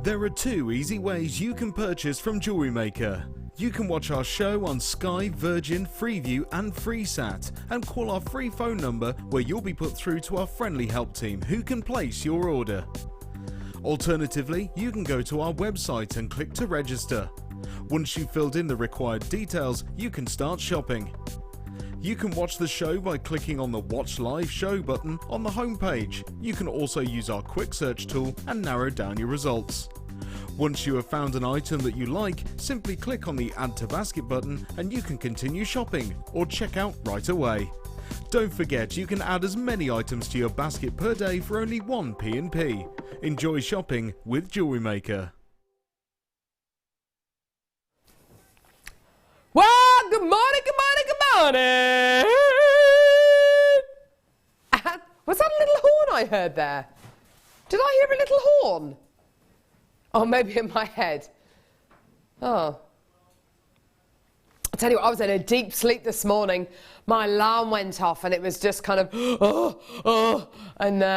There are 2 easy ways you can purchase from Jewellery Maker. You can watch our show on Sky, Virgin, Freeview and FreeSat and call our free phone number where you'll be put through to our friendly help team who can place your order. Alternatively, you can go to our website and click to register. Once you've filled in the required details, you can start shopping. You can watch the show by clicking on the Watch Live Show button on the homepage. You can also use our quick search tool and narrow down your results. Once you have found an item that you like, simply click on the Add to Basket button and you can continue shopping or check out right away. Don't forget you can add as many items to your basket per day for only 1 P&P. Enjoy shopping with Jewellery Maker. Well, good morning, good morning, good morning. Was that a little horn I heard there? Did I hear a little horn? Oh, maybe in my head. Oh. I tell you what, I was in a deep sleep this morning. My alarm went off and it was just kind of,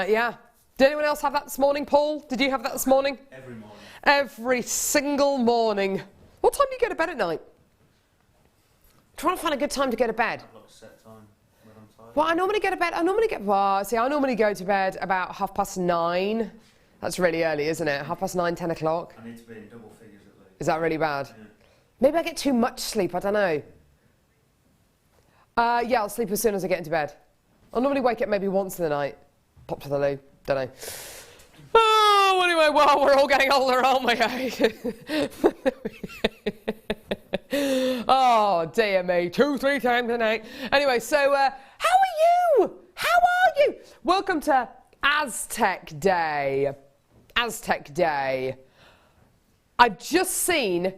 yeah. Did anyone else have that this morning, Paul? Did you have that this morning? Every morning. Every single morning. What time do you go to bed at night? Trying to find a good time to go to bed. I've got a set time when I'm tired. Well, I normally go to bed, I normally go to bed about 9:30. That's really early, isn't it? 9:30, 10 o'clock. I need to be in double figures at least. Is that really bad? Yeah. Maybe I get too much sleep, I don't know. Yeah, I'll sleep as soon as I get into bed. I'll normally wake up maybe once in the night. Pop to the loo, don't know. Oh, anyway, well, we're all getting older, aren't we? Oh, dear me, 2-3 times a night. Anyway, so, how are you? How are you? Welcome to Aztec Day. Aztec Day. I've just seen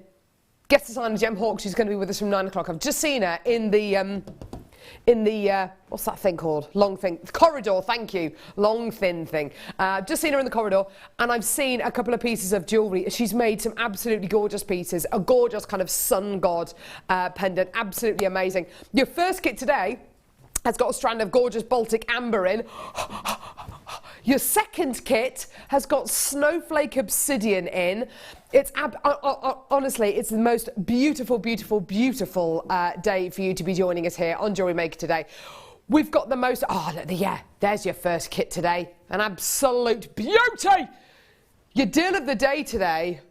guest designer Jem Hawkes, she's going to be with us from 9 o'clock. I've just seen her in the, what's that thing called? Long thing. Corridor, thank you. Long, thin thing. Just seen her in the corridor, and I've seen a couple of pieces of jewellery. She's made some absolutely gorgeous pieces. A gorgeous kind of sun god pendant. Absolutely amazing. Your first kit today has got a strand of gorgeous Baltic amber in. Your second kit has got snowflake obsidian in. It's honestly, it's the most beautiful, beautiful, beautiful day for you to be joining us here on Jewellery Maker today. We've got the most, yeah, there's your first kit today. An absolute beauty. Your deal of the day today.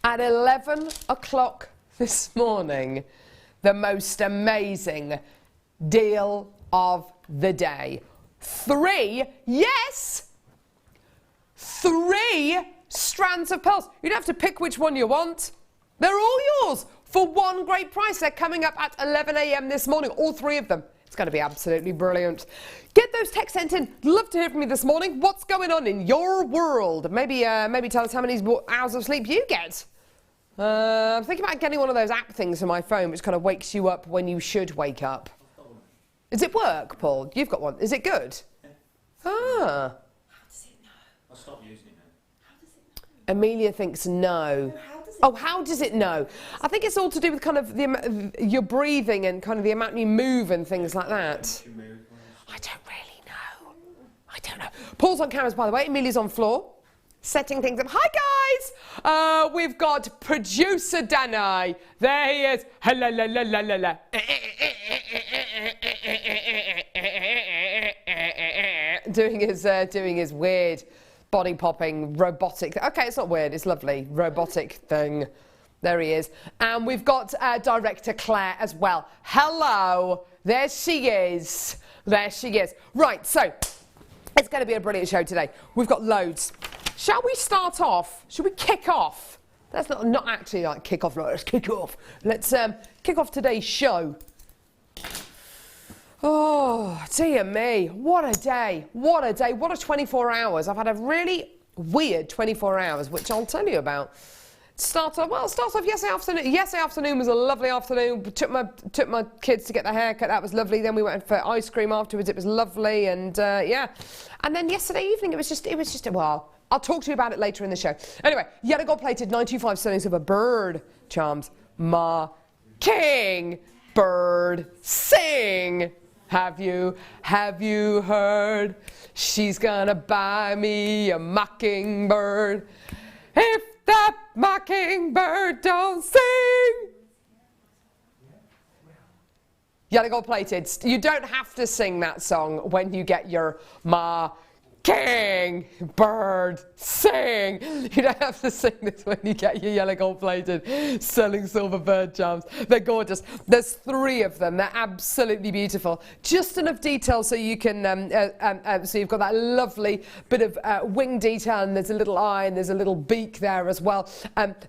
At 11 o'clock this morning, the most amazing deal of the day. 3 strands of pearls. You don't have to pick which one you want. They're all yours for one great price. They're coming up at 11 a.m. this morning, all 3 of them. It's going to be absolutely brilliant. Get those texts sent in. Love to hear from you this morning. What's going on in your world? Maybe tell us how many hours of sleep you get. I'm thinking about getting one of those app things for my phone which kind of wakes you up when you should wake up. Does it work, Paul? You've got one. Is it good? Yeah. Ah. How does it know? I'll stop using it now. How does it know? Amelia thinks no. How does it know? I think it's all to do with kind of your breathing and kind of the amount you move and things like that. I don't really know. I don't know. Paul's on cameras, by the way. Amelia's on floor, setting things up. Hi, guys. We've got producer Danai. There he is. Hello, la, la, la, la, la. Doing his weird body popping robotic. Okay, it's not weird. It's lovely robotic thing. There he is. And we've got director Claire as well. Hello. There she is. There she is. Right. So it's going to be a brilliant show today. We've got loads. Shall we start off? Should we kick off? That's not actually like kick off. Let's kick off. Let's kick off today's show. Oh, dear me. What a day. What a day. What a 24 hours. I've had a really weird 24 hours, which I'll tell you about. Start off yesterday afternoon. Yesterday afternoon was a lovely afternoon. Took my kids to get their hair cut. That was lovely. Then we went for ice cream afterwards. It was lovely. And yeah. And then yesterday evening, it was just a while. I'll talk to you about it later in the show. Anyway, yellow gold plated 925 sterling silver bird charms. Ma King bird sing. Have you heard? She's gonna buy me a mockingbird. If that mockingbird don't sing. Yellow gold plated. You don't have to sing that song when you get your mockingbird sing. You don't have to sing this when you get your yellow gold plated sterling silver bird charms. They're gorgeous. There's 3 of them. They're absolutely beautiful. Just enough detail so you can, so you've got that lovely bit of wing detail, and there's a little eye and there's a little beak there as well.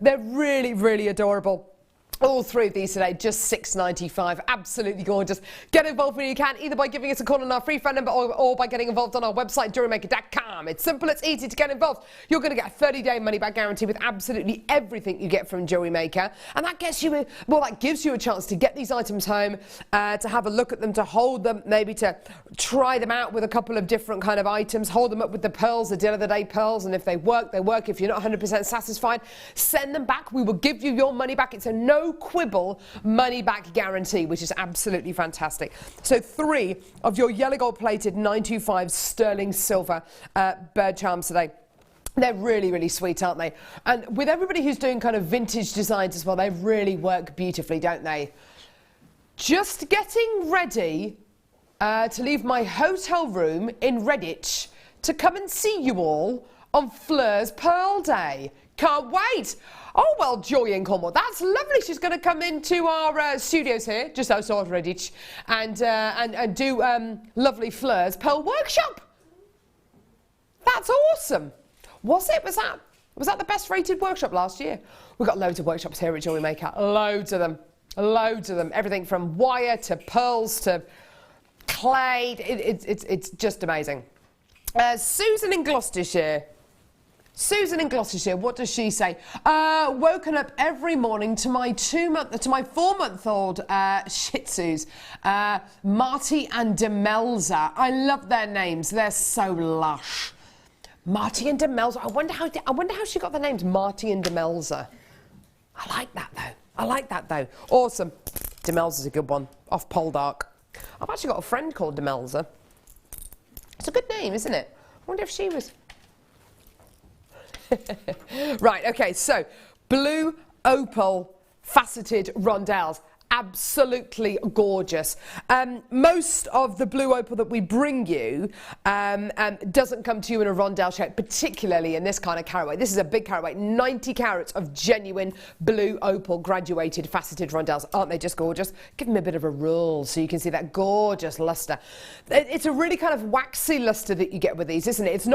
They're really, really adorable. All 3 of these today, just $6.95. Absolutely gorgeous. Get involved when you can, either by giving us a call on our free phone number or by getting involved on our website, jewellerymaker.com. It's simple, it's easy to get involved. You're going to get a 30-day money-back guarantee with absolutely everything you get from Jewellery Maker. And that gets you, well, that gives you a chance to get these items home, to have a look at them, to hold them, maybe to try them out with a couple of different kind of items. Hold them up with the pearls, the deal of the day pearls, and if they work, they work. If you're not 100% satisfied, send them back. We will give you your money back. It's a no quibble money back guarantee, which is absolutely fantastic. So 3 of your yellow gold plated 925 sterling silver bird charms today. They're really, really sweet, aren't they? And with everybody who's doing kind of vintage designs as well, they really work beautifully, don't they? Just getting ready to leave my hotel room in Redditch to come and see you all on Fleur's Pearl Day. Can't wait. Oh, well, Joy in Cornwall, that's lovely. She's going to come into our studios here, just outside Redditch, and do lovely Fleur's Pearl Workshop. That's awesome. Was that the best rated workshop last year? We've got loads of workshops here at Jewellery Maker. Loads of them. Loads of them. Everything from wire to pearls to clay. It's just amazing. Susan in Gloucestershire. What does she say? Woken up every morning to my 4-month-old Shih Tzus, Marty and Demelza. I love their names. They're so lush. Marty and Demelza. I wonder how she got the names Marty and Demelza. I like that though. Awesome. Demelza's a good one. Off Poldark. I've actually got a friend called Demelza. It's a good name, isn't it? I wonder if she was. Right, okay, so blue opal faceted rondelles. Absolutely gorgeous. Most of the blue opal that we bring you doesn't come to you in a rondelle shape, particularly in this kind of carat weight. This is a big carat weight, 90 carats of genuine blue opal graduated faceted rondelles. Aren't they just gorgeous? Give them a bit of a roll so you can see that gorgeous luster. It's a really kind of waxy luster that you get with these, isn't it? It's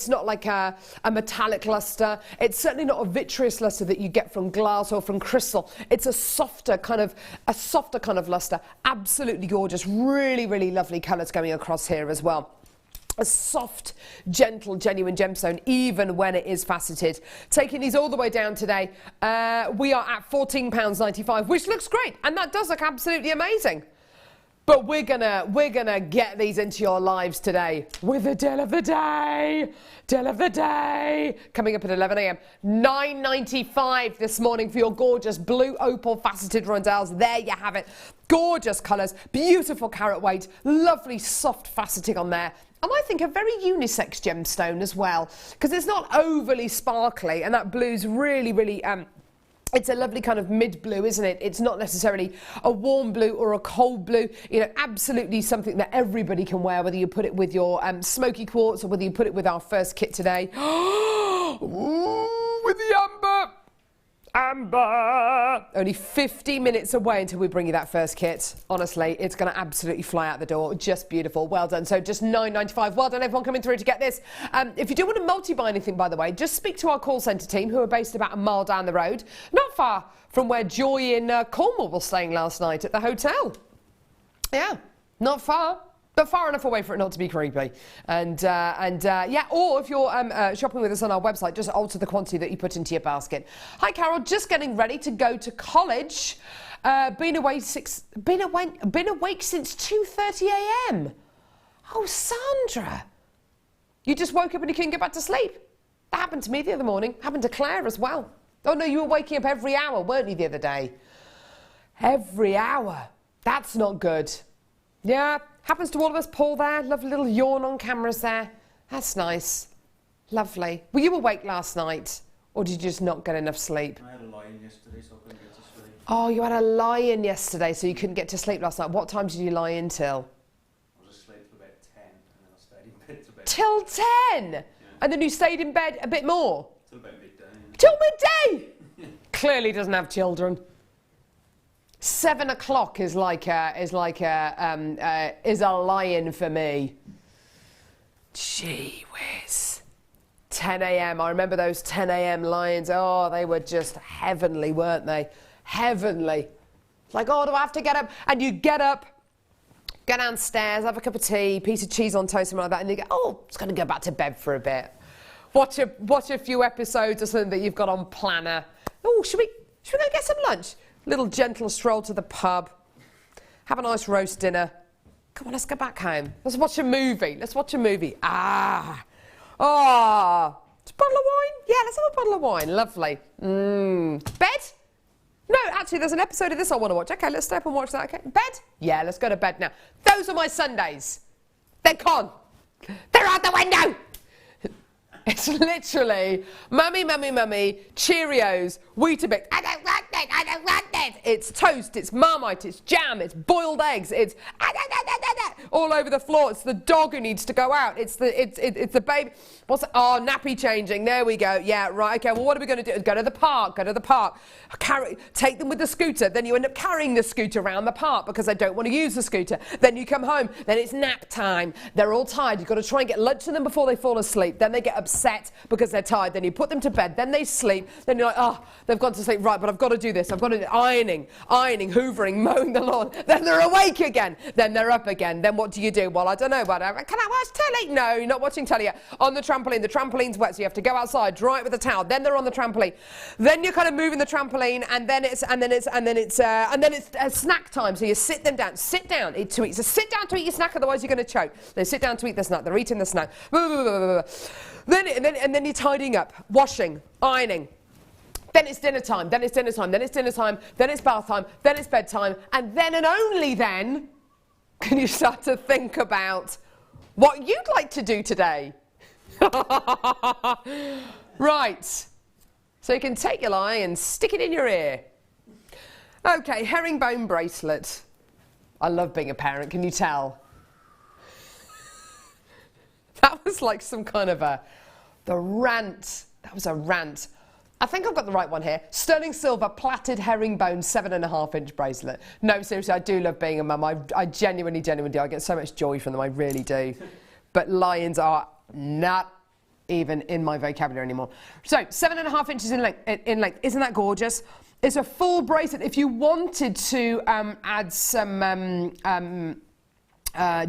not like a metallic luster. It's certainly not a vitreous luster that you get from glass or from crystal. It's a softer kind of luster. Absolutely gorgeous. Really, really lovely colours going across here as well. A soft, gentle, genuine gemstone, even when it is faceted. Taking these all the way down today, we are at £14.95, which looks great, and that does look absolutely amazing. But we're gonna get these into your lives today with the deal of the day. Deal of the day. Coming up at 11 a.m. $9.95 this morning for your gorgeous blue opal faceted rondelles. There you have it. Gorgeous colours, beautiful carat weight, lovely soft faceting on there. And I think a very unisex gemstone as well, because it's not overly sparkly, and that blue's really, really it's a lovely kind of mid-blue, isn't it? It's not necessarily a warm blue or a cold blue. You know, absolutely something that everybody can wear, whether you put it with your smoky quartz or whether you put it with our first kit today. Ooh, with the amber. Amber! Only 50 minutes away until we bring you that first kit. Honestly, it's going to absolutely fly out the door. Just beautiful. Well done. So just $9.95. Well done, everyone coming through to get this. If you do want to multi-buy anything, by the way, just speak to our call centre team, who are based about a mile down the road, not far from where Joy in Cornwall was staying last night at the hotel. Yeah, not far. But far enough away for it not to be creepy. And yeah, or if you're shopping with us on our website, just alter the quantity that you put into your basket. Hi, Carol. Just getting ready to go to college. Been awake since 2:30 a.m. Oh, Sandra. You just woke up and you couldn't get back to sleep. That happened to me the other morning. Happened to Claire as well. Oh, no, you were waking up every hour, weren't you, the other day? Every hour. That's not good. Yeah, happens to all of us. Paul there, lovely little yawn on cameras there. That's nice. Lovely. Were you awake last night, or did you just not get enough sleep? I had a lie-in yesterday, so I couldn't get to sleep. Oh, you had a lie-in yesterday, so you couldn't get to sleep last night. What time did you lie in till? I was asleep till about 10, and then I stayed in bed till about... Till 10? Yeah. And then you stayed in bed a bit more? Till about midday. Till midday? Clearly doesn't have children. 7 o'clock is like a lie-in for me. Gee whiz. 10 a.m. I remember those 10 a.m. lie-ins. Oh, they were just heavenly, weren't they? Heavenly. Like, oh, do I have to get up? And you get up, go downstairs, have a cup of tea, piece of cheese on toast, something like that, and you go, oh, just going to go back to bed for a bit. Watch a few episodes or something that you've got on Planner. Oh, should we go get some lunch? Little gentle stroll to the pub. Have a nice roast dinner. Come on, let's go back home. Let's watch a movie. Let's watch a movie. Ah. Oh. Just a bottle of wine? Yeah, let's have a bottle of wine. Lovely. Bed? No, actually, there's an episode of this I want to watch. Okay, let's stay up and watch that. Okay. Bed? Yeah, let's go to bed now. Those are my Sundays. They're gone. They're out the window. It's literally, mummy, mummy, mummy, Cheerios, Weetabix. I don't want that, I don't want that. It's toast, it's Marmite, it's jam, it's boiled eggs, it's all over the floor. It's the dog who needs to go out. It's the baby. Oh, nappy changing. There we go. Yeah, right. Okay. Well, what are we going to do? Go to the park. Go to the park. Take them with the scooter. Then you end up carrying the scooter around the park because they don't want to use the scooter. Then you come home. Then it's nap time. They're all tired. You've got to try and get lunch to them before they fall asleep. Then they get upset because they're tired. Then you put them to bed. Then they sleep. Then you're like, oh, they've gone to sleep. Right, but I've got to do this. I've got to do ironing, hoovering, mowing the lawn. Then they're awake again. Then they're up again. Then what do you do? Well, I don't know. But can I watch telly? No, you're not watching telly yet. On the trampoline. The trampoline's wet, so you have to go outside, dry it with a towel. Then they're on the trampoline. Then you're kind of moving the trampoline, and then it's snack time. So you sit them down. Sit down to eat. So sit down to eat your snack, otherwise you're going to choke. They sit down to eat the snack. They're eating the snack. Then you're tidying up, washing, ironing. Then it's dinner time. Then it's dinner time. Then it's dinner time. Then it's bath time. Then it's bedtime. And then and only then can you start to think about what you'd like to do today. Right. So you can take your lie and stick it in your ear. Okay, herringbone bracelet. I love being a parent, can you tell? That was like some kind of the rant. That was a rant. I think I've got the right one here. Sterling silver plaited herringbone 7.5-inch bracelet. No, seriously, I do love being a mum. I genuinely do. I get so much joy from them, I really do. But lions are not even in my vocabulary anymore. So 7.5 inches in length. Isn't that gorgeous? It's a full bracelet. If you wanted to add some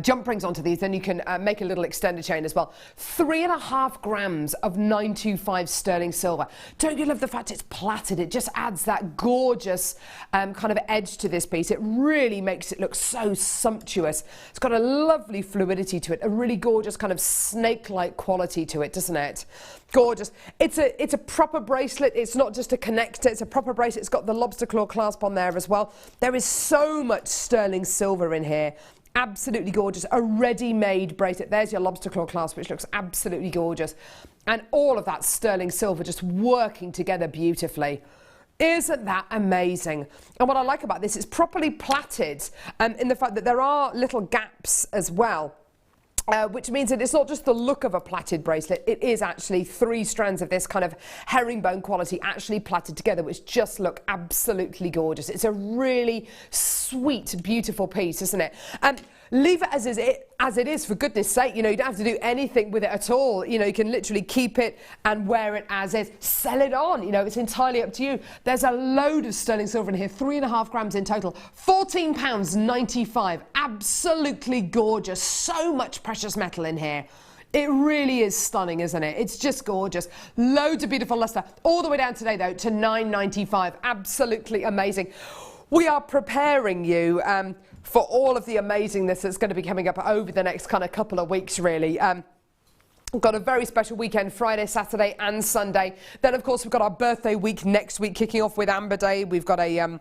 jump rings onto these, then you can make a little extender chain as well. 3.5 grams of 925 sterling silver. Don't you love the fact it's plaited? It just adds that gorgeous kind of edge to this piece. It really makes it look so sumptuous. It's got a lovely fluidity to it, a really gorgeous kind of snake-like quality to it, doesn't it? Gorgeous. It's a proper bracelet. It's not just a connector. It's a proper bracelet. It's got the lobster claw clasp on there as well. There is so much sterling silver in here. Absolutely gorgeous. A ready-made bracelet. There's your lobster claw clasp, which looks absolutely gorgeous. And all of that sterling silver just working together beautifully. Isn't that amazing? And what I like about this is properly plaited in the fact that there are little gaps as well. Which means that it's not just the look of a plaited bracelet, it is actually 3 strands of this kind of herringbone quality actually plaited together, which just look absolutely gorgeous. It's a really sweet, beautiful piece, isn't it? Leave it as it is, for goodness sake. You know, you don't have to do anything with it at all. You know, you can literally keep it and wear it as is. Sell it on, you know, it's entirely up to you. There's a load of sterling silver in here, 3.5 grams in total, £14.95. Absolutely gorgeous. So much precious metal in here. It really is stunning, isn't it? It's just gorgeous. Loads of beautiful luster. All the way down today, though, to £9.95. Absolutely amazing. We are preparing you for all of the amazingness that's going to be coming up over the next kind of couple of weeks, really. We've got a very special weekend, Friday, Saturday and Sunday. Then, of course, we've got our birthday week next week, kicking off with Amber Day. We've got a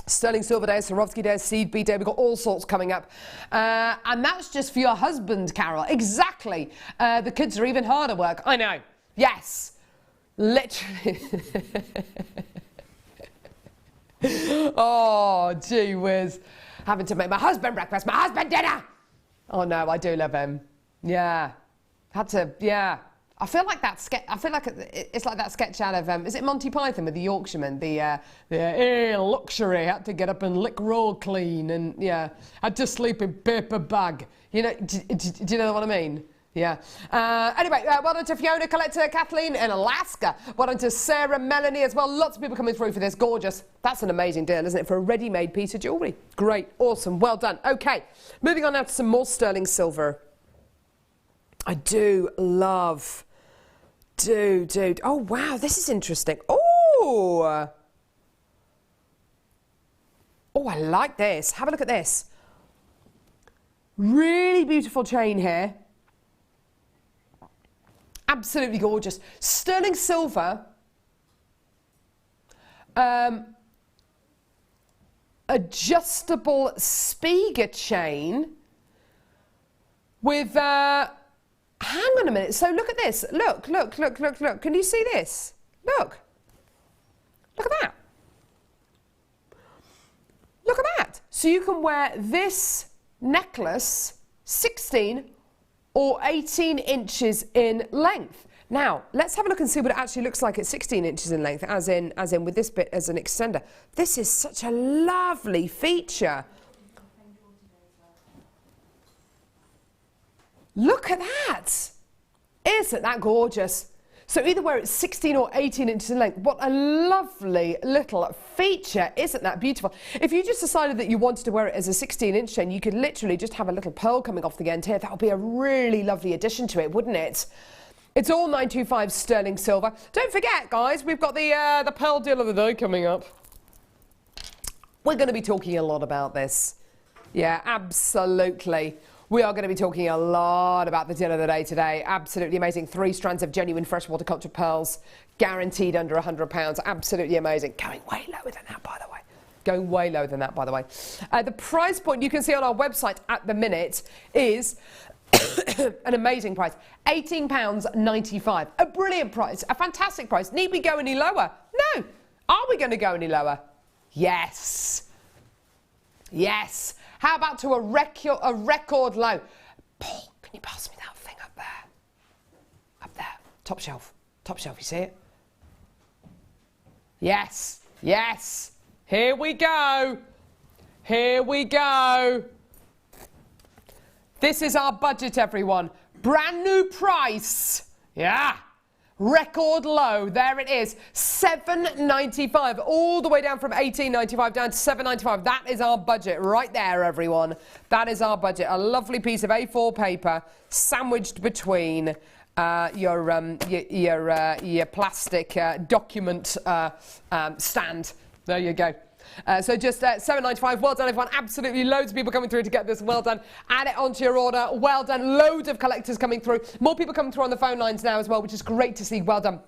Sterling Silver Day, Swarovski Day, Seed Bead Day. We've got all sorts coming up. And that's just for your husband, Carol. Exactly. The kids are even harder work. I know. Yes. Literally. Oh, gee whiz. Having to make my husband breakfast, my husband dinner. Oh, no, I do love him. Yeah. Had to, yeah. I feel like that sketch. I feel like it's like that sketch out of is it Monty Python with the Yorkshireman? The luxury had to get up and lick roll clean, and yeah, had to sleep in paper bag. You know, do you know what I mean? Yeah. Anyway, well done to Fiona, Coletta, Kathleen in Alaska. Well done to Sarah, Melanie as well. Lots of people coming through for this. Gorgeous. That's an amazing deal, isn't it, for a ready-made piece of jewellery? Great. Awesome. Well done. Okay. Moving on now to some more sterling silver. I do love. Dude. Oh, wow. This is interesting. Oh, I like this. Have a look at this. Really beautiful chain here. Absolutely gorgeous. Sterling silver. Adjustable Spiga chain with... hang on a minute. So look at this. Look. Can you see this? Look. Look at that. Look at that. So you can wear this necklace 16 or 18 inches in length. Now, let's have a look and see what it actually looks like at 16 inches in length, as in with this bit as an extender. This is such a lovely feature. Look at that. Isn't that gorgeous? So either wear it 16 or 18 inches in length. What a lovely little feature. Isn't that beautiful? If you just decided that you wanted to wear it as a 16-inch chain, you could literally just have a little pearl coming off the end here. That would be a really lovely addition to it, wouldn't it? It's all 925 sterling silver. Don't forget, guys, we've got the pearl deal of the day coming up. We're going to be talking a lot about this. Yeah, absolutely. We are going to be talking a lot about the deal of the day today. Absolutely amazing. 3 strands of genuine freshwater cultured pearls, guaranteed under £100. Absolutely amazing. Going way lower than that, by the way. Going way lower than that, by the way. The price point you can see on our website at the minute is an amazing price. £18.95. A brilliant price. A fantastic price. Need we go any lower? No. Are we going to go any lower? Yes. Yes. How about to a record low? Paul, can you pass me that thing up there? Up there. Top shelf. Top shelf, you see it? Yes. Yes. Here we go. Here we go. This is our budget, everyone. Brand new price. Yeah. Record low, there it is, $7.95, all the way down from $18.95 down to $7.95. That is our budget right there, everyone. That is our budget. A lovely piece of A4 paper sandwiched between your plastic document stand. There you go. So just $7.95. Well done, everyone. Absolutely loads of people coming through to get this. Well done. Add it onto your order. Well done. Loads of collectors coming through. More people coming through on the phone lines now as well, which is great to see. Well done.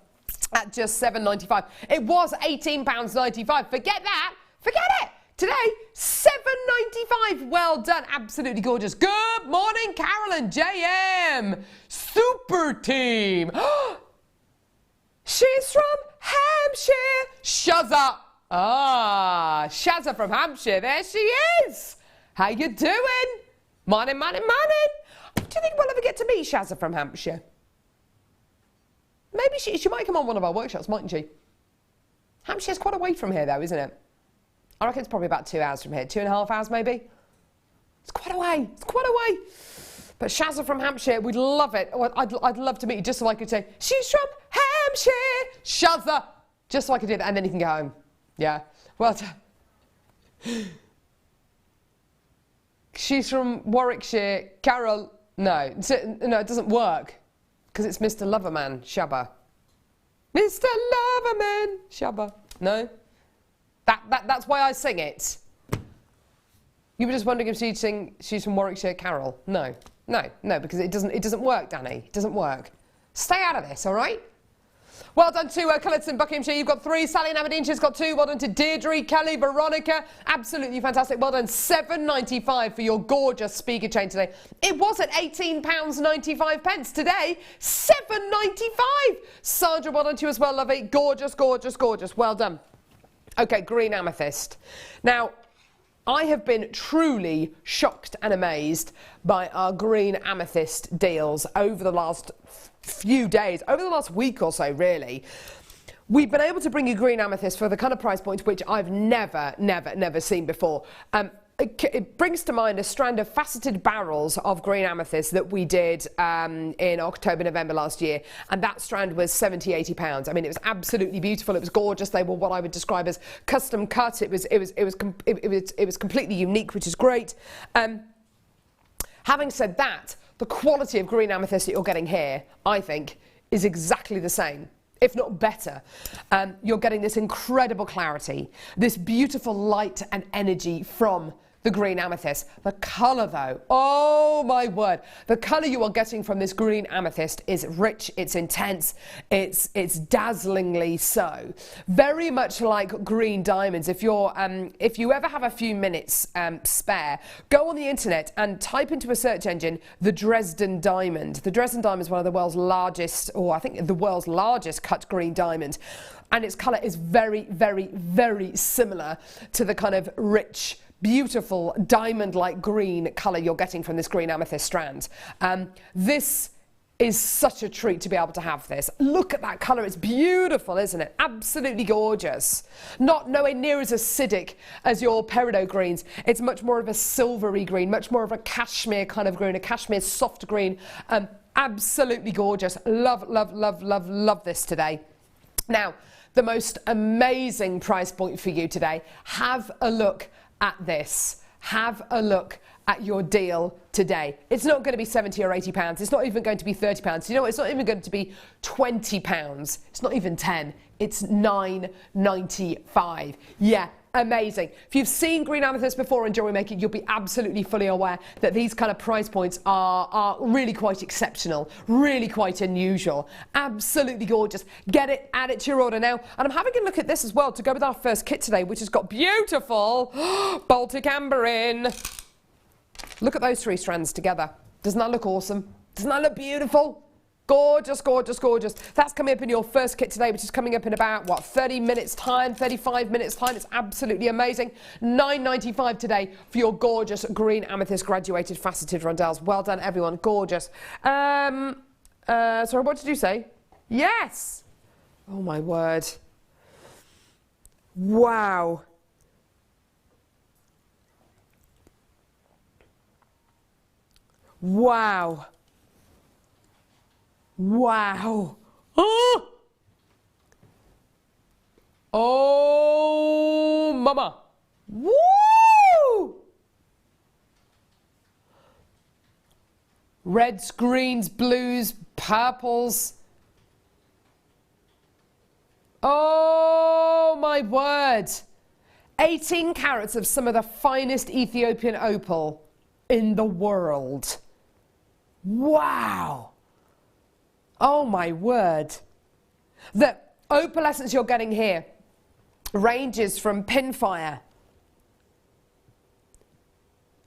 At just $7.95. It was £18.95. Forget that. Forget it. Today, $7.95. Well done. Absolutely gorgeous. Good morning, Carolyn. JM. Super team. She's from Hampshire. Shut up. Ah, Shazza from Hampshire, there she is. How you doing? Morning. Do you think we'll ever get to meet Shazza from Hampshire? Maybe she might come on one of our workshops, mightn't she? Hampshire's quite away from here, though, isn't it? I reckon it's probably about 2 hours from here, 2.5 hours maybe. It's quite away. It's quite away. But Shazza from Hampshire, we'd love it. I'd love to meet you, just so I could say, she's from Hampshire, Shazza, just so I could do that, and then you can go home. Yeah, well done. She's from Warwickshire. Carol, no, it doesn't work because it's Mr. Loverman, Shabba. Mr. Loverman, Shabba. No, that's why I sing it. You were just wondering if she's from Warwickshire, Carol. No, because it doesn't work, Danny. It doesn't work. Stay out of this, all right? Well done to Colette in Buckinghamshire. You've got 3. Sally in Aberdeenshire's got 2. Well done to Deirdre, Kelly, Veronica. Absolutely fantastic. Well done. £7.95 for your gorgeous speaker chain today. It was at £18.95 today. £7.95. Sandra, well done to you as well, lovely. Gorgeous, gorgeous, gorgeous. Well done. Okay, green amethyst. Now, I have been truly shocked and amazed by our green amethyst deals over the last few days, over the last week or so, really. We've been able to bring you green amethyst for the kind of price point which I've never seen before. It brings to mind a strand of faceted barrels of green amethyst that we did in October, November last year, and that strand was £70–80. I mean, it was absolutely beautiful. It was gorgeous. They were what I would describe as custom cut. It was completely unique, which is great. Having said that, the quality of green amethyst that you're getting here, I think, is exactly the same, if not better. You're getting this incredible clarity, this beautiful light and energy from the green amethyst. The colour though, oh my word, the colour you are getting from this green amethyst is rich, it's intense, it's dazzlingly so. Very much like green diamonds. If you ever have a few minutes spare, go on the internet and type into a search engine the Dresden diamond. The Dresden diamond is one of the world's largest, or I think the world's largest cut green diamond. And its colour is very, very, very similar to the kind of rich, beautiful diamond-like green colour you're getting from this green amethyst strand. This is such a treat to be able to have this. Look at that colour, it's beautiful, isn't it? Absolutely gorgeous. Nowhere near as acidic as your peridot greens. It's much more of a silvery green, much more of a cashmere kind of green, a cashmere soft green. Absolutely gorgeous. Love, love, love, love, love this today. Now, the most amazing price point for you today. Have a look at this. Have a look at your deal today. It's not going to be £70 or £80. It's not even going to be £30. You know what? It's not even going to be £20. It's not even 10. It's £9.95. Yeah. Amazing. If you've seen green amethyst before in jewellery making, you'll be absolutely fully aware that these kind of price points are really quite exceptional, really quite unusual. Absolutely gorgeous. Get it, add it to your order now. And I'm having a look at this as well to go with our first kit today, which has got beautiful Baltic amber in. Look at those 3 strands together. Doesn't that look awesome? Doesn't that look beautiful? Gorgeous, gorgeous, gorgeous. That's coming up in your first kit today, which is coming up in about, what, 30 minutes time, 35 minutes time. It's absolutely amazing. £9.95 today for your gorgeous green amethyst graduated faceted rondelles. Well done, everyone. Gorgeous. Sorry, what did you say? Yes. Oh, my word. Wow. Wow. Wow. Oh, oh mama. Woo! Reds, greens, blues, purples. Oh my word. 18 carats of some of the finest Ethiopian opal in the world. Wow. Oh my word. The opalescence you're getting here ranges from pinfire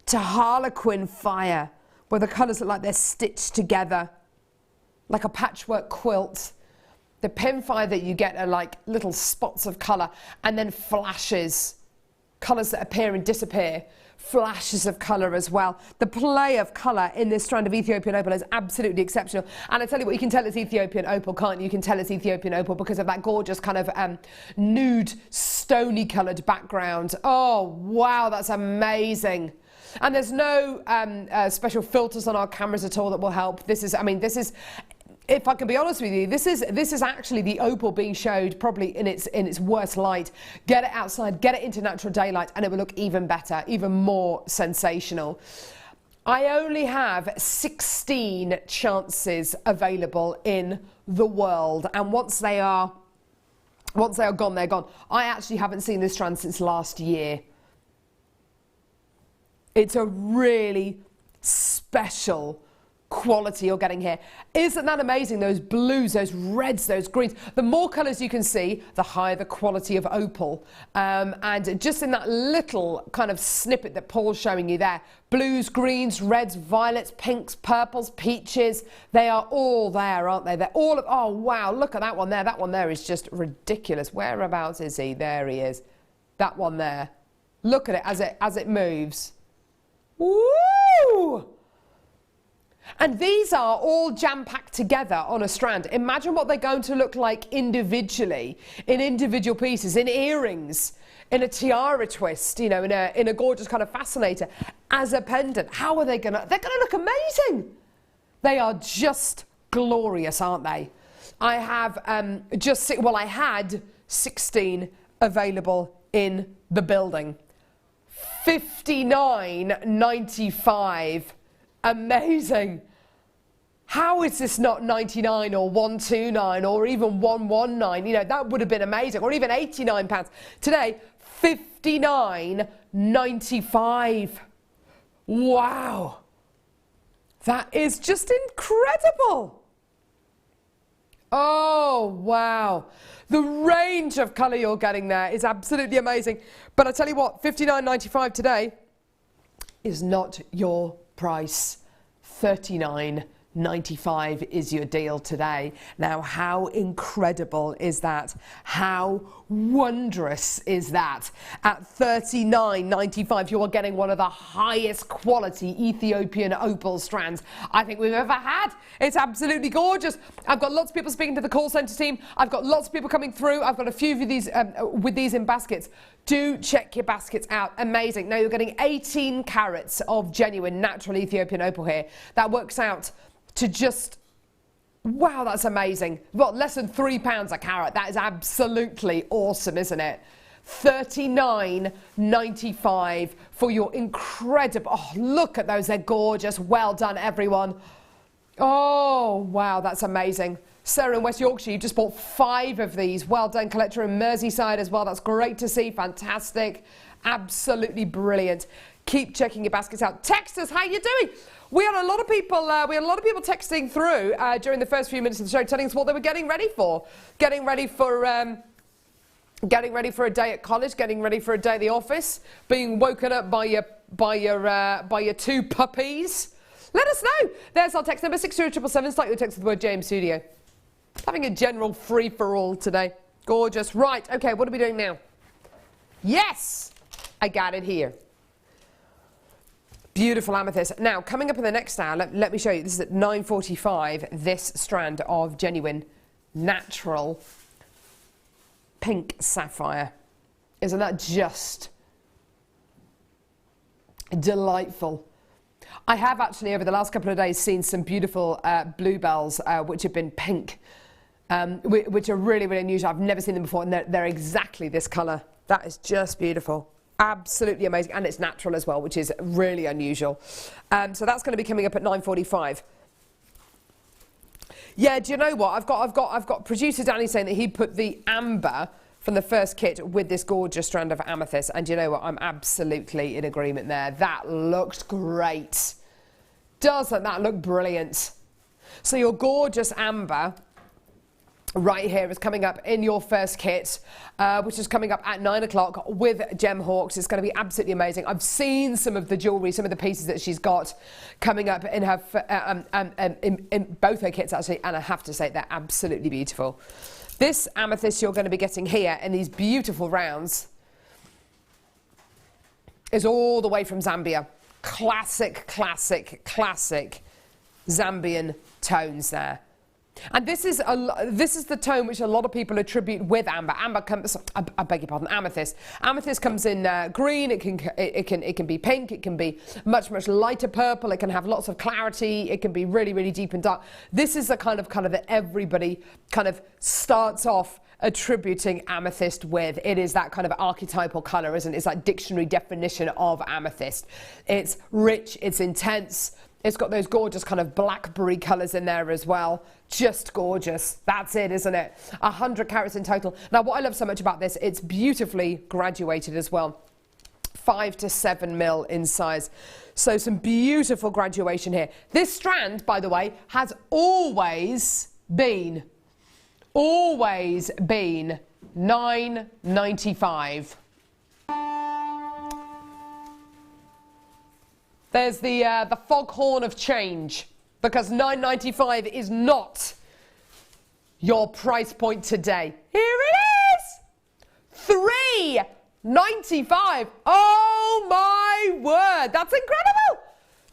to harlequin fire, where the colours look like they're stitched together, like a patchwork quilt. The pinfire that you get are like little spots of colour, and then flashes, colours that appear and disappear. Flashes of colour as well. The play of colour in this strand of Ethiopian opal is absolutely exceptional. And I tell you what, you can tell it's Ethiopian opal, can't you? You can tell it's Ethiopian opal because of that gorgeous kind of nude, stony coloured background. Oh, wow, that's amazing. And there's no special filters on our cameras at all that will help. This is, I mean, this is, if I can be honest with you, this is actually the opal being showed probably in its worst light. Get it outside, get it into natural daylight, and it will look even better, even more sensational. I only have 16 chances available in the world, and once they are gone, they're gone. I actually haven't seen this strand since last year. It's a really special quality you're getting here. Isn't that amazing? Those blues, those reds, those greens. The more colours you can see, the higher the quality of opal. And just in that little kind of snippet that Paul's showing you there, blues, greens, reds, violets, pinks, purples, peaches, they are all there, aren't they? They're all, oh wow, look at that one there. That one there is just ridiculous. Whereabouts is he? There he is. That one there. Look at it as it moves. Woo! And these are all jam-packed together on a strand. Imagine what they're going to look like individually, in individual pieces, in earrings, in a tiara twist, you know, in a gorgeous kind of fascinator, as a pendant. How are they going to... They're going to look amazing. They are just glorious, aren't they? I have I had 16 available in the building. $59.95. Amazing. How is this not 99 or 129 or even 119? You know, that would have been amazing. Or even £89. Today, $59.95. Wow. That is just incredible. Oh, wow. The range of colour you're getting there is absolutely amazing. But I tell you what, $59.95 today is not your price. $39.95 is your deal today. Now, how incredible is that? How wondrous is that? At $39.95, you are getting one of the highest quality Ethiopian opal strands I think we've ever had. It's absolutely gorgeous. I've got lots of people speaking to the call centre team. I've got lots of people coming through. I've got a few of these with these in baskets. Do check your baskets out. Amazing. Now you're getting 18 carats of genuine natural Ethiopian opal here. That works out to just, wow, that's amazing. What, less than £3 a carat? That is absolutely awesome, isn't it? $39.95 for your incredible, oh, look at those, they're gorgeous. Well done, everyone. Oh, wow, that's amazing. Sarah in West Yorkshire, you just bought 5 of these. Well done, collector in Merseyside as well. That's great to see. Fantastic. Absolutely brilliant. Keep checking your baskets out. Text us, how you doing? We had a lot of people. Texting through during the first few minutes of the show, telling us what they were getting ready for. Getting ready for a day at college. Getting ready for a day at the office. Being woken up by your 2 puppies. Let us know. There's our text number 60777. Start your text with the word J in studio. Having a general free for all today. Gorgeous. Right. Okay. What are we doing now? Yes, I got it here. Beautiful amethyst. Now, coming up in the next hour, let me show you. This is at 9:45, this strand of genuine, natural, pink sapphire. Isn't that just delightful? I have actually, over the last couple of days, seen some beautiful bluebells, which have been pink, which are really, really unusual. I've never seen them before, and they're exactly this colour. That is just beautiful. Absolutely amazing, and it's natural as well, which is really unusual. So that's going to be coming up at 9:45. Yeah, do you know what? I've got producer Danny saying that he put the amber from the first kit with this gorgeous strand of amethyst, and do you know what? I'm absolutely in agreement there. That looks great. Doesn't that look brilliant? So your gorgeous amber right here is coming up in your first kit, which is coming up at 9 o'clock with Gem Hawks. It's going to be absolutely amazing. I've seen some of the jewellery, some of the pieces that she's got coming up in her in both her kits actually, and I have to say they're absolutely beautiful. This amethyst you're going to be getting here in these beautiful rounds is all the way from Zambia. Classic, classic, classic Zambian tones there. And this is the tone which a lot of people attribute with amber. Amber comes, I beg your pardon, amethyst. Amethyst comes in green. It can be pink. It can be much lighter purple. It can have lots of clarity. It can be really deep and dark. This is the kind of colour that everybody kind of starts off attributing amethyst with. It is that kind of archetypal colour, isn't it? It's that dictionary definition of amethyst. It's rich. It's intense. It's got those gorgeous kind of blackberry colours in there as well. Just gorgeous. That's it, isn't it? 100 carats in total. Now, what I love so much about this, it's beautifully graduated as well. 5 to 7 mil in size. So some beautiful graduation here. This strand, by the way, has always been $9.95. There's the foghorn of change, because $9.95 is not your price point today. Here it is, $3.95. Oh my word, that's incredible.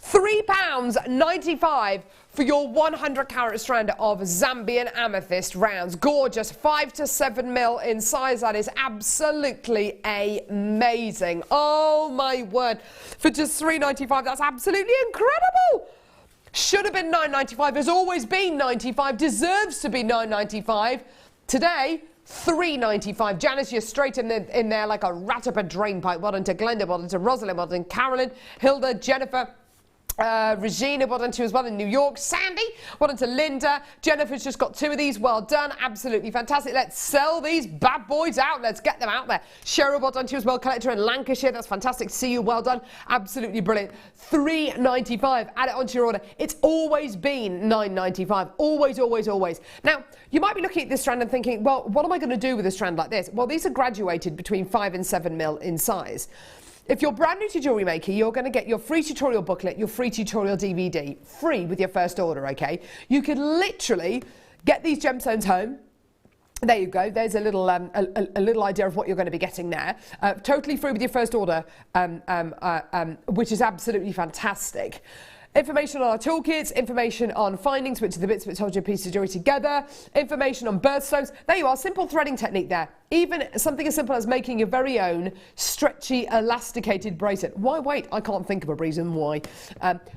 £3.95 for your 100 carat strand of Zambian amethyst rounds. Gorgeous, 5 to 7 mil in size. That is absolutely amazing. Oh my word, for just £3.95, that's absolutely incredible. Should have been $9.95, has always been $9.95, deserves to be $9.95. Today, $3.95. Janice, you're straight in there like a rat up a drain pipe. Well done to Glenda, well done to Rosalind, well done Carolyn, Hilda, Jennifer, Regina, well done to you as well in New York. Sandy, well done to Linda. Jennifer's just got 2 of these. Well done. Absolutely fantastic. Let's sell these bad boys out. Let's get them out there. Cheryl, well done to you as well. Collector in Lancashire. That's fantastic to see you. Well done. Absolutely brilliant. $3.95. Add it onto your order. It's always been $9.95. Always, always, always. Now, you might be looking at this strand and thinking, well, what am I going to do with a strand like this? Well, these are graduated between 5 and 7 mil in size. If you're brand new to Jewellery Maker, you're going to get your free tutorial booklet, your free tutorial DVD, free with your first order, okay? You could literally get these gemstones home. There you go. There's a little idea of what you're going to be getting there. Totally free with your first order, which is absolutely fantastic. Information on our toolkits, information on findings, which are the bits which hold your piece of jewellery together, information on birthstones. There you are, simple threading technique there. Even something as simple as making your very own stretchy elasticated bracelet. Why wait? I can't think of a reason why.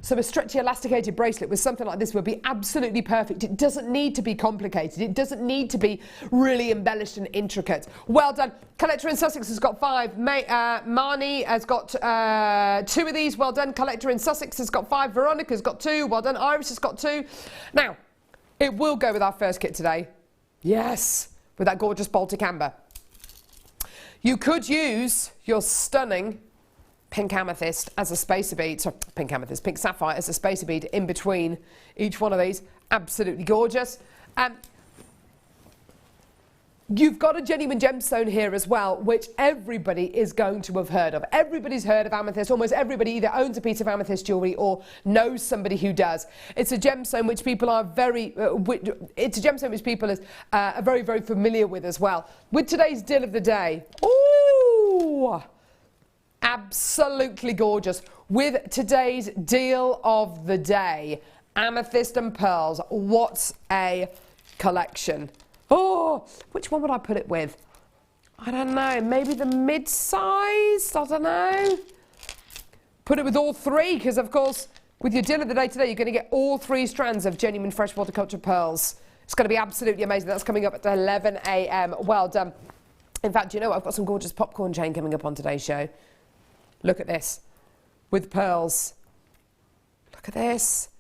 So a stretchy elasticated bracelet with something like this would be absolutely perfect. It doesn't need to be complicated. It doesn't need to be really embellished and intricate. Well done. Collector in Sussex has got 5. Marnie has got 2 of these. Well done. Collector in Sussex has got 5. Veronica's got 2. Well done. Iris has got 2. Now, it will go with our first kit today. Yes, with that gorgeous Baltic amber. You could use your stunning pink amethyst as a spacer bead, sorry, pink amethyst, pink sapphire as a spacer bead in between each one of these. Absolutely gorgeous. You've got a genuine gemstone here as well, which everybody is going to have heard of. Everybody's heard of amethyst. Almost everybody either owns a piece of amethyst jewellery or knows somebody who does. It's a gemstone which people are very, are very, very familiar with as well. With today's deal of the day, ooh, absolutely gorgeous. With today's deal of the day, amethyst and pearls. What a collection. Oh, which one would I put it with? I don't know. Maybe the mid-size? I don't know. Put it with all 3, because, of course, with your deal of the day today, you're going to get all 3 strands of genuine freshwater culture pearls. It's going to be absolutely amazing. That's coming up at 11 a.m. Well done. In fact, you know what? I've got some gorgeous popcorn chain coming up on today's show. Look at this. With pearls. Look at this.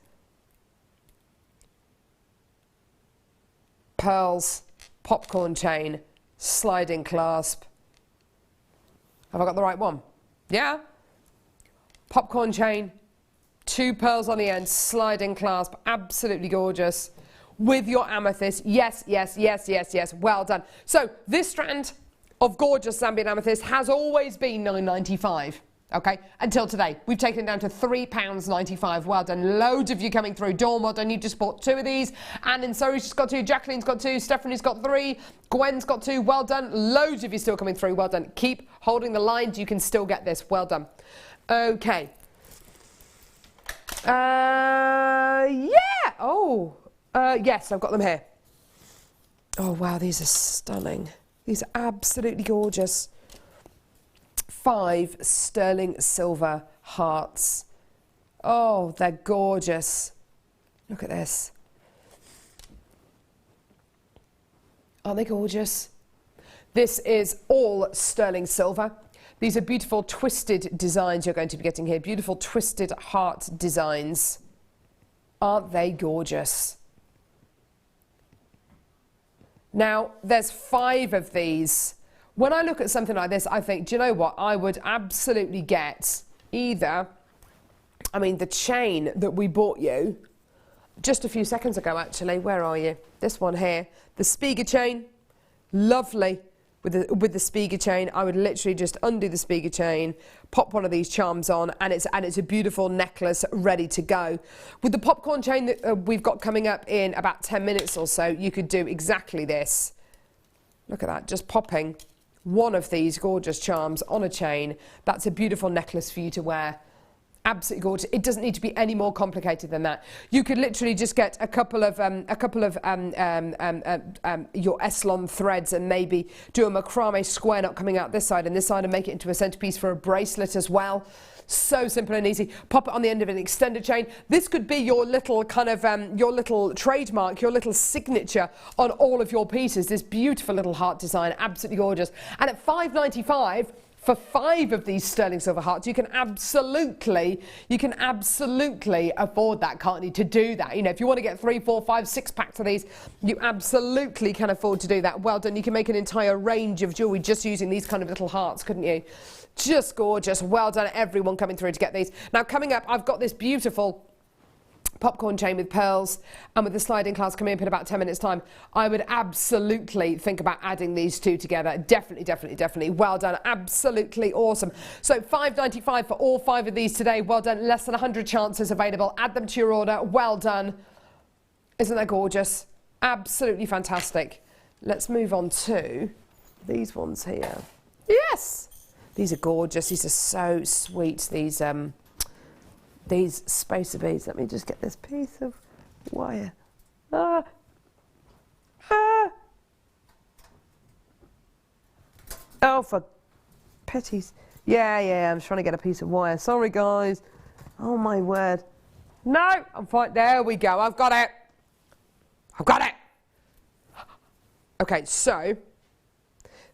Pearls, popcorn chain, sliding clasp. Have I got the right one? Yeah? Popcorn chain, 2 pearls on the end, sliding clasp, absolutely gorgeous. With your amethyst, yes, yes, yes, yes, yes, well done. So this strand of gorgeous Zambian amethyst has always been $9.95. Okay, until today. We've taken it down to £3.95. Well done. Loads of you coming through. Dawn, well done. You just bought 2 of these. Anne in Surrey's just got 2. Jacqueline's got 2. Stephanie's got 3. Gwen's got 2. Well done. Loads of you still coming through. Well done. Keep holding the lines. You can still get this. Well done. Okay. Yeah. Oh, yes, I've got them here. Oh, wow. These are stunning. These are absolutely gorgeous. 5 sterling silver hearts. Oh, they're gorgeous. Look at this. Aren't they gorgeous? This is all sterling silver. These are beautiful twisted designs you're going to be getting here. Beautiful twisted heart designs. Aren't they gorgeous? Now, there's 5 of these. when I look at something like this, I think, do you know what? I would absolutely get either, I mean, the chain that we bought you just a few seconds ago, actually. Where are you? This one here. The Spiga chain. Lovely. With the Spiga chain, I would literally just undo the Spiga chain, pop one of these charms on, and it's a beautiful necklace ready to go. With the popcorn chain that we've got coming up in about 10 minutes or so, you could do exactly this. Look at that, just popping one of these gorgeous charms on a chain. That's a beautiful necklace for you to wear. Absolutely gorgeous. It doesn't need to be any more complicated than that. You could literally just get a couple of your Eslon threads and maybe do a macrame square knot coming out this side and this side and make it into a centerpiece for a bracelet as well. So simple and easy. Pop it on the end of an extended chain. This could be your little kind of your little trademark, your little signature on all of your pieces. This beautiful little heart design, absolutely gorgeous. And at $5.95. For 5 of these sterling silver hearts, you can absolutely afford that, can't you, to do that. You know, if you want to get 3, 4, 5, 6 packs of these, you absolutely can afford to do that. Well done. You can make an entire range of jewellery just using these kind of little hearts, couldn't you? Just gorgeous. Well done, everyone coming through to get these. Now, coming up, I've got this beautiful popcorn chain with pearls, and with the sliding clasp coming up in about 10 minutes time. I would absolutely think about adding these two together. Definitely. Well done. Absolutely awesome. So $5.95 for all 5 of these today. Well done. Less than 100 chances available. Add them to your order. Well done. Isn't that gorgeous? Absolutely fantastic. Let's move on to these ones here. Yes, these are gorgeous. These are so sweet. These spacer beads. Let me just get this piece of wire. Oh, for pities. Yeah, I'm trying to get a piece of wire. Sorry, guys. Oh, my word. No, I'm fine. There we go. I've got it. Okay, so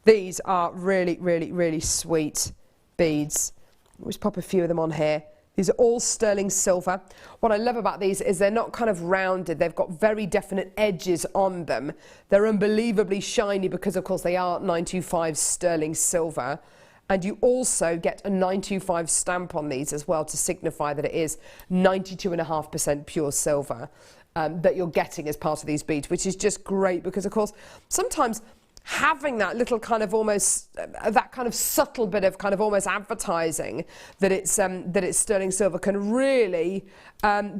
these are really sweet beads. Let's pop a few of them on here. These are all sterling silver. What I love about these is they're not kind of rounded. They've got very definite edges on them. They're unbelievably shiny because, of course, they are 925 sterling silver. And you also get a 925 stamp on these as well to signify that it is 92.5% pure silver that you're getting as part of these beads, which is just great because, of course, sometimes having that little kind of almost that kind of subtle bit of kind of almost advertising that it's sterling silver can really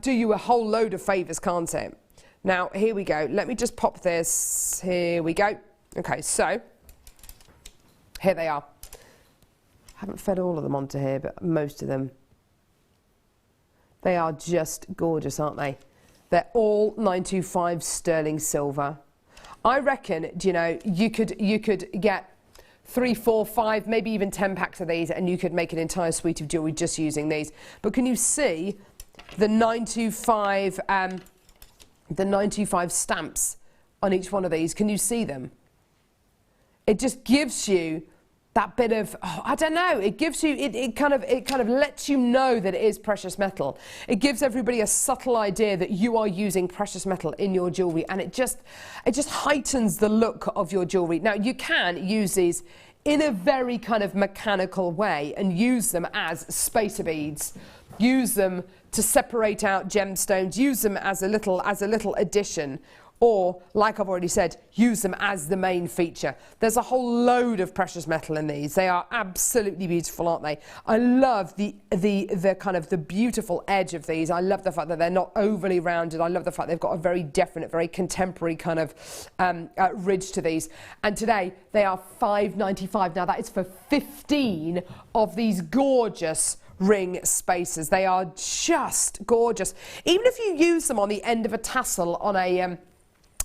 do you a whole load of favours, can't it? Now, here we go. Let me just pop this. Here we go. Okay, so here they are. I haven't fed all of them onto here, but most of them. They are just gorgeous, aren't they? They're all 925 sterling silver. I reckon, you know, you could get 3, 4, 5, maybe even 10 packs of these, and you could make an entire suite of jewellery just using these. But can you see the 925 stamps on each one of these? Can you see them? It just gives you that bit of, oh, I don't know, it gives you, it kind of lets you know that it is precious metal. It gives everybody a subtle idea that you are using precious metal in your jewellery, and it just heightens the look of your jewellery. Now, you can use these in a very kind of mechanical way and use them as spacer beads. Use them to separate out gemstones, use them as a little addition. Or, like I've already said, use them as the main feature. There's a whole load of precious metal in these. They are absolutely beautiful, aren't they? I love the kind of the beautiful edge of these. I love the fact that they're not overly rounded. I love the fact they've got a very definite, very contemporary kind of ridge to these. And today, they are $5.95. Now, that is for 15 of these gorgeous ring spacers. They are just gorgeous. Even if you use them on the end of a tassel on a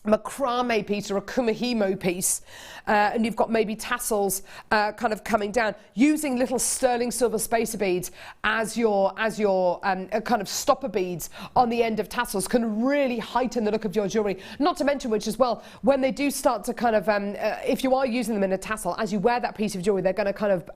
macrame piece or a kumihimo piece, and you've got maybe tassels kind of coming down, using little sterling silver spacer beads as your kind of stopper beads on the end of tassels can really heighten the look of your jewellery. Not to mention which as well, when they do start to kind of, if you are using them in a tassel, as you wear that piece of jewellery, they're going to kind of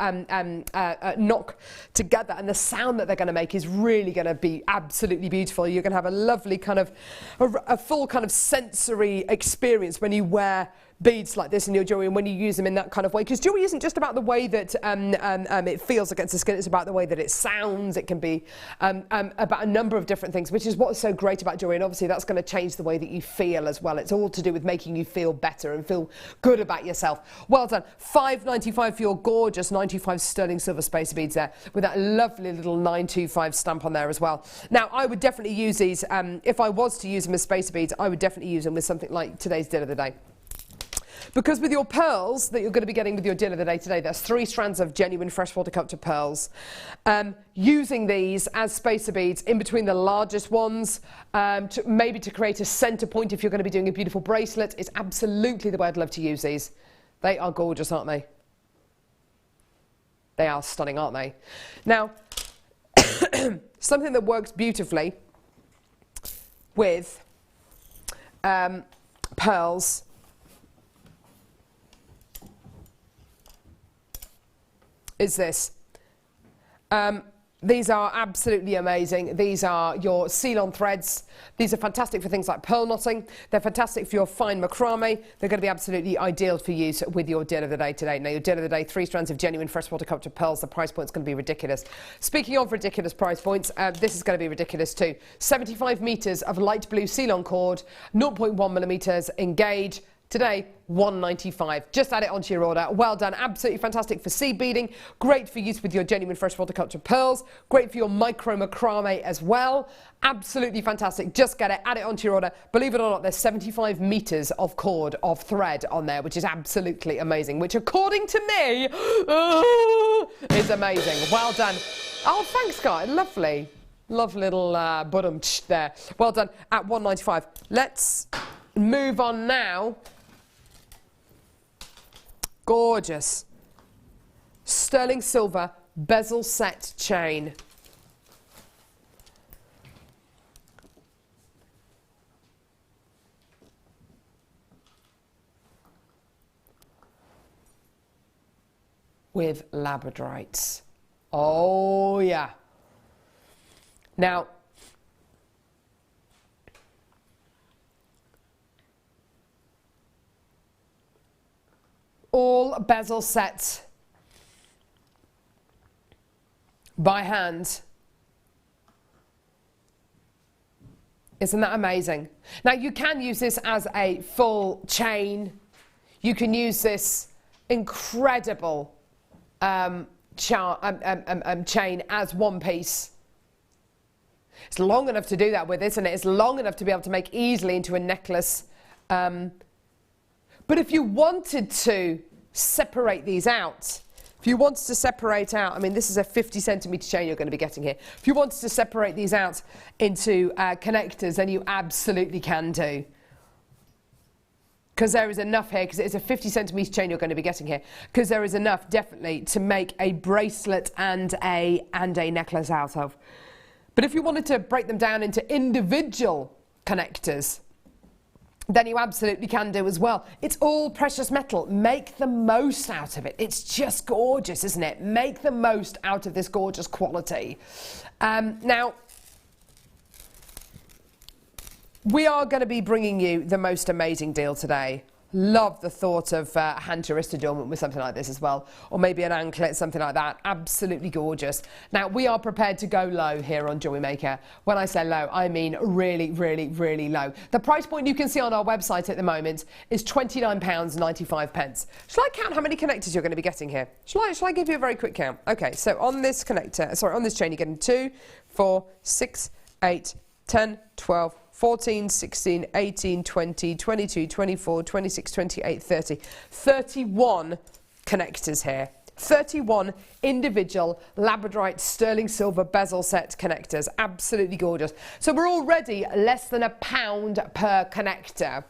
knock together, and the sound that they're going to make is really going to be absolutely beautiful. You're going to have a lovely kind of, a full kind of sensory experience when you wear beads like this in your jewellery and when you use them in that kind of way, because jewellery isn't just about the way that it feels against the skin, it's about the way that it sounds. It can be about a number of different things, which is what's so great about jewellery, and obviously that's going to change the way that you feel as well. It's all to do with making you feel better and feel good about yourself. Well done. $5.95 for your gorgeous 95 sterling silver spacer beads there, with that lovely little 925 stamp on there as well. Now, I would definitely use these, if I was to use them as spacer beads, I would definitely use them with something like today's deal of the day. Because with your pearls that you're going to be getting with your deal of the day today, there's 3 strands of genuine freshwater cut to pearls. Using these as spacer beads in between the largest ones, maybe to create a centre point if you're going to be doing a beautiful bracelet, is absolutely the way I'd love to use these. They are gorgeous, aren't they? They are stunning, aren't they? Now, something that works beautifully with pearls is this. These are absolutely amazing. These are your seal-on threads. These are fantastic for things like pearl knotting. They're fantastic for your fine macrame. They're going to be absolutely ideal for use with your deal of the day today. Now, your deal of the day, 3 strands of genuine freshwater cut to pearls. The price point's going to be ridiculous. Speaking of ridiculous price points, this is going to be ridiculous too. 75 metres of light blue seal-on cord, 0.1 millimetres engage. Today, $1.95. Just add it onto your order. Well done. Absolutely fantastic for seed beading. Great for use with your genuine freshwater culture pearls. Great for your micro macrame as well. Absolutely fantastic. Just get it. Add it onto your order. Believe it or not, there's 75 metres of cord, of thread on there, which is absolutely amazing. Which, according to me, is amazing. Well done. Oh, thanks, guys. Lovely. Lovely little bottom there. Well done. At $1.95. Let's move on now. Gorgeous sterling silver bezel set chain. With labradorites. Oh yeah. Now, all bezel sets by hand. Isn't that amazing? Now, you can use this as a full chain. You can use this incredible chain as one piece. It's long enough to do that with, isn't it? It's long enough to be able to make easily into a necklace. But if you wanted to separate these out, if you wanted to separate out, I mean, this is a 50 centimetre chain you're going to be getting here. If you wanted to separate these out into connectors, then you absolutely can do. Because there is enough here, because it's a 50 centimetre chain you're going to be getting here, because there is enough, definitely, to make a bracelet and a necklace out of. But if you wanted to break them down into individual connectors, then you absolutely can do as well. It's all precious metal. Make the most out of it. It's just gorgeous, isn't it? Make the most out of this gorgeous quality. Now, we are going to be bringing you the most amazing deal today. Love the thought of hand to wrist adornment with something like this as well, or maybe an anklet, something like that. Absolutely gorgeous. Now, we are prepared to go low here on Jewellery Maker. When I say low, I mean really, really, really low. The price point you can see on our website at the moment is £29.95. Shall I count how many connectors you're going to be getting here? Shall I give you a very quick count? Okay, so on this connector, sorry, on this chain, you're getting 2, 4, 6, 8, 10, 12, 14, 16, 18, 20, 22, 24, 26, 28, 30. 31 connectors here. 31 individual labradorite sterling silver bezel set connectors. Absolutely gorgeous. So we're already less than £1 per connector.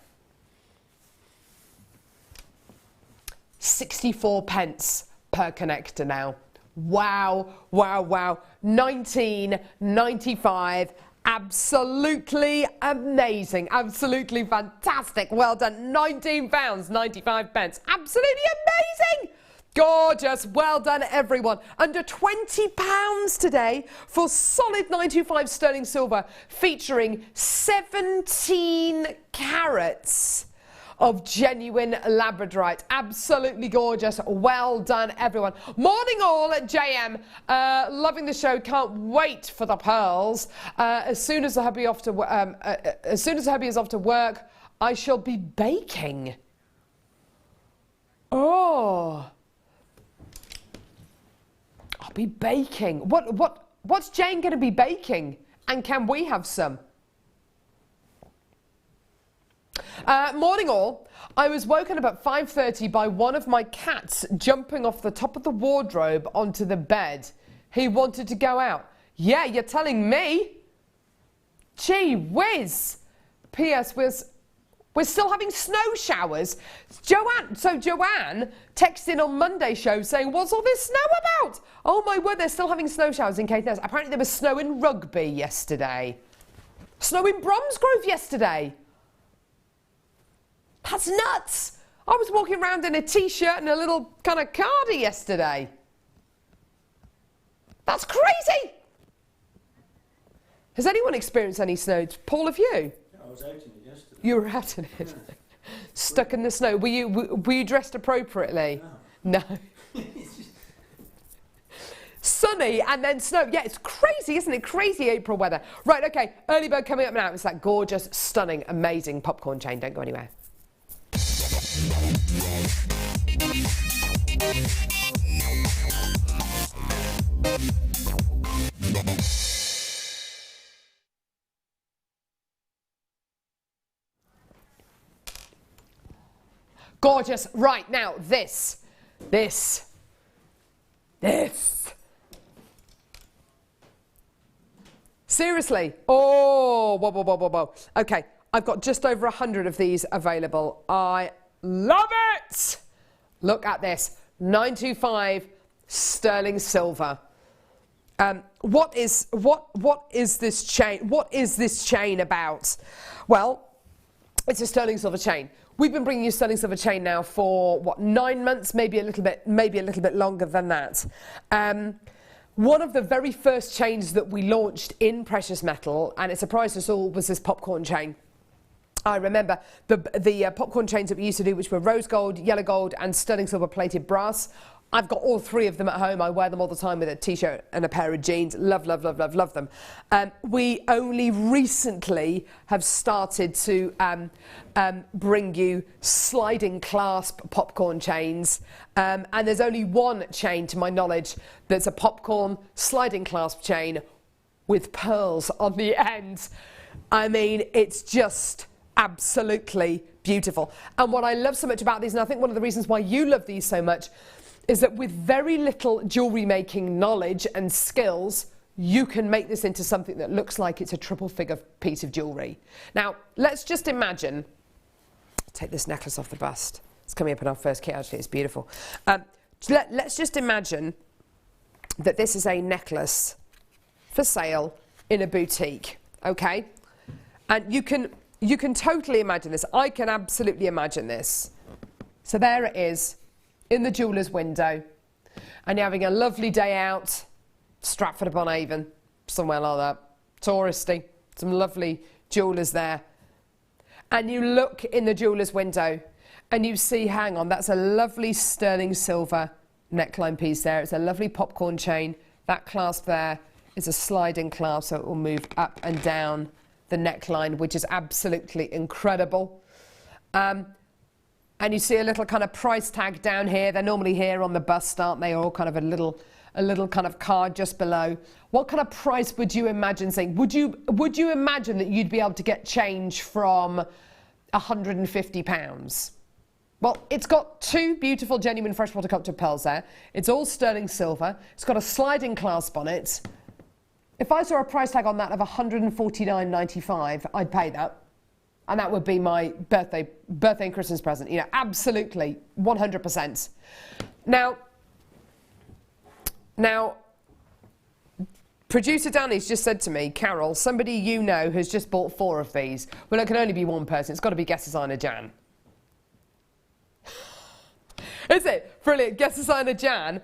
64 pence per connector now. Wow, wow, wow. 19.95. Absolutely amazing, absolutely fantastic. Well done. £19.95. Absolutely amazing. Gorgeous. Well done, everyone. Under £20 today for solid 925 sterling silver, featuring 17 carats of genuine labradorite. Absolutely gorgeous. Well done, everyone. Morning all at JM. Loving the show. Can't wait for the pearls. As soon as the hubby is off to work, I shall be baking. Oh, I'll be baking. What's Jane going to be baking? And can we have some? Morning all. I was woken up at 5:30 by one of my cats jumping off the top of the wardrobe onto the bed. He wanted to go out. Yeah, you're telling me? Gee whiz. P.S. We're still having snow showers. Joanne texted on Monday show saying, what's all this snow about? Oh my word, they're still having snow showers in Caithness. Apparently there was snow in Rugby yesterday. Snow in Bromsgrove yesterday. That's nuts. I was walking around in a t-shirt and a little kind of cardi yesterday. That's crazy. Has anyone experienced any snow? Paul, have you? Yeah, I was out in it yesterday. You were out in it. Stuck in the snow. Were you dressed appropriately? No. Sunny and then snow. Yeah, it's crazy, isn't it? Crazy April weather. Right, okay. Early bird coming up now. It's that gorgeous, stunning, amazing popcorn chain. Don't go anywhere. Gorgeous. Right, now this. Seriously. Oh, whoa. Okay, I've got just over 100 of these available. I love it. Look at this. 925 sterling silver. What is this chain? What is this chain about? Well, it's a sterling silver chain. We've been bringing you sterling silver chain now for what, 9 months, maybe a little bit longer than that. One of the very first chains that we launched in precious metal, and it surprised us all, was this popcorn chain. I remember the popcorn chains that we used to do, which were rose gold, yellow gold, and sterling silver plated brass. I've got all three of them at home. I wear them all the time with a t-shirt and a pair of jeans. Love them. We only recently have started to bring you sliding clasp popcorn chains. And there's only one chain, to my knowledge, that's a popcorn sliding clasp chain with pearls on the end. I mean, it's just absolutely beautiful. And what I love so much about these, and I think one of the reasons why you love these so much, is that with very little jewellery making knowledge and skills, you can make this into something that looks like it's a triple figure piece of jewellery. Now, let's just imagine, take this necklace off the bust. It's coming up in our first kit, actually, it's beautiful. Let's just imagine that this is a necklace for sale in a boutique, okay? And you can totally imagine this. I can absolutely imagine this. So there it is, in the jeweller's window, and you're having a lovely day out, Stratford-upon-Avon, somewhere like that, touristy, some lovely jewellers there, and you look in the jeweller's window and you see, hang on, that's a lovely sterling silver neckline piece there. It's a lovely popcorn chain. That clasp there is a sliding clasp, so it will move up and down the neckline, which is absolutely incredible. And you see a little kind of price tag down here. They're normally here on the bust, aren't they? Or kind of a little kind of card just below. What kind of price would you imagine saying? Would you imagine that you'd be able to get change from £150? Well, it's got two beautiful genuine freshwater cultured pearls there. It's all sterling silver. It's got a sliding clasp on it. If I saw a price tag on that of £149.95, I'd pay that. And that would be my birthday and Christmas present. You know, absolutely, 100%. Now, producer Danny's just said to me, Carol, somebody you know has just bought 4 of these. Well, it can only be one person. It's got to be Guest Designer Jan. Is it? Brilliant. Guest Designer Jan,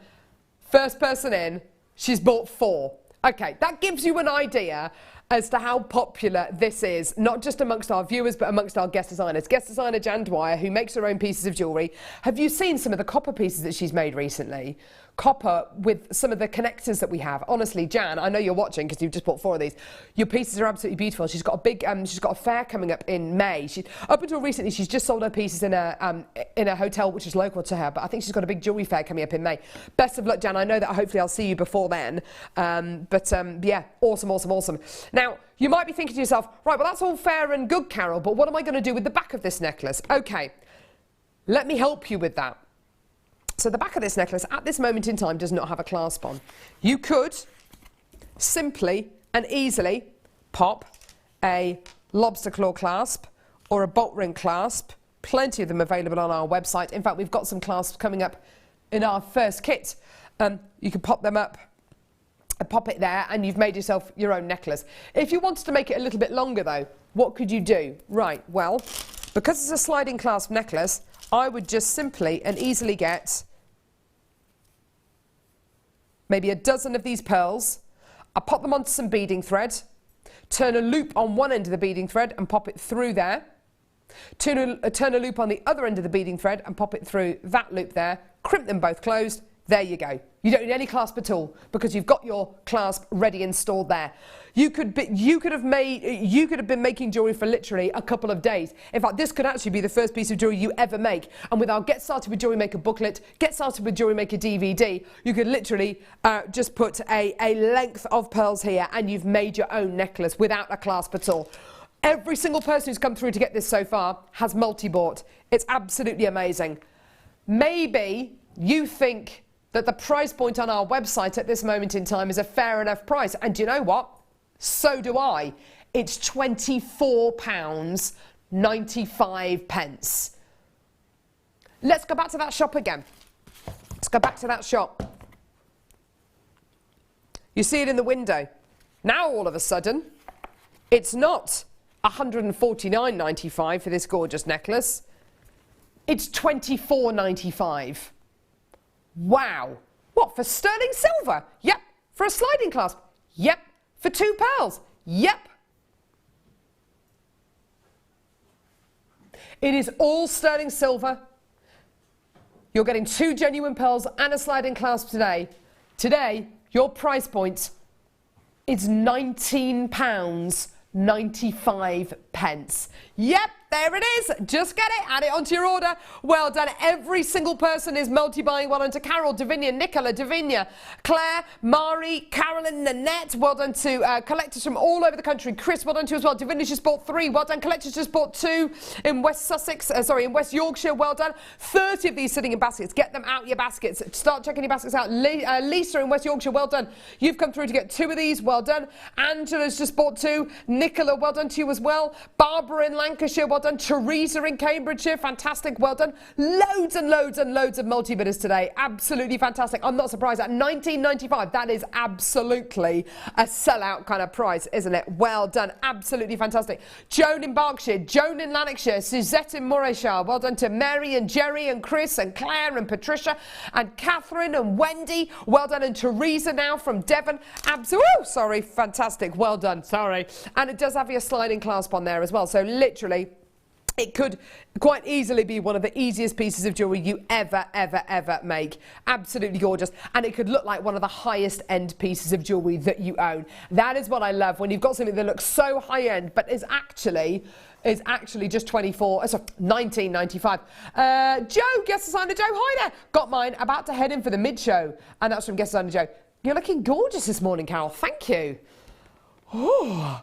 first person in, she's bought 4. Okay, that gives you an idea as to how popular this is, not just amongst our viewers, but amongst our guest designers. Guest designer Jan Dwyer, who makes her own pieces of jewellery. Have you seen some of the copper pieces that she's made recently? Copper with some of the connectors that we have. Honestly, Jan, I know you're watching because you've just bought 4 of these. Your pieces are absolutely beautiful. She's got a big, she's got a fair coming up in May. Up until recently, she's just sold her pieces in a hotel which is local to her, but I think she's got a big jewellery fair coming up in May. Best of luck, Jan. I know that hopefully I'll see you before then. Yeah, awesome, awesome, awesome. Now, you might be thinking to yourself, right, well, that's all fair and good, Carol, but what am I going to do with the back of this necklace? Okay, let me help you with that. So the back of this necklace at this moment in time does not have a clasp on. You could simply and easily pop a lobster claw clasp or a bolt ring clasp. Plenty of them available on our website. In fact, we've got some clasps coming up in our first kit. You can pop them up, pop it there, and you've made yourself your own necklace. If you wanted to make it a little bit longer though, what could you do? Right, well, because it's a sliding clasp necklace, I would just simply and easily get maybe a dozen of these pearls. I pop them onto some beading thread, turn a loop on one end of the beading thread and pop it through there, turn a loop on the other end of the beading thread and pop it through that loop there, crimp them both closed. There you go. You don't need any clasp at all because you've got your clasp ready installed there. You could have been making jewellery for literally a couple of days. In fact, this could actually be the first piece of jewellery you ever make. And with our Get Started with Jewellery Maker booklet, Get Started with Jewellery Maker DVD, you could literally just put a length of pearls here and you've made your own necklace without a clasp at all. Every single person who's come through to get this so far has multi-bought. It's absolutely amazing. Maybe you think that the price point on our website at this moment in time is a fair enough price. And do you know what? So do I. It's £24.95. Let's go back to that shop again. Let's go back to that shop. You see it in the window. Now all of a sudden, it's not £149.95 for this gorgeous necklace. It's £24.95. Wow. What, for sterling silver? Yep. For a sliding clasp? Yep. For 2 pearls? Yep. It is all sterling silver. You're getting 2 genuine pearls and a sliding clasp today. Today, your price point is £19.95. Yep. There it is. Just get it. Add it onto your order. Well done. Every single person is multi-buying. Well done to Carol, Davinia, Nicola, Davinia, Claire, Mari, Carolyn, Nanette. Well done to collectors from all over the country. Chris, well done to you as well. Davinia's just bought 3. Well done. Collectors just bought 2 in West Sussex. In West Yorkshire. Well done. 30 of these sitting in baskets. Get them out your baskets. Start checking your baskets out. Lisa in West Yorkshire. Well done. You've come through to get 2 of these. Well done. Angela's just bought 2. Nicola, well done to you as well. Barbara in Lancashire. Well done. Teresa in Cambridgeshire, fantastic, well done. Loads and loads and loads of multi-bidders today, absolutely fantastic. I'm not surprised at £19.95, that is absolutely a sellout kind of price, isn't it? Well done, absolutely fantastic. Joan in Berkshire, Joan in Lanarkshire, Suzette in Morayshire, well done to Mary and Jerry and Chris and Claire and Patricia and Catherine and Wendy, well done, and Teresa now from Devon, sorry, fantastic, well done, sorry. And it does have your sliding clasp on there as well, so literally, it could quite easily be one of the easiest pieces of jewellery you ever make. Absolutely gorgeous. And it could look like one of the highest end pieces of jewellery that you own. That is what I love, when you've got something that looks so high end, but is actually just £19.95. Joe, guest designer Joe, hi there. Got mine, about to head in for the mid-show. And that's from guest designer Joe. You're looking gorgeous this morning, Carol. Thank you. Oh,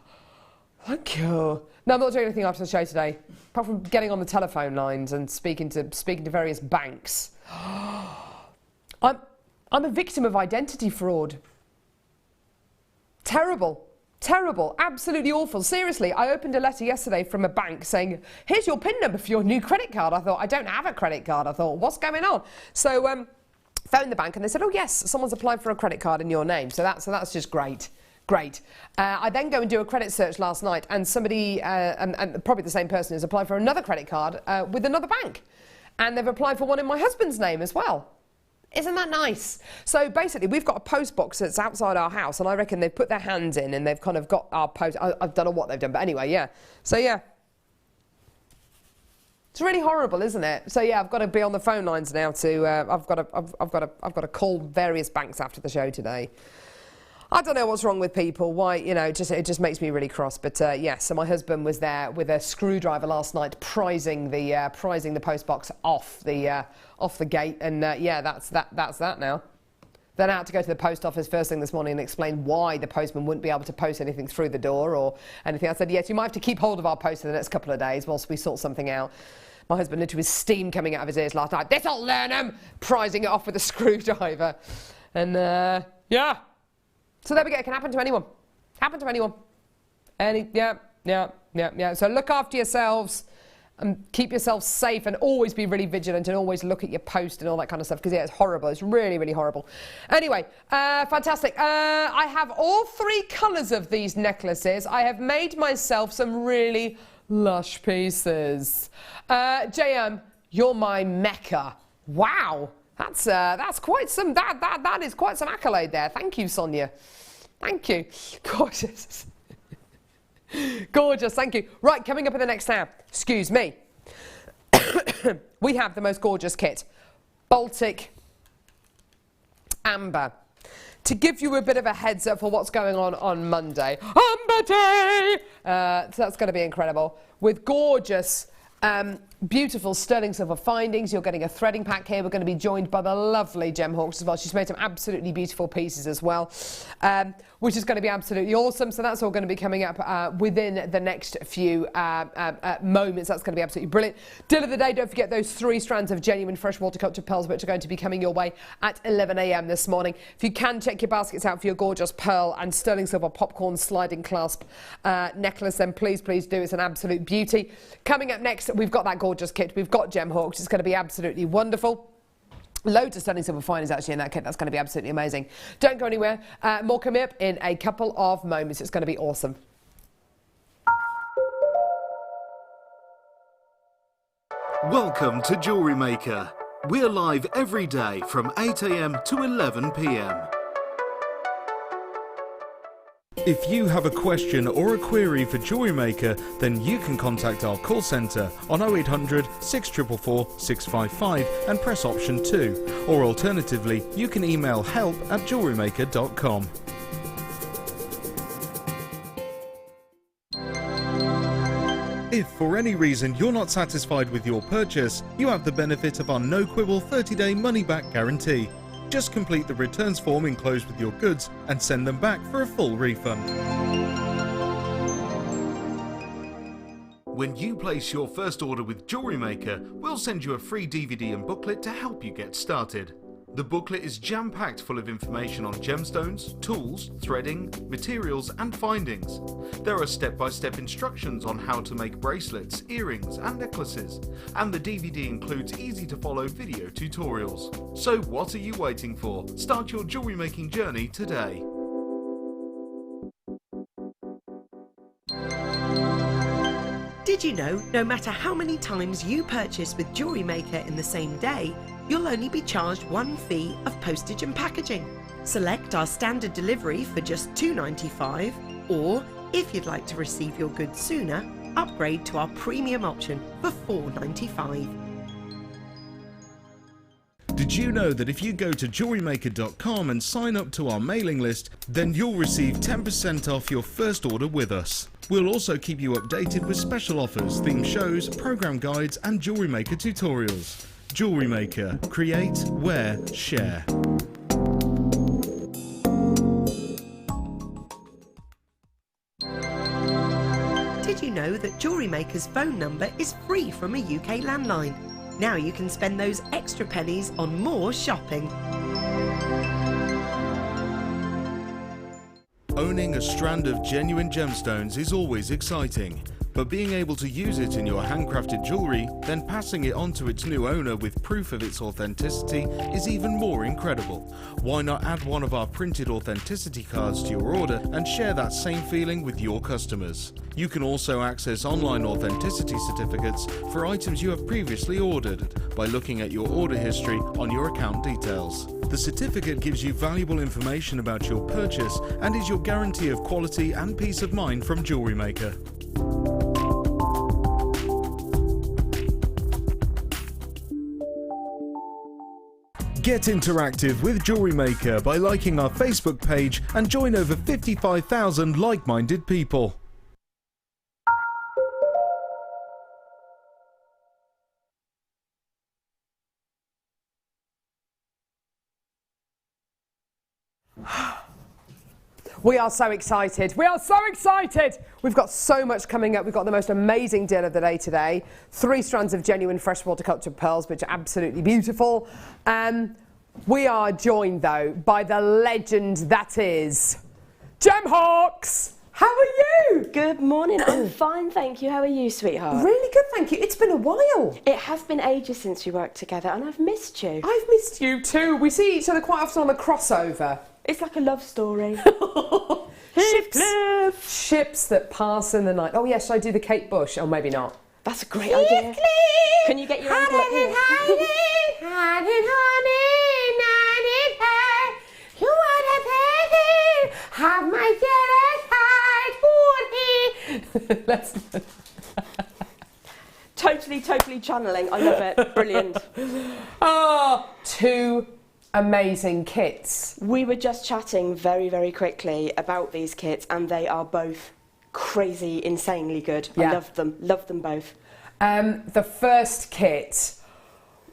thank you. No, I'm not doing anything after the show today, apart from getting on the telephone lines and speaking to various banks. I'm a victim of identity fraud. Terrible. Terrible. Absolutely awful. Seriously, I opened a letter yesterday from a bank saying, here's your PIN number for your new credit card. I thought, I don't have a credit card. I thought, what's going on? So, phoned the bank and they said, oh yes, someone's applied for a credit card in your name. So that's just great. Great. I then go and do a credit search last night, and somebody, and probably the same person, has applied for another credit card with another bank. And they've applied for one in my husband's name as well. Isn't that nice? So basically, we've got a post box that's outside our house, and I reckon they've put their hands in and they've kind of got our post. I don't know what they've done, but anyway, yeah. So yeah, it's really horrible, isn't it? So yeah, I've got to be on the phone lines now to. I've got to call various banks after the show today. I don't know what's wrong with people. Why, you know, it just makes me really cross. But yeah, so my husband was there with a screwdriver last night, prizing the post box off the gate, and yeah, that's that now. Then I had to go to the post office first thing this morning and explain why the postman wouldn't be able to post anything through the door or anything. I said, yes, you might have to keep hold of our post for the next couple of days whilst we sort something out. My husband literally was steam coming out of his ears last night. This'll learn him, prizing it off with a screwdriver, and yeah. So there we go. It can happen to anyone. Happen to anyone. Yeah. So look after yourselves and keep yourselves safe and always be really vigilant and always look at your post and all that kind of stuff because, yeah, it's horrible. It's really, really horrible. Anyway, fantastic. I have all 3 colours of these necklaces. I have made myself some really lush pieces. JM, you're my Mecca. Wow. That's quite some, that is quite some accolade there. Thank you, Sonia. Thank you. Gorgeous. Gorgeous, thank you. Right, coming up in the next hour, excuse me, we have the most gorgeous kit, Baltic Amber. To give you a bit of a heads up for what's going on Monday, Amber Day! So that's going to be incredible. With gorgeous, beautiful sterling silver findings. You're getting a threading pack here. We're going to be joined by the lovely Gem Hawks as well. She's made some absolutely beautiful pieces as well, which is going to be absolutely awesome. So that's all going to be coming up within the next few moments. That's going to be absolutely brilliant. Deal of the day, don't forget those 3 strands of genuine freshwater culture pearls, which are going to be coming your way at 11 a.m. this morning. If you can, check your baskets out for your gorgeous pearl and sterling silver popcorn sliding clasp necklace, then please do. It's an absolute beauty. Coming up next, we've got that gorgeous kit. We've got Gem Hawks. It's going to be absolutely wonderful. Loads of stunning silver findings actually in that kit. That's going to be absolutely amazing. Don't go anywhere. More coming up in a couple of moments. It's going to be awesome. Welcome to Jewellery Maker. We're live every day from 8 a.m. to 11 p.m. If you have a question or a query for Jewellery Maker, then you can contact our call centre on 0800 644 655 and press option 2. Or alternatively, you can email help@jewellerymaker.com. If for any reason you're not satisfied with your purchase, you have the benefit of our no-quibble 30-day money-back guarantee. Just complete the returns form enclosed with your goods and send them back for a full refund. When you place your first order with Jewellery Maker, we'll send you a free DVD and booklet to help you get started. The booklet is jam-packed full of information on gemstones, tools, threading, materials and findings. There are step-by-step instructions on how to make bracelets, earrings and necklaces, and the DVD includes easy-to-follow video tutorials. So what are you waiting for? Start your jewellery making journey today. Did you know no matter how many times you purchase with Jewellery Maker in the same day, you'll only be charged 1 fee of postage and packaging? Select our standard delivery for just $2.95, or if you'd like to receive your goods sooner, upgrade to our premium option for $4.95. Did you know that if you go to jewellerymaker.com and sign up to our mailing list, then you'll receive 10% off your first order with us? We'll also keep you updated with special offers, theme shows, program guides and Jewellery Maker tutorials. Jewellery Maker. Create, wear, share. Did you know that Jewellery Maker's phone number is free from a UK landline? Now you can spend those extra pennies on more shopping. Owning a strand of genuine gemstones is always exciting. But being able to use it in your handcrafted jewellery, then passing it on to its new owner with proof of its authenticity is even more incredible. Why not add one of our printed authenticity cards to your order and share that same feeling with your customers? You can also access online authenticity certificates for items you have previously ordered by looking at your order history on your account details. The certificate gives you valuable information about your purchase and is your guarantee of quality and peace of mind from Jewellery Maker. Get interactive with Jewellery Maker by liking our Facebook page and join over 55,000 like-minded people. We are so excited. We are so excited. We've got so much coming up. We've got the most amazing deal of the day today. 3 strands of genuine freshwater cultured pearls, which are absolutely beautiful. We are joined, though, by the legend that is Gem Hawks. How are you? Good morning. I'm fine, thank you. How are you, sweetheart? Really good, thank you. It's been a while. It has been ages since we worked together, and I've missed you. I've missed you too. We see each other quite often on the crossover. It's like a love story. Ships that pass in the night. Oh yes, should I do the Kate Bush? Oh, maybe not. That's a great idea. Can you get your ankle up here? Have my Let's Totally channeling. I love it. Brilliant. Oh, 2 amazing kits. We were just chatting very quickly about these kits, and they are both crazy, insanely good. Yeah. I love them. Love them both. The first kit,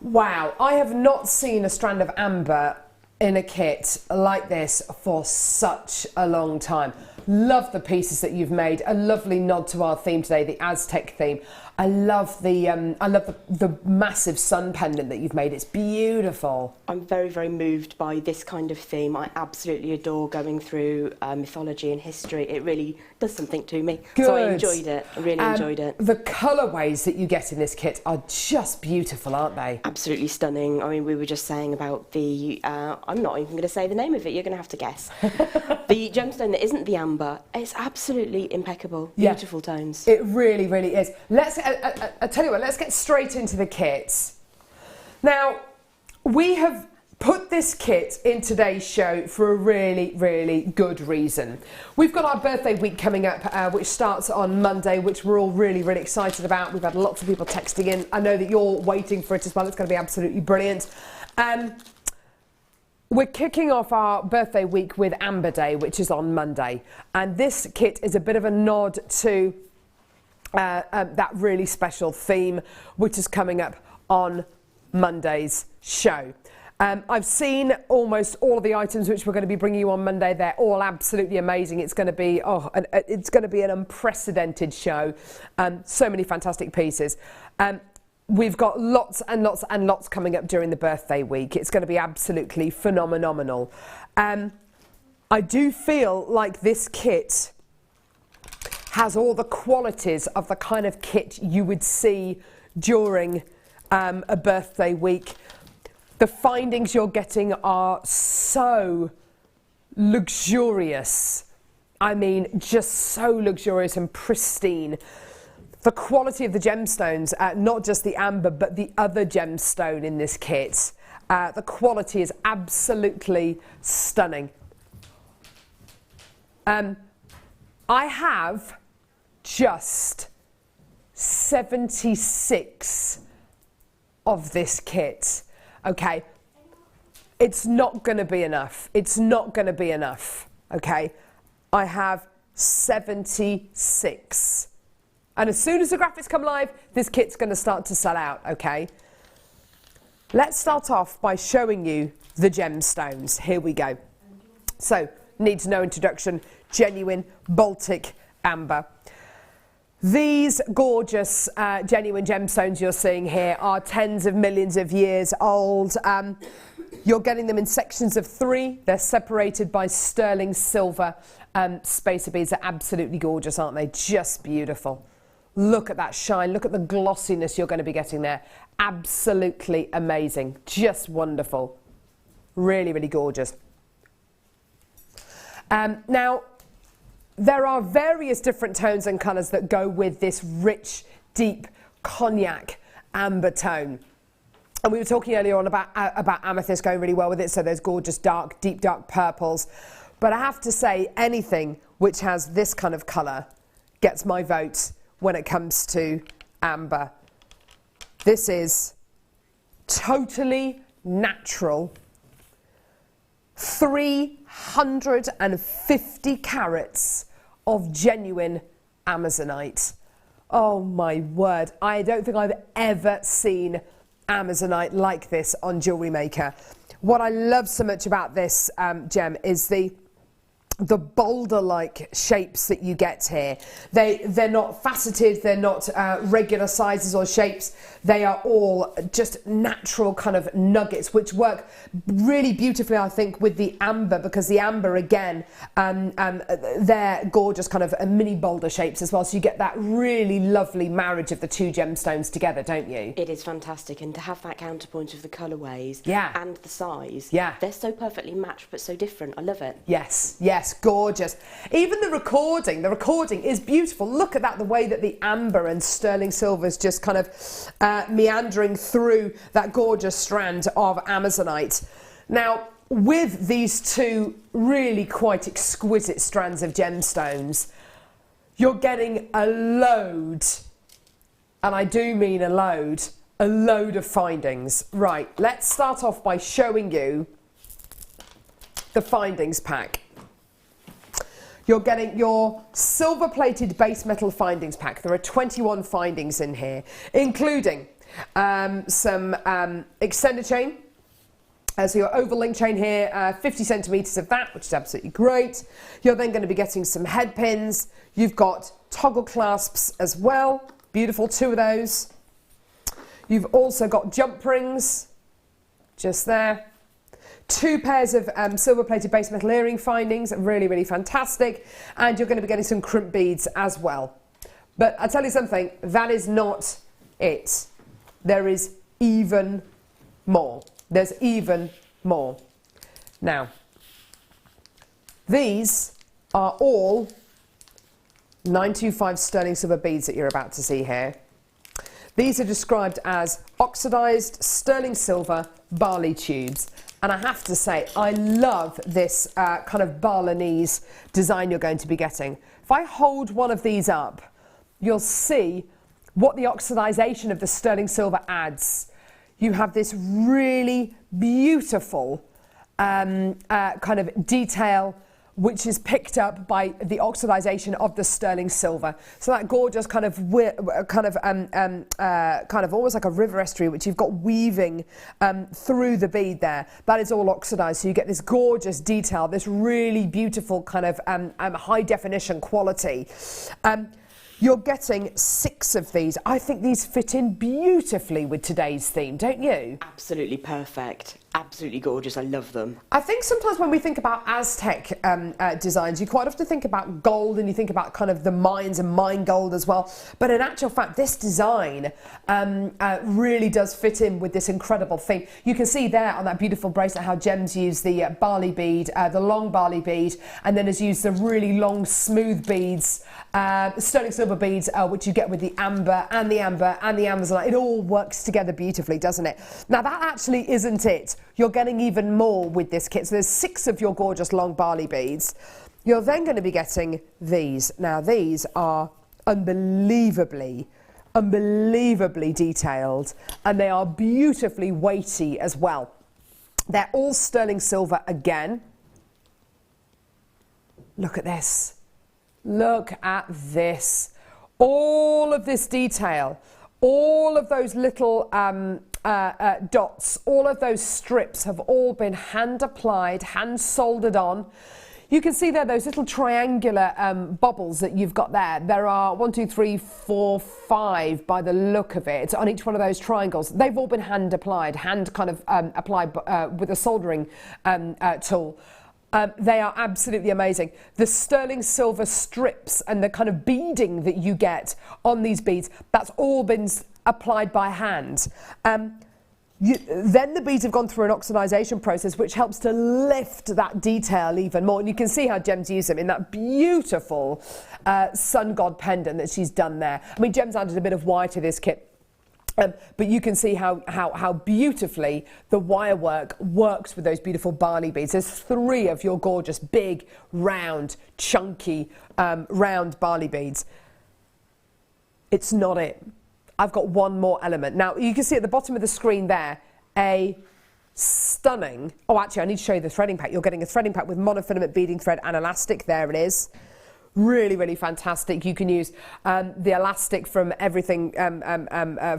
wow, I have not seen a strand of amber in a kit like this for such a long time. Love the pieces that you've made. A lovely nod to our theme today, the Aztec theme. I love the massive sun pendant that you've made. It's beautiful. I'm very moved by this kind of theme. I absolutely adore going through mythology and history. It really does something to me. Good. So I enjoyed it. I really enjoyed it. The colourways that you get in this kit are just beautiful, aren't they? Absolutely stunning. I mean, we were just saying about the, I'm not even going to say the name of it, you're going to have to guess. The gemstone that isn't the amber, it's absolutely impeccable. Yeah. Beautiful tones. It really is. I tell you what, let's get straight into the kits. Now, we have put this kit in today's show for a really good reason. We've got our birthday week coming up, which starts on Monday, which we're all really excited about. We've had lots of people texting in. I know that you're waiting for it as well. It's going to be absolutely brilliant. We're kicking off our birthday week with Amber Day, which is on Monday. And this kit is a bit of a nod to that really special theme, which is coming up on Monday's show. I've seen almost all of the items which we're going to be bringing you on Monday. They're all absolutely amazing. It's going to be an unprecedented show. So many fantastic pieces. We've got lots and lots coming up during the birthday week. It's going to be absolutely phenomenal. I do feel like this kit has all the qualities of the kind of kit you would see during a birthday week. The findings you're getting are so luxurious. I mean, just so luxurious and pristine. The quality of the gemstones, not just the amber, but the other gemstone in this kit, the quality is absolutely stunning. I have just 76 of this kit. Okay, it's not going to be enough. It's not going to be enough. Okay, I have 76. And as soon as the graphics come live, this kit's going to start to sell out, okay? Let's start off by showing you the gemstones. Here we go. So, needs no introduction, genuine Baltic amber. These gorgeous genuine gemstones you're seeing here are tens of millions of years old. You're getting them in sections of 3. They're separated by sterling silver spacer beads. They're absolutely gorgeous, aren't they? Just beautiful. Look at that shine, look at the glossiness you're going to be getting there. Absolutely amazing, just wonderful. Really, really gorgeous. Now, there are various different tones and colours that go with this rich, deep cognac amber tone. And we were talking earlier on about amethyst going really well with it, so there's gorgeous dark, deep dark purples. But I have to say, anything which has this kind of colour gets my vote when it comes to amber. This is totally natural, 350 carats of genuine Amazonite. Oh my word, I don't think I've ever seen Amazonite like this on Jewellery Maker. What I love so much about this gem is the boulder-like shapes that you get here. They're not faceted, they're not regular sizes or shapes. They are all just natural kind of nuggets, which work really beautifully, I think, with the amber, because the amber, again, they're gorgeous kind of mini boulder shapes as well. So you get that really lovely marriage of the two gemstones together, don't you? It is fantastic, and to have that counterpoint of the colourways and the size, they're so perfectly matched but so different. I love it. Yes, yes, gorgeous. Even the recording is beautiful. Look at that, the way that the amber and sterling silver is just kind of meandering through that gorgeous strand of Amazonite. Now, with these two really quite exquisite strands of gemstones, you're getting a load, and I do mean a load of findings. Right, let's start off by showing you the findings pack. You're getting your silver-plated base metal findings pack. There are 21 findings in here, including some extender chain. So your oval link chain here, 50 centimetres of that, which is absolutely great. You're then going to be getting some head pins. You've got toggle clasps as well. Beautiful, 2 of those. You've also got jump rings, just there. 2 pairs of silver-plated base metal earring findings, really, really fantastic. And you're going to be getting some crimp beads as well. But I'll tell you something, that is not it. There is even more. There's even more. Now, these are all 925 sterling silver beads that you're about to see here. These are described as oxidized sterling silver barley tubes. And I have to say, I love this kind of Balinese design you're going to be getting. If I hold one of these up, you'll see what the oxidization of the sterling silver adds. You have this really beautiful kind of detail which is picked up by the oxidization of the sterling silver. So that gorgeous kind of almost like a river estuary, which you've got weaving through the bead there. That is all oxidized. So you get this gorgeous detail, this really beautiful kind of high definition quality. You're getting 6 of these. I think these fit in beautifully with today's theme, don't you? Absolutely perfect. Absolutely gorgeous. I love them. I think sometimes when we think about Aztec designs, you quite often think about gold, and you think about kind of the mines and mine gold as well. But in actual fact, this design really does fit in with this incredible theme. You can see there on that beautiful bracelet how Gems used the barley bead, the long barley bead, and then has used the really long smooth beads, sterling silver beads, which you get with the amber and the Amazonite. It all works together beautifully, doesn't it? Now that actually isn't it. You're getting even more with this kit. So there's 6 of your gorgeous long barley beads. You're then going to be getting these. Now these are unbelievably detailed, and they are beautifully weighty as well. They're all sterling silver again. Look at this. Look at this. All of this detail, all of those little dots, all of those strips have all been hand applied, hand soldered on. You can see there those little triangular bubbles that you've got there. There are 1, 2, 3, 4, 5 by the look of it on each one of those triangles. They've all been hand applied, hand kind of applied with a soldering tool. They are absolutely amazing. The sterling silver strips and the kind of beading that you get on these beads, that's all been applied by hand. Then the beads have gone through an oxidization process which helps to lift that detail even more. And you can see how Gem's used them in that beautiful sun god pendant that she's done there. I mean, Gem's added a bit of wire to this kit. But you can see how beautifully the wire work works with those beautiful barley beads. There's 3 of your gorgeous, big, round, chunky, round barley beads. It's not it. I've got one more element. Now, you can see at the bottom of the screen there, a stunning... Oh, actually, I need to show you the threading pack. You're getting a threading pack with monofilament beading thread and elastic. There it is. Really, really fantastic. You can use the elastic from everything,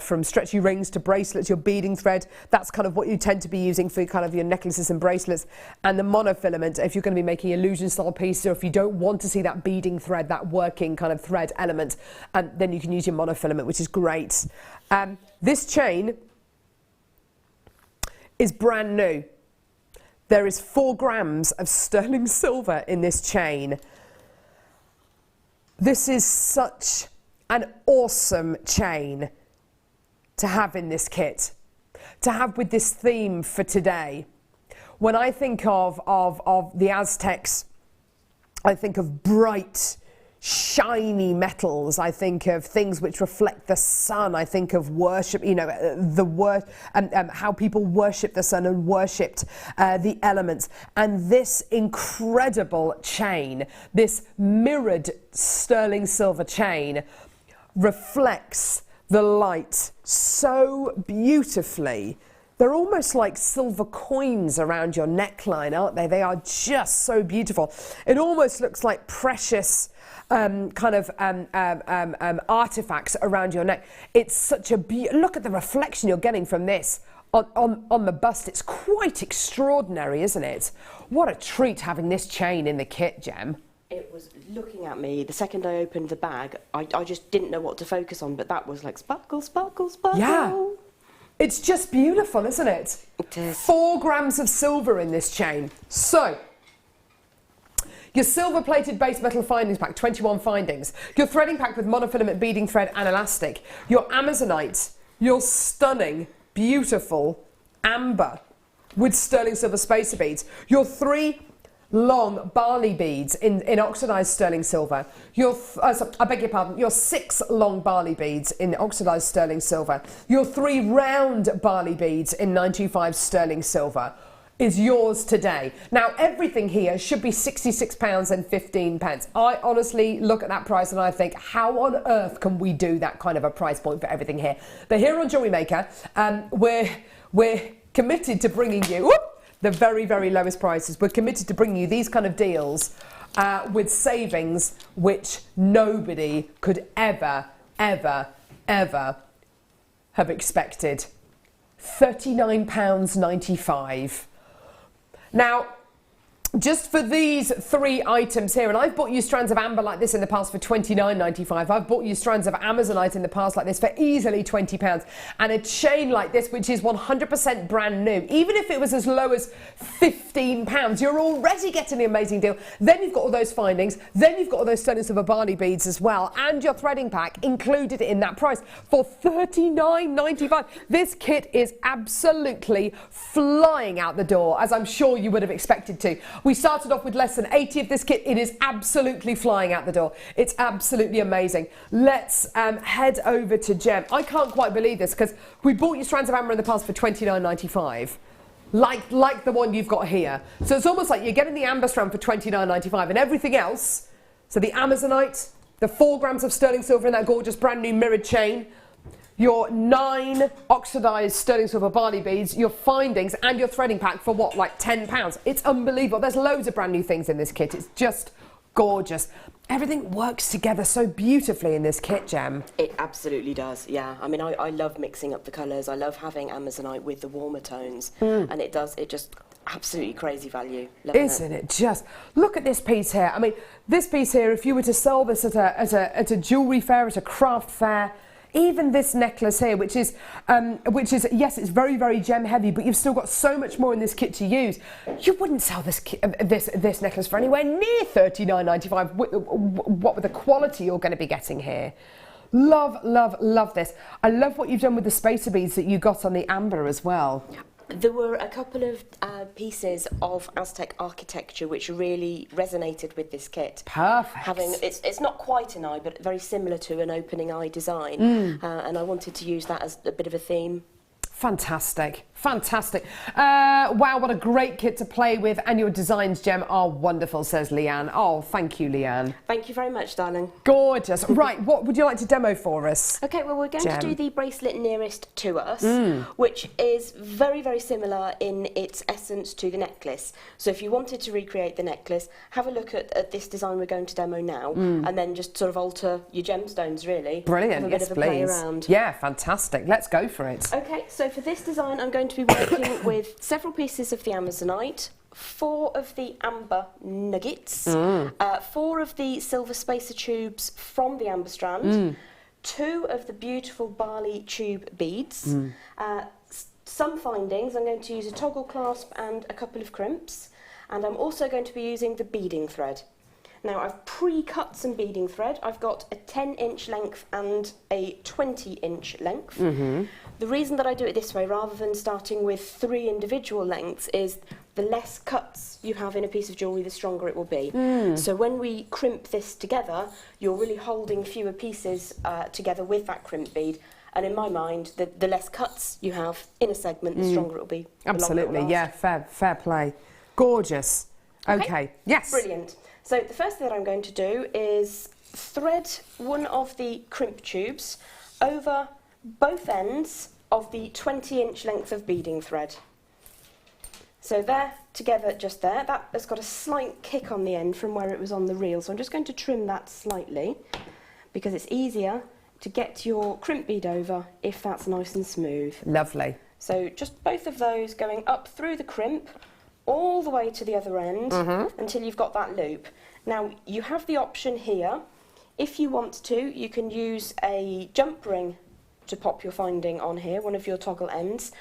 from stretchy rings to bracelets, your beading thread. That's kind of what you tend to be using for kind of your necklaces and bracelets. And the monofilament, if you're going to be making illusion style pieces, or if you don't want to see that beading thread, that working kind of thread element, then you can use your monofilament, which is great. This chain is brand new. There is 4 grams of sterling silver in this chain. This is such an awesome chain to have in this kit, to have with this theme for today. When I think of the Aztecs, I think of bright, shiny metals. I think of things which reflect the sun. I think of worship, you know, how people worship the sun and worshipped the elements. And this incredible chain, this mirrored sterling silver chain, reflects the light so beautifully. They're almost like silver coins around your neckline, aren't they? They are just so beautiful. It almost looks like precious artifacts around your neck. It's such a look at the reflection you're getting from this on the bust. It's quite extraordinary, isn't it? What a treat having this chain in the kit, Gem. It was looking at me the second I opened the bag. I just didn't know what to focus on, but that was like sparkle, sparkle, sparkle. Yeah. It's just beautiful, isn't it? It is. 4 grams of silver in this chain. So, your silver-plated base metal findings pack, 21 findings. Your threading pack with monofilament beading thread and elastic. Your Amazonite. Your stunning, beautiful amber with sterling silver spacer beads. Your 3 long barley beads in oxidized sterling silver. I beg your pardon, your 6 long barley beads in oxidized sterling silver. Your 3 round barley beads in 925 sterling silver is yours today. Now, everything here should be £66.15. I honestly look at that price and I think, how on earth can we do that kind of a price point for everything here? But here on Jewellery Maker, we're committed to bringing you the very, very lowest prices. We're committed to bringing you these kind of deals with savings which nobody could ever, ever, ever have expected. £39.95. Now, just for these 3 items here, and I've bought you strands of amber like this in the past for £29.95. I've bought you strands of Amazonite in the past like this for easily £20. And a chain like this, which is 100% brand new, even if it was as low as £15, you're already getting an amazing deal. Then you've got all those findings. Then you've got all those sterling silver barley beads as well, and your threading pack included in that price for £39.95. This kit is absolutely flying out the door, as I'm sure you would have expected to. We started off with less than 80 of this kit. It is absolutely flying out the door. It's absolutely amazing. Let's head over to Gem. I can't quite believe this because we bought you strands of amber in the past for £29.95. Like the one you've got here. So it's almost like you're getting the amber strand for £29.95 and everything else. So the Amazonite, the 4 grams of sterling silver in that gorgeous brand new mirrored chain, your 9 oxidized sterling silver barley beads, your findings, and your threading pack for what, like £10? It's unbelievable. There's loads of brand new things in this kit. It's just gorgeous. Everything works together so beautifully in this kit, Gem. It absolutely does, yeah. I mean, I love mixing up the colours. I love having Amazonite with the warmer tones. And it just absolutely crazy value. Isn't it just? Look at this piece here. I mean, this piece here, if you were to sell this at a jewellery fair, at a craft fair, Even this necklace here, which is yes, it's very, very gem heavy, but you've still got so much more in this kit to use. You wouldn't sell this this necklace for anywhere near $39.95. What with the quality you're going to be getting here. Love, love, love this. I love what you've done with the spacer beads that you got on the amber as well. There were a couple of pieces of Aztec architecture which really resonated with this kit. Perfect. It's not quite an eye, but very similar to an opening eye design, and I wanted to use that as a bit of a theme. Fantastic, fantastic. Wow, what a great kit to play with, and your designs, Gem, are wonderful, says Leanne. Oh, thank you, Leanne. Thank you very much, darling. Gorgeous. Right, what would you like to demo for us? Okay, well, we're going Gem. to do the bracelet nearest to us, which is very, very similar in its essence to the necklace. So if you wanted to recreate the necklace, have a look at this design we're going to demo now, and then just sort of alter your gemstones, really. Brilliant, have a yes, bit of a play please. around. Yeah, fantastic. Let's go for it. Okay, so for this design, I'm going to be working with several pieces of the Amazonite, 4 of the amber nuggets, 4 of the silver spacer tubes from the amber strand, 2 of the beautiful barley tube beads, some findings. I'm going to use a toggle clasp and a couple of crimps, and I'm also going to be using the beading thread. Now, I've pre-cut some beading thread. I've got a 10-inch length and a 20-inch length. The reason that I do it this way, rather than starting with 3 individual lengths, is the less cuts you have in a piece of jewellery, the stronger it will be. So when we crimp this together, you're really holding fewer pieces together with that crimp bead. And in my mind, the less cuts you have in a segment, the stronger it will be. Absolutely, yeah, fair play. Gorgeous. Okay, yes. Brilliant. So the first thing that I'm going to do is thread one of the crimp tubes over both ends of the 20-inch length of beading thread. So there, together just there. That has got a slight kick on the end from where it was on the reel, so I'm just going to trim that slightly because it's easier to get your crimp bead over if that's nice and smooth. Lovely. So just both of those going up through the crimp all the way to the other end until you've got that loop. Now, you have the option here. If you want to, you can use a jump ring to pop your finding on here, one of your toggle ends,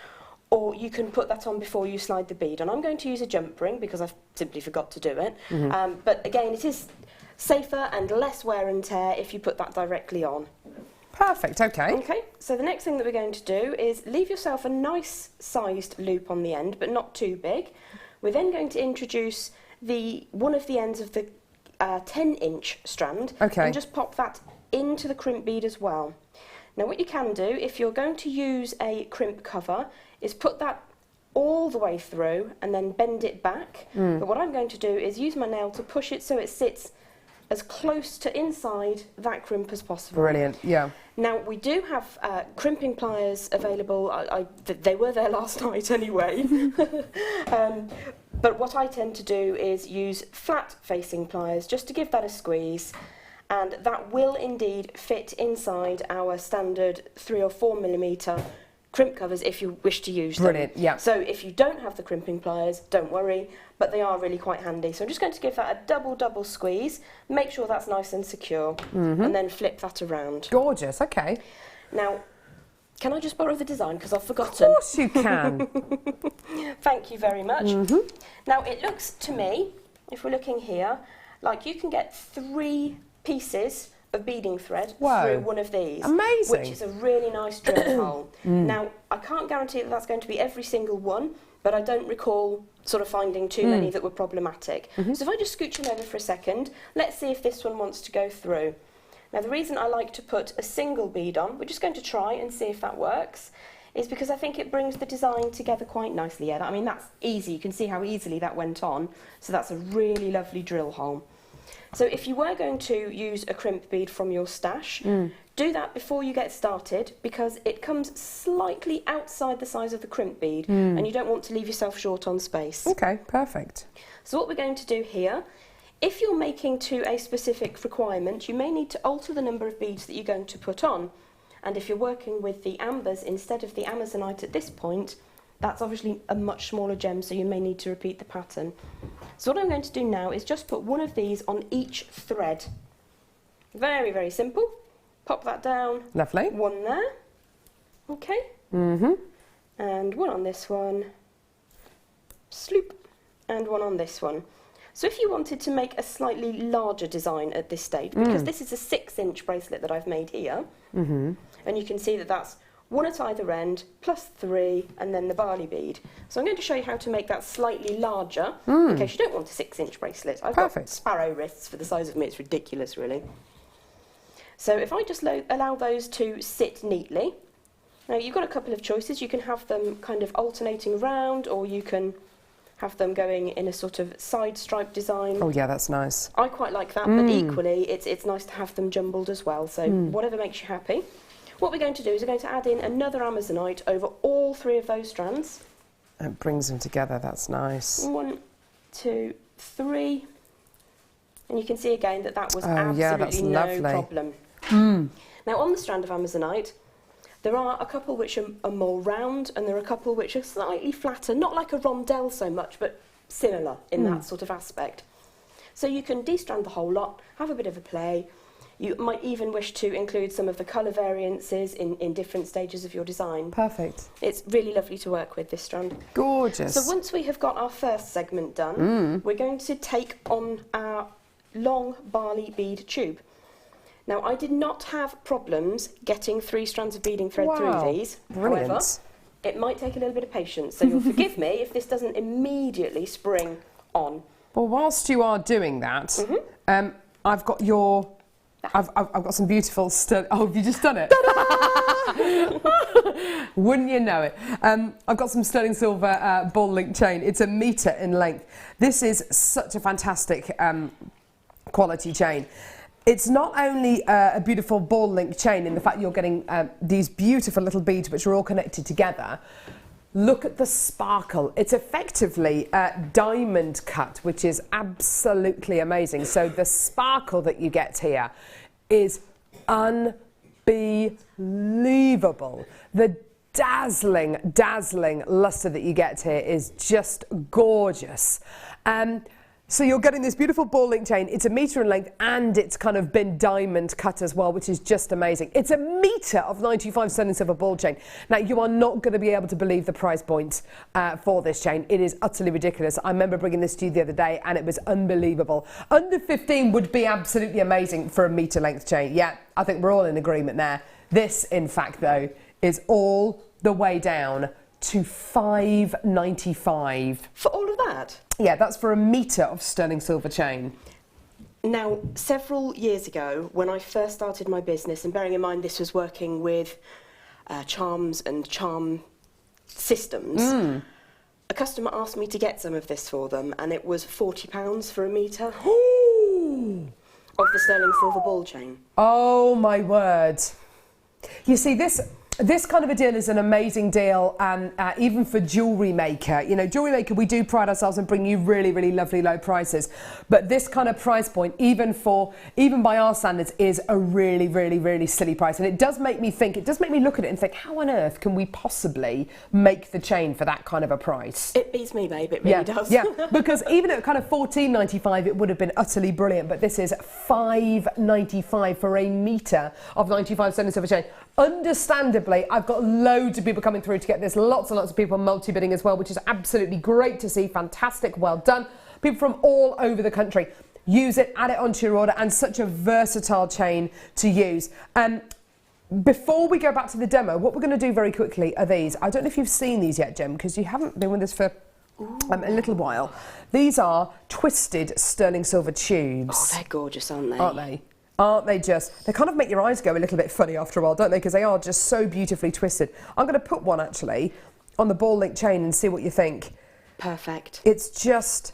or you can put that on before you slide the bead. And I'm going to use a jump ring because I've simply forgot to do it. But again, it is safer and less wear and tear if you put that directly on. Perfect, okay. Okay, so the next thing that we're going to do is leave yourself a nice sized loop on the end, but not too big. We're then going to introduce one of the ends of the 10-inch strand and just pop that into the crimp bead as well. Now what you can do, if you're going to use a crimp cover, is put that all the way through and then bend it back. But what I'm going to do is use my nail to push it so it sits as close to inside that crimp as possible. Brilliant, yeah. Now, we do have crimping pliers available. They were there last night anyway. But what I tend to do is use flat-facing pliers just to give that a squeeze, and that will indeed fit inside our standard 3 or 4 millimetre crimp covers if you wish to use them. Brilliant, yeah. So if you don't have the crimping pliers, don't worry, but they are really quite handy. So I'm just going to give that a double squeeze, make sure that's nice and secure, and then flip that around. Gorgeous, okay. Now, can I just borrow the design, because I've forgotten? Of course you can. Thank you very much. Now, it looks to me, if we're looking here, like you can get 3 pieces of beading thread through one of these. Amazing. Which is a really nice drill hole. Now, I can't guarantee that that's going to be every single one, but I don't recall sort of finding too many that were problematic. So if I just scooch them over for a second, let's see if this one wants to go through. Now, the reason I like to put a single bead on, we're just going to try and see if that works, is because I think it brings the design together quite nicely. Yeah, I mean, that's easy. You can see how easily that went on. So that's a really lovely drill hole. So if you were going to use a crimp bead from your stash, do that before you get started, because it comes slightly outside the size of the crimp bead and you don't want to leave yourself short on space. Okay, perfect. So what we're going to do here, if you're making to a specific requirement, you may need to alter the number of beads that you're going to put on. And if you're working with the ambers instead of the Amazonite at this point, that's obviously a much smaller gem, so you may need to repeat the pattern. So what I'm going to do now is just put one of these on each thread. Very, very simple. pop that down. Lovely. One there. Okay. And one on this one. Sloop. And one on this one. So if you wanted to make a slightly larger design at this stage, because this is a 6-inch bracelet that I've made here, and you can see that that's one at either end, plus 3, and then the barley bead. So I'm going to show you how to make that slightly larger, in case you don't want a 6-inch bracelet. I've got sparrow wrists for the size of me, it's ridiculous really. So if I just allow those to sit neatly, now you've got a couple of choices. You can have them kind of alternating around, or you can have them going in a sort of side stripe design. Oh yeah, that's nice. I quite like that, but equally it's nice to have them jumbled as well, so whatever makes you happy. What we're going to do is we're going to add in another Amazonite over all 3 of those strands. It brings them together, that's nice. 1, 2, 3. And you can see again that that was absolutely no problem. Now on the strand of Amazonite, there are a couple which are more round, and there are a couple which are slightly flatter, not like a rondelle so much, but similar in that sort of aspect. So you can de-strand the whole lot, have a bit of a play. You might even wish to include some of the colour variances in different stages of your design. Perfect. It's really lovely to work with, this strand. Gorgeous. So once we have got our first segment done, we're going to take on our long barley bead tube. Now, I did not have problems getting 3 strands of beading thread through these. Brilliant. However, it might take a little bit of patience, so you'll forgive me if this doesn't immediately spring on. Well, whilst you are doing that, I've got your... I've got some beautiful oh, have you just done it? Wouldn't you know it? I've got some sterling silver ball link chain. It's 1 metre in length. This is such a fantastic quality chain. It's not only a beautiful ball link chain in the fact you're getting these beautiful little beads which are all connected together. Look at the sparkle. It's effectively diamond cut, which is absolutely amazing. So the sparkle that you get here is unbelievable. The dazzling, dazzling lustre that you get here is just gorgeous. So you're getting this beautiful ball link chain. It's 1 metre in length, and it's kind of been diamond cut as well, which is just amazing. It's 1 metre of 95 sterling silver ball chain. Now, you are not going to be able to believe the price point for this chain. It is utterly ridiculous. I remember bringing this to you the other day, and it was unbelievable. Under 15 would be absolutely amazing for 1 metre length chain. Yeah, I think we're all in agreement there. This, in fact, though, is all the way down to £5.95. For all of that? Yeah, that's for 1 metre of sterling silver chain. Now, several years ago, when I first started my business, and bearing in mind this was working with charms and charm systems, a customer asked me to get some of this for them, and it was £40 for 1 metre of the sterling silver ball chain. Oh, my word. You see, this kind of a deal is an amazing deal, even for Jewellery Maker. You know, Jewellery Maker, we do pride ourselves in bringing you really, really lovely low prices. But this kind of price point, even by our standards, is a really, really, really silly price. And it does make me think, it does make me look at it and think, how on earth can we possibly make the chain for that kind of a price? It beats me, babe, it really does. Yeah, because even at kind of £14.95, it would have been utterly brilliant. But this is £5.95 for 1 metre of 95 sterling silver chain. Understandably, I've got loads of people coming through to get this, lots and lots of people multi-bidding as well, which is absolutely great to see. Fantastic, well done. People from all over the country. Use it, add it onto your order, and such a versatile chain to use. Before we go back to the demo, what we're going to do very quickly are these. I don't know if you've seen these yet, Gem, because you haven't been with us for a little while. These are twisted sterling silver tubes. Oh, they're gorgeous, aren't they? Aren't they? Aren't they just? They kind of make your eyes go a little bit funny after a while, don't they? Because they are just so beautifully twisted. I'm going to put one, actually, on the ball link chain and see what you think. Perfect. It's just...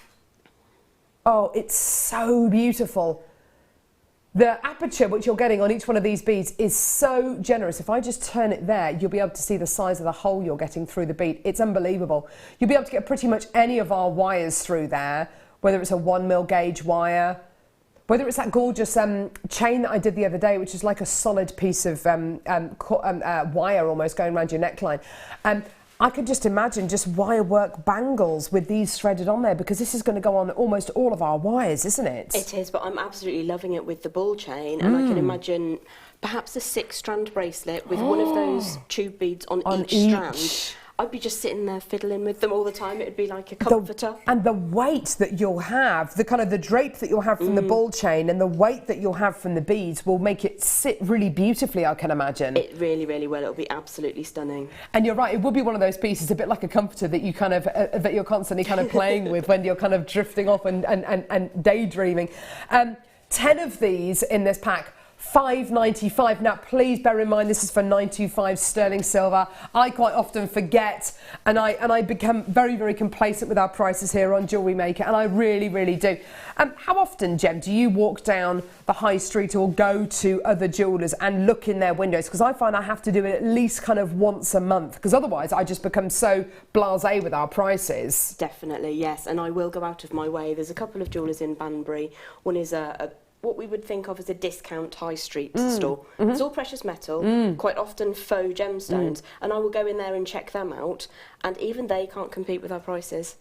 Oh, it's so beautiful. The aperture which you're getting on each one of these beads is so generous. If I just turn it there, you'll be able to see the size of the hole you're getting through the bead. It's unbelievable. You'll be able to get pretty much any of our wires through there, whether it's a 1mm gauge wire, whether it's that gorgeous chain that I did the other day, which is like a solid piece of wire almost going around your neckline. I could just imagine just wire work bangles with these threaded on there, because this is going to go on almost all of our wires, isn't it? It is, but I'm absolutely loving it with the ball chain, and I can imagine perhaps a 6-strand bracelet with one of those tube beads on each strand. I'd be just sitting there fiddling with them all the time. It would be like a comforter. And the weight that you'll have, the kind of the drape that you'll have from the ball chain and the weight that you'll have from the beads will make it sit really beautifully, I can imagine. It really, really will. It'll be absolutely stunning. And you're right, it would be one of those pieces, a bit like a comforter that you kind of, that you're constantly kind of playing with when you're kind of drifting off and daydreaming. 10 of these in this pack. £5.95. Now, please bear in mind this is for 925 sterling silver. I quite often forget, and I become very, very complacent with our prices here on Jewellery Maker, and I really, really do. How often, Gem, do you walk down the high street or go to other jewellers and look in their windows? Because I find I have to do it at least kind of once a month, because otherwise I just become so blasé with our prices. Definitely, yes, and I will go out of my way. There's a couple of jewellers in Banbury. One is what we would think of as a discount high street store. It's all precious metal, quite often faux gemstones, and I will go in there and check them out, and even they can't compete with our prices.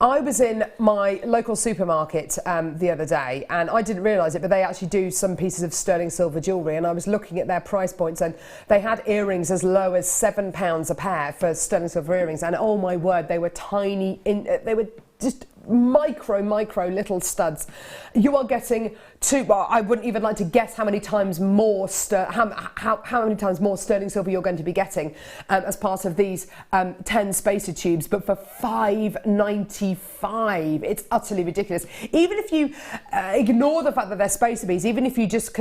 I was in my local supermarket the other day, and I didn't realise it, but they actually do some pieces of sterling silver jewellery, and I was looking at their price points, and they had earrings as low as £7 a pair for sterling silver earrings, and oh my word, they were tiny, they were just micro little studs. You are getting well, I wouldn't even like to guess how many times more how many times more sterling silver you're going to be getting as part of these 10 spacer tubes, but for £5.95, it's utterly ridiculous. Even if you ignore the fact that they're spacer beads, even if you just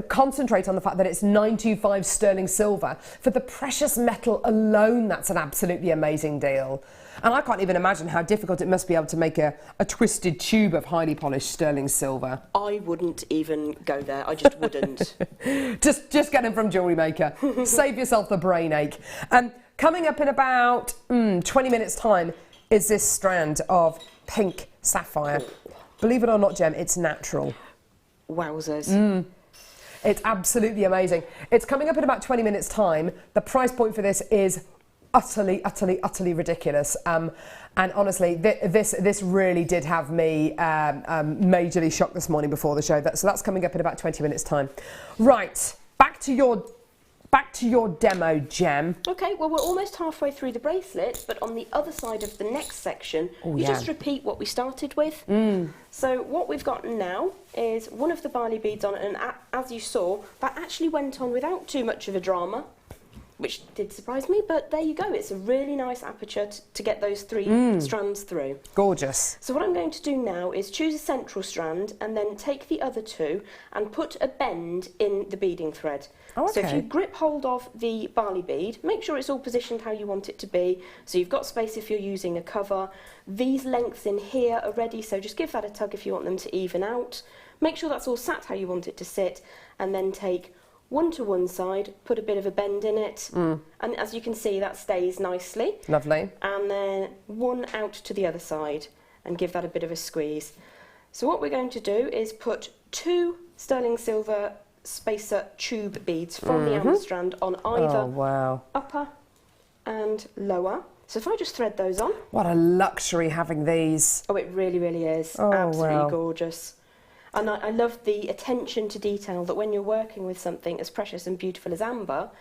concentrate on the fact that it's 925 sterling silver, for the precious metal alone, that's an absolutely amazing deal. And I can't even imagine how difficult it must be able to make a twisted tube of highly polished sterling silver. I wouldn't even go there. I just wouldn't. just get them from Jewellery Maker. Save yourself the brain ache. Coming up in about 20 minutes' time is this strand of pink sapphire. Believe it or not, Gem, it's natural. Wowzers. It's absolutely amazing. It's coming up in about 20 minutes' time. The price point for this is utterly ridiculous, and honestly this really did have me majorly shocked this morning before the show. So that's coming up in about 20 minutes time. Right, back to your demo, Gem. Okay, well, we're almost halfway through the bracelet, but on the other side of the next section, just repeat what we started with. So what we've got now is one of the barley beads on it, and as you saw, that actually went on without too much of a drama, which did surprise me, but there you go. It's a really nice aperture to get those 3 strands through. Gorgeous. So what I'm going to do now is choose a central strand and then take the other 2 and put a bend in the beading thread. Oh, okay. So if you grip hold of the barley bead, make sure it's all positioned how you want it to be. So you've got space if you're using a cover. These lengths in here are ready, so just give that a tug if you want them to even out. Make sure that's all sat how you want it to sit, and then take one to one side, put a bit of a bend in it, and as you can see, that stays nicely. Lovely. And then one out to the other side and give that a bit of a squeeze. So what we're going to do is put 2 sterling silver spacer tube beads from the amber strand on either upper and lower. So if I just thread those on. What a luxury having these. Oh, it really, really is. Oh, absolutely gorgeous. And I love the attention to detail that when you're working with something as precious and beautiful as amber,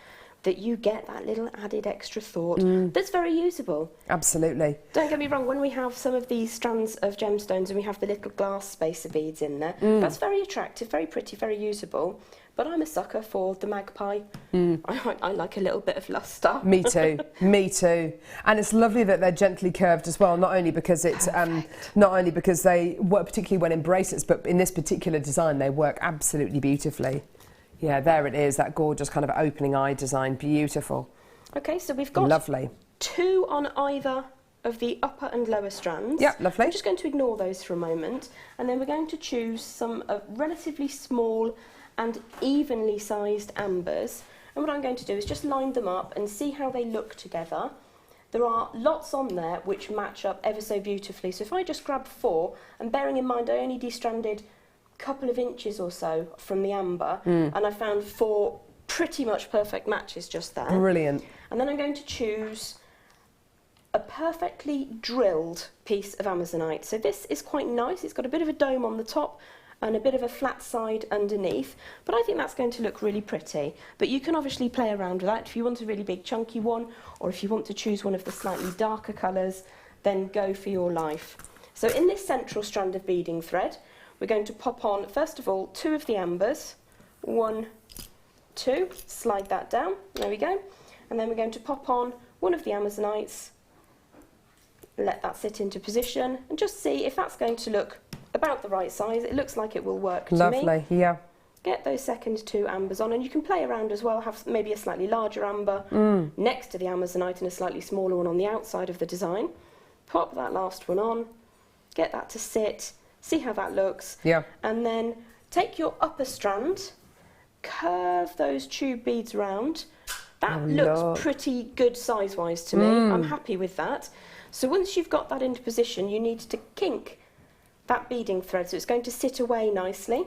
that you get that little added extra thought that's very usable. Absolutely. Don't get me wrong, when we have some of these strands of gemstones and we have the little glass spacer beads in there, that's very attractive, very pretty, very usable. But I'm a sucker for the magpie. I like a little bit of lustre. Me too, me too. And it's lovely that they're gently curved as well, not only because it's not only because they work particularly well in bracelets, but in this particular design they work absolutely beautifully. Yeah, there it is, that gorgeous kind of opening eye design, beautiful. Okay, so we've got lovely 2 on either of the upper and lower strands. Yeah, lovely. I'm just going to ignore those for a moment, and then we're going to choose some relatively small and evenly sized ambers, and what I'm going to do is just line them up and see how they look together. There are lots on there which match up ever so beautifully, so if I just grab 4, and bearing in mind I only destranded a couple of inches or so from the amber, and I found 4 pretty much perfect matches just there. Brilliant. And then I'm going to choose a perfectly drilled piece of Amazonite. So this is quite nice. It's got a bit of a dome on the top and a bit of a flat side underneath, but I think that's going to look really pretty. But you can obviously play around with that. If you want a really big chunky one, or if you want to choose one of the slightly darker colours, then go for your life. So in this central strand of beading thread, we're going to pop on, first of all, 2 of the ambers. 1, 2, slide that down, there we go. And then we're going to pop on 1 of the Amazonites, let that sit into position, and just see if that's going to look about the right size. It looks like it will work to me. Lovely, yeah. Get those second 2 ambers on, and you can play around as well, have maybe a slightly larger amber next to the Amazonite and a slightly smaller one on the outside of the design. Pop that last one on, get that to sit, see how that looks, Yeah. and then take your upper strand, curve those tube beads round. That looks pretty good size-wise to me. I'm happy with that. So once you've got that into position, you need to kink that beading thread, so it's going to sit away nicely.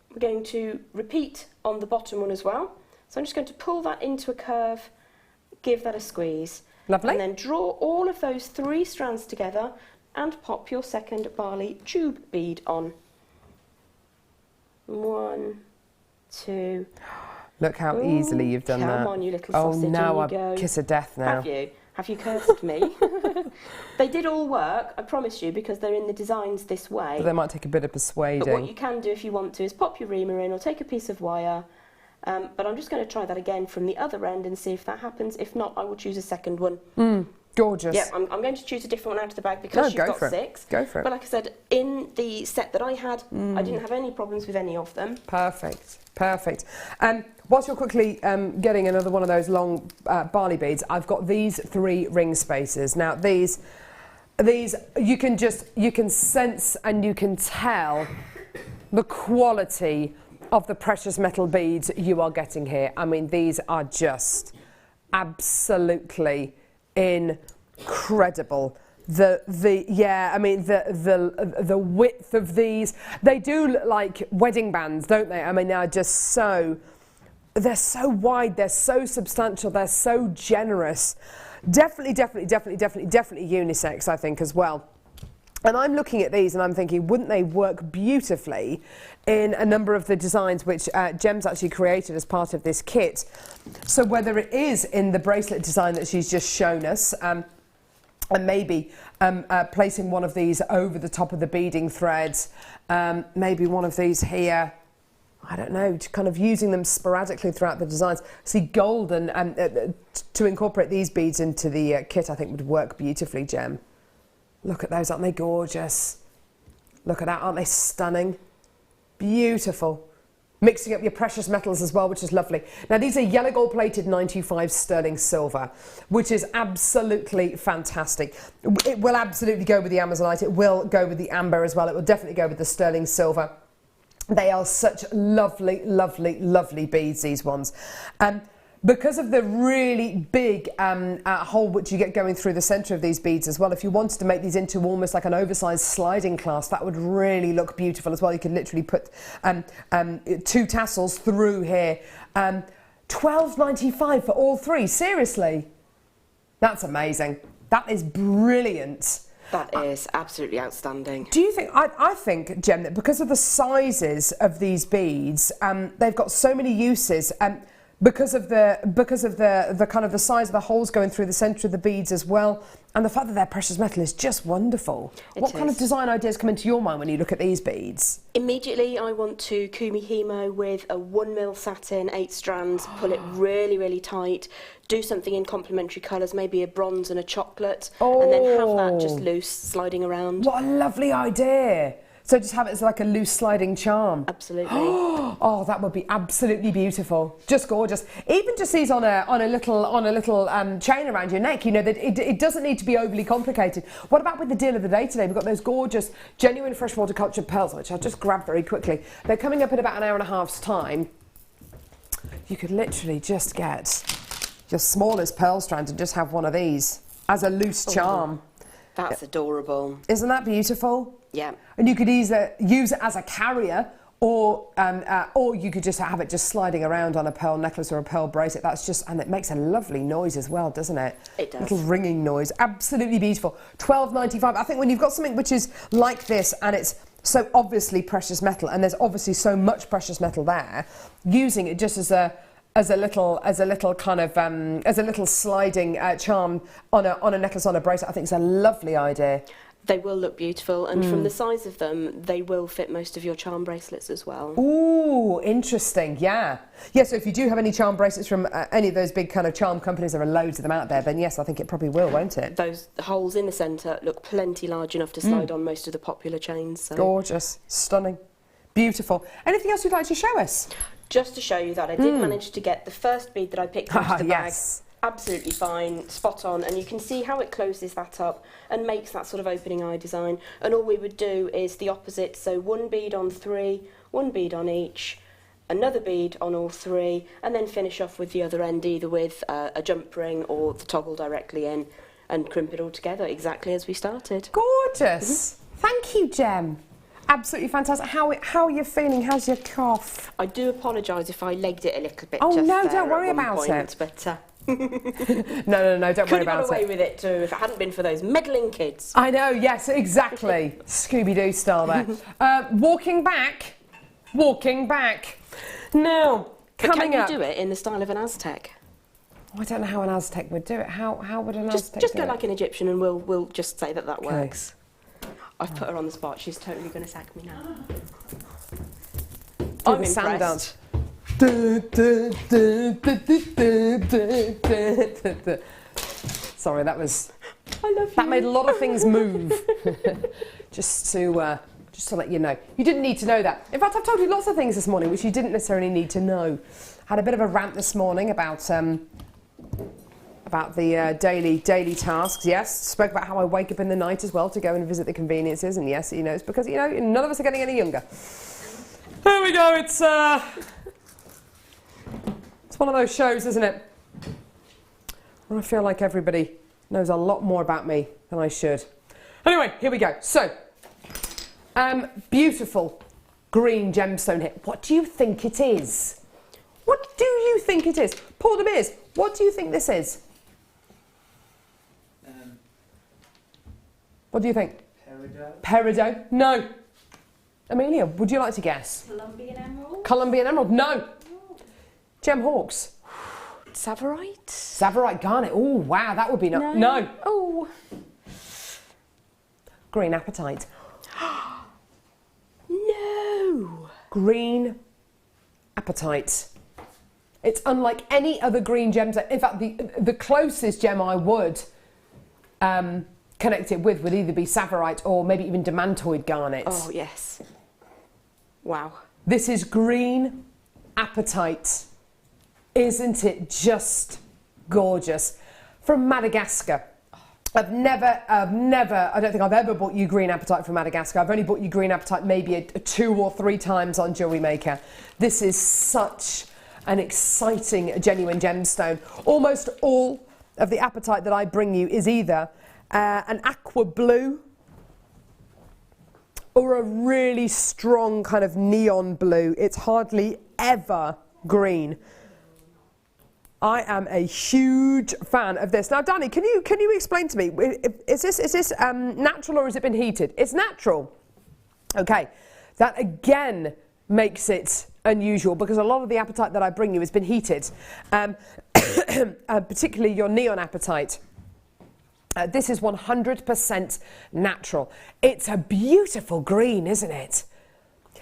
We're going to repeat on the bottom one as well. So I'm just going to pull that into a curve, give that a squeeze. Lovely. And then draw all of those 3 strands together and pop your second barley tube bead on. 1, 2. Look how easily you've done that. Come on, you little sausage. Oh, now in you I go. kiss of death now. Have you? Have you cursed me? They did all work, I promise you, because they're in the designs this way. But they might take a bit of persuading. But what you can do if you want to is pop your reamer in or take a piece of wire. But I'm just going to try that again from the other end and see if that happens. If not, I will choose a second one. Gorgeous. Yeah, I'm going to choose a different one out of the bag because you've got 6. Go for it. But like I said, in the set that I had, I didn't have any problems with any of them. Perfect, perfect. Whilst you're quickly getting another one of those long barley beads, I've got these 3 ring spacers. Now these you can sense and you can tell the quality of the precious metal beads you are getting here. I mean, these are just absolutely incredible. The width of these, they do look like wedding bands, don't they? I mean, they're so wide, they're so substantial, they're so generous. Definitely unisex, I think, as well. And I'm looking at these and I'm thinking, wouldn't they work beautifully in a number of the designs which Gem's actually created as part of this kit? So whether it is in the bracelet design that she's just shown us, and maybe placing one of these over the top of the beading threads, maybe one of these here, I don't know, kind of using them sporadically throughout the designs. See, gold and to incorporate these beads into the kit, I think would work beautifully, Gem. Look at those, aren't they gorgeous? Look at that, aren't they stunning? Beautiful. Mixing up your precious metals as well, which is lovely. Now, these are yellow gold plated 925 sterling silver, which is absolutely fantastic. It will absolutely go with the Amazonite. It will go with the amber as well. It will definitely go with the sterling silver. They are such lovely, lovely, lovely beads, these ones. Because of the really big hole which you get going through the centre of these beads as well, if you wanted to make these into almost like an oversized sliding clasp, that would really look beautiful as well. You could literally put 2 tassels through here. $12.95 for all 3, seriously. That's amazing. That is brilliant. That is absolutely outstanding. Do you think, I think, Gem, that because of the sizes of these beads, they've got so many uses, because of the kind of the size of the holes going through the centre of the beads as well, and the fact that they're precious metal is just wonderful. What kind of design ideas come into your mind when you look at these beads? Immediately, I want to Kumi Hemo with a 1mm satin, 8 strands, pull it really, really tight, do something in complementary colours, maybe a bronze and a chocolate, and then have that just loose, sliding around. What a lovely idea! So just have it as like a loose sliding charm. Absolutely. Oh, that would be absolutely beautiful. Just gorgeous. Even just these on a little chain around your neck. You know that it doesn't need to be overly complicated. What about with the deal of the day today? We've got those gorgeous genuine freshwater cultured pearls, which I'll just grab very quickly. They're coming up in about an hour and a half's time. You could literally just get your smallest pearl strand and just have one of these as a loose charm. That's adorable. Isn't that beautiful? Yeah. And you could use it as a carrier or you could just have it just sliding around on a pearl necklace or a pearl bracelet. That's just, and it makes a lovely noise as well, doesn't it? It does. Little ringing noise. Absolutely beautiful. $12.95. I think when you've got something which is like this and it's so obviously precious metal, and there's obviously so much precious metal there, using it just as a little kind of as a little sliding charm on a necklace, on a bracelet, I think it's a lovely idea. They will look beautiful, and from the size of them, they will fit most of your charm bracelets as well. Ooh, interesting, yeah. Yeah, so if you do have any charm bracelets from any of those big kind of charm companies, there are loads of them out there, then yes, I think it probably will, won't it? Those holes in the centre look plenty large enough to slide on most of the popular chains. So. Gorgeous, stunning, beautiful. Anything else you'd like to show us? Just to show you that I did manage to get the first bead that I picked into the bag. Yes. Absolutely fine, spot on, and you can see how it closes that up and makes that sort of opening eye design. And all we would do is the opposite, so one bead on 3, one bead on each, another bead on all 3, and then finish off with the other end, either with a jump ring or the toggle directly in, and crimp it all together exactly as we started. Gorgeous. Thank you, Gem. Absolutely fantastic. How are you feeling? How's your cough? I do apologise if I legged it a little bit. Oh just no, there don't worry at one about point, it. But No, don't worry could have about got away it. with it too if it hadn't been for those meddling kids. I know, yes, exactly. Scooby-Doo style there. Walking back. Now, But coming up. can you do it in the style of an Aztec? Oh, I don't know how an Aztec would do it. How would an Aztec Just do go it? like an Egyptian and we'll just say that Okay. works. I've put her on the spot. She's totally going to sack me now. Do I'm the sound impressed. dance. Sorry, that I love you. made a lot of things move. just to let you know. You didn't need to know that. In fact, I've told you lots of things this morning which you didn't necessarily need to know. Had a bit of a rant this morning about the daily tasks. Yes, spoke about how I wake up in the night as well to go and visit the conveniences. And yes, you know, it's because, you know, none of us are getting any younger. There we go. It's one of those shows, isn't it? Where I feel like everybody knows a lot more about me than I should. Anyway, here we go. So, beautiful green gemstone here. What do you think it is? What do you think it is? Paul de Beers, what do you think this is? What do you think? Peridot. Peridot? No. Amelia, would you like to guess? Colombian emerald? Colombian emerald? No. Gem Hawks? Savorite? Savorite garnet? Oh, wow, that would be no. Oh. Green apatite. No. Green apatite. It's unlike any other green gems. In fact, the closest gem I would connect it with would either be savorite or maybe even demantoid garnet. Oh, yes. Wow. This is green apatite. Isn't it just gorgeous? From Madagascar. I don't think I've ever bought you green apatite from Madagascar. I've only bought you green apatite maybe 2 or 3 times on Jewellery Maker. This is such an exciting, genuine gemstone. Almost all of the apatite that I bring you is either an aqua blue or a really strong kind of neon blue. It's hardly ever green. I am a huge fan of this. Now, Danny, can you explain to me, is this natural or has it been heated? It's natural. Okay, that again makes it unusual because a lot of the apatite that I bring you has been heated, particularly your neon apatite. This is 100% natural. It's a beautiful green, isn't it?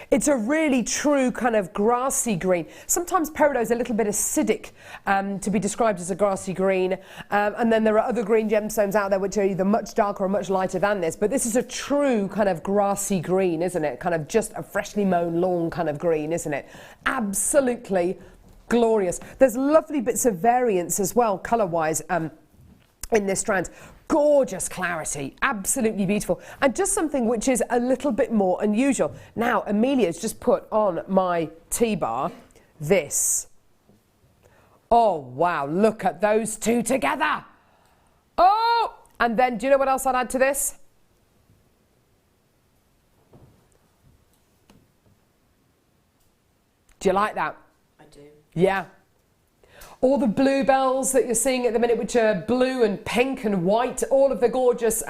It's a really true kind of grassy green. Sometimes peridot is a little bit acidic to be described as a grassy green. And then there are other green gemstones out there which are either much darker or much lighter than this. But this is a true kind of grassy green, isn't it? Kind of just a freshly mown lawn kind of green, isn't it? Absolutely glorious. There's lovely bits of variance as well, colour-wise, in this strand. Gorgeous clarity, absolutely beautiful, and just something which is a little bit more unusual. Now, Amelia's just put on my T-bar this. Oh, wow, look at those two together. Oh, and then do you know what else I'd add to this? Do you like that? I do. Yeah. All the bluebells that you're seeing at the minute, which are blue and pink and white, all of the gorgeous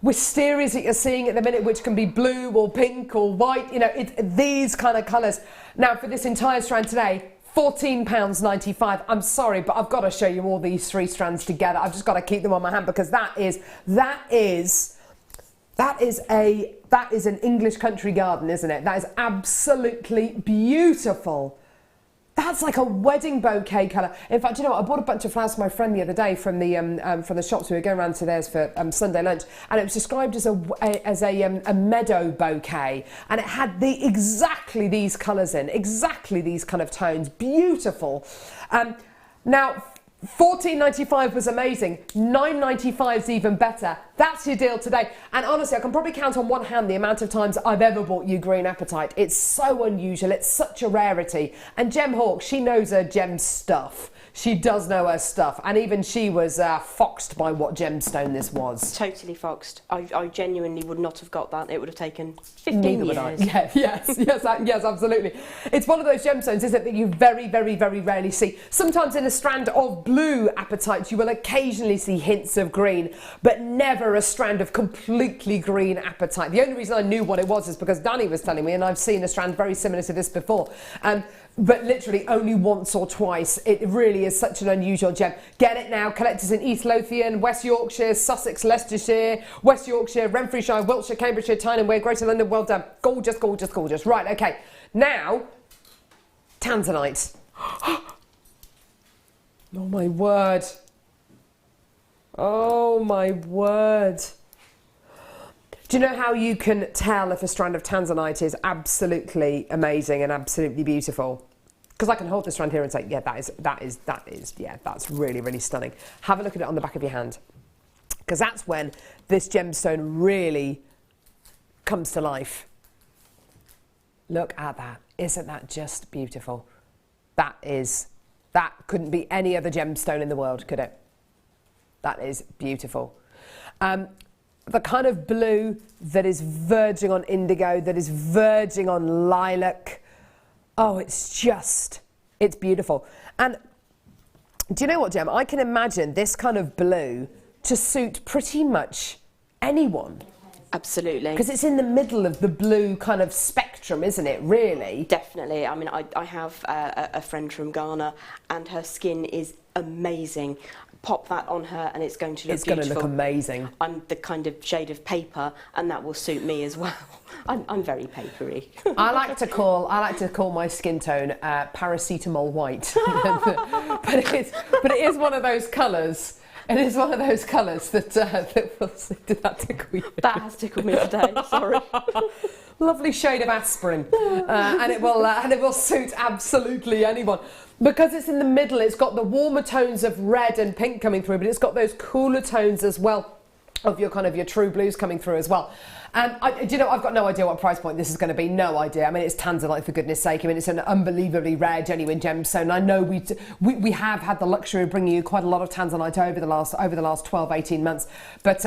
wisterias that you're seeing at the minute, which can be blue or pink or white, you know, these kind of colours. Now, for this entire strand today, £14.95. I'm sorry, but I've got to show you all these 3 strands together. I've just got to keep them on my hand because that is an English country garden, isn't it? That is absolutely beautiful. That's like a wedding bouquet colour. In fact, you know what? I bought a bunch of flowers for my friend the other day from the shops. We were going around to theirs for Sunday lunch, and it was described as a meadow bouquet, and it had exactly these colours in, exactly these kind of tones. Beautiful. Now, £14.95 was amazing. £9.95 is even better. That's your deal today. And honestly, I can probably count on one hand the amount of times I've ever bought you green apatite. It's so unusual. It's such a rarity. And Gem Hawk, she knows her gem stuff. She does know her stuff. And even she was foxed by what gemstone this was. Totally foxed. I genuinely would not have got that. It would have taken 15 Neither years. would I. Yeah, yes, absolutely. It's one of those gemstones, isn't it, that you very, very, very rarely see. Sometimes in a strand of blue apatite, you will occasionally see hints of green, but never a strand of completely green apatite. The only reason I knew what it was is because Danny was telling me, and I've seen a strand very similar to this before. But literally only once or twice. It really is such an unusual gem. Get it now. Collectors in East Lothian, West Yorkshire, Sussex, Leicestershire, West Yorkshire, Renfrewshire, Wiltshire, Cambridgeshire, Tyne Wear, Greater London. Well done. Gorgeous, gorgeous, gorgeous. Right, okay. Now, tanzanite. Oh my word. Oh my word. Do you know how you can tell if a strand of tanzanite is absolutely amazing and absolutely beautiful? Because I can hold the strand here and say, yeah, that's really, really stunning. Have a look at it on the back of your hand. Because that's when this gemstone really comes to life. Look at that. Isn't that just beautiful? That couldn't be any other gemstone in the world, could it? That is beautiful. The kind of blue that is verging on indigo, that is verging on lilac. Oh, it's beautiful. And do you know what, Gem? I can imagine this kind of blue to suit pretty much anyone. Absolutely. Because it's in the middle of the blue kind of spectrum, isn't it, really? Definitely. I mean, I have a friend from Ghana, and her skin is amazing. Pop that on her and it's going to look beautiful. It's going to look amazing. I'm the kind of shade of paper, and that will suit me as well. I'm very papery. I like to call my skin tone paracetamol white. but it is one of those colours. It is one of those colours that will see. Did that tickle you? That has tickled me today. Sorry. Lovely shade of aspirin, and it will suit absolutely anyone. Because it's in the middle, it's got the warmer tones of red and pink coming through, but it's got those cooler tones as well of your true blues coming through as well. And do you know, I've got no idea what price point this is going to be. No idea. I mean, it's tanzanite, for goodness sake. I mean, it's an unbelievably rare, genuine gemstone. I know we have had the luxury of bringing you quite a lot of tanzanite over the last 12, 18 months. But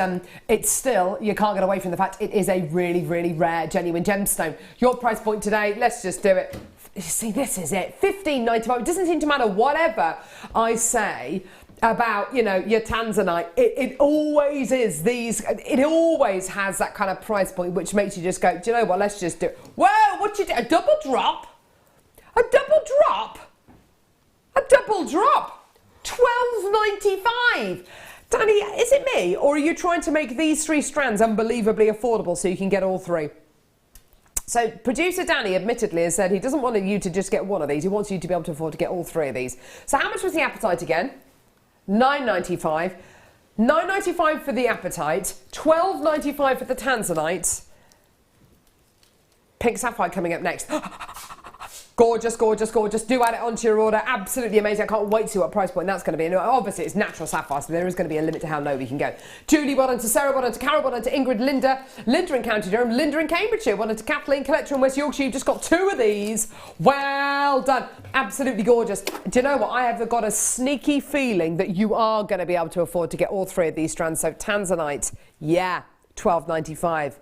it's still, you can't get away from the fact it is a really, really rare, genuine gemstone. Your price point today, let's just do it. You see, this is it. £15.95. It doesn't seem to matter whatever I say about, you know, your tanzanite. It always is these. It always has that kind of price point, which makes you just go, do you know what? Let's just do it. Whoa! What you do? A double drop? A double drop? A double drop? £12.95. Danny, is it me, or are you trying to make these 3 strands unbelievably affordable so you can get all 3? So producer Danny admittedly has said he doesn't want you to just get one of these. He wants you to be able to afford to get all 3 of these. So how much was the apatite again? £9.95. £9.95 for the apatite. £12.95 for the tanzanite. Pink sapphire coming up next. Gorgeous, gorgeous, gorgeous. Do add it onto your order. Absolutely amazing. I can't wait to see what price point that's going to be. And obviously, it's natural sapphire, so there is going to be a limit to how low we can go. Julie, well done to Sarah, well done to Carol, well done to Ingrid, Linda in County Durham, Linda in Cambridgeshire, well done to Kathleen, collector in West Yorkshire. You've just got 2 of these. Well done. Absolutely gorgeous. Do you know what? I have got a sneaky feeling that you are going to be able to afford to get all 3 of these strands. So tanzanite, yeah, £12.95.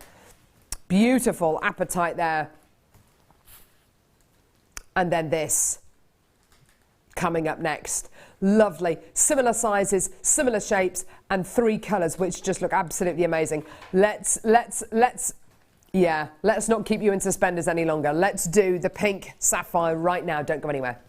Beautiful apatite there. and then this coming up next. Lovely, similar sizes, similar shapes, and 3 colours, which just look absolutely amazing. Let's not keep you in suspenders any longer. Let's do the pink sapphire right now. Don't go anywhere.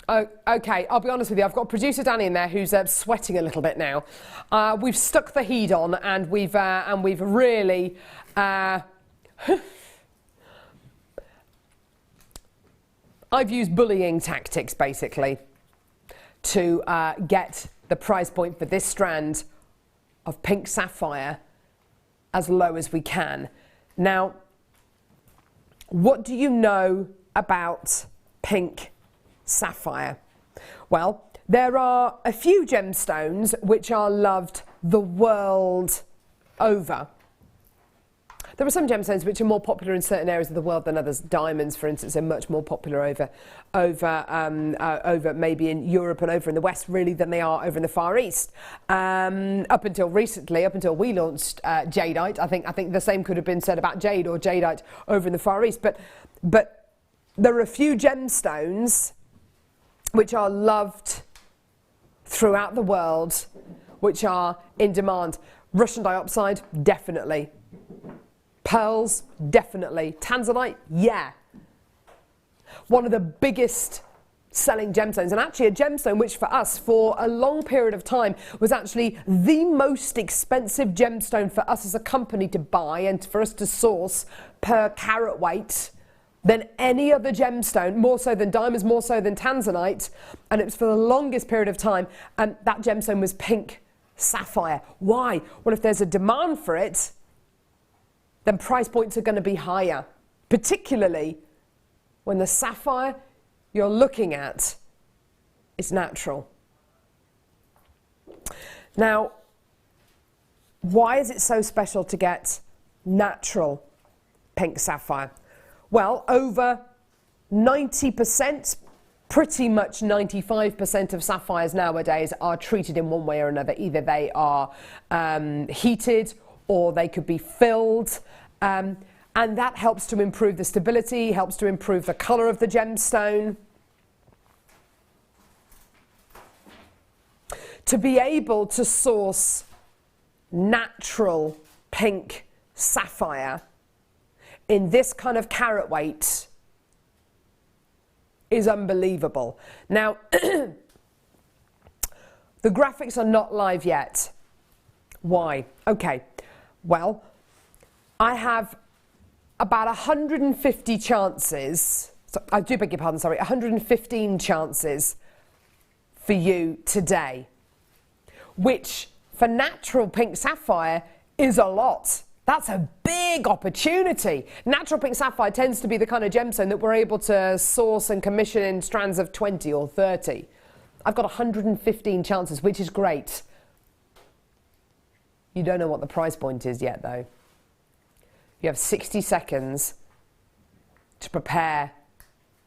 Oh, okay, I'll be honest with you. I've got producer Danny in there who's sweating a little bit now. We've stuck the heat on, and we've really. I've used bullying tactics basically to get the price point for this strand of pink sapphire as low as we can. Now, what do you know about pink sapphire? Well, there are a few gemstones which are loved the world over. There are some gemstones which are more popular in certain areas of the world than others. Diamonds, for instance, are much more popular over maybe in Europe and over in the West, really, than they are over in the Far East. Up until recently, up until we launched jadeite, I think the same could have been said about jade or jadeite over in the Far East. But there are a few gemstones which are loved throughout the world, which are in demand. Russian diopside, definitely. Pearls, definitely. Tanzanite, yeah. One of the biggest selling gemstones, and actually a gemstone which for us for a long period of time was actually the most expensive gemstone for us as a company to buy and for us to source per carat weight than any other gemstone, more so than diamonds, more so than tanzanite, and it was for the longest period of time, and that gemstone was pink sapphire. Why? Well, if there's a demand for it, then price points are going to be higher, particularly when the sapphire you're looking at is natural. Now, why is it so special to get natural pink sapphire? Well, over 90%, pretty much 95% of sapphires nowadays are treated in one way or another. Either they are heated or they could be filled, and that helps to improve the stability, helps to improve the colour of the gemstone. To be able to source natural pink sapphire in this kind of carat weight is unbelievable. Now, the graphics are not live yet. Why? Okay, well, I have about 150 chances, I do beg your pardon, sorry, 115 chances for you today, which for natural pink sapphire is a lot. That's a big opportunity. Natural pink sapphire tends to be the kind of gemstone that we're able to source and commission in strands of 20 or 30. I've got 115 chances, which is great. You don't know what the price point is yet, though. You have 60 seconds to prepare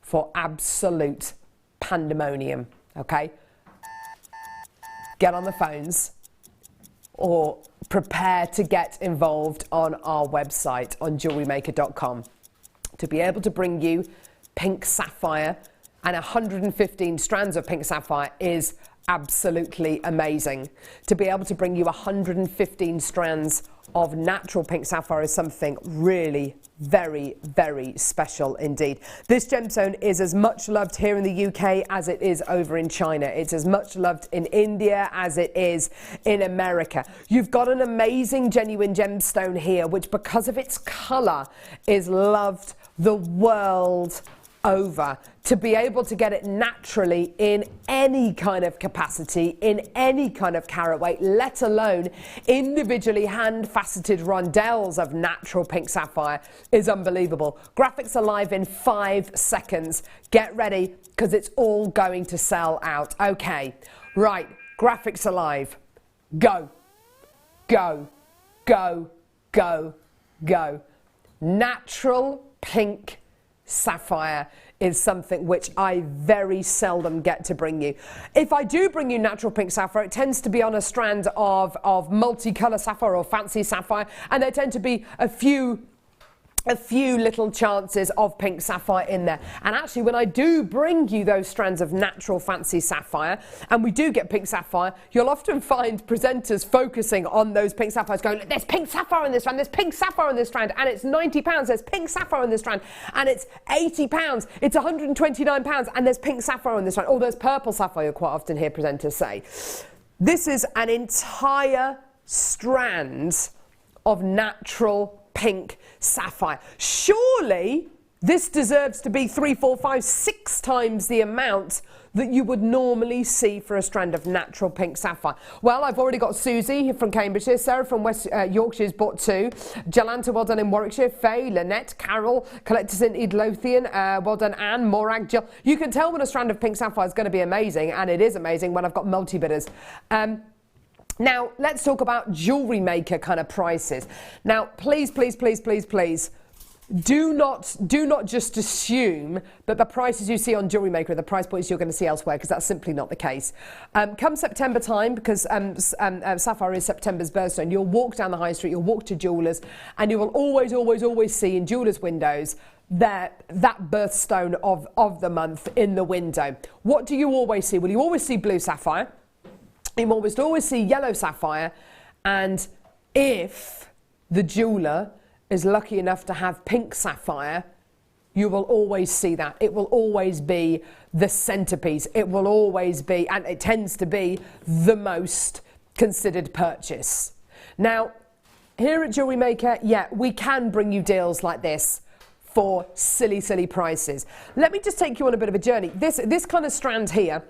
for absolute pandemonium, okay? Get on the phones or prepare to get involved on our website on jewellerymaker.com to be able to bring you pink sapphire, and 115 strands of pink sapphire is absolutely amazing. To be able to bring you 115 strands of natural pink sapphire is something really very, very special indeed. This gemstone is as much loved here in the UK as it is over in China. It's as much loved in India as it is in America. You've got an amazing genuine gemstone here, which because of its colour is loved the world over. To be able to get it naturally in any kind of capacity, in any kind of carat weight, let alone individually hand-faceted rondelles of natural pink sapphire, is unbelievable. Graphics are live in 5 seconds. Get ready, because it's all going to sell out. Okay, right, graphics are live. Go, go, go, go, go. Natural pink sapphire is something which I very seldom get to bring you. If I do bring you natural pink sapphire, it tends to be on a strand of multicolour sapphire or fancy sapphire, and there tend to be a few little chances of pink sapphire in there. And actually, when I do bring you those strands of natural fancy sapphire, and we do get pink sapphire, you'll often find presenters focusing on those pink sapphires, going, there's pink sapphire in this strand, there's pink sapphire in this strand, and it's £90, there's pink sapphire in this strand, and it's £80, it's £129, and there's pink sapphire in this strand. Oh, there's purple sapphire, you'll quite often hear presenters say. This is an entire strand of natural pink sapphire. Surely this deserves to be 3, 4, 5, 6 times the amount that you would normally see for a strand of natural pink sapphire. Well, I've already got Susie from Cambridgeshire, Sarah from West Yorkshire's bought 2, Jalanta, well done in Warwickshire, Faye, Lynette, Carol, Collectors in Midlothian, well done Anne, Morag, Jill. You can tell when a strand of pink sapphire is going to be amazing, and it is amazing when I've got multi-bidders. Now, let's talk about Jewellery Maker kind of prices. Now, please, please, please, please, please, do not just assume that the prices you see on Jewellery Maker are the price points you're going to see elsewhere, because that's simply not the case. Come September time, because Sapphire is September's birthstone, you'll walk down the high street, you'll walk to jewellers, and you will always, always, always see in jewellers' windows that birthstone of the month in the window. What do you always see? Well, you always see blue sapphire. You almost always see yellow sapphire, and if the jeweller is lucky enough to have pink sapphire, you will always see that. It will always be the centerpiece. It will always be, and it tends to be, the most considered purchase. Now, here at Jewellery Maker, yeah, we can bring you deals like this for silly, silly prices. Let me just take you on a bit of a journey. This kind of strand here,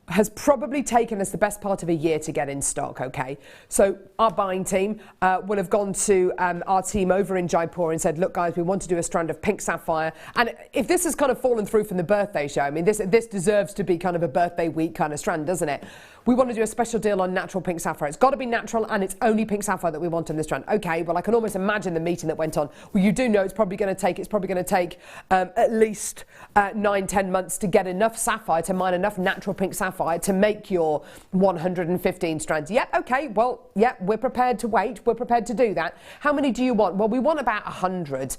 has probably taken us the best part of a year to get in stock, okay? So our buying team will have gone to our team over in Jaipur and said, look guys, we want to do a strand of pink sapphire. And if this has kind of fallen through from the birthday show, I mean, this deserves to be kind of a birthday week kind of strand, doesn't it? We want to do a special deal on natural pink sapphire. It's got to be natural, and it's only pink sapphire that we want in this strand. Okay, well, I can almost imagine the meeting that went on. Well, you do know it's probably going to take at least 9-10 months to get enough sapphire, to mine enough natural pink sapphire to make your 115 strands. Yep, okay, well, yep, we're prepared to wait. We're prepared to do that. How many do you want? Well, we want about 100,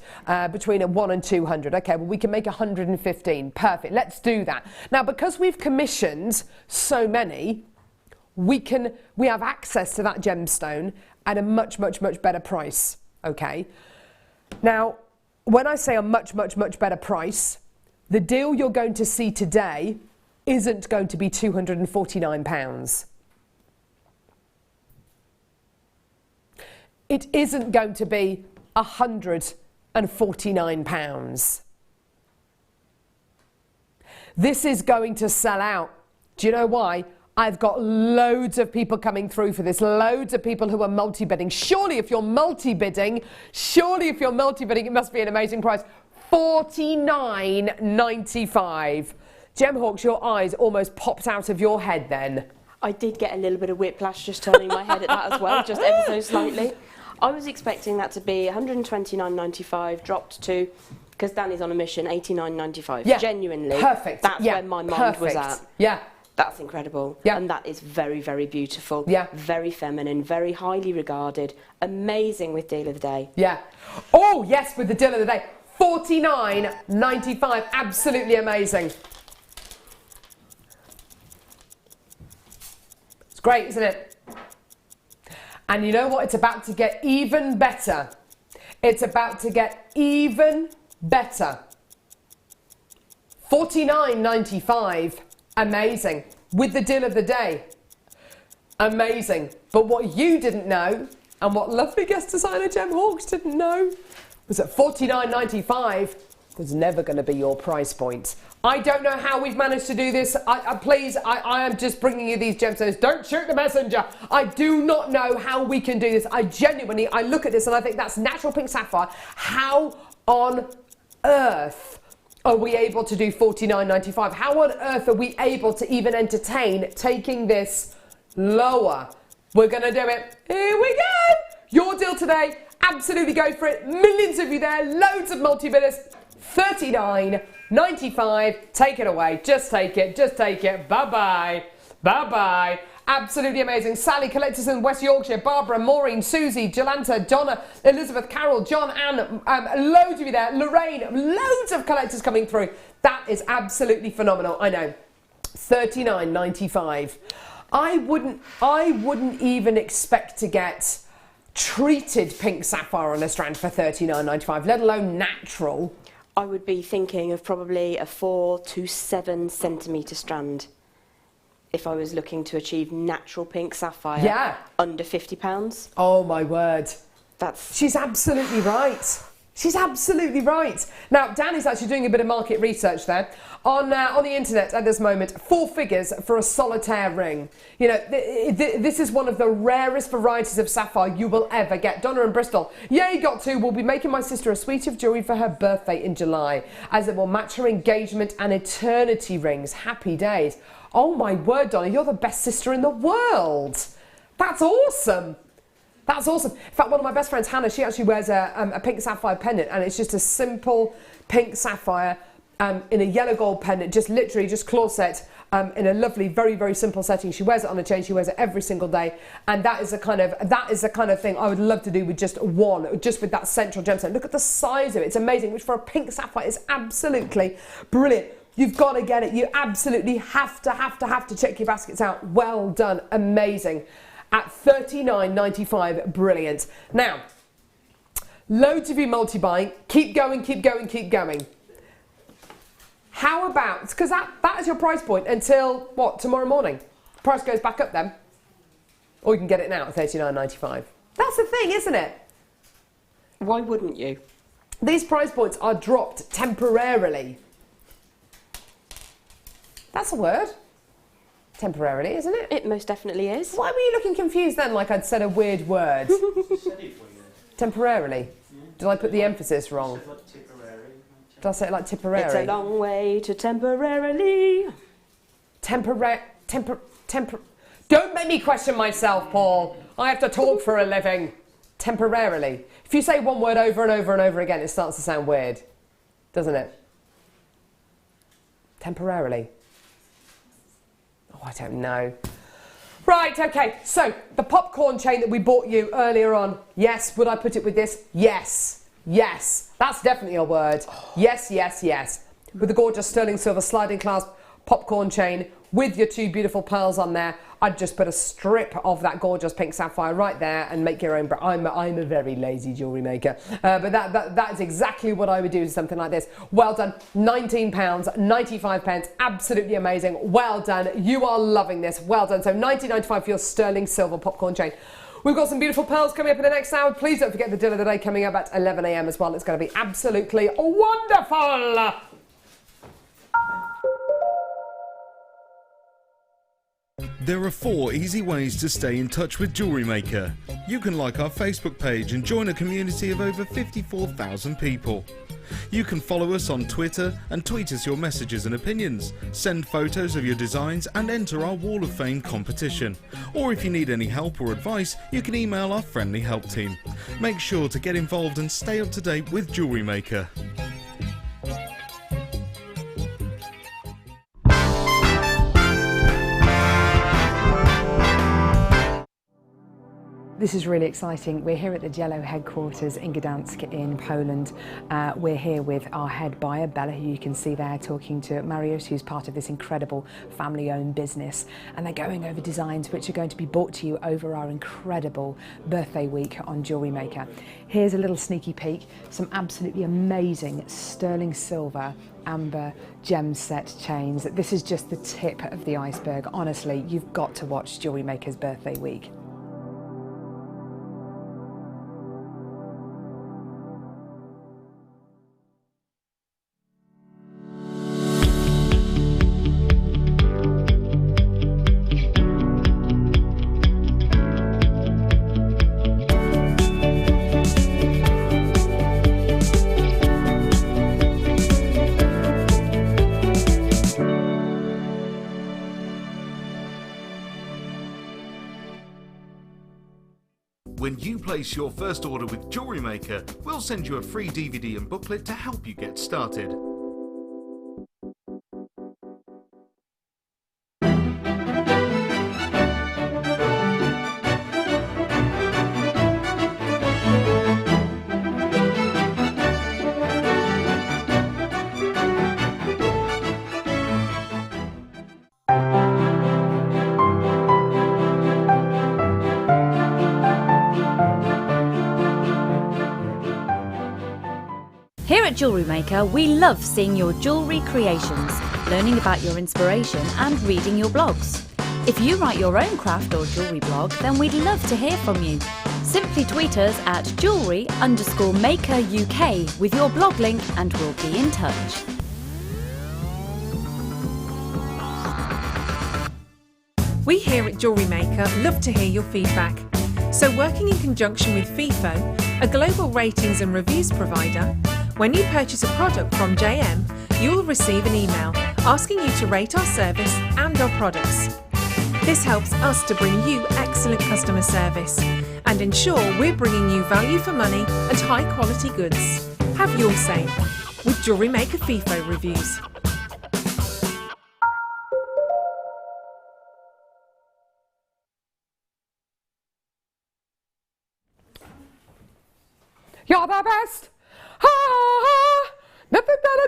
between 1 and 200. Okay, well, we can make 115. Perfect, let's do that. Now, because we've commissioned so many, we have access to that gemstone at a much, much, much better price, okay? Now, when I say a much, much, much better price, the deal you're going to see today isn't going to be £249. It isn't going to be £149. This is going to sell out. Do you know why? I've got loads of people coming through for this, loads of people who are multi-bidding. Surely if you're multi-bidding, it must be an amazing price. $49.95. Gem Hawks, your eyes almost popped out of your head then. I did get a little bit of whiplash just turning my head at that as well, just ever so slightly. I was expecting that to be $129.95, dropped to, because Danny's on a mission, $89.95. Yeah. Genuinely. Perfect. That's where my mind was at. Yeah. That's incredible. Yeah. And that is very, very beautiful. Yeah. Very feminine, very highly regarded. Amazing with deal of the day. Yeah. Oh, yes, with the deal of the day. $49.95. Absolutely amazing. It's great, isn't it? And you know what? It's about to get even better. It's about to get even better. $49.95. Amazing. With the deal of the day. Amazing. But what you didn't know, and what lovely guest designer Gem Hawks didn't know, was that $49.95 was never going to be your price point. I don't know how we've managed to do this. Please, I am just bringing you these gemstones. Don't shoot the messenger. I do not know how we can do this. I look at this and I think that's natural pink sapphire. How on earth are we able to do $49.95? How on earth are we able to even entertain taking this lower? We're going to do it. Here we go. Your deal today Absolutely go for it. Millions of you there, loads of multi-bidders. $39.95. Take it away. Just take it. Just take it. Bye-bye. Bye-bye. Absolutely amazing. Sally, collectors in West Yorkshire, Barbara, Maureen, Susie, Jolanta, Donna, Elizabeth, Carol, John, Anne, loads of you there. Lorraine, loads of collectors coming through. That is absolutely phenomenal. I know. $39.95. I wouldn't even expect to get treated pink sapphire on a strand for $39.95, let alone natural. I would be thinking of probably a 4 to 7 centimetre strand if I was looking to achieve natural pink sapphire. Yeah. Under £50. Oh my word. She's absolutely right. She's absolutely right. Now, Danny's actually doing a bit of market research there. On the internet at this moment, 4 figures for a solitaire ring. You know, this is one of the rarest varieties of sapphire you will ever get. Donna in Bristol, yay, got to. We'll be making my sister a suite of jewellery for her birthday in July, as it will match her engagement and eternity rings. Happy days. Oh my word, Donna, you're the best sister in the world. That's awesome. That's awesome. In fact, one of my best friends, Hannah, she actually wears a pink sapphire pendant, and it's just a simple pink sapphire in a yellow gold pendant, just literally just claw set in a lovely, very, very simple setting. She wears it on a chain. She wears it every single day, and that is the kind of thing I would love to do with just one, just with that central gemstone. Look at the size of it. It's amazing, which for a pink sapphire is absolutely brilliant. You've got to get it. You absolutely have to check your baskets out. Well done. Amazing. At $39.95, brilliant. Now, loads of you multi-buying. Keep going, keep going, keep going. How about, because that is your price point until, what, tomorrow morning? Price goes back up then. Or you can get it now at $39.95. That's the thing, isn't it? Why wouldn't you? These price points are dropped temporarily. That's a word. Temporarily, isn't it? It most definitely is. Why were you looking confused then, like I'd said a weird word? Temporarily. Did I put the emphasis wrong? Did I say it like Tipperary? It's a long way to temporarily. Don't make me question myself, Paul. I have to talk for a living. Temporarily. If you say one word over and over and over again, it starts to sound weird, doesn't it? Temporarily. Oh, I don't know. Right, okay, so the popcorn chain that we bought you earlier on, yes, would I put it with this? Yes, yes, that's definitely a word. Yes, yes, yes. With the gorgeous sterling silver sliding clasp popcorn chain with your 2 beautiful pearls on there, I'd just put a strip of that gorgeous pink sapphire right there and make your own. I'm a very lazy jewellery maker, but that is exactly what I would do with something like this. Well done, £19.95, absolutely amazing. Well done, you are loving this. Well done. So $19.95 for your sterling silver popcorn chain. We've got some beautiful pearls coming up in the next hour. Please don't forget the deal of the day coming up at 11 a.m. as well. It's going to be absolutely wonderful. There are 4 easy ways to stay in touch with Jewellery Maker. You can like our Facebook page and join a community of over 54,000 people. You can follow us on Twitter and tweet us your messages and opinions, send photos of your designs and enter our Wall of Fame competition. Or if you need any help or advice, you can email our friendly help team. Make sure to get involved and stay up to date with Jewellery Maker. This is really exciting. We're here at the Jello headquarters in Gdansk in Poland. We're here with our head buyer, Bella, who you can see there, talking to Mariusz, who's part of this incredible family-owned business. And they're going over designs which are going to be brought to you over our incredible birthday week on Jewellery Maker. Here's a little sneaky peek, some absolutely amazing sterling silver amber gem set chains. This is just the tip of the iceberg. Honestly, you've got to watch Jewellery Maker's birthday week. place your first order with Jewellery Maker, we'll send you a free DVD and booklet to help you get started. Here at Jewellery Maker, we love seeing your jewellery creations, learning about your inspiration and reading your blogs. If you write your own craft or jewellery blog, then we'd love to hear from you. Simply tweet us at jewellery_maker UK with your blog link and we'll be in touch. We here at Jewellery Maker love to hear your feedback. So working in conjunction with FIFO, a global ratings and reviews provider, when you purchase a product from JM, you'll receive an email asking you to rate our service and our products. This helps us to bring you excellent customer service and ensure we're bringing you value for money and high quality goods. Have your say with Jewellery Maker FIFO reviews. You're the best. Ha ha. Da, da, da, da,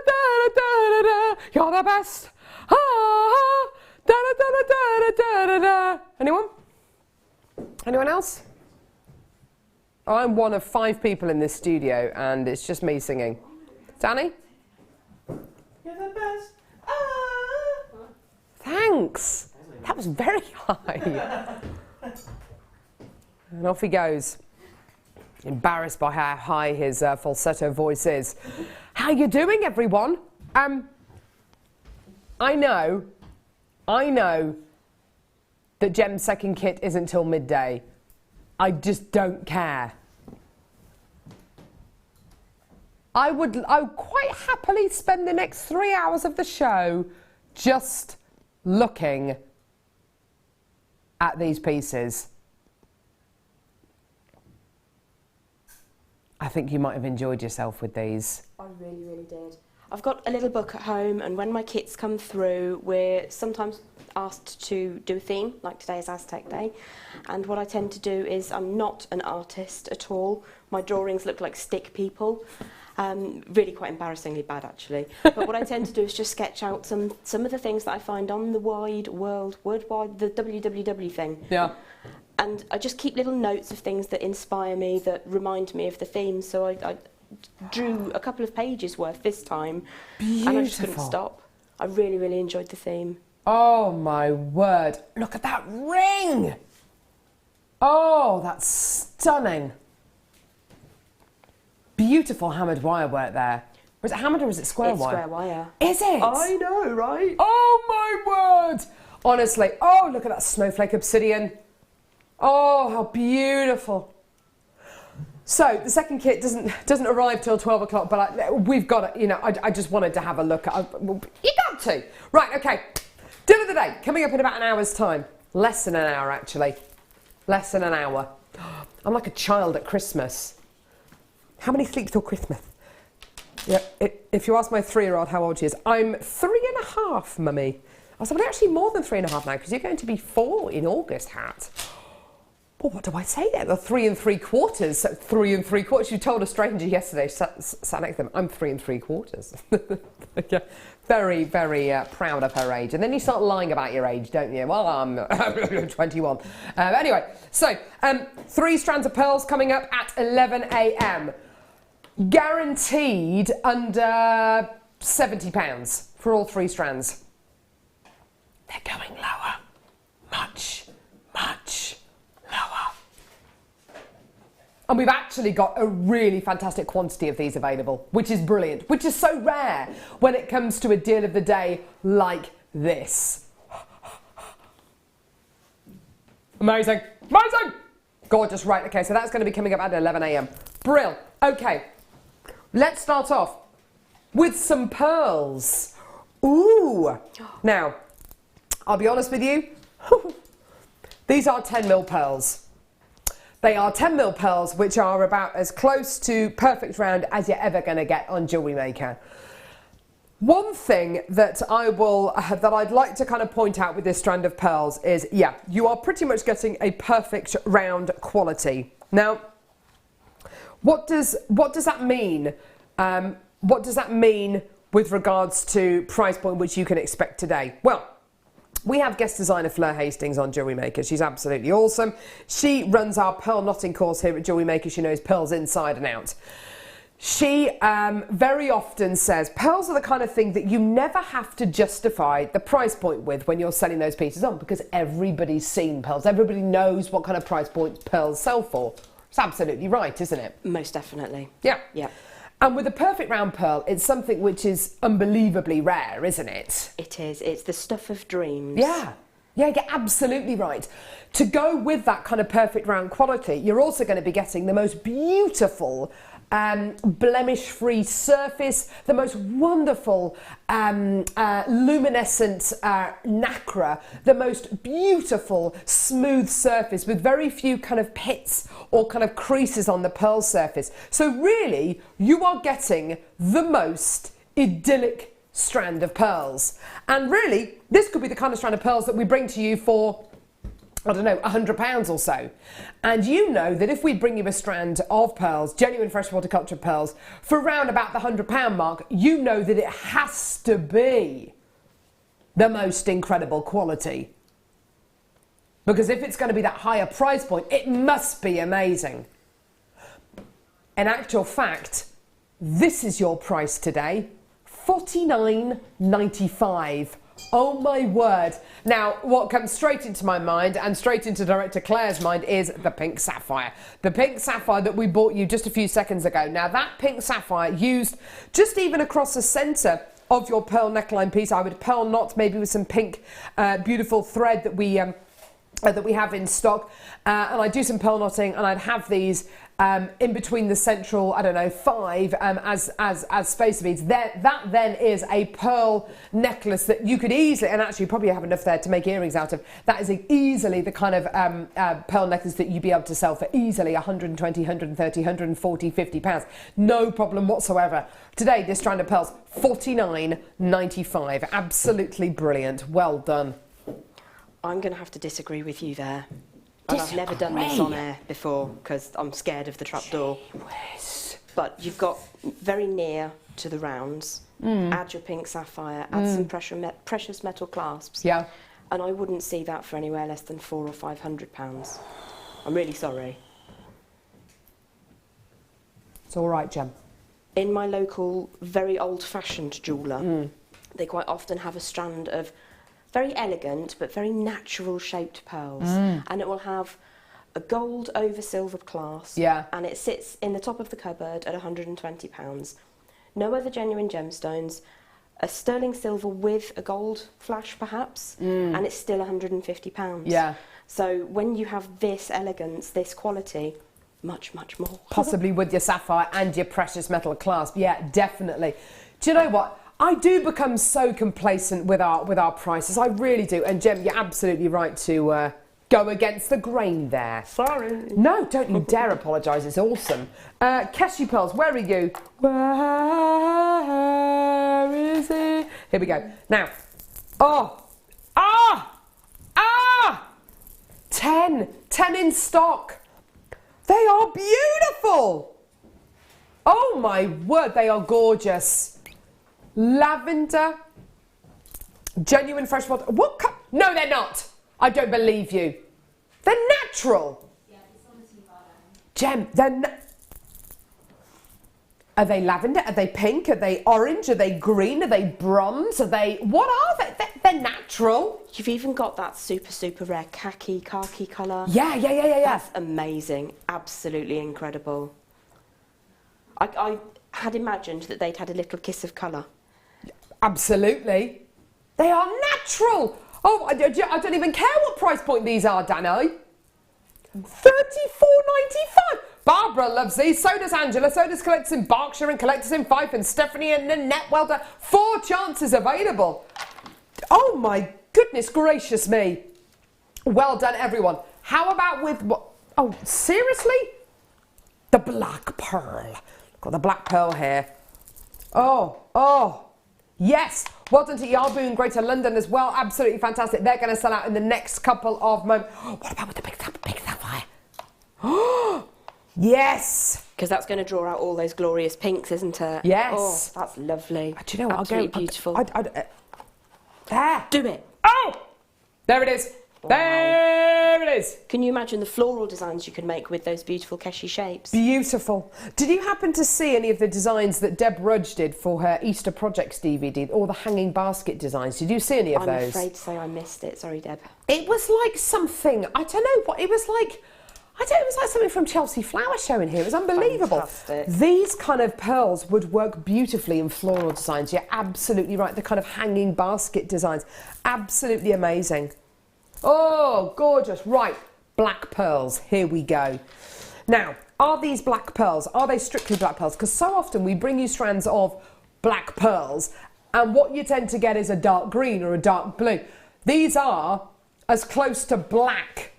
da, da, da. You're the best. Ha ha. Da, da, da, da, da, da, da. Anyone? Anyone else? I'm one of 5 people in this studio and it's just me singing. Danny? You're the best. Ah. Thanks. That was very high. And off he goes. Embarrassed by how high his falsetto voice is. How you doing, everyone? I know that Gem's second kit isn't till midday. I just don't care. I would quite happily spend the next 3 hours of the show just looking at these pieces. I think you might have enjoyed yourself with these. I really, really did. I've got a little book at home, and when my kits come through, we're sometimes asked to do a theme, like today is Aztec Day. And what I tend to do is, I'm not an artist at all. My drawings look like stick people. Really quite embarrassingly bad, actually. But what I tend to do is just sketch out some of the things that I find on the wide world, the www thing. Yeah. And I just keep little notes of things that inspire me, that remind me of the theme. So I drew a couple of pages worth this time. Beautiful. And I just couldn't stop. I really, really enjoyed the theme. Oh my word. Look at that ring. Oh, that's stunning. Beautiful hammered wire work there. Was it hammered or was it square wire? It's square wire. Is it? I know, right? Oh my word. Honestly. Oh, look at that snowflake obsidian. Oh, how beautiful. So the second kit doesn't arrive till 12 o'clock, but we've got it. You know, I just wanted to have a look. You got to. Right, okay. Deal of the day, coming up in about an hour's time. Less than an hour, actually. Less than an hour. I'm like a child at Christmas. How many sleeps till Christmas? Yeah, if you ask my 3-year-old how old she is, I'm 3.5, mummy. I said, well, actually more than 3.5 now, because you're going to be 4 in August, Hat. Well, what do I say then? 3 3/4. So 3 3/4. You told a stranger yesterday, sat next to them, I'm 3 3/4. Yeah, very, very proud of her age. And then you start lying about your age, don't you? Well, I'm 21. Anyway, so 3 strands of pearls coming up at 11 a.m. Guaranteed under £70 for all 3 strands. They're going lower. Much, much lower. And we've actually got a really fantastic quantity of these available, which is brilliant, which is so rare when it comes to a deal of the day like this. Amazing, amazing! Gorgeous, right, okay, so that's going to be coming up at 11 a.m. Brill. Okay, let's start off with some pearls. Ooh! Now, I'll be honest with you, these are 10 mil pearls. They are 10mm pearls, which are about as close to perfect round as you're ever going to get on Jewellery Maker. One thing that I'd like to kind of point out with this strand of pearls is, yeah, you are pretty much getting a perfect round quality. Now, what does that mean? What does that mean with regards to price point which you can expect today? Well, we have guest designer Fleur Hastings on Jewellery Maker. She's absolutely awesome. She runs our pearl knotting course here at Jewellery Maker. She knows pearls inside and out. She very often says pearls are the kind of thing that you never have to justify the price point with when you're selling those pieces on, because everybody's seen pearls. Everybody knows what kind of price points pearls sell for. It's absolutely right, isn't it? Most definitely. Yeah. Yeah. And with a perfect round pearl, it's something which is unbelievably rare, isn't it? It is. It's the stuff of dreams. Yeah. Yeah, you're absolutely right. To go with that kind of perfect round quality, you're also going to be getting the most beautiful blemish-free surface, the most wonderful luminescent nacre, the most beautiful smooth surface with very few kind of pits or kind of creases on the pearl surface. So really, you are getting the most idyllic strand of pearls. And really, this could be the kind of strand of pearls that we bring to you for, I don't know, £100 or so. And you know that if we bring you a strand of pearls, genuine freshwater cultured pearls, for around about the £100 mark, you know that it has to be the most incredible quality. Because if it's going to be that higher price point, it must be amazing. In actual fact, this is your price today, $49.95. Oh my word. Now, what comes straight into my mind and straight into Director Claire's mind is the pink sapphire. The pink sapphire that we bought you just a few seconds ago. Now, that pink sapphire used just even across the centre of your pearl neckline piece. I would pearl knot maybe with some pink beautiful thread that we have in stock. And I'd do some pearl knotting and I'd have these in between the central, I don't know, 5 as spacer beads. That then is a pearl necklace that you could easily, and actually you probably have enough there to make earrings out of. That is easily the kind of pearl necklace that you'd be able to sell for easily 120, 130, 140, 50 pounds. No problem whatsoever. Today, this strand of pearls, $49.95. Absolutely brilliant. Well done. I'm going to have to disagree with you there. And I've never done this on air before because I'm scared of the trapdoor. But you've got very near to the rounds. Add your pink sapphire, add some precious metal clasps. Yeah. And I wouldn't see that for anywhere less than £400 or £500. I'm really sorry. It's all right, Gem. In my local, very old-fashioned jeweller, they quite often have a strand of very elegant but very natural shaped pearls, and it will have a gold over silver clasp, and it sits in the top of the cupboard at £120. No other genuine gemstones, a sterling silver with a gold flash perhaps, and it's still £150. Yeah. So when you have this elegance, this quality, much, much more. Possibly with your sapphire and your precious metal clasp. Yeah, definitely. Do you know what? I do become so complacent with our prices. I really do. And Gem, you're absolutely right to go against the grain there. Sorry. No, don't you dare apologise. It's awesome. Keshi Pearls, where are you? Where is it? Here we go. Now. 10 in stock. They are beautiful. Oh my word, they are gorgeous. Lavender, genuine freshwater. What? No, they're not. I don't believe you. They're natural. Yeah, it's honestly Gem, are they lavender? Are they pink? Are they orange? Are they green? Are they bronze? What are they? They're natural. You've even got that super, super rare khaki colour. Yeah. That's amazing. Absolutely incredible. I had imagined that they'd had a little kiss of colour. Absolutely. They are natural. Oh, I don't even care what price point these are, Dano. $34.95. Barbara loves these. So does Angela. So does Collectors in Berkshire and Collectors in Fife and Stephanie and Nanette. Well done. 4 chances available. Oh my goodness gracious me. Well done, everyone. How about with what? Oh, seriously? The black pearl. Got the black pearl here. Oh, yes. Well done to Yarbu in Greater London as well. Absolutely fantastic. They're going to sell out in the next couple of moments. What about with the big sapphire? Oh, yes. Because that's going to draw out all those glorious pinks, isn't it? Yes. Oh, that's lovely. Do you know what? Absolutely beautiful. There. Do it. Oh, there it is. Wow. There it is. Can you imagine the floral designs you could make with those beautiful Keshi shapes? Beautiful. Did you happen to see any of the designs that Deb Rudge did for her Easter Projects DVD, or the hanging basket designs? Did you see any of those? I'm afraid to say I missed it. Sorry, Deb. It was like something, I don't know what, it was like something from Chelsea Flower Show in here. It was unbelievable. Fantastic. These kind of pearls would work beautifully in floral designs. You're absolutely right. The kind of hanging basket designs. Absolutely amazing. Oh, gorgeous. Right, black pearls. Here we go. Now, are these black pearls? Are they strictly black pearls? Because so often we bring you strands of black pearls, and what you tend to get is a dark green or a dark blue. These are as close to black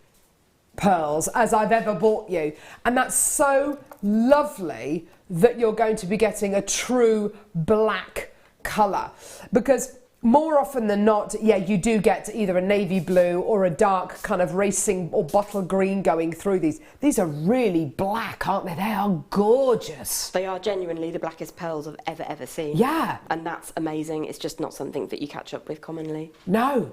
pearls as I've ever bought you, and that's so lovely that you're going to be getting a true black colour, because more often than not, yeah, you do get either a navy blue or a dark kind of racing or bottle green going through these. These are really black, aren't they? They are gorgeous. They are genuinely the blackest pearls I've ever seen. Yeah. And that's amazing. It's just not something that you catch up with commonly. No.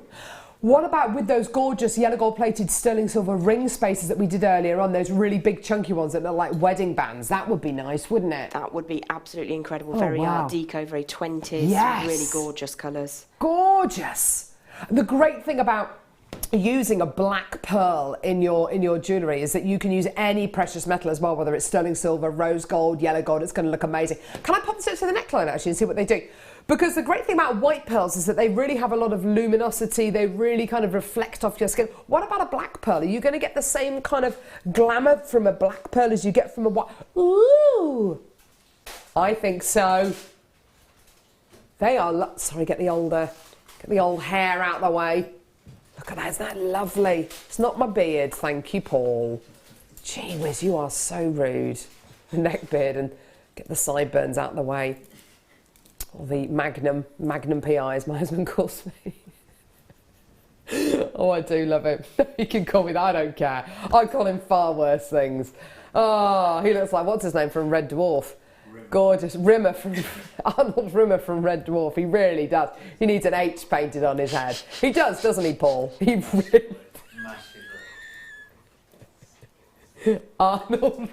What about with those gorgeous yellow gold plated sterling silver ring spaces that we did earlier on, those really big chunky ones that look like wedding bands? That would be nice, wouldn't it? That would be absolutely incredible. Oh, Very wow. Art Deco, very 20s, Yes. really gorgeous colours. Gorgeous. The great thing about using a black pearl in your jewellery is that you can use any precious metal as well, whether it's sterling silver, rose gold, yellow gold. It's going to look amazing. Can I pop this into the neckline actually and see what they do? Because the great thing about white pearls is that they really have a lot of luminosity. They really kind of reflect off your skin. What about a black pearl? Are you going to get the same kind of glamour from a black pearl as you get from a white? Ooh, I think so. They are, sorry, get the old hair out of the way. Look at that, isn't that lovely? It's not my beard, thank you, Paul. Gee whiz, you are so rude. The neck beard, and get the sideburns out of the way. Or the Magnum PI, as my husband calls me. Oh, I do love him. He can call me that, I don't care. I call him far worse things. Oh, he looks like, what's his name from Red Dwarf? Gorgeous. Rimmer from Arnold Rimmer from Red Dwarf. He really does. He needs an H painted on his head. He does, doesn't he, Paul? He really... Arnold.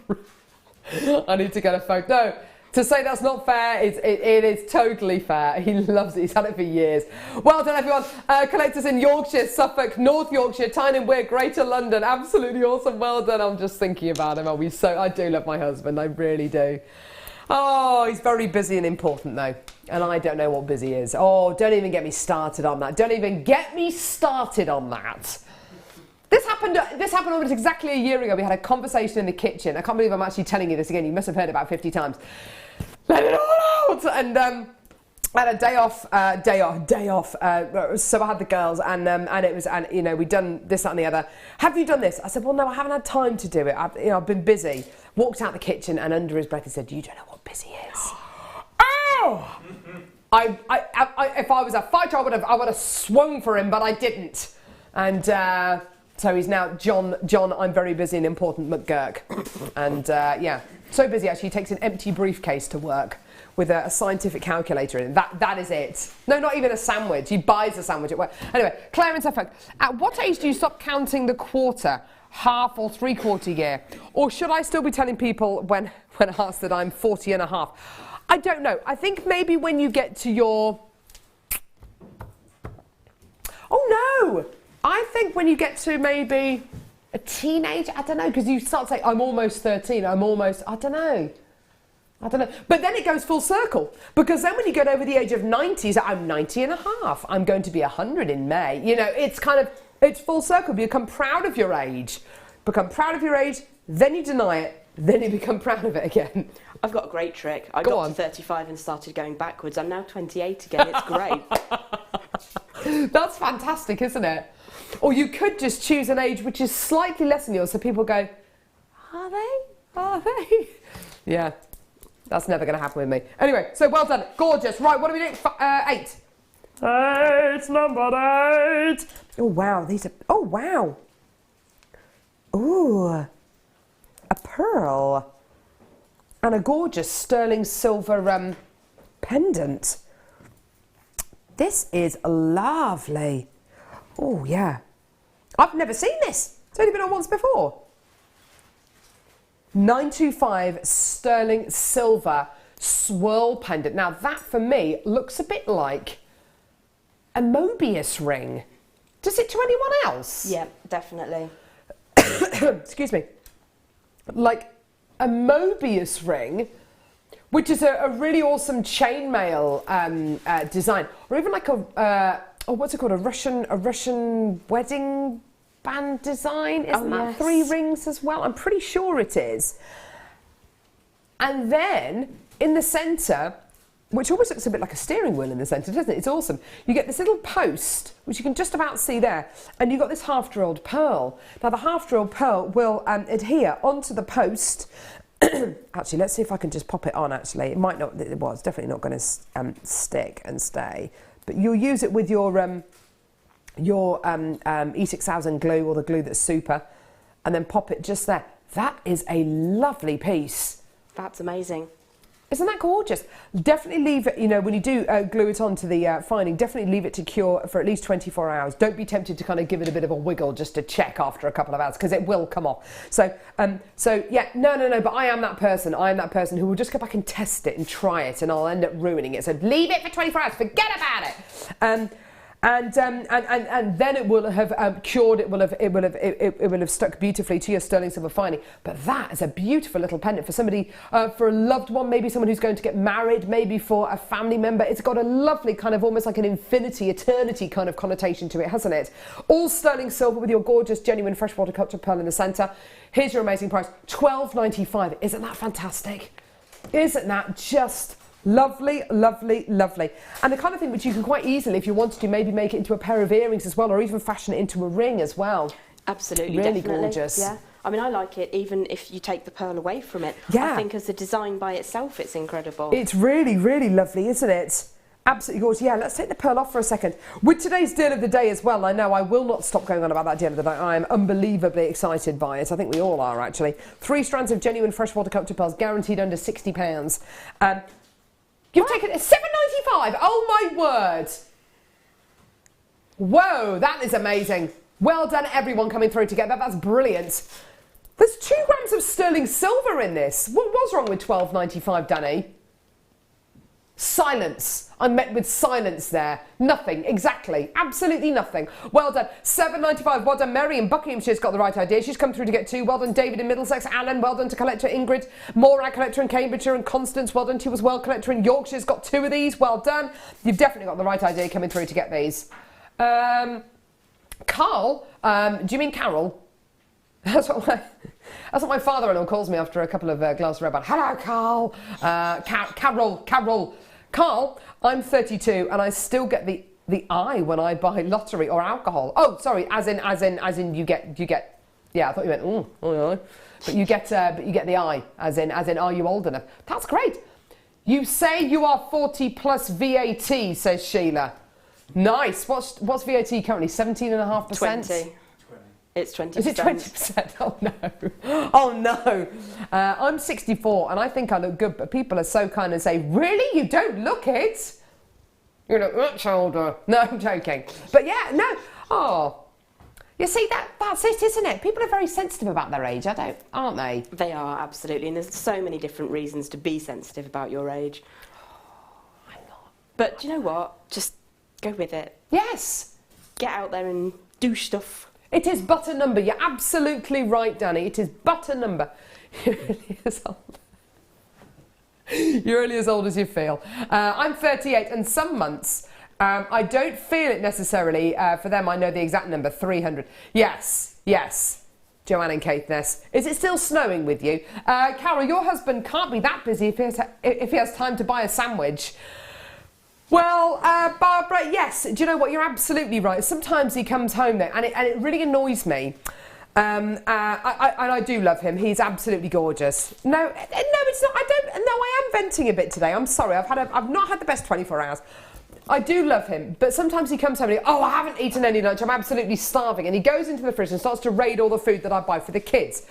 I need to get a photo. No, to say that's not fair, it is totally fair. He loves it. He's had it for years. Well done, everyone. Collectors in Yorkshire, Suffolk, North Yorkshire, Tyne and Wear, Greater London. Absolutely awesome. Well done. I'm just thinking about him. I do love my husband. I really do. Oh, he's very busy and important though, and I don't know what busy is. Oh, don't even get me started on that. Don't even get me started on that. This happened almost exactly a year ago. We had a conversation in the kitchen. I can't believe I'm actually telling you this again. You must have heard it about 50 times. Let it all out. And I had a day off. So I had the girls, and it was, and you know, we'd done this, that, and the other. Have you done this? I said, well, no, I haven't had time to do it. I've been busy. Walked out the kitchen, and under his breath he said, you don't know what busy is. Oh! If I was a fighter, I would have swung for him, but I didn't. And so he's now John. I'm very busy and important McGurk. And yeah, so busy actually he takes an empty briefcase to work with a scientific calculator in it. That is it. No, not even a sandwich. He buys a sandwich at work. Anyway, Claire in Suffolk. At what age do you stop counting the quarter, half or three-quarter year? Or should I still be telling people when asked that I'm 40 and a half? I don't know. I think maybe when you get to your... Oh no! I think when you get to maybe a teenage, I don't know, because you start saying, I'm almost 13, I don't know. But then it goes full circle, because then when you get over the age of 90, it's like, I'm 90 and a half, I'm going to be 100 in May. You know, it's full circle. You become proud of your age. Then you deny it, then you become proud of it again. I've got a great trick. I got to 35 and started going backwards. I'm now 28 again. It's great. That's fantastic, isn't it? Or you could just choose an age which is slightly less than yours, so people go, Are they? Are they? Yeah, that's never going to happen with me. Anyway, so well done. Gorgeous. Right, what are we doing? 8. 8, number 8. Oh, wow. These are... Oh, wow. Ooh. A pearl. And a gorgeous sterling silver pendant. This is lovely. Oh, yeah. I've never seen this. It's only been on once before. 925 sterling silver swirl pendant. Now, that for me looks a bit like a Mobius ring. Does it to anyone else? Yeah, definitely. Excuse me. Like a Mobius ring, which is a really awesome chainmail design, or even like a what's it called? A Russian wedding band design. Isn't that yes. 3 rings as well? I'm pretty sure it is. And then in the centre, which almost looks a bit like a steering wheel in the centre, doesn't it? It's awesome. You get this little post, which you can just about see there, and you've got this half-drilled pearl. Now, the half-drilled pearl will adhere onto the post. Actually, let's see if I can just pop it on, actually. It might not, well, it's definitely not going to stick and stay. But you'll use it with your E6000 glue, or the glue that's super, and then pop it just there. That is a lovely piece. That's amazing. Isn't that gorgeous? Definitely leave it, you know, when you do glue it onto the finding, definitely leave it to cure for at least 24 hours. Don't be tempted to kind of give it a bit of a wiggle just to check after a couple of hours, because it will come off. So yeah, no, but I am that person. I am that person who will just go back and test it and try it, and I'll end up ruining it. So leave it for 24 hours, forget about it. And then it will have cured. It will have stuck beautifully to your sterling silver finding. But that is a beautiful little pendant for somebody, for a loved one, maybe someone who's going to get married, maybe for a family member. It's got a lovely kind of almost like an infinity, eternity kind of connotation to it, hasn't it? All sterling silver with your gorgeous, genuine freshwater culture pearl in the centre. Here's your amazing price, $12.95. Isn't that fantastic? Isn't that just lovely, lovely, lovely. And the kind of thing which you can quite easily, if you wanted to, maybe make it into a pair of earrings as well, or even fashion it into a ring as well. Absolutely, really definitely. Gorgeous. Yeah, I mean, I like it even if you take the pearl away from it. Yeah. I think as a design by itself, it's incredible. It's really, really lovely, isn't it? Absolutely gorgeous. Yeah, let's take the pearl off for a second. With today's deal of the day as well, I know I will not stop going on about that deal of the day. I am unbelievably excited by it. I think we all are, actually. 3 strands of genuine freshwater culture pearls, guaranteed under £60. You've taken it $7.95. Oh my word! Whoa, that is amazing. Well done, everyone coming through to get that. That's brilliant. There's 2 grams of sterling silver in this. What was wrong with $12.95, Danny? Silence. I met with silence there. Nothing. Exactly. Absolutely nothing. Well done. $7.95. Well done. Mary in Buckinghamshire's got the right idea. She's come through to get 2. Well done, David in Middlesex. Alan. Well done to collector Ingrid. Maura, collector in Cambridgeshire. And Constance. Well done to you as well. Collector in Yorkshire's got 2 of these. Well done. You've definitely got the right idea coming through to get these. Carl. Do you mean Carol? That's what my father-in-law calls me after a couple of glasses of red wine. Hello, Carl. Carol. Carl, I'm 32 and I still get the eye when I buy lottery or alcohol. Oh, sorry, as in you get. Yeah, I thought you meant oh yeah. But you get the eye, as in are you old enough? That's great. You say you are 40 plus VAT, says Sheila. Nice. What's VAT currently? 17.5%. 20. It's 20%. Is it 20%? Oh no. Oh no. I'm 64 and I think I look good, but people are so kind and say, really? You don't look it? You look much older. No, I'm joking. But yeah, no. Oh. You see, that's it, isn't it? People are very sensitive about their age, aren't they? They are, absolutely. And there's so many different reasons to be sensitive about your age. I'm not. But do you know what? Just go with it. Yes. Get out there and do stuff. It is but a number. You're absolutely right, Danny. It is but a number. You're really as old. You're only as old as you feel. I'm 38, and some months I don't feel it necessarily. For them, I know the exact number, 300. Yes. Joanne and Caithness. Is it still snowing with you? Carol, your husband can't be that busy if he has time to buy a sandwich. Well, Barbara, yes. Do you know what? You're absolutely right. Sometimes he comes home there, and it really annoys me. And I do love him. He's absolutely gorgeous. No, it's not. I am venting a bit today. I'm sorry. I've not had the best 24 hours. I do love him, but sometimes he comes home and I haven't eaten any lunch. I'm absolutely starving. And he goes into the fridge and starts to raid all the food that I buy for the kids.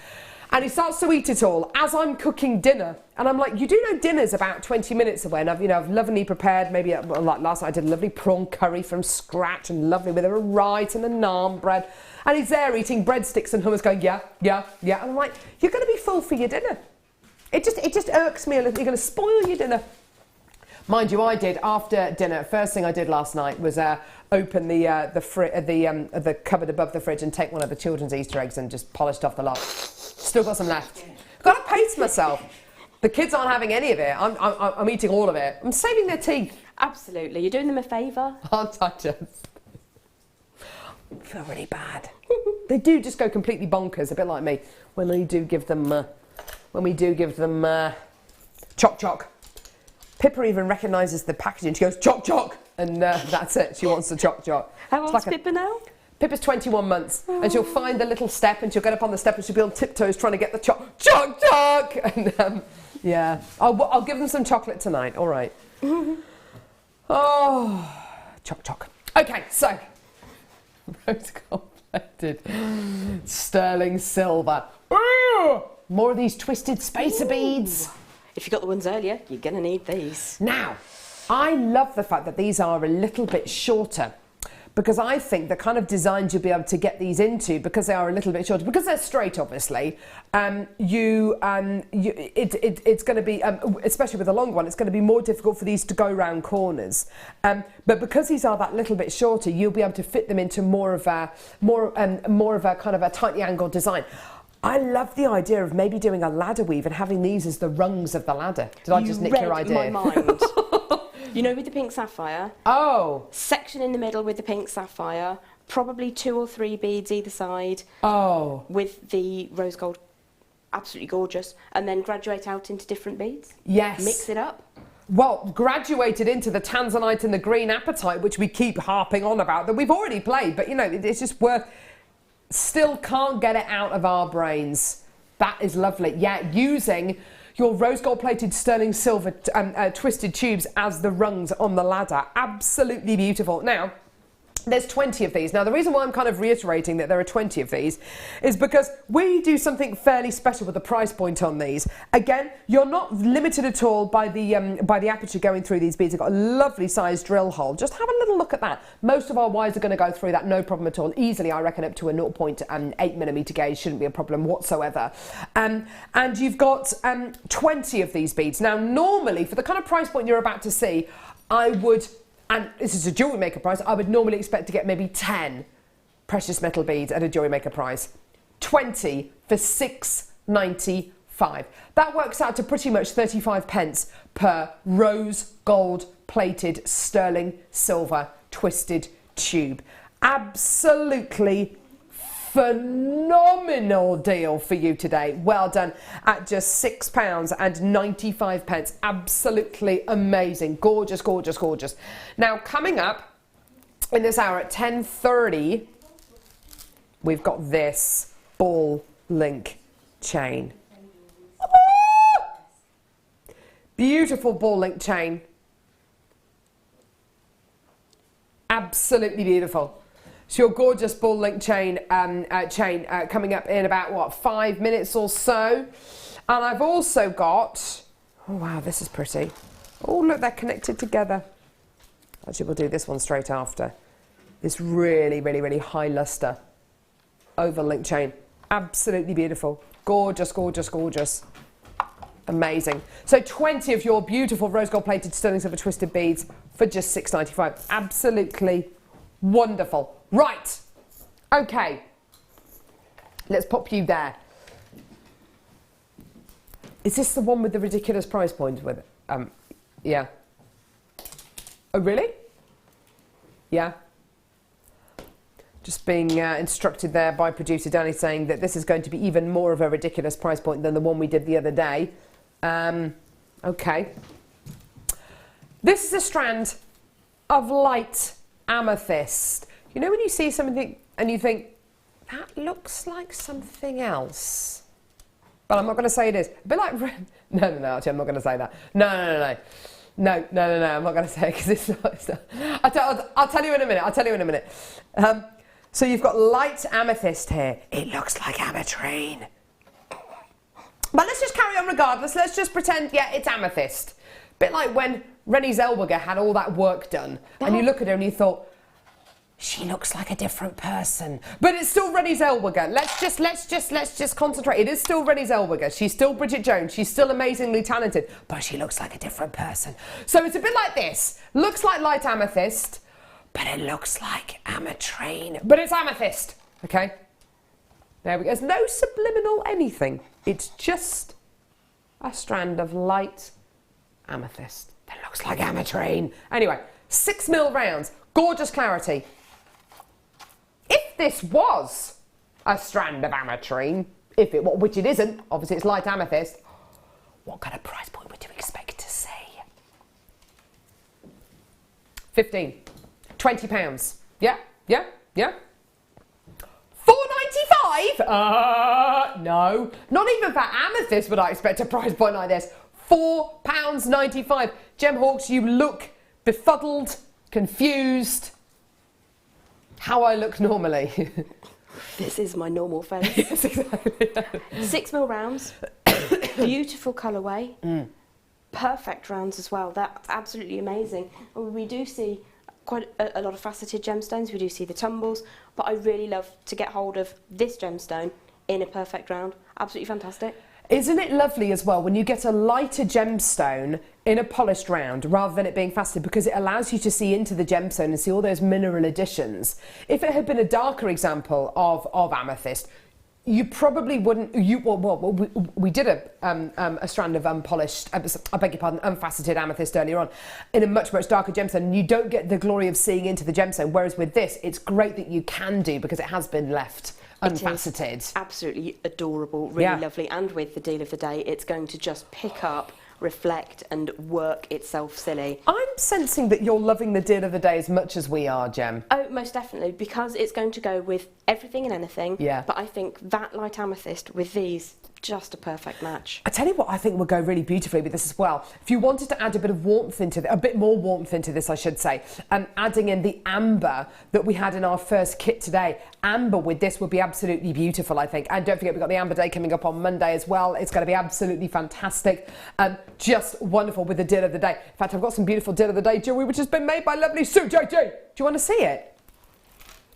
And he starts to eat it all as I'm cooking dinner. And I'm like, you do know dinner's about 20 minutes away. And I've lovingly prepared, maybe like last night I did a lovely prawn curry from scratch and lovely with a right and a naan bread. And he's there eating breadsticks and hummus going, yeah. And I'm like, you're going to be full for your dinner. It just irks me a little. You're going to spoil your dinner. Mind you, I did after dinner. First thing I did last night was open the cupboard above the fridge and take one of the children's Easter eggs and just polished off the lot. Still got some left. Got to pace myself. The kids aren't having any of it. I'm eating all of it. I'm saving their teeth. Absolutely. You're doing them a favour. Aren't I just? I feel really bad. They do just go completely bonkers, a bit like me, when we do give them choc. Pippa even recognises the packaging. She goes, choc, and that's it. She wants the choc. How old's Pippa now? Pippa's 21 months, and she'll find the little step, and she'll get up on the step, and she'll be on tiptoes trying to get the choc. And yeah, I'll give them some chocolate tonight. All right. Oh, choc. Okay, so rose gold plated sterling silver. Ooh, more of these twisted spacer beads. If you got the ones earlier, you're going to need these. Now, I love the fact that these are a little bit shorter, because I think the kind of designs you'll be able to get these into, because they are a little bit shorter, because they're straight, obviously, it's going to be, especially with a long one, it's going to be more difficult for these to go round corners. But because these are that little bit shorter, you'll be able to fit them into more of a kind of a tightly angled design. I love the idea of maybe doing a ladder weave and having these as the rungs of the ladder. Did I just nick your idea? My mind. You know, with the pink sapphire. Oh. Section in the middle with the pink sapphire. Probably 2 or 3 beads either side. Oh. With the rose gold. Absolutely gorgeous. And then graduate out into different beads. Yes. Mix it up. Well, graduated into the tanzanite and the green apatite, which we keep harping on about, that we've already played, but you know, it's just worth... Still can't get it out of our brains. That is lovely. Yeah, using your rose gold plated sterling silver twisted tubes as the rungs on the ladder. Absolutely beautiful. Now, there's 20 of these. Now, the reason why I'm kind of reiterating that there are 20 of these is because we do something fairly special with the price point on these. Again, you're not limited at all by the aperture going through these beads. They've got a lovely sized drill hole. Just have a little look at that. Most of our wires are going to go through that, no problem at all. Easily, I reckon, up to a 0.8mm gauge shouldn't be a problem whatsoever. And you've got 20 of these beads. Now, normally, for the kind of price point you're about to see, I would... And this is a jewellery maker price, I would normally expect to get maybe 10 precious metal beads at a jewellery maker price. 20 for £6.95. That works out to pretty much 35 pence per rose gold plated sterling silver twisted tube. Absolutely phenomenal deal for you today. Well done at just £6.95. Absolutely amazing. Gorgeous, gorgeous, gorgeous. Now, coming up in this hour at 10:30, we've got this ball link chain. Beautiful ball link chain. Absolutely beautiful. So your gorgeous ball link chain coming up in about, what, 5 minutes or so. And I've also got, oh wow, this is pretty. Oh look, they're connected together. Actually, we'll do this one straight after. This really, really, really high luster oval link chain. Absolutely beautiful. Gorgeous, gorgeous, gorgeous. Amazing. So 20 of your beautiful rose gold plated sterling silver twisted beads for just £6.95. Absolutely wonderful. Right. Okay. Let's pop you there. Is this the one with the ridiculous price point with it? Yeah. Oh, really? Yeah. Just being instructed there by producer Danny saying that this is going to be even more of a ridiculous price point than the one we did the other day. Okay. This is a strand of light amethyst. You know when you see something and you think, That looks like something else. But I'm not going to say it is. A bit like... No, actually, I'm not going to say that. No, I'm not going to say it because it's not... I'll tell you in a minute. So you've got light amethyst here. It looks like ametrine. But let's just carry on regardless. Let's just pretend, yeah, it's amethyst. Bit like when Renée Zellweger had all that work done. And you look at her and you thought, she looks like a different person. But it's still Renée Zellweger. Let's just concentrate. It is still Renée Zellweger. She's still Bridget Jones. She's still amazingly talented. But she looks like a different person. So it's a bit like this. Looks like light amethyst, but it looks like ametrine. But it's amethyst, okay? There we go. There's no subliminal anything. It's just a strand of light amethyst that looks like ametrine. Anyway, 6mm rounds. Gorgeous clarity. If this was a strand of ametrine, which it isn't, obviously it's light amethyst, what kind of price point would you expect to see? 15, 20 pounds. Yeah. £4.95? No, not even for amethyst would I expect a price point like this. £4.95. Gem Hawks, you look befuddled, confused. How I look normally. This is my normal face. Yes, exactly. 6mm rounds, beautiful colourway, perfect rounds as well. That's absolutely amazing. We do see quite a lot of faceted gemstones. We do see the tumbles, but I really love to get hold of this gemstone in a perfect round. Absolutely fantastic. Isn't it lovely as well when you get a lighter gemstone in a polished round rather than it being faceted, because it allows you to see into the gemstone and see all those mineral additions. If it had been a darker example of amethyst, you probably wouldn't. We did a strand of unpolished, I beg your pardon, unfaceted amethyst earlier on in a much darker gemstone, and you don't get the glory of seeing into the gemstone. Whereas with this, it's great that you can do because it has been left unfaceted. Absolutely adorable, really lovely. And with the deal of the day, it's going to just pick up, reflect and work itself silly. I'm sensing that you're loving the deal of the day as much as we are, Gem. Oh, most definitely, because it's going to go with everything and anything. Yeah. But I think that light amethyst with these, just a perfect match. I tell you what I think would go really beautifully with this as well. If you wanted to add a bit of warmth into a bit more warmth into this, I should say, adding in the amber that we had in our first kit today. Amber with this would be absolutely beautiful, I think. And don't forget, we've got the Amber Day coming up on Monday as well. It's going to be absolutely fantastic. Just wonderful with the deal of the day. In fact, I've got some beautiful deal of the day jewellery which has been made by lovely Sue JJ. Do you want to see it?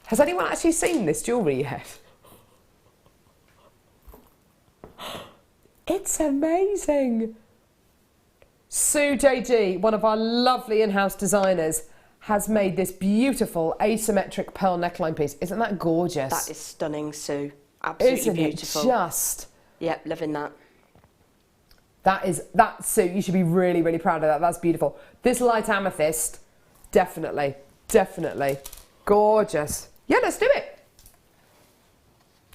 Has anyone actually seen this jewellery yet? It's amazing. Sue JG, one of our lovely in-house designers, has made this beautiful asymmetric pearl neckline piece. Isn't that gorgeous? That is stunning, Sue. Absolutely Isn't beautiful. It just? Yep, loving that. That Sue, you should be really, really proud of that. That's beautiful. This light amethyst, definitely. Gorgeous. Yeah, let's do it.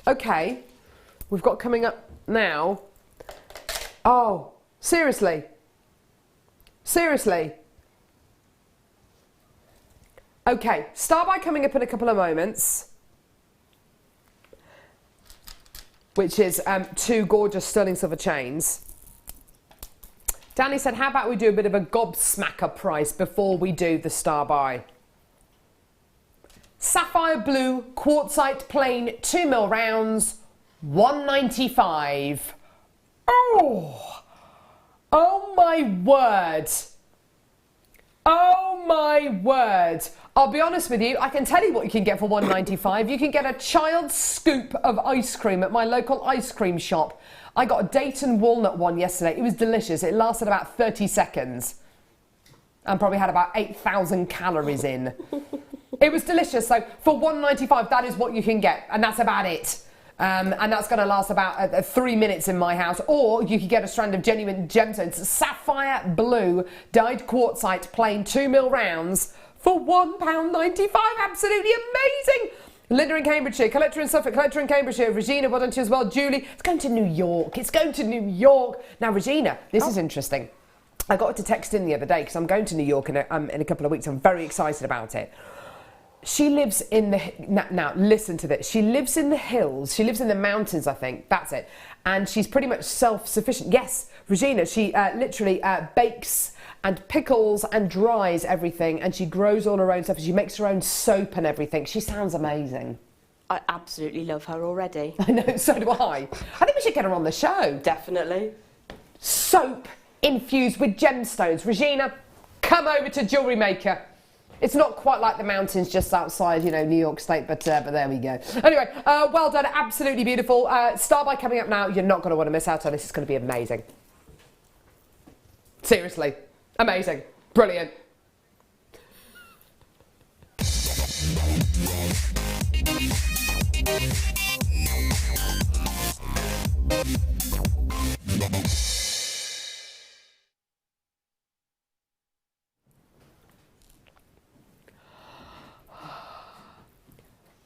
Okay, we've got coming up now. Oh, seriously? Okay, Star By coming up in a couple of moments, which is 2 gorgeous sterling silver chains. Danny said, how about we do a bit of a gobsmacker price before we do the Star By? Sapphire blue, quartzite plain, 2mm rounds, £1.95. Oh my word. Oh my word. I'll be honest with you, I can tell you what you can get for £1.95. You can get a child's scoop of ice cream at my local ice cream shop. I got a Dayton walnut one yesterday. It was delicious. It lasted about 30 seconds and probably had about 8,000 calories in. It was delicious. So for £1.95, that is what you can get, and that's about it. And that's going to last about 3 minutes in my house. Or you could get a strand of genuine gemstones, sapphire blue, dyed quartzite, plain 2mm rounds for £1.95. Absolutely amazing. Linda in Cambridgeshire, collector in Suffolk, collector in Cambridgeshire, Regina, well done to you as well. Julie, it's going to New York. Now, Regina, this is interesting. I got her to text in the other day because I'm going to New York in a couple of weeks. I'm very excited about it. She lives in the, now listen to this, she lives in the hills, she lives in the mountains, I think, that's it. And she's pretty much self-sufficient. Yes, Regina, she literally bakes and pickles and dries everything, and she grows all her own stuff, and she makes her own soap and everything. She sounds amazing. I absolutely love her already. I know, so do I. I think we should get her on the show. Definitely. Soap infused with gemstones. Regina, come over to Jewellery Maker. It's not quite like the mountains just outside, you know, New York State, but there we go. Anyway, well done, absolutely beautiful. Star by coming up now. You're not going to want to miss out on this. It's going to be amazing. Seriously, amazing, brilliant.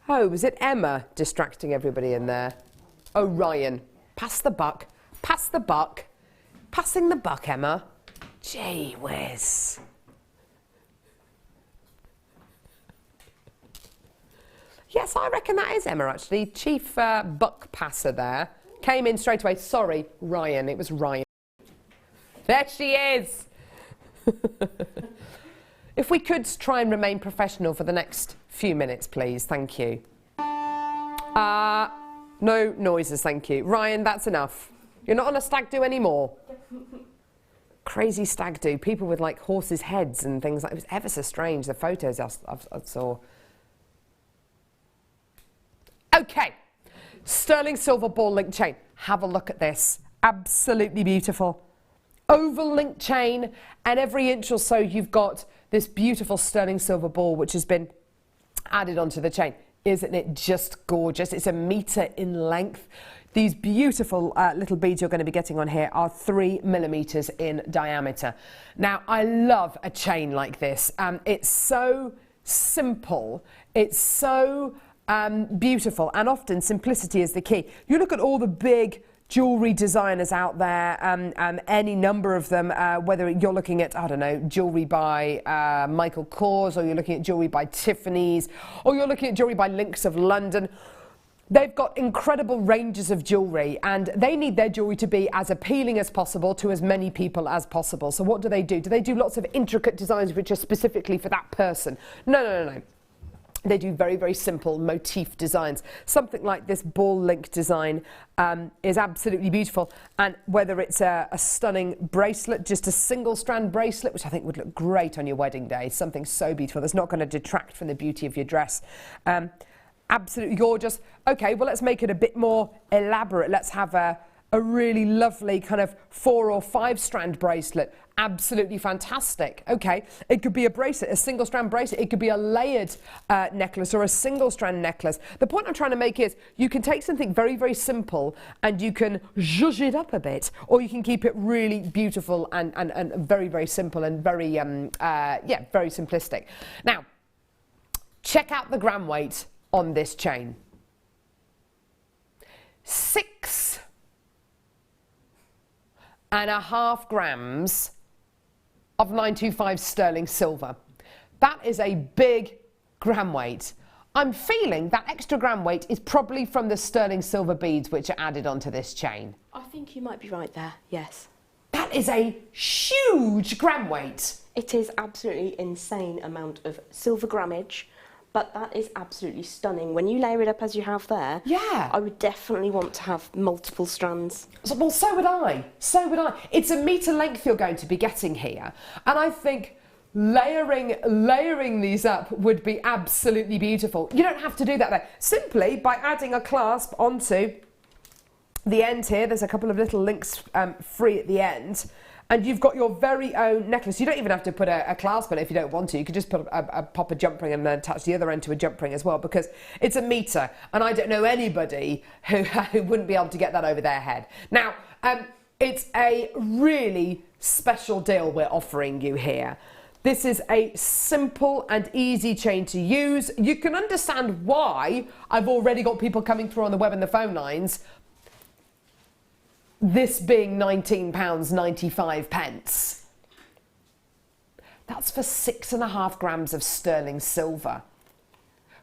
Oh, was it Emma distracting everybody in there? Oh, Ryan, pass the buck, pass the buck. Passing the buck, Emma. Gee whiz. Yes, I reckon that is Emma, actually. Chief buck passer there. Came in straight away. Sorry, Ryan, it was Ryan. There she is. If we could try and remain professional for the next few minutes, please. Thank you. No noises, thank you. Ryan, that's enough. You're not on a stag do anymore. Crazy stag do. People with, like, horses' heads and things like... It was ever so strange, the photos I saw. OK. Sterling silver ball link chain. Have a look at this. Absolutely beautiful. Oval link chain, and every inch or so you've got this beautiful sterling silver ball which has been added onto the chain. Isn't it just gorgeous? It's 1 metre in length. These beautiful little beads you're going to be getting on here are 3 millimetres in diameter. Now, I love a chain like this. It's so simple. It's so beautiful, and often simplicity is the key. You look at all the big jewellery designers out there, any number of them, whether you're looking at, I don't know, jewellery by Michael Kors, or you're looking at jewellery by Tiffany's, or you're looking at jewellery by Links of London. They've got incredible ranges of jewellery, and they need their jewellery to be as appealing as possible to as many people as possible. So what do? Do they do lots of intricate designs which are specifically for that person? No. They do very, very simple motif designs. Something like this ball link design is absolutely beautiful. And whether it's a stunning bracelet, just a single strand bracelet, which I think would look great on your wedding day, something so beautiful that's not going to detract from the beauty of your dress. Absolutely gorgeous. Okay, well, let's make it a bit more elaborate. Let's have a really lovely kind of 4 or 5 strand bracelet. Absolutely fantastic. Okay, it could be a bracelet, a single strand bracelet. It could be a layered necklace or a single strand necklace. The point I'm trying to make is you can take something very, very simple and you can zhuzh it up a bit, or you can keep it really beautiful and very, very simple and very, yeah, very simplistic. Now, check out the gram weight on this chain. 6.5 grams of 925 sterling silver. That is a big gram weight. I'm feeling that extra gram weight is probably from the sterling silver beads which are added onto this chain. I think you might be right there, yes. That is a huge gram weight. It is absolutely insane amount of silver grammage, but that is absolutely stunning. When you layer it up as you have there, yeah, I would definitely want to have multiple strands. Well, so would I. So would I. It's 1 metre length you're going to be getting here, and I think layering these up would be absolutely beautiful. You don't have to do that though. Simply by adding a clasp onto the end here. There's a couple of little links free at the end. And you've got your very own necklace. You don't even have to put a clasp on it if you don't want to. You could just put pop a jump ring and then attach the other end to a jump ring as well, because it's 1 metre. And I don't know anybody who wouldn't be able to get that over their head. Now, it's a really special deal we're offering you here. This is a simple and easy chain to use. You can understand why I've already got people coming through on the web and the phone lines. This being £19.95. That's for 6.5 grams of sterling silver.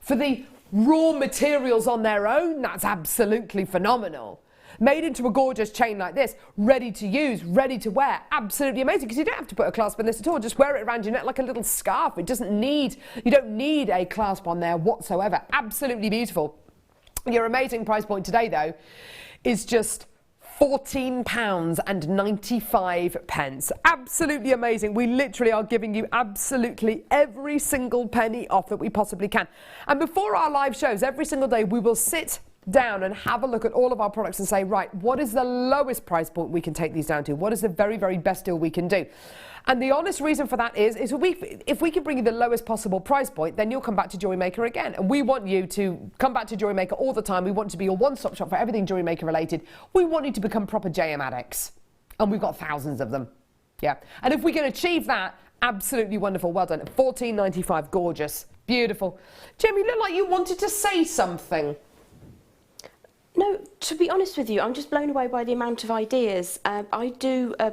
For the raw materials on their own, that's absolutely phenomenal. Made into a gorgeous chain like this, ready to use, ready to wear, absolutely amazing, because you don't have to put a clasp on this at all, just wear it around your neck like a little scarf. It doesn't need, you don't need a clasp on there whatsoever. Absolutely beautiful. Your amazing price point today, though, is just £14.95. Absolutely amazing. We literally are giving you absolutely every single penny off that we possibly can. And before our live shows, every single day, we will sit down and have a look at all of our products and say, right, what is the lowest price point we can take these down to? What is the very, very best deal we can do? And the honest reason for that is if we can bring you the lowest possible price point, then you'll come back to Jewellery Maker again. And we want you to come back to Jewellery Maker all the time. We want to be your one-stop shop for everything Jewellery Maker related. We want you to become proper JM addicts. And we've got thousands of them. Yeah. And if we can achieve that, absolutely wonderful. Well done. £14.95. Gorgeous. Beautiful. Jem, you look like you wanted to say something. No, to be honest with you, I'm just blown away by the amount of ideas. I do a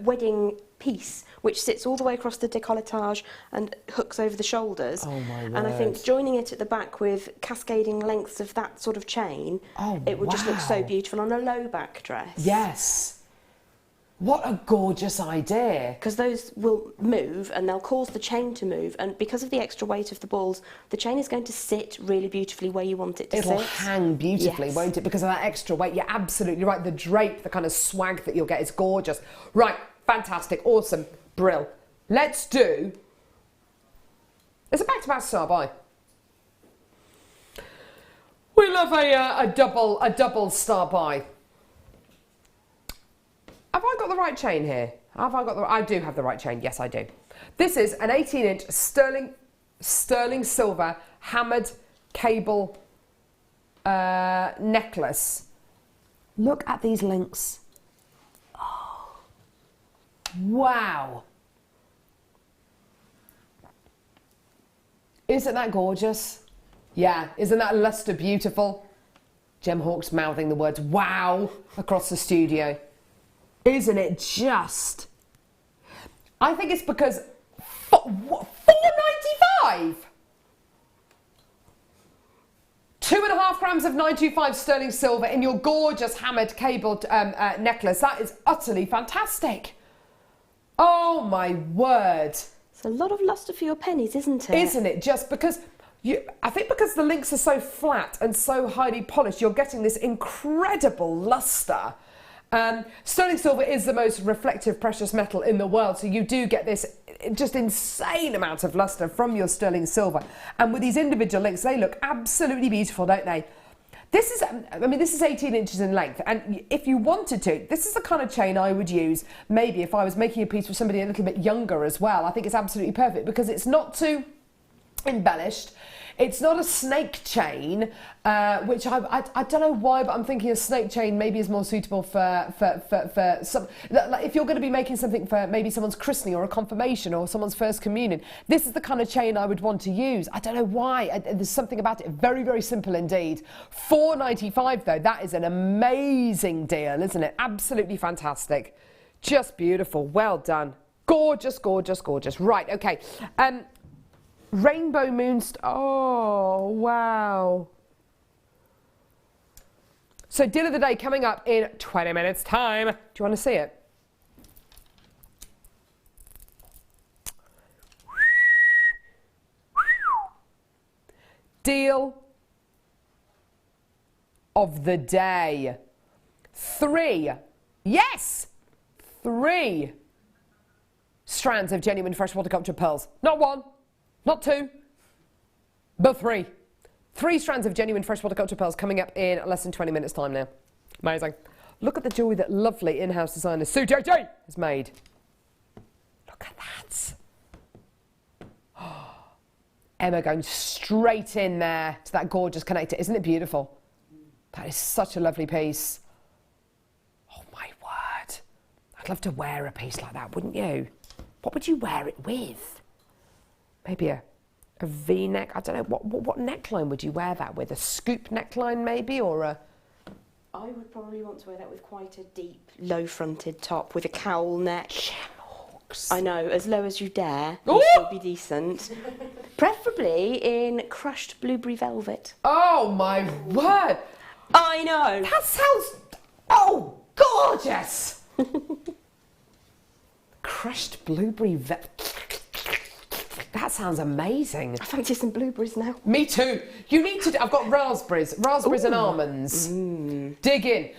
wedding piece which sits all the way across the décolletage and hooks over the shoulders. Oh my word. And I think joining it at the back with cascading lengths of that sort of chain, it would just look so beautiful on a low back dress. Yes. What a gorgeous idea. Because those will move and they'll cause the chain to move, and because of the extra weight of the balls, the chain is going to sit really beautifully where you want it to sit. It'll hang beautifully, Yes. won't it? Because of that extra weight. You're absolutely right. The drape, the kind of swag that you'll get is gorgeous. Right, fantastic, awesome, brill. Let's do... It's a back-to-back star buy. We love a double star buy. Have I got the right chain here? Have I got the? I do have the right chain. Yes, I do. This is an 18-inch sterling silver hammered cable necklace. Look at these links. Oh, wow! Isn't that gorgeous? Yeah, isn't that lustre beautiful? Gem Hawk's mouthing the words "wow" across the studio. Isn't it just? I think it's because £4.95. 2.5 grams of 925 sterling silver in your gorgeous hammered cabled necklace. That is utterly fantastic. Oh my word! It's a lot of lustre for your pennies, isn't it? Isn't it just? Because I think because the links are so flat and so highly polished, you're getting this incredible lustre. Sterling silver is the most reflective precious metal in the world, so you do get this just insane amount of lustre from your sterling silver. And with these individual links, they look absolutely beautiful, don't they? This is, I mean, this is 18 inches in length, and if you wanted to, this is the kind of chain I would use maybe if I was making a piece for somebody a little bit younger as well. I think it's absolutely perfect because it's not too embellished. It's not a snake chain, which I don't know why, but I'm thinking a snake chain maybe is more suitable for some. Like if you're going to be making something for maybe someone's christening or a confirmation or someone's first communion, this is the kind of chain I would want to use. I don't know why. There's something about it. Very, very simple indeed. £4.95 though. That is an amazing deal, isn't it? Absolutely fantastic. Just beautiful. Well done. Gorgeous, gorgeous, gorgeous. Right. Okay. Rainbow moonstone. Oh, wow. So deal of the day coming up in 20 minutes time. Do you want to see it? Deal of the day. 3 strands of genuine freshwater cultured pearls. Not 1. Not 2, but 3. 3 strands of genuine freshwater cultured pearls coming up in less than 20 minutes time now. Amazing. Look at the jewellery that lovely in-house designer Sue JJ has made. Look at that. Oh, Emma going straight in there to that gorgeous connector. Isn't it beautiful? That is such a lovely piece. Oh my word. I'd love to wear a piece like that, wouldn't you? What would you wear it with? Maybe a V-neck. I don't know. What neckline would you wear that with? A scoop neckline maybe, or a... I would probably want to wear that with quite a deep, low-fronted top with a cowl neck. bucks. I know, as low as you dare. Ooh! Will still be decent. Preferably in crushed blueberry velvet. Oh my word! I know. That sounds, oh, gorgeous! Crushed blueberry that sounds amazing. I fancy some blueberries now. Me too. You need to, I've got raspberries and almonds. Dig in.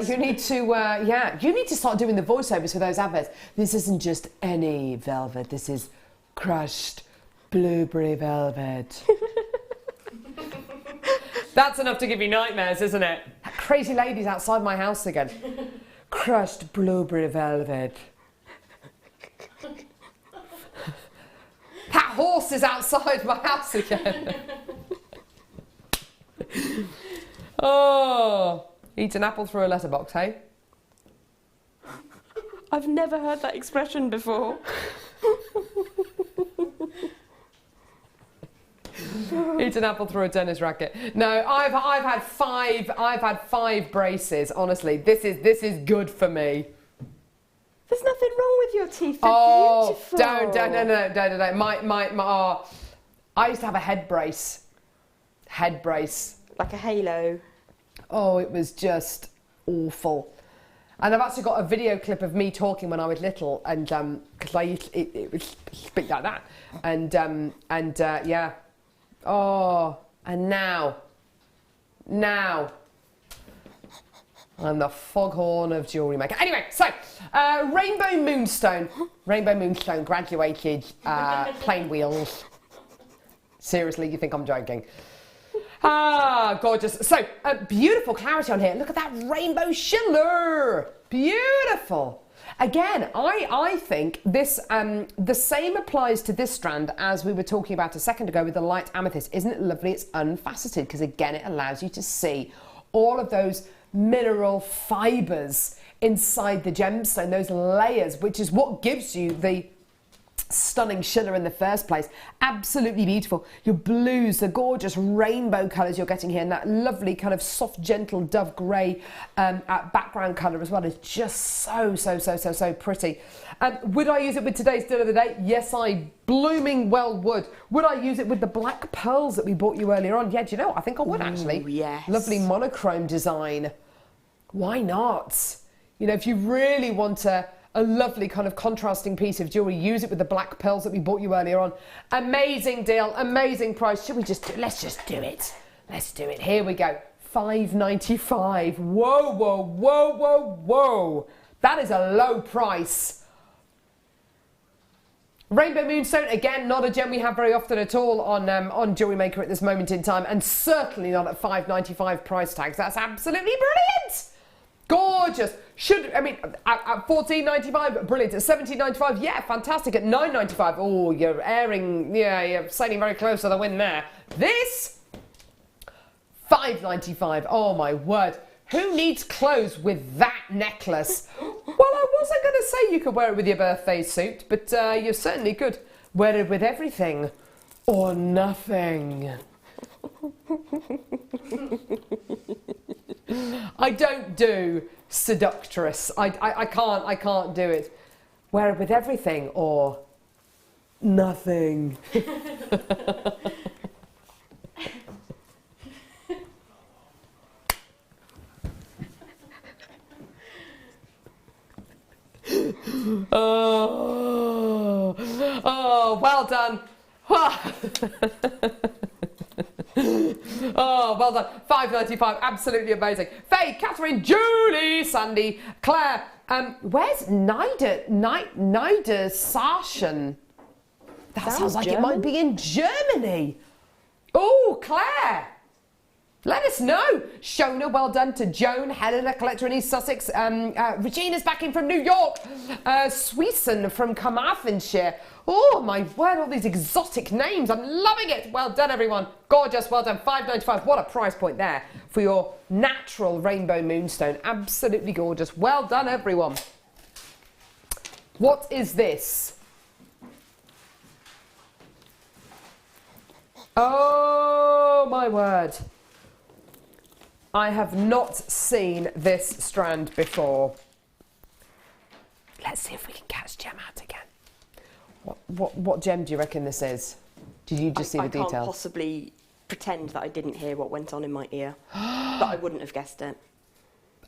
You need to, you need to start doing the voiceovers for those adverts. This isn't just any velvet, this is crushed blueberry velvet. That's enough to give you nightmares, isn't it? That crazy lady's outside my house again. Crushed blueberry velvet. That horse is outside my house again. Oh, eat an apple through a letterbox, hey? I've never heard that expression before. Eat an apple through a tennis racket. No, I've had five braces. Honestly, this is good for me. There's nothing wrong with your teeth. They're beautiful. Don't. I used to have a head brace. Like a halo. Oh, it was just awful. And I've actually got a video clip of me talking when I was little, and because I used it would speak like that, and yeah. Oh, and now I'm the foghorn of Jewellery Maker. Anyway, so Rainbow Moonstone graduated plain wheels. Seriously, you think I'm joking? Ah, gorgeous. So, beautiful clarity on here. Look at that rainbow shimmer. Beautiful. Again, I think this, the same applies to this strand as we were talking about a second ago with the light amethyst. Isn't it lovely? It's unfaceted because, again, it allows you to see all of those mineral fibres inside the gemstone, those layers, which is what gives you the stunning shimmer in the first place. Absolutely beautiful. Your blues, the gorgeous rainbow colours you're getting here, and that lovely kind of soft, gentle dove grey background colour as well is just so pretty. Would I use it with today's deal of the day? Yes, I blooming well would. Would I use it with the black pearls that we bought you earlier on? Yeah, do you know what? I think I would actually. Yes. Lovely monochrome design. Why not? You know, if you really want a lovely kind of contrasting piece of jewellery, use it with the black pearls that we bought you earlier on. Amazing deal, amazing price. Should we let's just do it. Let's do it. Here we go. $5.95. Whoa. That is a low price. Rainbow Moonstone, again, not a gem we have very often at all on Jewellery Maker at this moment in time, and certainly not at $5.95 price tags. That's absolutely brilliant. Gorgeous. At $14.95, brilliant. At $17.95, yeah, fantastic. At $9.95, oh, you're you're sailing very close to the wind there. This, $5.95, oh my word. Who needs clothes with that necklace? Well, I wasn't going to say you could wear it with your birthday suit, but you certainly could wear it with everything or nothing. I don't do seductress. I can't do it. Wear it with everything or nothing. Oh, well done. Oh, well done. $5.95, absolutely amazing. Faye, Catherine, Julie, Sandy, Claire. Where's Nida Sarshan? That sounds like German. It might be in Germany. Oh, Claire. Let us know. Shona, well done to Joan, Helena, collector in East Sussex. Regina's back in from New York. Sweeson from Carmarthenshire. Oh my word, all these exotic names. I'm loving it. Well done, everyone. Gorgeous, well done. $5.95. What a price point there for your natural rainbow moonstone. Absolutely gorgeous. Well done, everyone. What is this? Oh my word. I have not seen this strand before. Let's see if we can catch Gem out again. What gem do you reckon this is? Did you just see the I details? can't possibly pretend that I didn't hear what went on in my ear, but I wouldn't have guessed it.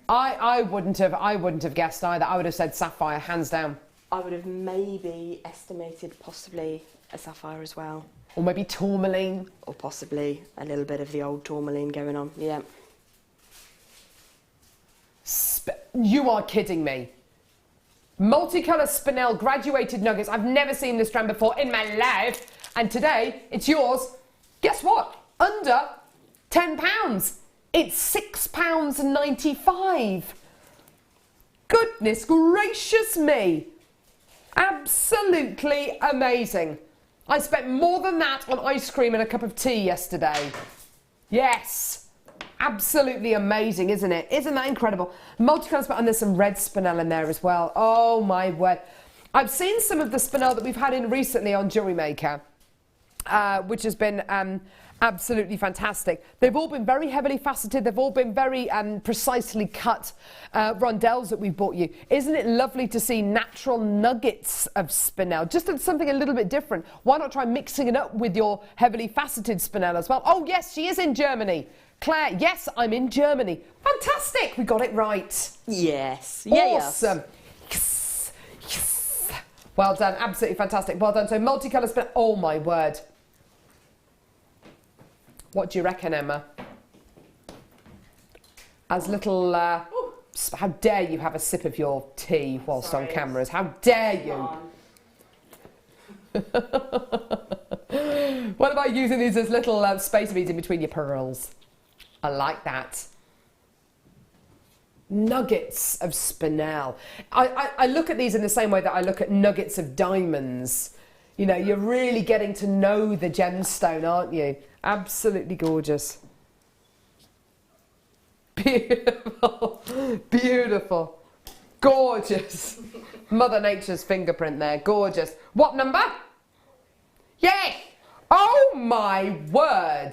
I wouldn't have guessed either. I would have said sapphire, hands down. I would have maybe estimated possibly a sapphire as well. Or maybe tourmaline. Or possibly a little bit of the old tourmaline going on, yeah. You are kidding me. Multicolour spinel graduated nuggets. I've never seen this strand before in my life. And today, it's yours. Guess what? Under £10. It's £6.95. Goodness gracious me. Absolutely amazing. I spent more than that on ice cream and a cup of tea yesterday. Yes. Absolutely amazing, isn't it? Isn't that incredible? Multicolour spinel, and there's some red spinel in there as well. Oh my word. I've seen some of the spinel that we've had in recently on Jewellery Maker, which has been absolutely fantastic. They've all been very heavily faceted. They've all been very precisely cut rondelles that we've bought you. Isn't it lovely to see natural nuggets of spinel? Just something a little bit different. Why not try mixing it up with your heavily faceted spinel as well? Oh yes, she is in Germany. Claire, yes, I'm in Germany. Fantastic, we got it right. Yes. Awesome. Yes. Yes. Well done, absolutely fantastic. Well done. So multicolour spinel. Oh my word. What do you reckon, Emma? As little... how dare you have a sip of your tea whilst on cameras? How dare you? What about using these as little space beads in between your pearls? I like that. Nuggets of spinel. I look at these in the same way that I look at nuggets of diamonds. You know, you're really getting to know the gemstone, aren't you? Absolutely gorgeous. Beautiful. Beautiful. Gorgeous. Mother Nature's fingerprint there. Gorgeous. What number? Yay! Oh my word.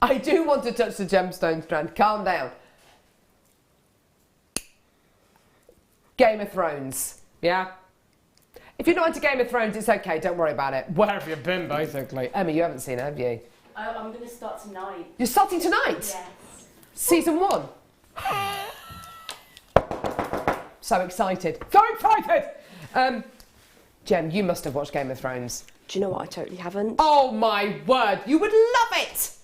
I do want to touch the gemstone strand. Calm down. Game of Thrones. Yeah? If you're not into Game of Thrones, it's okay. Don't worry about it. Where have you been, basically? Emma, you haven't seen it, have you? I'm going to start tonight. You're starting tonight? Yes. Season 1? So excited. So excited! Gem, you must have watched Game of Thrones. Do you know what? I totally haven't. Oh my word, you would love it!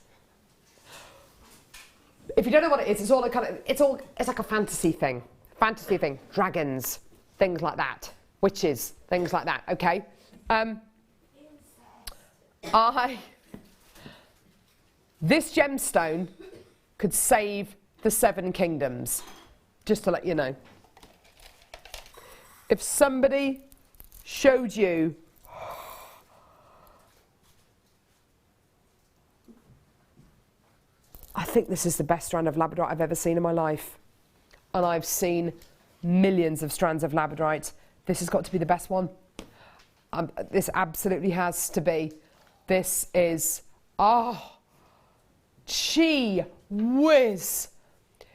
If you don't know what it is, it's all a kind of, it's like a fantasy thing. Fantasy thing. Dragons, things like that. Witches, things like that, okay? This gemstone could save the 7 kingdoms, just to let you know. If somebody showed you I think this is the best strand of labradorite I've ever seen in my life. And I've seen millions of strands of labradorite. This has got to be the best one. This absolutely has to be. This is, gee whiz.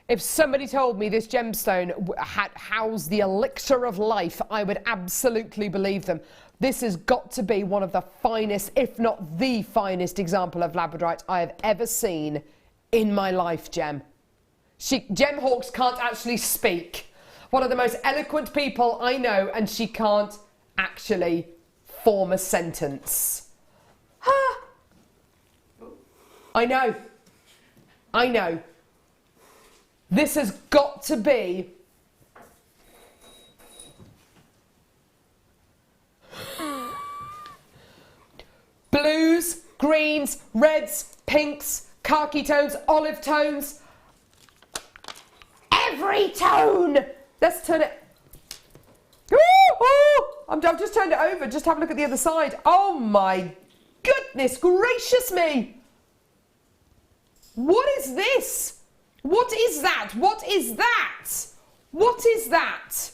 If somebody told me this gemstone had housed the elixir of life, I would absolutely believe them. This has got to be one of the finest, if not the finest example of labradorite I have ever seen in my life, Gem. Gem Hawkes can't actually speak. One of the most eloquent people I know, and she can't actually form a sentence. I know. I know. This has got to be blues, greens, reds, pinks, khaki tones, olive tones. Every tone! Let's turn it. I've just turned it over. Just have a look at the other side. Oh my goodness gracious me! What is this? What is that? What is that? What is that?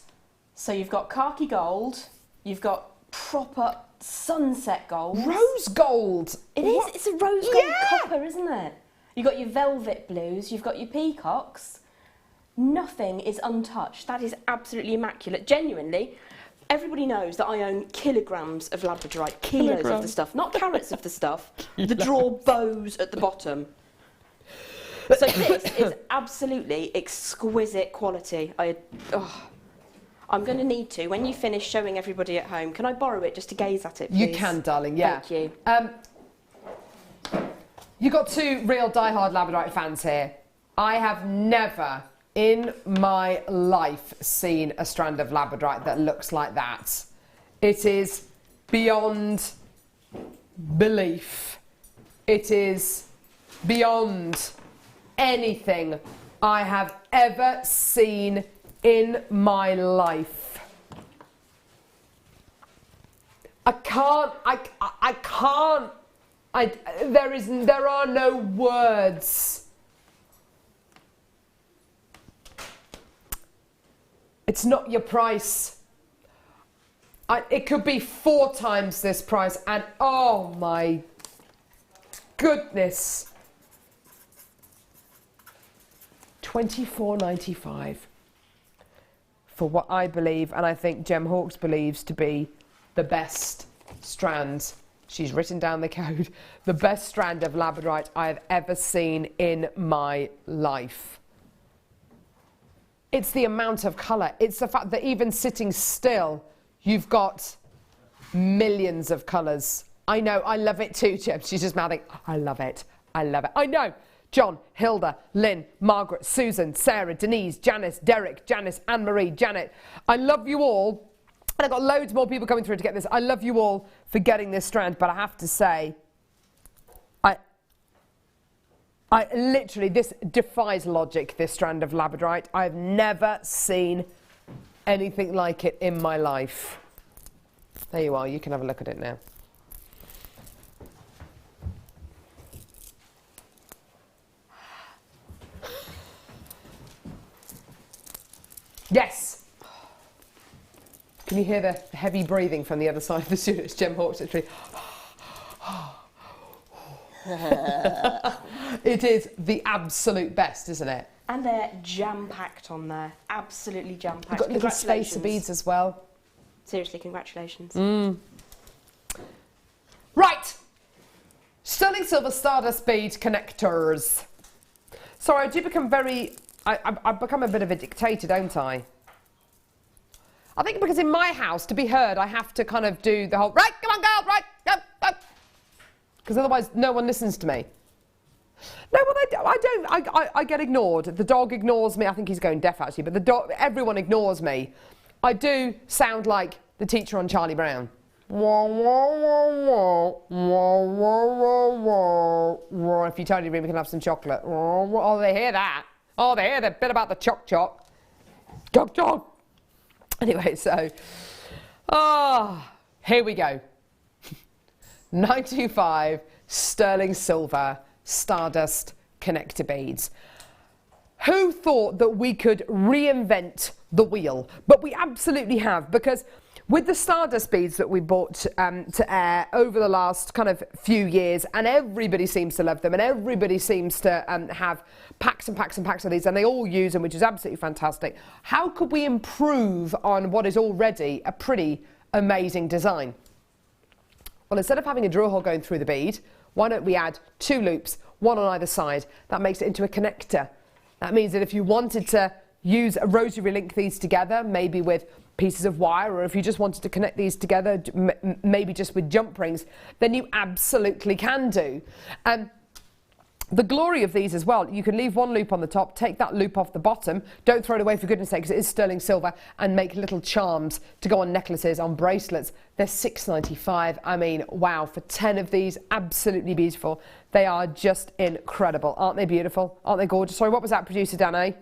So you've got khaki gold, you've got proper sunset gold. Rose gold. It is, it's a rose gold copper, isn't it? You've got your velvet blues, you've got your peacocks. Nothing is untouched. That is absolutely immaculate. Genuinely, Everybody knows that I own kilograms of labradorite, kilos of the stuff, not carats of the stuff, the draw bows at the bottom. So this is absolutely exquisite quality. I'm going to need to, when you finish showing everybody at home, can I borrow it just to gaze at it, please? You can, darling, yeah. Thank you. You've got two real diehard labradorite fans here. I have never in my life seen a strand of labradorite that looks like that. It is beyond belief. It is beyond anything I have ever seen in my life. There are no words. It's not your price. It could be 4 times this price, and oh my goodness. $24.95 for what I believe, and I think Gem Hawkes believes to be the best strand. She's written down the code. The best strand of labradorite I have ever seen in my life. It's the amount of colour. It's the fact that even sitting still, you've got millions of colours. I know, I love it too, Gem. She's just mouthing, I love it, I love it. I know. John, Hilda, Lynn, Margaret, Susan, Sarah, Denise, Janice, Derek, Janice, Anne-Marie, Janet. I love you all. And I've got loads more people coming through to get this. I love you all for getting this strand, but I have to say, I literally, this defies logic, this strand of labradorite. I've never seen anything like it in my life. There you are, you can have a look at it now. Yes! Can you hear the heavy breathing from the other side of the studio? It's Gem Hawkes, literally. It is the absolute best, isn't it? And they're jam-packed on there. Absolutely jam-packed. You've got little spacer beads as well. Seriously, congratulations. Right! Sterling silver stardust bead connectors. Sorry, I do become very... I've become a bit of a dictator, don't I? I think because in my house, to be heard, I have to kind of do the whole, right, come on, girl, right, go. Because otherwise, no one listens to me. No, well, I don't. I get ignored. The dog ignores me. I think he's going deaf, actually. But the dog, everyone ignores me. I do sound like the teacher on Charlie Brown. If you totally agree, we can have some chocolate. Oh, they hear that. Oh, they hear the bit about the choc. Choc. Anyway, so, here we go. 925 sterling silver stardust connector beads. Who thought that we could reinvent the wheel? But we absolutely have, because with the stardust beads that we bought to air over the last kind of few years, and everybody seems to love them, and everybody seems to have packs and packs and packs of these, and they all use them, which is absolutely fantastic. How could we improve on what is already a pretty amazing design? Well, instead of having a drill hole going through the bead, why don't we add 2 loops, one on either side? That makes it into a connector. That means that if you wanted to use a rosary link these together, maybe with pieces of wire, or if you just wanted to connect these together, maybe just with jump rings, then you absolutely can do. The glory of these as well, you can leave one loop on the top, take that loop off the bottom, don't throw it away for goodness sake because it is sterling silver, and make little charms to go on necklaces, on bracelets. They're $6.95. I mean, wow, for 10 of these, absolutely beautiful. They are just incredible. Aren't they beautiful? Aren't they gorgeous? Sorry, what was that, producer Danae?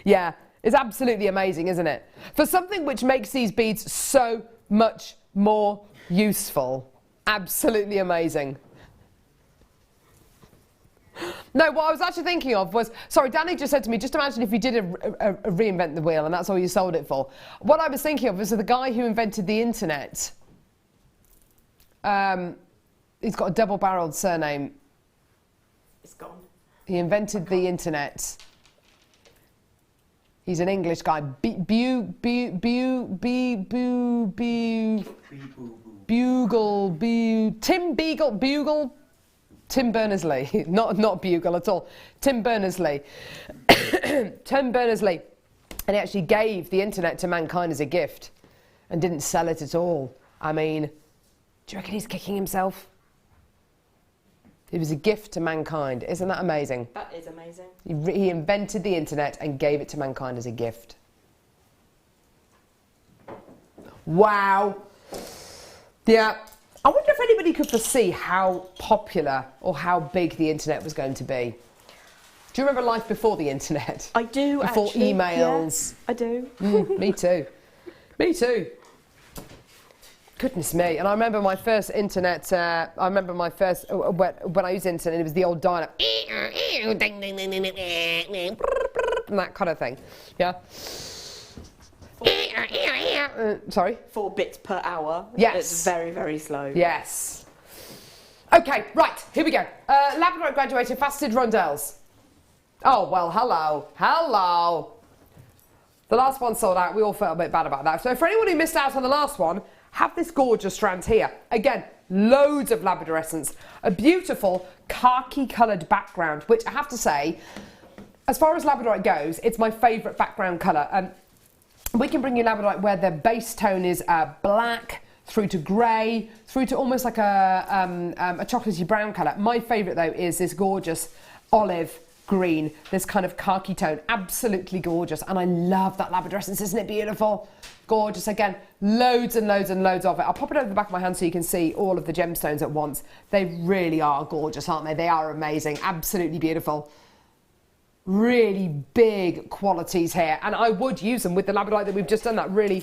Yeah, it's absolutely amazing, isn't it? For something which makes these beads so much more useful. Absolutely amazing. No, what I was actually thinking of was, sorry, Danny just said to me, just imagine if you did a reinvent the wheel and that's all you sold it for. What I was thinking of was the guy who invented the internet. He's got a double-barreled surname. It's gone. He invented the internet. He's an English guy. Bugle, Tim Berners-Lee, not Bugle at all. Tim Berners-Lee. Tim Berners-Lee. And he actually gave the internet to mankind as a gift and didn't sell it at all. I mean, do you reckon he's kicking himself? It was a gift to mankind. Isn't that amazing? That is amazing. He invented the internet and gave it to mankind as a gift. Wow. Yeah. I wonder if anybody could foresee how popular or how big the internet was going to be. Do you remember life before the internet? I do, before actually. Emails. Yeah, I do. Me too. Me too. Goodness me. And I remember my first internet, when I used internet, it was the old dial-up. And that kind of thing. Yeah. Sorry? 4 bits per hour. Yes. It's very, very slow. Yes. Okay, right, here we go. Labradorite graduated faceted rondelles. Oh, well, hello. Hello. The last one sold out. We all felt a bit bad about that. So for anyone who missed out on the last one, have this gorgeous strand here. Again, loads of labradorescence. A beautiful khaki-coloured background, which I have to say, as far as labradorite goes, it's my favourite background colour. We can bring you labradorite where the base tone is black, through to grey, through to almost like a chocolatey brown colour. My favourite, though, is this gorgeous olive green, this kind of khaki tone. Absolutely gorgeous. And I love that labradorescence. Isn't it beautiful? Gorgeous. Again, loads and loads and loads of it. I'll pop it over the back of my hand so you can see all of the gemstones at once. They really are gorgeous, aren't they? They are amazing. Absolutely beautiful. Really big qualities here. And I would use them with the labradorite that we've just done, that really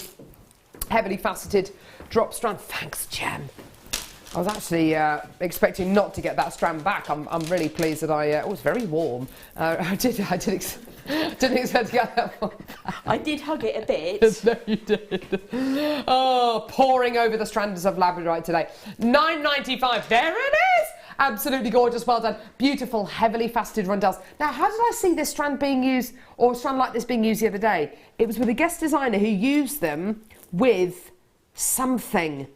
heavily faceted drop strand. Thanks, Gem. I was actually expecting not to get that strand back. I'm really pleased that it was very warm. I didn't expect to get that one back. I did hug it a bit. No, you did. Oh, pouring over the strands of labradorite today. $9.95. There it is. Absolutely gorgeous. Well done. Beautiful, heavily faceted rondelles. Now, how did I see this strand being used, or a strand like this being used the other day? It was with a guest designer who used them with something.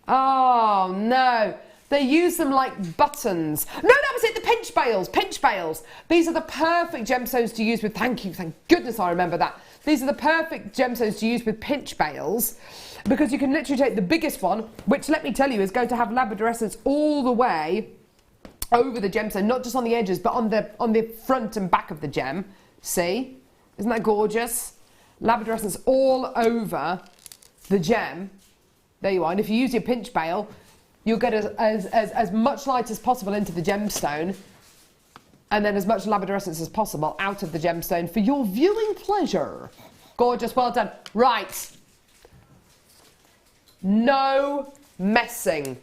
Oh, no. They use them like buttons. No, that was it, the pinch bails. Pinch bails. These are the perfect gemstones to use with, thank you, thank goodness I remember that. These are the perfect gemstones to use with pinch bails, because you can literally take the biggest one, which, let me tell you, is going to have labradorescence all the way over the gemstone, not just on the edges, but on the front and back of the gem. See? Isn't that gorgeous? Labradorescence all over the gem. There you are. And if you use your pinch bail, you'll get as much light as possible into the gemstone, and then as much labradorescence as possible out of the gemstone for your viewing pleasure. Gorgeous. Well done. Right. No messing.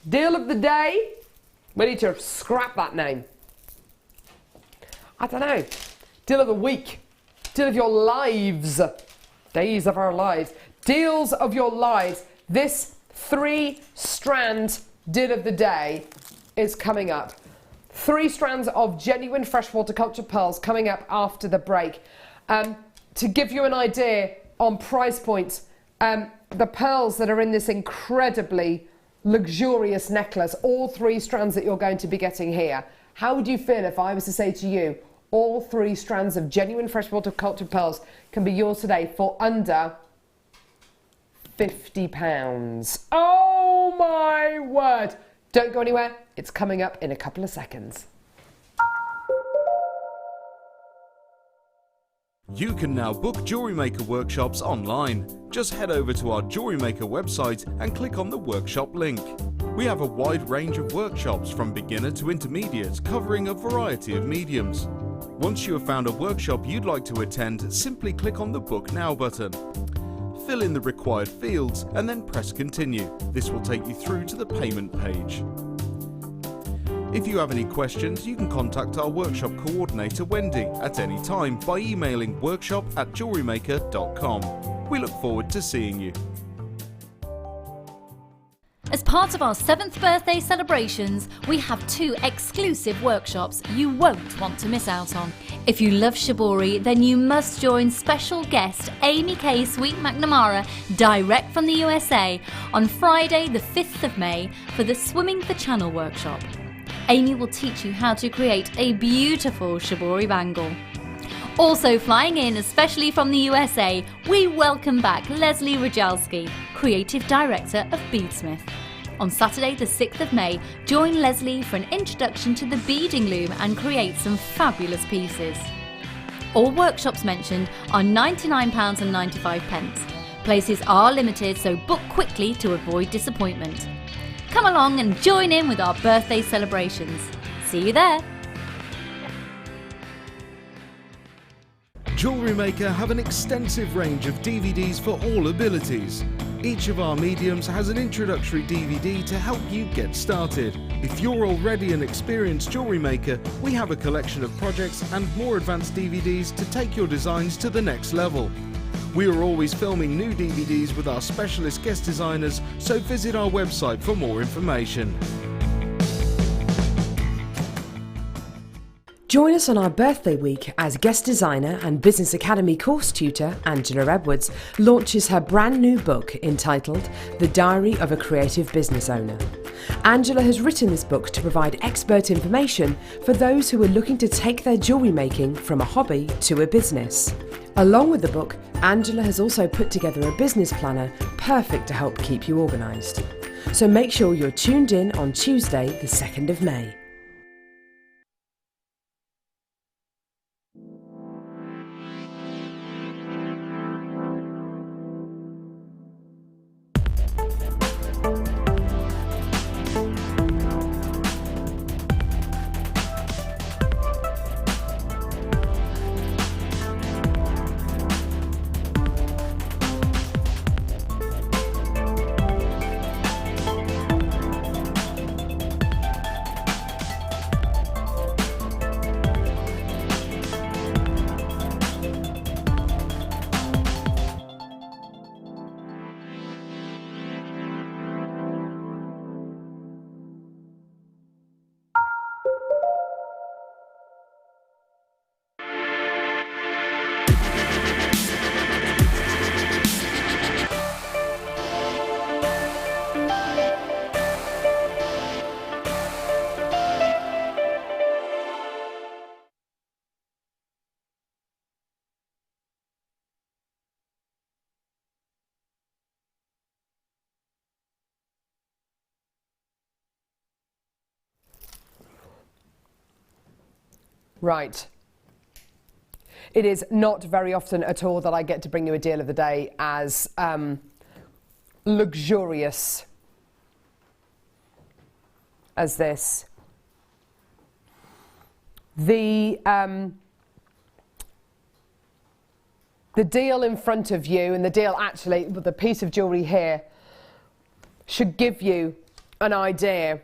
Deal of the day. We need to scrap that name. I don't know. Deal of the week. Deal of your lives. Days of our lives. Deals of your lives. This 3-strand deal of the day is coming up. 3 strands of genuine freshwater culture pearls coming up after the break. To give you an idea on price points, the pearls that are in this incredibly luxurious necklace, all 3 strands that you're going to be getting here. How would you feel if I was to say to you, all 3 strands of genuine freshwater culture pearls can be yours today for under £50? Oh my word! Don't go anywhere, it's coming up in a couple of seconds. You can now book Jewellery Maker workshops online. Just head over to our Jewellery Maker website and click on the workshop link. We have a wide range of workshops from beginner to intermediate, covering a variety of mediums. Once you have found a workshop you'd like to attend, simply click on the Book Now button. Fill in the required fields and then press Continue. This will take you through to the payment page. If you have any questions, you can contact our workshop coordinator Wendy at any time by emailing workshop@jewellerymaker.com. We look forward to seeing you. As part of our 7th birthday celebrations, we have 2 exclusive workshops you won't want to miss out on. If you love shibori, then you must join special guest Amy K. Sweet McNamara direct from the USA on Friday the 5th of May for the Swimming the Channel workshop. Amy will teach you how to create a beautiful shibori bangle. Also flying in, especially from the USA, we welcome back Leslie Rajalski, Creative Director of Beadsmith. On Saturday the 6th of May, join Leslie for an introduction to the beading loom and create some fabulous pieces. All workshops mentioned are £99.95. Places are limited, so book quickly to avoid disappointment. Come along and join in with our birthday celebrations. See you there! Jewellery Maker have an extensive range of DVDs for all abilities. Each of our mediums has an introductory DVD to help you get started. If you're already an experienced jewellery maker, we have a collection of projects and more advanced DVDs to take your designs to the next level. We are always filming new DVDs with our specialist guest designers, so visit our website for more information. Join us on our birthday week as guest designer and Business Academy course tutor Angela Edwards launches her brand new book entitled The Diary of a Creative Business Owner. Angela has written this book to provide expert information for those who are looking to take their jewellery making from a hobby to a business. Along with the book, Angela has also put together a business planner perfect to help keep you organised. So make sure you're tuned in on Tuesday the 2nd of May. Right. It is not very often at all that I get to bring you a deal of the day as luxurious as this. The deal in front of you, and the deal actually, the piece of jewellery here, should give you an idea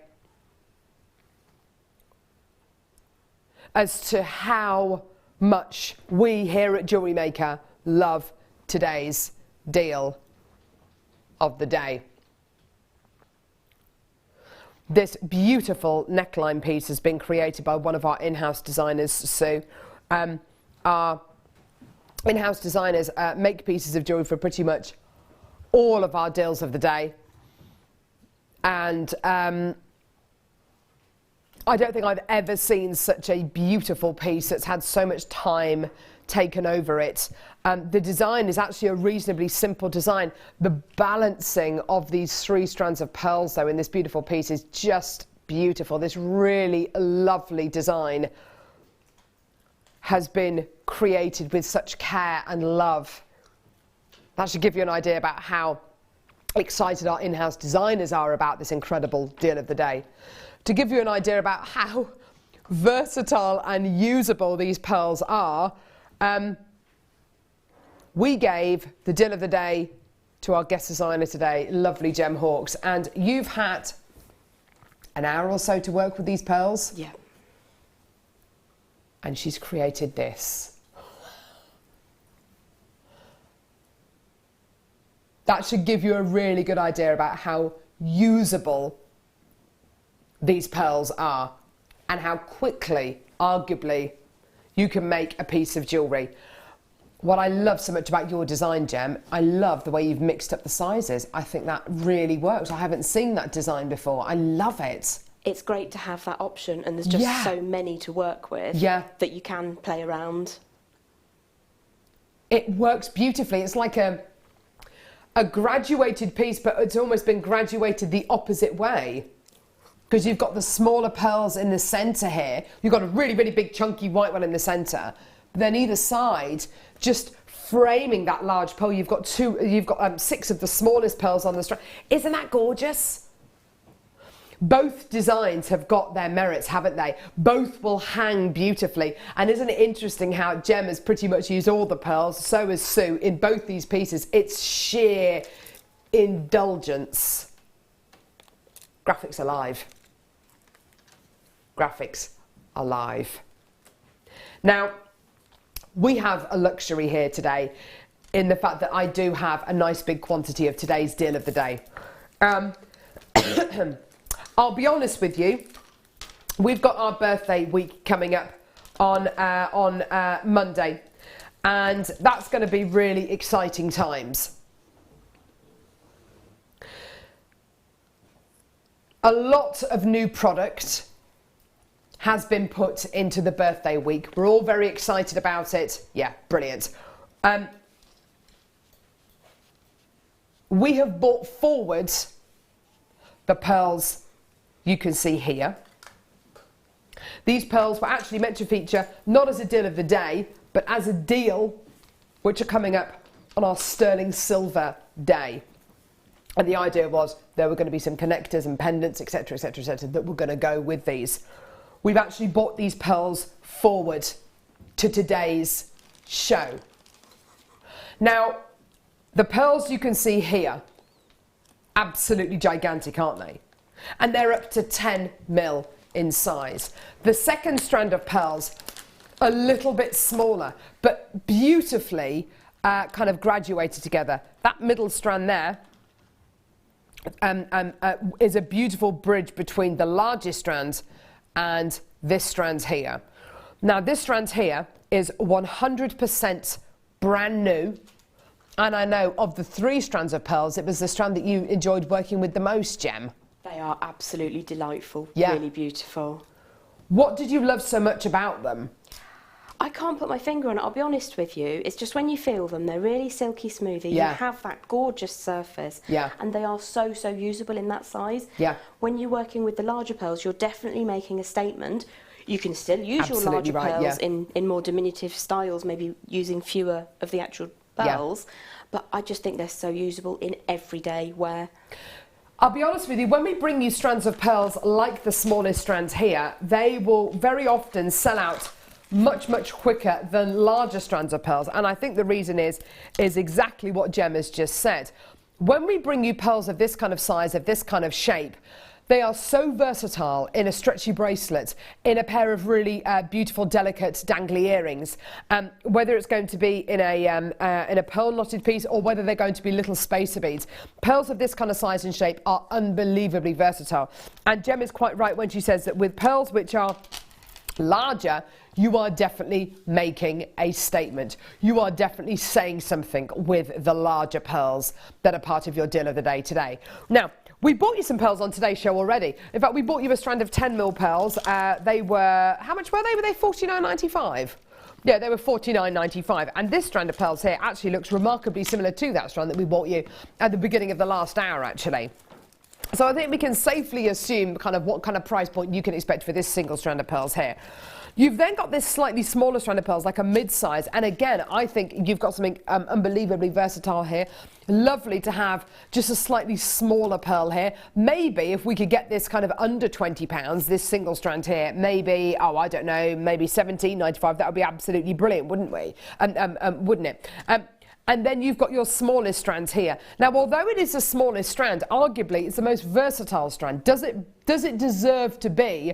as to how much we here at Jewellery Maker love today's deal of the day. This beautiful neckline piece has been created by one of our in-house designers. So our in-house designers make pieces of jewellery for pretty much all of our deals of the day. And I don't think I've ever seen such a beautiful piece that's had so much time taken over it. The design is actually a reasonably simple design. The balancing of these 3 strands of pearls, though, in this beautiful piece is just beautiful. This really lovely design has been created with such care and love. That should give you an idea about how excited our in-house designers are about this incredible deal of the day. To give you an idea about how versatile and usable these pearls are, we gave the deal of the day to our guest designer today, lovely Gem Hawkes, and you've had an hour or so to work with these pearls. Yeah. And she's created this. That should give you a really good idea about how usable these pearls are and how quickly, arguably, you can make a piece of jewellery. What I love so much about your design, Gem, I love the way you've mixed up the sizes. I think that really works. I haven't seen that design before. I love it. It's great to have that option, and there's just so many to work with that you can play around. It works beautifully. It's like a graduated piece, but it's almost been graduated the opposite way. Because you've got the smaller pearls in the centre here. You've got a really, really big chunky white one in the centre. But then either side, just framing that large pearl, you've got 6 of the smallest pearls on the strand. Isn't that gorgeous? Both designs have got their merits, haven't they? Both will hang beautifully. And isn't it interesting how Gem has pretty much used all the pearls, so has Sue, in both these pieces. It's sheer indulgence. Graphics are live. Graphics are live. Now, we have a luxury here today in the fact that I do have a nice big quantity of today's deal of the day. I'll be honest with you, we've got our birthday week coming up on Monday, and that's going to be really exciting times. A lot of new product has been put into the birthday week. We're all very excited about it. Yeah, brilliant. We have brought forward the pearls you can see here. These pearls were actually meant to feature not as a deal of the day, but as a deal which are coming up on our sterling silver day. And the idea was there were going to be some connectors and pendants, etc., etc., etc., that were going to go with these. We've actually brought these pearls forward to today's show. Now, the pearls you can see here, absolutely gigantic, aren't they? And they're up to 10 mil in size. The second strand of pearls, a little bit smaller, but beautifully kind of graduated together. That middle strand there is a beautiful bridge between the largest strands and this strand here. Now, this strand here is 100% brand new. And I know of the 3 strands of pearls, it was the strand that you enjoyed working with the most, Gem. They are absolutely delightful, Yeah. really beautiful. What did you love so much about them? I can't put my finger on it, I'll be honest with you. It's just when you feel them, they're really silky smoothie. Yeah. You have that gorgeous surface. Yeah. And they are so, so usable in that size. Yeah. When you're working with the larger pearls, you're definitely making a statement. You can still use your larger pearls in more diminutive styles, maybe using fewer of the actual pearls. Yeah. But I just think they're so usable in everyday wear. I'll be honest with you, when we bring you strands of pearls like the smallest strands here, they will very often sell out much, much quicker than larger strands of pearls. And I think the reason is exactly what Gem has just said. When we bring you pearls of this kind of size, of this kind of shape, they are so versatile in a stretchy bracelet, in a pair of really beautiful, delicate, dangly earrings, whether it's going to be in a pearl knotted piece or whether they're going to be little spacer beads. Pearls of this kind of size and shape are unbelievably versatile. And Gem is quite right when she says that with pearls which are larger, you are definitely making a statement. You are definitely saying something with the larger pearls that are part of your deal of the day today. Now, we bought you some pearls on today's show already. In fact, we bought you a strand of 10 mil pearls. They were, how much were they? Were they $49.95? Yeah, they were $49.95. And this strand of pearls here actually looks remarkably similar to that strand that we bought you at the beginning of the last hour, actually. So I think we can safely assume kind of what kind of price point you can expect for this single strand of pearls here. You've then got this slightly smaller strand of pearls, like a mid-size, and again, I think you've got something unbelievably versatile here. Lovely to have just a slightly smaller pearl here. Maybe if we could get this kind of under £20, this single strand here, maybe, oh, I don't know, maybe $17.95, that would be absolutely brilliant, wouldn't we? Wouldn't it? And then you've got your smallest strands here. Now, although it is the smallest strand, arguably it's the most versatile strand. Does it deserve to be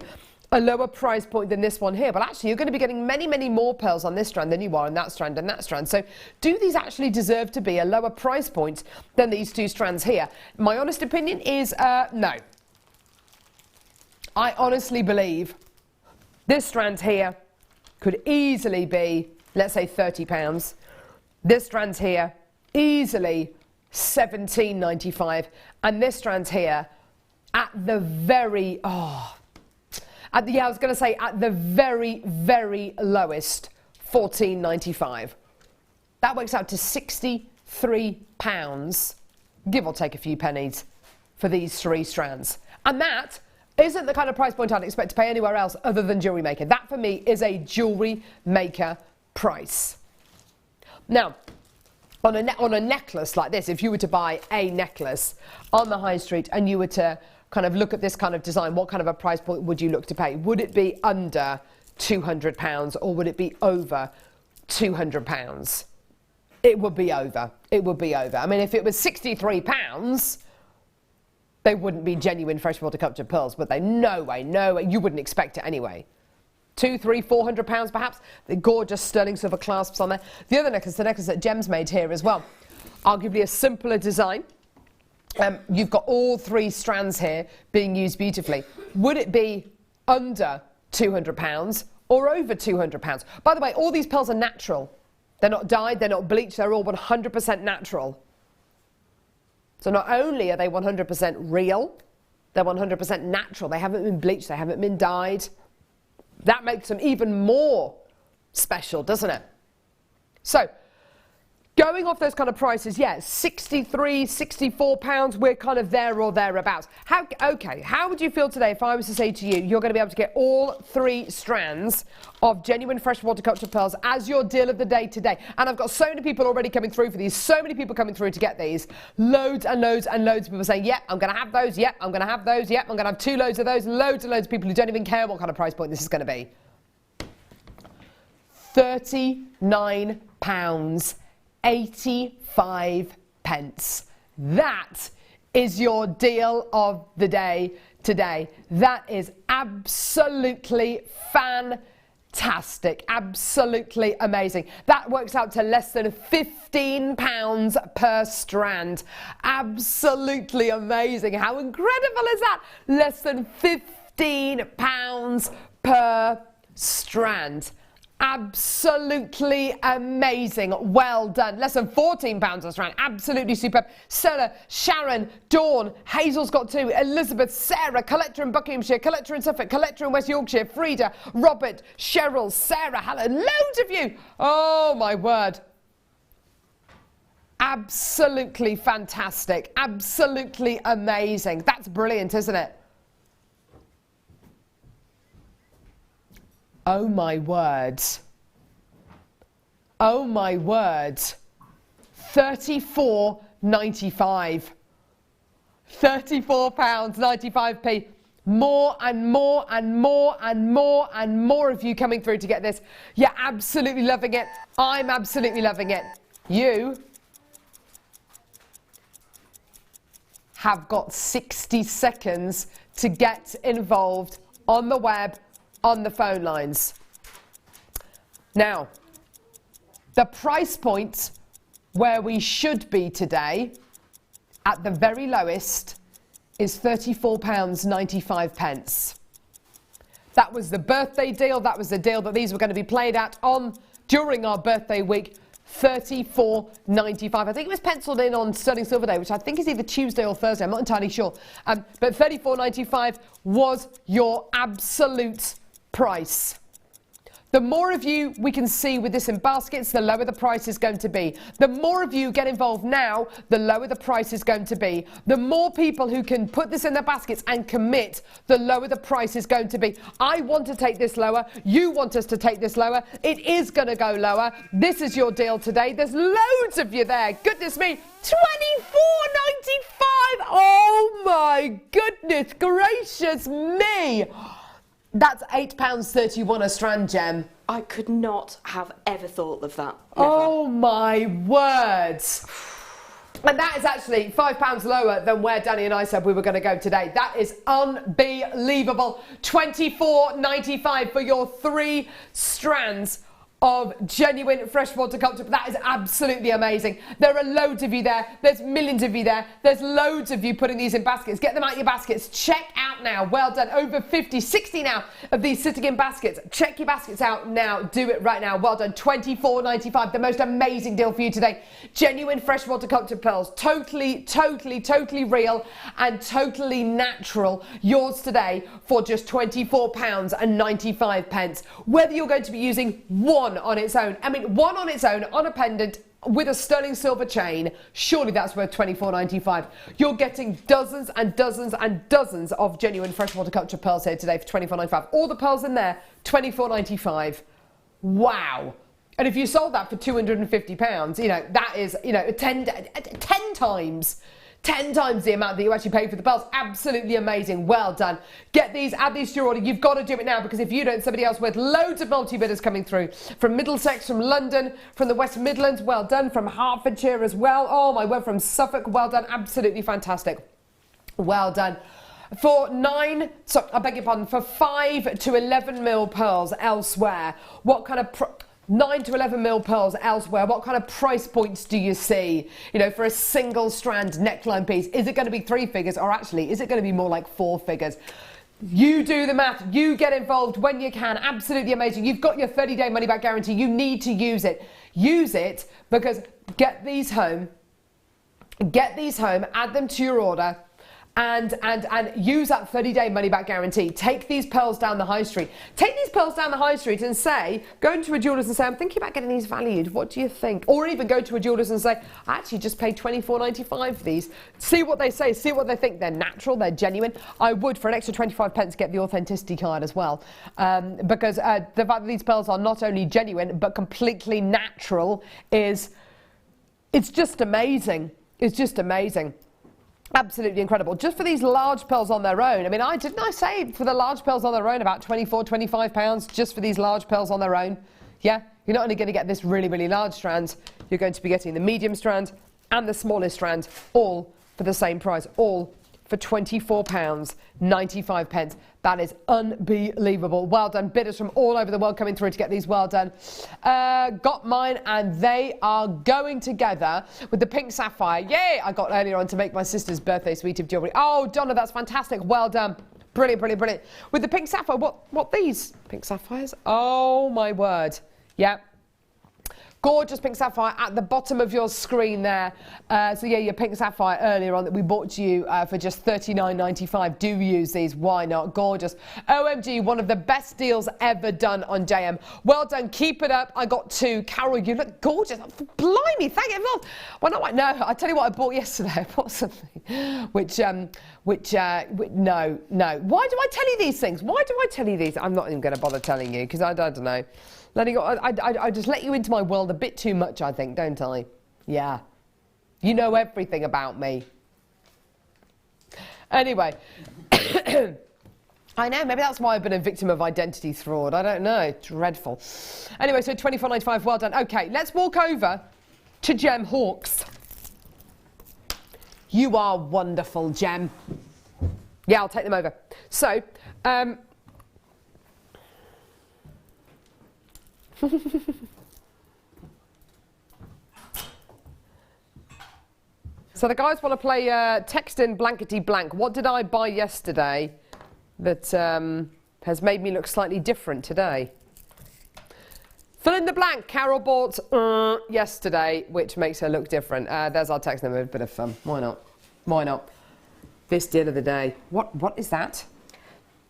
a lower price point than this one here. But actually, you're going to be getting many, many more pearls on this strand than you are on that strand and that strand. So do these actually deserve to be a lower price point than these two strands here? My honest opinion is no. I honestly believe this strand here could easily be, let's say, £30. This strand here, easily £17.95. And this strand here, at the very, I was going to say at the very, very lowest, £14.95. That works out to £63, give or take a few pennies, for these three strands. And that isn't the kind of price point I'd expect to pay anywhere else other than Jewellery Maker. That, for me, is a Jewellery Maker price. Now, on a necklace like this, if you were to buy a necklace on the high street and you were to kind of look at this kind of design, what kind of a price point would you look to pay? Would it be under £200 or would it be over £200? It would be over. It would be over. I mean, if it was £63, they wouldn't be genuine freshwater cultured pearls, would they? No way, no way. You wouldn't expect it anyway. £200, £300, £400 perhaps. The gorgeous sterling silver clasps on there. The other necklace, the necklace that Gem's made here as well. Arguably a simpler design. You've got all three strands here being used beautifully. Would it be under £200 or over £200? By the way, all these pearls are natural. They're not dyed, they're not bleached, they're all 100% natural. So not only are they 100% real, they're 100% natural. They haven't been bleached, they haven't been dyed. That makes them even more special, doesn't it? So, going off those kind of prices, yeah, £63, £64, we're kind of there or thereabouts. How would you feel today if I was to say to you, you're going to be able to get all three strands of genuine freshwater cultured pearls as your deal of the day today? And I've got so many people already coming through for these, so many people coming through to get these. Loads and loads and loads of people saying, yep, I'm going to have those, yep, I'm going to have those, yep, I'm going to have 2 loads of those, loads and loads of people who don't even care what kind of price point this is going to be. £39.85. That is your deal of the day today. That is absolutely fantastic, absolutely amazing. That works out to less than £15 per strand. Absolutely amazing. How incredible is that? Less than £15 per strand. Absolutely amazing. Well done. Less than £14 a strand. Absolutely superb. Stella, Sharon, Dawn, Hazel's got 2, Elizabeth, Sarah, Collector in Buckinghamshire, Collector in Suffolk, Collector in West Yorkshire, Frida, Robert, Cheryl, Sarah, Helen, loads of you. Oh my word. Absolutely fantastic. Absolutely amazing. That's brilliant, isn't it? Oh my word. Oh my word. £34.95. £34.95. More and more and more and more and more of you coming through to get this. You're absolutely loving it. I'm absolutely loving it. You have got 60 seconds to get involved on the web, on the phone lines. Now, the price point where we should be today, at the very lowest, is £34.95. That was the birthday deal. That was the deal that these were going to be played at during our birthday week. £34.95. I think it was penciled in on Sterling Silver Day, which I think is either Tuesday or Thursday. I'm not entirely sure. But £34.95 was your absolute price. The more of you we can see with this in baskets, the lower the price is going to be. The more of you get involved now, the lower the price is going to be. The more people who can put this in their baskets and commit, the lower the price is going to be. I want to take this lower. You want us to take this lower. It is going to go lower. This is your deal today. There's loads of you there. Goodness me. £24.95. Oh my goodness gracious me. That's £8.31 a strand, Gem. I could not have ever thought of that. Never. Oh my words. And that is actually £5 lower than where Danny and I said we were going to go today. That is unbelievable. $24.95 for your 3 strands of genuine freshwater culture. That is absolutely amazing. There are loads of you there. There's millions of you there. There's loads of you putting these in baskets. Get them out of your baskets. Check out now. Well done. Over 50, 60 now of these sitting in baskets. Check your baskets out now. Do it right now. Well done. $24.95. The most amazing deal for you today. Genuine freshwater culture pearls. Totally, totally, totally real and totally natural. Yours today for just £24.95. Whether you're going to be using one on its own, I mean one on its own on a pendant with a sterling silver chain, surely that's worth $24.95. You're getting dozens and dozens and dozens of genuine freshwater culture pearls here today for $24.95. All the pearls in there, $24.95. Wow. And if you sold that for £250, you know, that is, you know, 10 times the amount that you actually paid for the pearls. Absolutely amazing. Well done. Get these, add these to your order. You've got to do it now, because if you don't, somebody else with loads of multi-bidders coming through from Middlesex, from London, from the West Midlands. Well done. From Hertfordshire as well. Oh my word, from Suffolk. Well done. Absolutely fantastic. Well done. For 5 to 11 mil pearls elsewhere, what kind of 9 to 11 mil pearls elsewhere, what kind of price points do you see, you know, for a single strand neckline piece? Is it going to be 3 figures, or actually is it going to be more like 4 figures? You do the math, you get involved when you can. Absolutely amazing. You've got your 30-day money back guarantee. You need to use it. Use it, because get these home, add them to your order, and use that 30-day money-back guarantee. Take these pearls down the high street. Take these pearls down the high street and say, go into a jeweller's and say, I'm thinking about getting these valued. What do you think? Or even go to a jeweller's and say, I actually just paid $24.95 for these. See what they say. See what they think. They're natural. They're genuine. I would, for an extra 25 pence, get the authenticity card as well. Because the fact that these pearls are not only genuine, but completely natural it's just amazing. It's just amazing. Absolutely incredible. Just for these large pearls on their own. I mean, didn't I say for the large pearls on their own about £24, £25 just for these large pearls on their own? Yeah, you're not only going to get this really, really large strand, you're going to be getting the medium strand and the smallest strand, all for the same price, all for £24.95. That is unbelievable. Well done. Bidders from all over the world coming through to get these. Well done. Got mine, and they are going together with the pink sapphire. Yay! I got earlier on to make my sister's birthday suite of jewellery. Oh, Donna, that's fantastic. Well done. Brilliant, brilliant, brilliant. With the pink sapphire, what these? Pink sapphires? Oh, my word. Yeah. Gorgeous pink sapphire at the bottom of your screen there. So yeah, your pink sapphire earlier on that we bought to you for just $39.95. Do use these, why not? Gorgeous. OMG, one of the best deals ever done on JM. Well done, keep it up. I got 2. Carol, you look gorgeous. Blimey, thank you. Well, no, I tell you what I bought yesterday. I bought something no. Why do I tell you these things? Why do I tell you these? I'm not even going to bother telling you, because I don't know. I just let you into my world a bit too much, I think, don't I? Yeah. You know everything about me. Anyway. I know, maybe that's why I've been a victim of identity fraud. I don't know. Dreadful. Anyway, so $24.95, well done. Okay, let's walk over to Gem Hawkes. You are wonderful, Gem. Yeah, I'll take them over. So, so the guys want to play text in blankety blank. What did I buy yesterday that has made me look slightly different today? Fill in the blank. Carol bought yesterday, which makes her look different. There's our text number. A bit of fun. Why not? Why not? This deal of the day. What is that?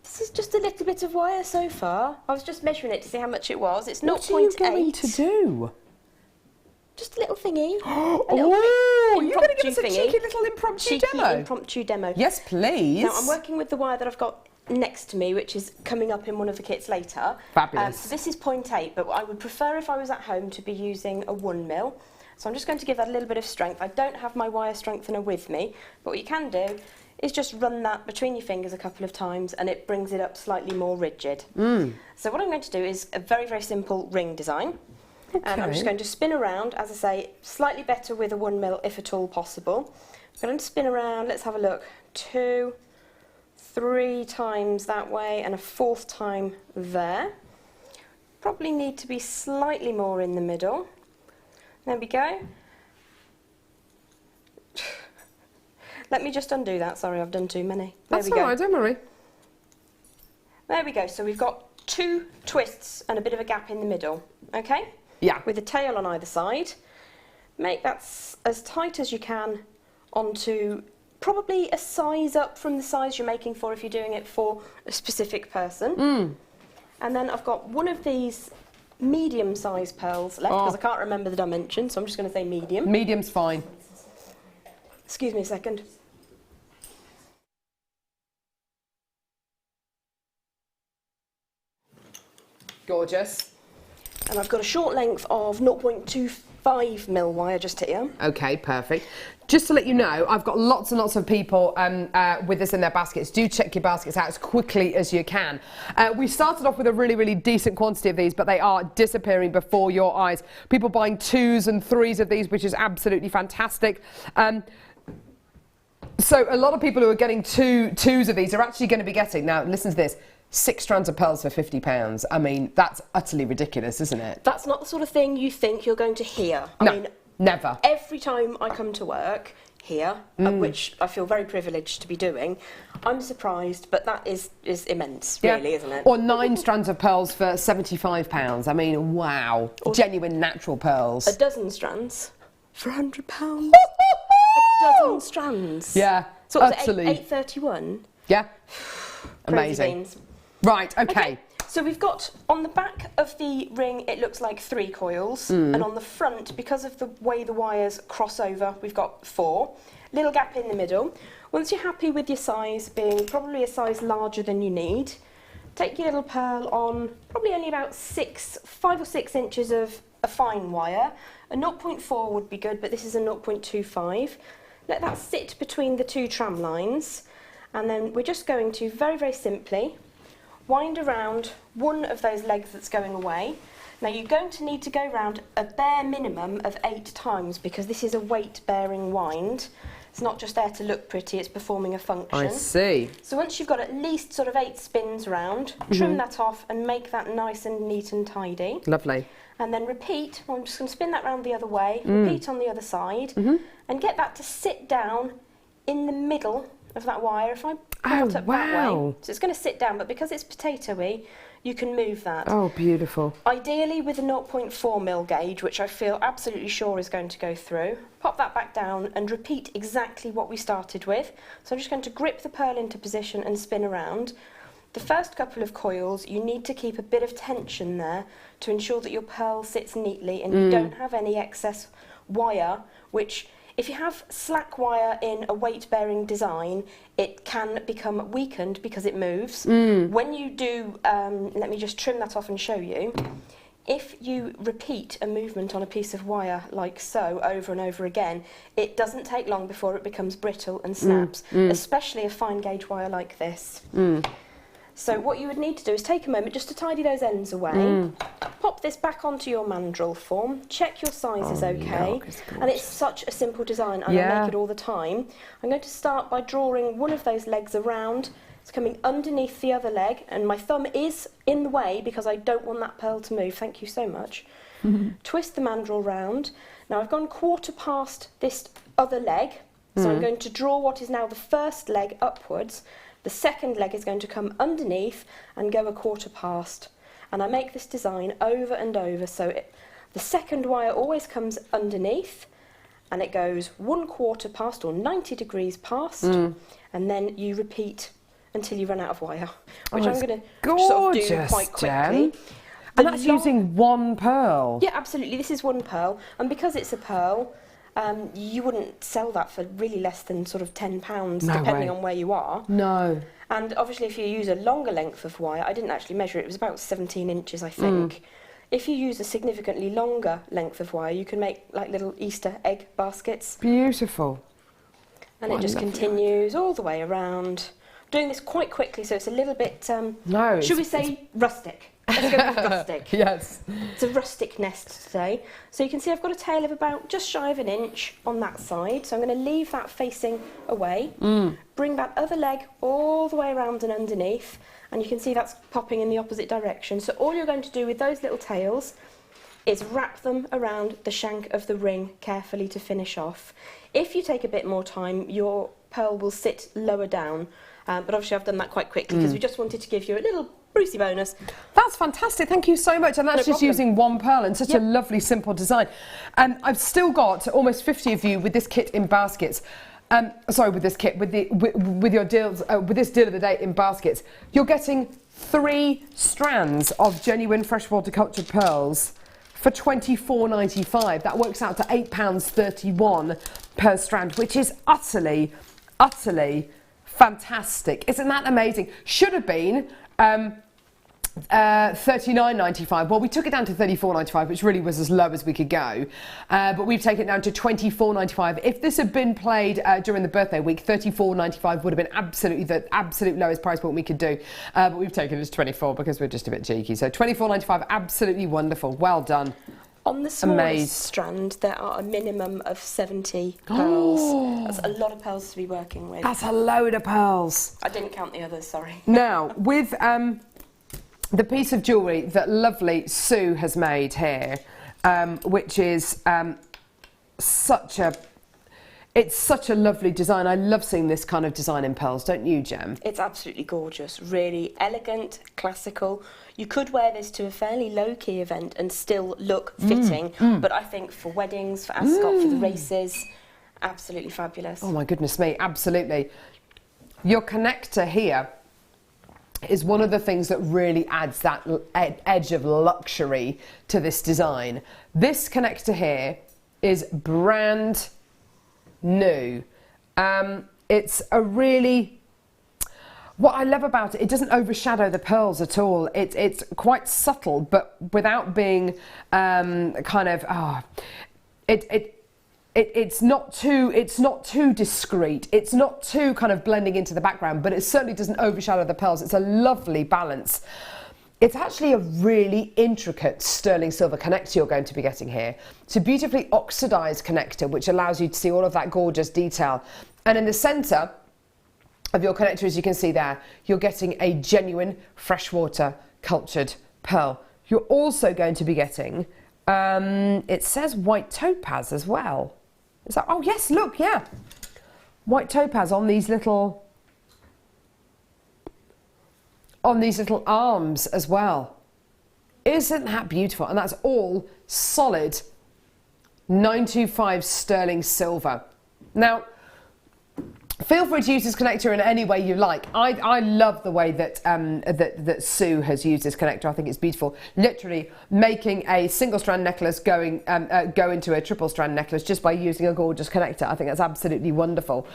This is just a little bit of wire so far. I was just measuring it to see how much it was. It's 0.8. What are you going to do? Just a little thingy. Oh, you're going to give us a cheeky little impromptu demo? Impromptu demo. Yes, please. Now, I'm working with the wire that I've got next to me, which is coming up in one of the kits later. Fabulous. So this is 0.8, but I would prefer if I was at home to be using a 1 mil. So I'm just going to give that a little bit of strength. I don't have my wire strengthener with me, but what you can do is just run that between your fingers a couple of times, and it brings it up slightly more rigid. So what I'm going to do is a very, very simple ring design. Okay. I'm just going to spin around, as I say, slightly better with a 1 mil if at all possible. I'm going to spin around, let's have a look, 2, 3 times that way and a 4th time there. Probably need to be slightly more in the middle. There we go. Let me just undo that, sorry I've done too many. There That's we go. alright, don't worry. There we go, so we've got 2 twists and a bit of a gap in the middle, okay? Yeah. With a tail on either side. Make that as tight as you can onto probably a size up from the size you're making for if you're doing it for a specific person. And then I've got one of these medium-sized pearls left because I can't remember the dimension, so I'm just going to say medium. Medium's fine. Excuse me a second. Gorgeous. And I've got a short length of 0.25 mil wire just here. Okay, perfect. Just to let you know, I've got lots and lots of people with this in their baskets. Do check your baskets out as quickly as you can. We started off with a really, really decent quantity of these, but they are disappearing before your eyes. People buying 2s and 3s of these, which is absolutely fantastic. So a lot of people who are getting 2s of these are actually going to be getting, now listen to this, 6 strands of pearls for £50. I mean, that's utterly ridiculous, isn't it? That's not the sort of thing you think you're going to hear. No, I mean, never. Every time I come to work here, which I feel very privileged to be doing, I'm surprised, but that is immense, really, isn't it? Or 9 strands of pearls for £75. I mean, wow. Or genuine natural pearls. A dozen strands for £100. A dozen strands. Yeah, so it was absolutely. 831. Yeah. Crazy Amazing. beans. Right, okay. So we've got, on the back of the ring, it looks like 3 coils, and on the front, because of the way the wires cross over, we've got 4. Little gap in the middle. Once you're happy with your size being probably a size larger than you need, take your little pearl on probably only about 5 or 6 inches of a fine wire. A 0.4 would be good, but this is a 0.25. Let that sit between the 2 tram lines, and then we're just going to very, very simply wind around one of those legs that's going away. Now you're going to need to go round a bare minimum of 8 times because this is a weight-bearing wind. It's not just there to look pretty, it's performing a function. I see. So once you've got at least sort of 8 spins round, trim that off and make that nice and neat and tidy. Lovely. And then repeat, well, I'm just going to spin that round the other way, repeat on the other side, and get that to sit down in the middle of that wire. If I put it up that way, so it's going to sit down, but because it's potato-y, you can move that. Oh, beautiful. Ideally with a 0.4 mil gauge, which I feel absolutely sure is going to go through. Pop that back down and repeat exactly what we started with. So I'm just going to grip the pearl into position and spin around. The first couple of coils, you need to keep a bit of tension there to ensure that your pearl sits neatly and you don't have any excess wire, which if you have slack wire in a weight-bearing design, it can become weakened because it moves. When you do, let me just trim that off and show you. If you repeat a movement on a piece of wire like so over and over again, it doesn't take long before it becomes brittle and snaps, especially a fine gauge wire like this. So what you would need to do is take a moment just to tidy those ends away, pop this back onto your mandrel form, check your size is okay, and it's such a simple design and I make it all the time. I'm going to start by drawing one of those legs around. It's coming underneath the other leg and my thumb is in the way because I don't want that pearl to move, thank you so much. Twist the mandrel round. Now I've gone quarter past this other leg, so I'm going to draw what is now the first leg upwards. The second leg is going to come underneath and go a quarter past. And I make this design over and over so the second wire always comes underneath and it goes 1/4 past or 90 degrees past and then you repeat until you run out of wire, which I'm going to sort of do quite quickly. And that's using 1 pearl? Yeah, absolutely. This is 1 pearl and because it's a pearl, you wouldn't sell that for really less than sort of £10, depending on where you are. No. And obviously if you use a longer length of wire, I didn't actually measure it, it was about 17 inches I think. If you use a significantly longer length of wire, you can make like little Easter egg baskets. Beautiful. And it just continues all the way around. I'm doing this quite quickly so it's a little bit, should we say rustic? Let's go with rustic. Yes. It's a rustic nest today. So you can see I've got a tail of about just shy of an inch on that side. So I'm going to leave that facing away. Bring that other leg all the way around and underneath. And you can see that's popping in the opposite direction. So all you're going to do with those little tails is wrap them around the shank of the ring carefully to finish off. If you take a bit more time, your pearl will sit lower down. But obviously I've done that quite quickly because we just wanted to give you a little Brucey bonus. That's fantastic. Thank you so much. And that's just using one pearl and such a lovely, simple design. And I've still got almost 50 of you with this kit in baskets. Sorry, with this kit, with your deals, with this deal of the day in baskets. You're getting 3 strands of genuine freshwater cultured pearls for £24.95. That works out to £8.31 per strand, which is utterly, utterly fantastic. Isn't that amazing? Should have been £39.95. Well, we took it down to £34.95, which really was as low as we could go. But we've taken it down to £24.95. If this had been played during the birthday week, £34.95 would have been absolutely the absolute lowest price point we could do. But we've taken it to £24 because we're just a bit cheeky. So £24.95, absolutely wonderful. Well done. On the smallest strand, there are a minimum of 70 pearls. That's a lot of pearls to be working with. That's a load of pearls. I didn't count the others, sorry. Now, with the piece of jewellery that lovely Sue has made here, which is such a lovely design. I love seeing this kind of design in pearls, don't you, Gem? It's absolutely gorgeous, really elegant, classical. You could wear this to a fairly low-key event and still look fitting, but I think for weddings, for Ascot, for the races, absolutely fabulous. Oh my goodness me, absolutely. Your connector here is one of the things that really adds that edge of luxury to this design. This connector here is brand new. It's a really, what I love about it, it doesn't overshadow the pearls at all. It's quite subtle, but without being it's not too discreet. It's not too kind of blending into the background, but it certainly doesn't overshadow the pearls. It's a lovely balance. It's actually a really intricate sterling silver connector you're going to be getting here. It's a beautifully oxidized connector, which allows you to see all of that gorgeous detail. And in the center of your connector, as you can see there, you're getting a genuine freshwater cultured pearl. You're also going to be getting, it says white topaz as well. Is that, oh yes, look, yeah. White topaz on these little arms as well. Isn't that beautiful? And that's all solid 925 sterling silver. Now, feel free to use this connector in any way you like. I love the way that that Sue has used this connector. I think it's beautiful. Literally making a single strand necklace go into a triple strand necklace just by using a gorgeous connector. I think that's absolutely wonderful.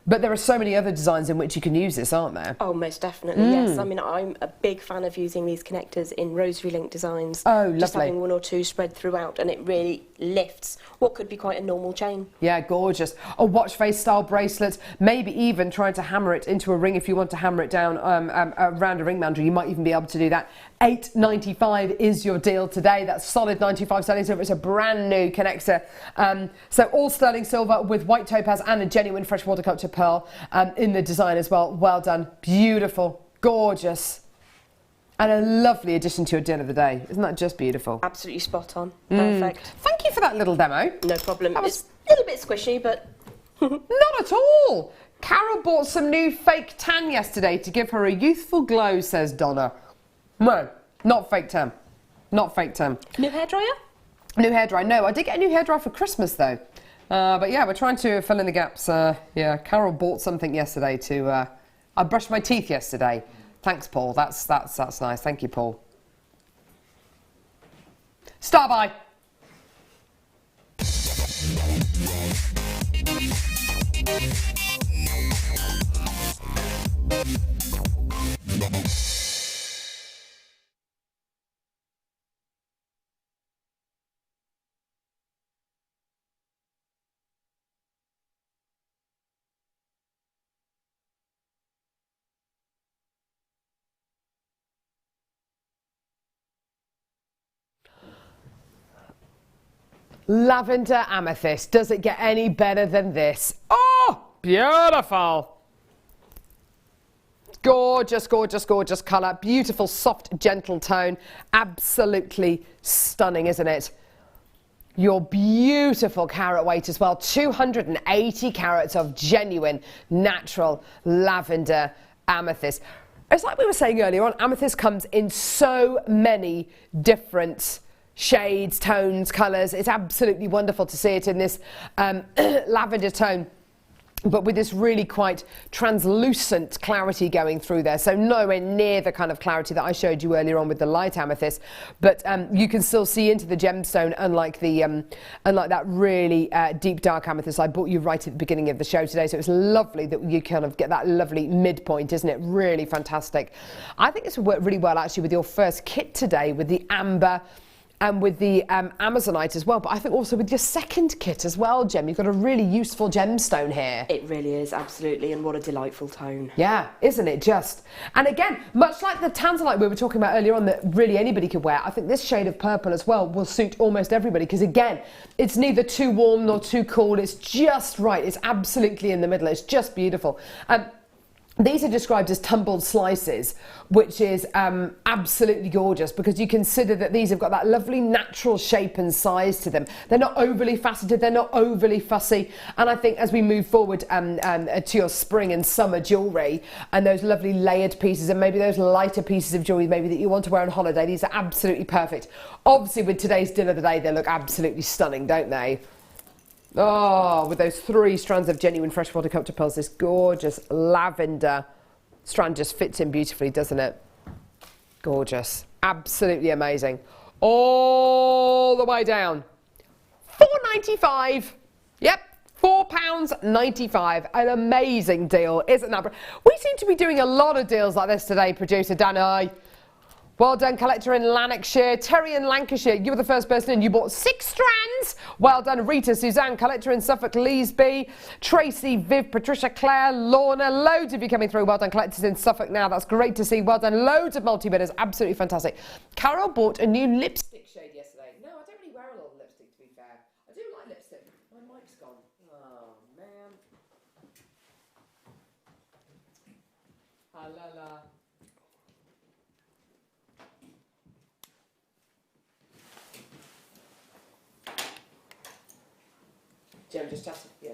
But there are so many other designs in which you can use this, aren't there? Oh, most definitely, yes. I mean, I'm a big fan of using these connectors in rosary link designs. Oh, lovely. Just having one or two spread throughout, and it really lifts what could be quite a normal chain. Yeah, gorgeous. A watch face style bracelet, maybe even trying to hammer it into a ring if you want to hammer it down around a ring mandrel. You might even be able to do that. £8.95 is your deal today. That's solid 95 sterling silver. It's a brand new connector. So all sterling silver with white topaz and a genuine freshwater culture pearl in the design as well. Well done. Beautiful. Gorgeous. And a lovely addition to your deal of the day. Isn't that just beautiful? Absolutely spot on. Perfect. Thank you for that little demo. No problem. It's a little bit squishy, but... Not at all. Carol bought some new fake tan yesterday to give her a youthful glow, says Donna. No, not fake tan. Not fake tan. New hairdryer? New hairdryer. No, I did get a new hairdryer for Christmas though. But yeah, we're trying to fill in the gaps. Yeah, Carol bought something yesterday to... I brushed my teeth yesterday. Thanks, Paul. That's nice. Thank you, Paul. Star by. lavender amethyst. Does it get any better than this? Oh, beautiful. Gorgeous, gorgeous, gorgeous colour. Beautiful, soft, gentle tone. Absolutely stunning, isn't it? Your beautiful carat weight as well. 280 carats of genuine, natural lavender amethyst. It's like we were saying earlier on, amethyst comes in so many different shades, tones, colours. It's absolutely wonderful to see it in this lavender tone, but with this really quite translucent clarity going through there. So nowhere near the kind of clarity that I showed you earlier on with the light amethyst, but you can still see into the gemstone, unlike that really deep dark amethyst I brought you right at the beginning of the show today. So it's lovely that you kind of get that lovely midpoint, isn't it? Really fantastic. I think this will work really well actually with your first kit today, with the amber and with the Amazonite as well, but I think also with your second kit as well, Gem. You've got a really useful gemstone here. It really is, absolutely, and what a delightful tone. Yeah, isn't it just? And again, much like the tanzanite we were talking about earlier on that really anybody could wear, I think this shade of purple as well will suit almost everybody, because again, it's neither too warm nor too cool. It's just right. It's absolutely in the middle. It's just beautiful. These are described as tumbled slices, which is absolutely gorgeous, because you consider that these have got that lovely natural shape and size to them. They're not overly faceted, they're not overly fussy, and I think as we move forward to your spring and summer jewellery and those lovely layered pieces and maybe those lighter pieces of jewellery maybe that you want to wear on holiday, these are absolutely perfect. Obviously with today's deal of the day, they look absolutely stunning, don't they? Oh, with those 3 strands of genuine freshwater copper pearls, this gorgeous lavender strand just fits in beautifully, doesn't it? Gorgeous. Absolutely amazing. All the way down. £4.95. Yep. £4.95. An amazing deal, isn't that? We seem to be doing a lot of deals like this today, producer Danny. Well done, collector in Lanarkshire. Terry in Lancashire, you were the first person in. You bought 6 strands. Well done, Rita, Suzanne, collector in Suffolk, Leesby. Tracy, Viv, Patricia, Claire, Lorna. Loads of you coming through. Well done, collectors in Suffolk now. That's great to see. Well done. Loads of multi-bidders. Absolutely fantastic. Carol bought a new lipstick shade yesterday. No, I don't really wear a lot of lipstick, to be fair. I do like lipstick. My mic's gone. Oh, man. Ah, la, la. Gem, just chatting. Yeah.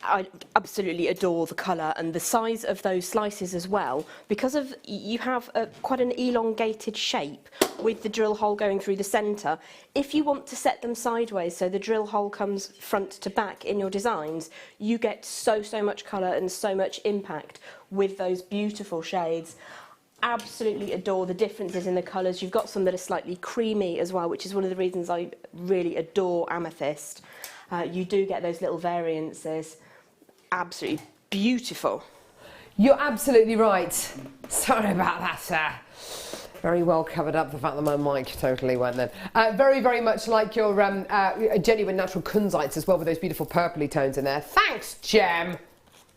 I absolutely adore the colour and the size of those slices as well, because of you have quite an elongated shape with the drill hole going through the centre. If you want to set them sideways so the drill hole comes front to back in your designs, you get so much colour and so much impact with those beautiful shades. Absolutely adore the differences in the colours. You've got some that are slightly creamy as well, which is one of the reasons I really adore amethyst. You do get those little variances. Absolutely beautiful. You're absolutely right. Sorry about that, sir. Very well covered up the fact that my mic totally went then. Very, very much like your genuine natural kunzites as well, with those beautiful purpley tones in there. Thanks, Gem.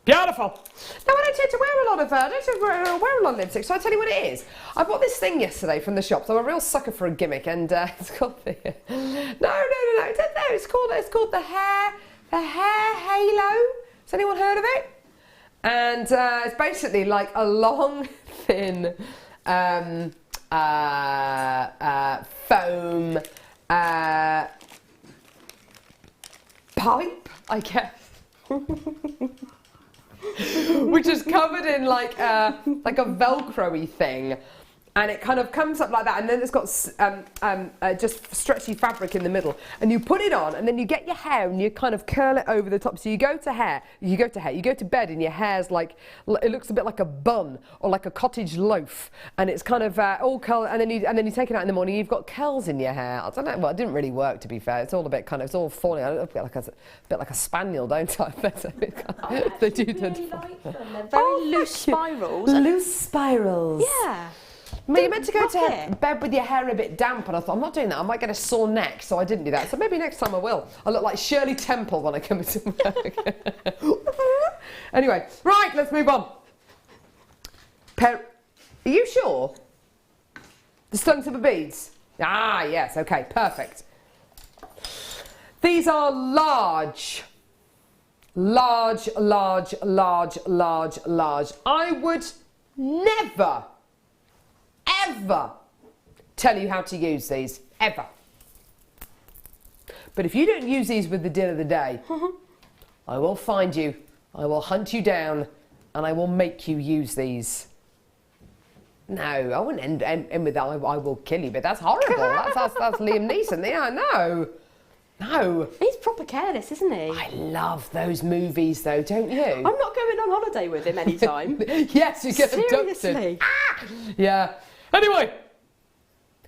Beautiful. Now, I don't tend to wear a lot of lipstick, so I tell you what it is. I bought this thing yesterday from the shops. I'm a real sucker for a gimmick, and it's called the it's called the hair halo. Has anyone heard of it? And it's basically like a long, thin foam pipe, I guess. Which is covered in like a Velcro-y thing, and it kind of comes up like that, and then it's got just stretchy fabric in the middle, and you put it on, and then you get your hair and you kind of curl it over the top. So you go to bed, and your hair's like, it looks a bit like a bun or like a cottage loaf, and it's kind of all curl, and then you take it out in the morning, you've got curls in your hair. I don't know. Well, it didn't really work, to be fair. It's all a bit kind of, it's all falling. I look a bit like a spaniel, don't I? They do. Really like them. They're very loose spirals. Loose spirals. Yeah. You're meant to go to bed with your hair a bit damp, and I thought, I'm not doing that, I might get a sore neck, so I didn't do that. So maybe next time I will. I look like Shirley Temple when I come into work. Anyway, right, let's move on. Are you sure? The sterling silver beads? Ah, yes, okay, perfect. These are large. Large, large, large, large, large. I would never, ever tell you how to use these, ever. But if you don't use these with the deal of the day, I will find you, I will hunt you down, and I will make you use these. No, I wouldn't end with that, I will kill you, but that's horrible. that's Liam Neeson. Yeah, no. No. He's proper careless, isn't he? I love those movies though, don't you? I'm not going on holiday with him anytime. Yes, you get abducted. Seriously? Ah! Yeah. Anyway,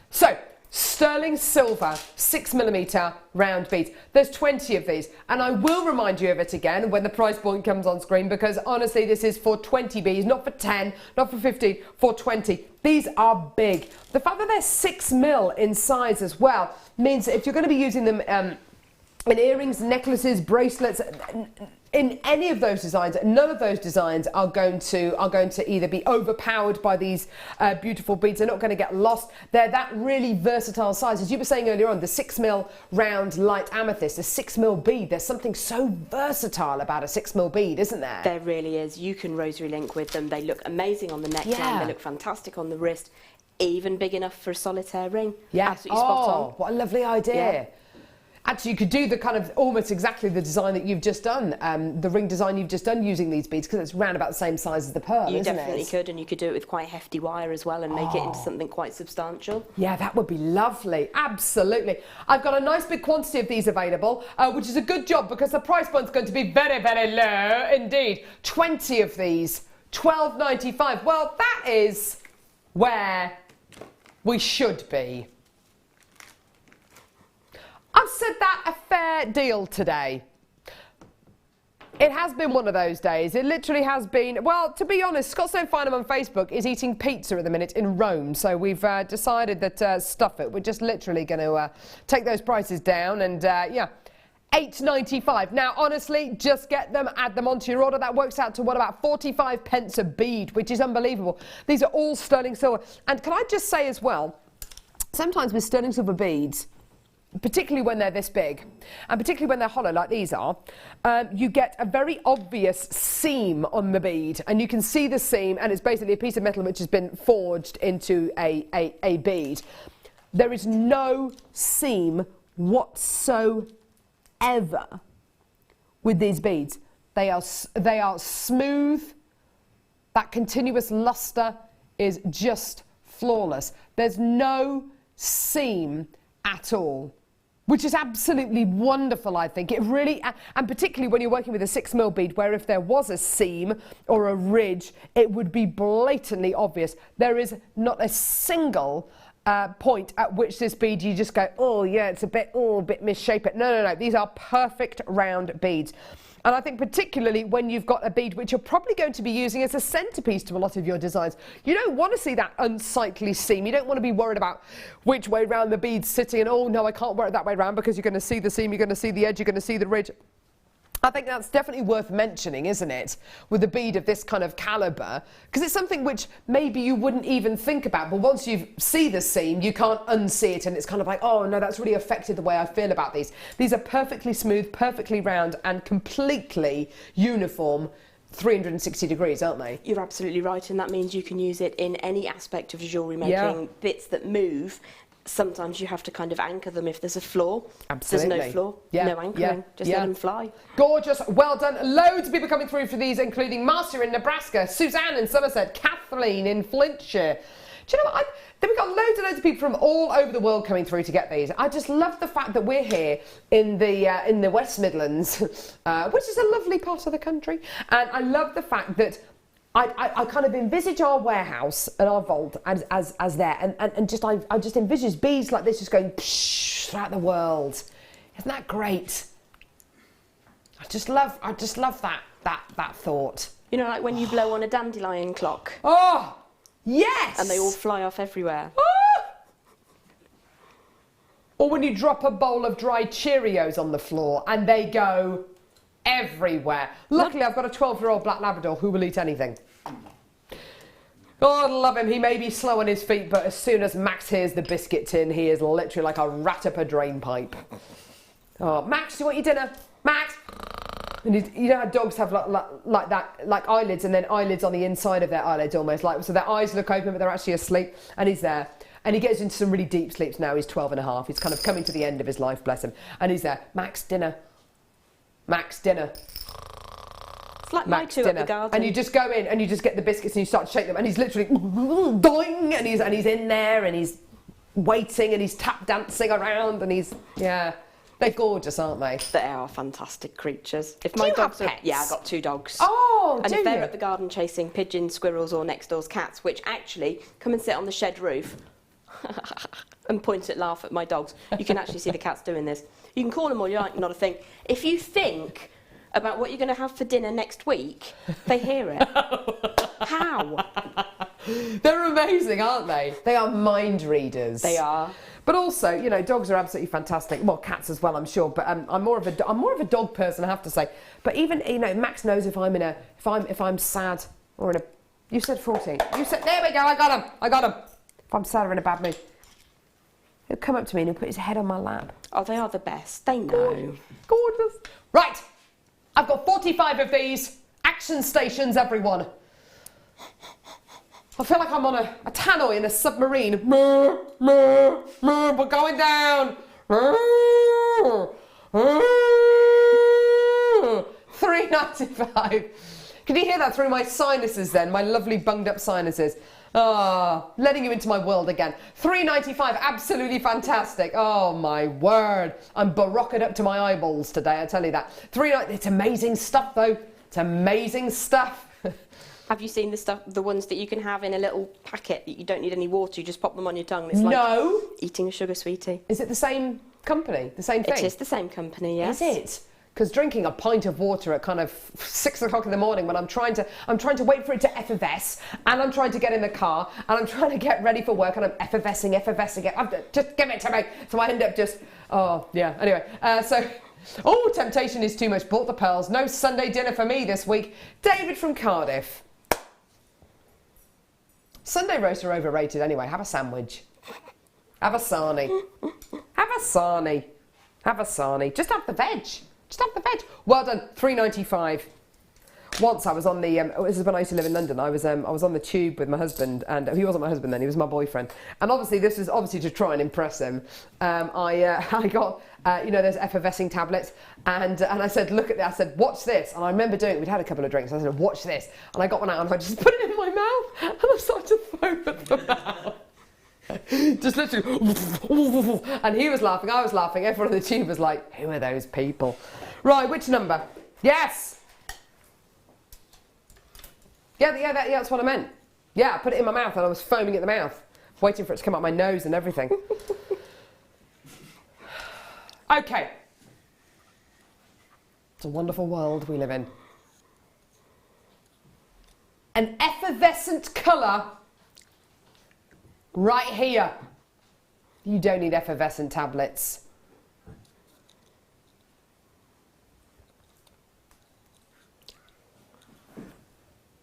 so sterling silver 6mm round beads. There's 20 of these, and I will remind you of it again when the price point comes on screen, because honestly this is for 20 beads, not for 10, not for 15, for 20. These are big. The fact that they're 6mm in size as well means that if you're going to be using them in earrings, necklaces, bracelets, in any of those designs, none of those designs are going to either be overpowered by these beautiful beads. They're not going to get lost. They're that really versatile size. As you were saying earlier on, the 6mm round light amethyst, a 6mm bead. There's something so versatile about a 6mm bead, isn't there? There really is. You can rosary link with them. They look amazing on the neckline. Yeah. They look fantastic on the wrist. Even big enough for a solitaire ring. Yeah. Absolutely spot on. What a lovely idea. Yeah. Actually, you could do the kind of almost exactly the design that you've just done, the ring design you've just done using these beads, because it's round about the same size as the pearl, You isn't definitely it? could, and you could do it with quite hefty wire as well and make it into something quite substantial. Yeah, that would be lovely. Absolutely. I've got a nice big quantity of these available, which is a good job because the price point's going to be very, very low indeed. 20 of these, $12.95. Well, that is where we should be. I've said that a fair deal today. It has been one of those days. It literally has been. Well, to be honest, Scott Stone Farnham on Facebook is eating pizza at the minute in Rome. So we've decided that stuff it. We're just literally going to take those prices down and, yeah, $8.95. Now, honestly, just get them, add them onto your order. That works out to, what, about 45 pence a bead, which is unbelievable. These are all sterling silver. And can I just say as well, sometimes with sterling silver beads, particularly when they're this big, and particularly when they're hollow like these are, you get a very obvious seam on the bead, and you can see the seam, and it's basically a piece of metal which has been forged into a bead. There is no seam whatsoever with these beads. They are smooth. That continuous luster is just flawless. There's no seam at all, which is absolutely wonderful, I think. It really, and particularly when you're working with a 6mm bead, where if there was a seam or a ridge, it would be blatantly obvious. There is not a single point at which this bead you just go, oh yeah, it's a bit misshapen. No. These are perfect round beads. And I think particularly when you've got a bead which you're probably going to be using as a centrepiece to a lot of your designs, you don't want to see that unsightly seam. You don't want to be worried about which way round the bead's sitting and, oh no, I can't wear it that way round, because you're going to see the seam, you're going to see the edge, you're going to see the ridge. I think that's definitely worth mentioning, isn't it, with a bead of this kind of calibre, because it's something which maybe you wouldn't even think about, but once you see the seam, you can't unsee it, and it's kind of like, oh no, that's really affected the way I feel about these. These are perfectly smooth, perfectly round, and completely uniform 360 degrees, aren't they? You're absolutely right, and that means you can use it in any aspect of jewellery making. Yeah. Bits that move, sometimes you have to kind of anchor them if there's a flaw. Absolutely. There's no flaw, no anchoring, just let them fly. Gorgeous, well done. Loads of people coming through for these, including Marcia in Nebraska, Suzanne in Somerset, Kathleen in Flintshire. Do you know what? Then we've got loads and loads of people from all over the world coming through to get these. I just love the fact that we're here in the West Midlands, which is a lovely part of the country. And I love the fact that I kind of envisage our warehouse and our vault as there, and just I just envisage beads like this just going psh, throughout the world. Isn't that great? I just love that thought. You know, like when you blow on a dandelion clock. Oh, yes! And they all fly off everywhere. Ah! Or when you drop a bowl of dry Cheerios on the floor and they go everywhere. Luckily, I've got a 12-year-old black Labrador who will eat anything. God love him. He may be slow on his feet, but as soon as Max hears the biscuit tin, he is literally like a rat up a drain pipe. Oh, Max, do you want your dinner? Max! And you know how dogs have like that, like eyelids, and then eyelids on the inside of their eyelids almost, like, so their eyes look open but they're actually asleep, and he's there. And he gets into some really deep sleeps now. He's 12 and a half. He's kind of coming to the end of his life, bless him. And he's there. Max, dinner. Max, dinner. It's like Max, my two dinner. at the garden. And you just go in and you just get the biscuits and you start to shake them, and he's literally doing, and he's in there and he's waiting and he's tap dancing around and he's, yeah. They're gorgeous, aren't they? They are fantastic creatures. If Do my you dogs have are, pets? yeah, I've got 2 dogs. Oh, and do if they're you? at the garden chasing pigeons, squirrels, or next door's cats, which actually come and sit on the shed roof and point and laugh at my dogs, you can actually see the cats doing this. You can call them all you like, not a thing. If you think about what you're going to have for dinner next week, they hear it. How? They're amazing, aren't they? They are mind readers. They are. But also, you know, dogs are absolutely fantastic. Well, cats as well, I'm sure. But I'm more of a dog person, I have to say. But even, you know, Max knows if I'm sad or in a. You said 14. You said, there we go. I got him. If I'm sad or in a bad mood, he'll come up to me and he'll put his head on my lap. Oh, they are the best. They know. Gorgeous. Right. I've got 45 of these. Action stations, everyone. I feel like I'm on a tannoy in a submarine. We're going down. $3.95. Can you hear that through my sinuses then? My lovely bunged up sinuses. Ah, letting you into my world again. $3.95, absolutely fantastic. Oh my word. I'm barocking up to my eyeballs today, I tell you that. It's amazing stuff though. It's amazing stuff. Have you seen the ones that you can have in a little packet that you don't need any water, you just pop them on your tongue? It's like eating a sugar sweetie. Is it the same company, the same thing? It is the same company, yes. Is it? Because drinking a pint of water at kind of 6 o'clock in the morning when I'm trying to wait for it to effervesce, and I'm trying to get in the car, and I'm trying to get ready for work, and I'm effervescing it. Just give it to me. So I end up just, oh yeah. Anyway, oh, temptation is too much. Bought the pearls. No Sunday dinner for me this week. David from Cardiff. Sunday roasts are overrated anyway. Have a sandwich. Have a sarnie. Have a sarnie. Have a sarnie. Just have the veg. Just have the veg. Well done. $3.95. Once I was on the, this is when I used to live in London, I was on the tube with my husband, and he wasn't my husband then, he was my boyfriend. And obviously this was obviously to try and impress him. I got, you know, those effervescing tablets, and I said, look at this, I said, watch this. And I remember doing it, we'd had a couple of drinks, I said, watch this. And I got one out and I just put it in my mouth, and I started to foam at the mouth. Just literally, and he was laughing, I was laughing, everyone on the tube was like, who are those people? Right, which number? Yes! Yeah, that's what I meant. Yeah, I put it in my mouth and I was foaming at the mouth, waiting for it to come out my nose and everything. Okay. It's a wonderful world we live in. An effervescent colour right here. You don't need effervescent tablets.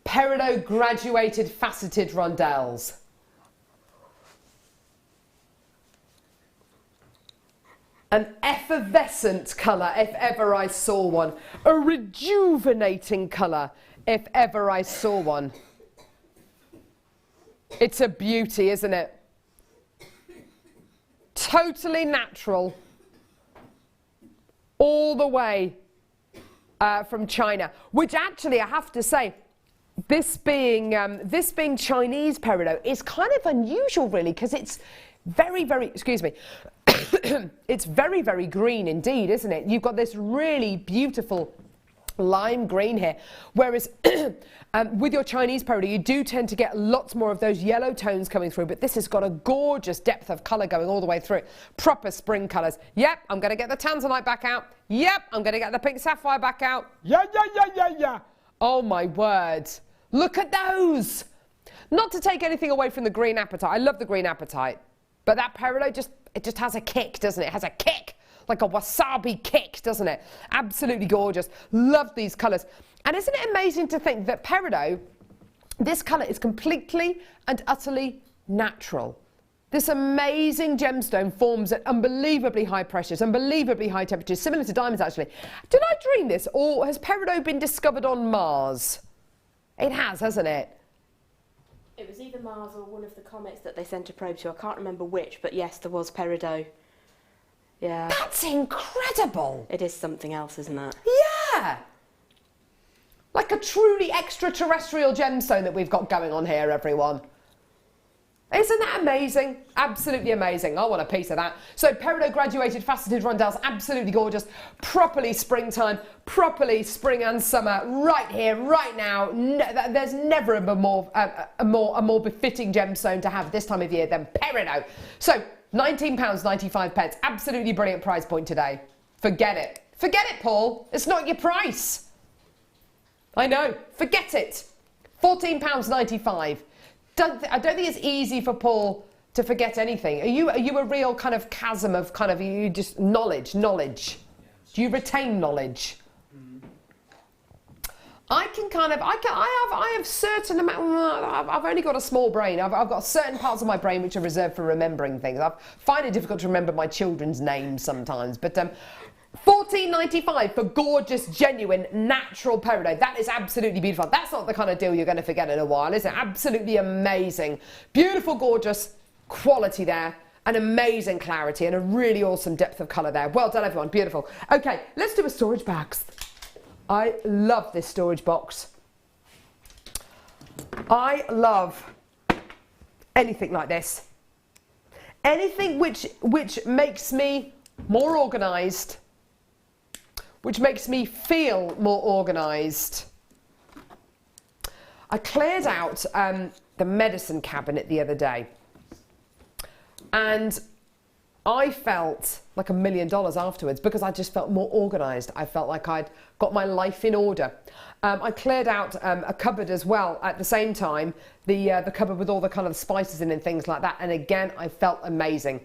Peridot graduated faceted rondelles. An effervescent colour, if ever I saw one. A rejuvenating colour, if ever I saw one. It's a beauty, isn't it? Totally natural. All the way from China. Which actually, I have to say, this being Chinese peridot is kind of unusual, really, because it's very, very, excuse me, it's very, very green indeed, isn't it? You've got this really beautiful lime green here, whereas with your Chinese peridot, you do tend to get lots more of those yellow tones coming through, but this has got a gorgeous depth of colour going all the way through. Proper spring colours. Yep, I'm going to get the tanzanite back out. Yep, I'm going to get the pink sapphire back out. Yeah. Oh my word. Look at those! Not to take anything away from the green apatite. I love the green apatite. But that peridot just has a kick, doesn't it? It has a kick. Like a wasabi kick, doesn't it? Absolutely gorgeous. Love these colours. And isn't it amazing to think that peridot, this colour is completely and utterly natural. This amazing gemstone forms at unbelievably high pressures, unbelievably high temperatures, similar to diamonds actually. Did I dream this, or has peridot been discovered on Mars? It has, hasn't it? It was either Mars or one of the comets that they sent a probe to. I can't remember which, but yes, there was peridot. Yeah. That's incredible. It is something else, isn't it? Yeah. Like a truly extraterrestrial gemstone that we've got going on here, everyone. Isn't that amazing? Absolutely amazing. I want a piece of that. So peridot graduated faceted rondelles, absolutely gorgeous. Properly springtime, properly spring and summer, right here, right now. There's never a more befitting gemstone to have this time of year than peridot. So £19.95, absolutely brilliant price point today. Forget it. Forget it, Paul. It's not your price. I know. Forget it. £14.95. I don't think it's easy for Paul to forget anything. Are you a real kind of chasm of kind of you just knowledge? Do you retain knowledge? I have certain amount. I've only got a small brain. I've got certain parts of my brain which are reserved for remembering things. I find it difficult to remember my children's names sometimes, but. £14.95 for gorgeous, genuine, natural peridot. That is absolutely beautiful. That's not the kind of deal you're going to forget in a while, is it? Absolutely amazing. Beautiful, gorgeous quality there. An amazing clarity and a really awesome depth of colour there. Well done, everyone. Beautiful. Okay, let's do a storage box. I love this storage box. I love anything like this. Anything which makes me more organised, which makes me feel more organised. I cleared out the medicine cabinet the other day and I felt like $1 million afterwards because I just felt more organised. I felt like I'd got my life in order. I cleared out a cupboard as well at the same time, the cupboard with all the kind of spices in and things like that, and again I felt amazing.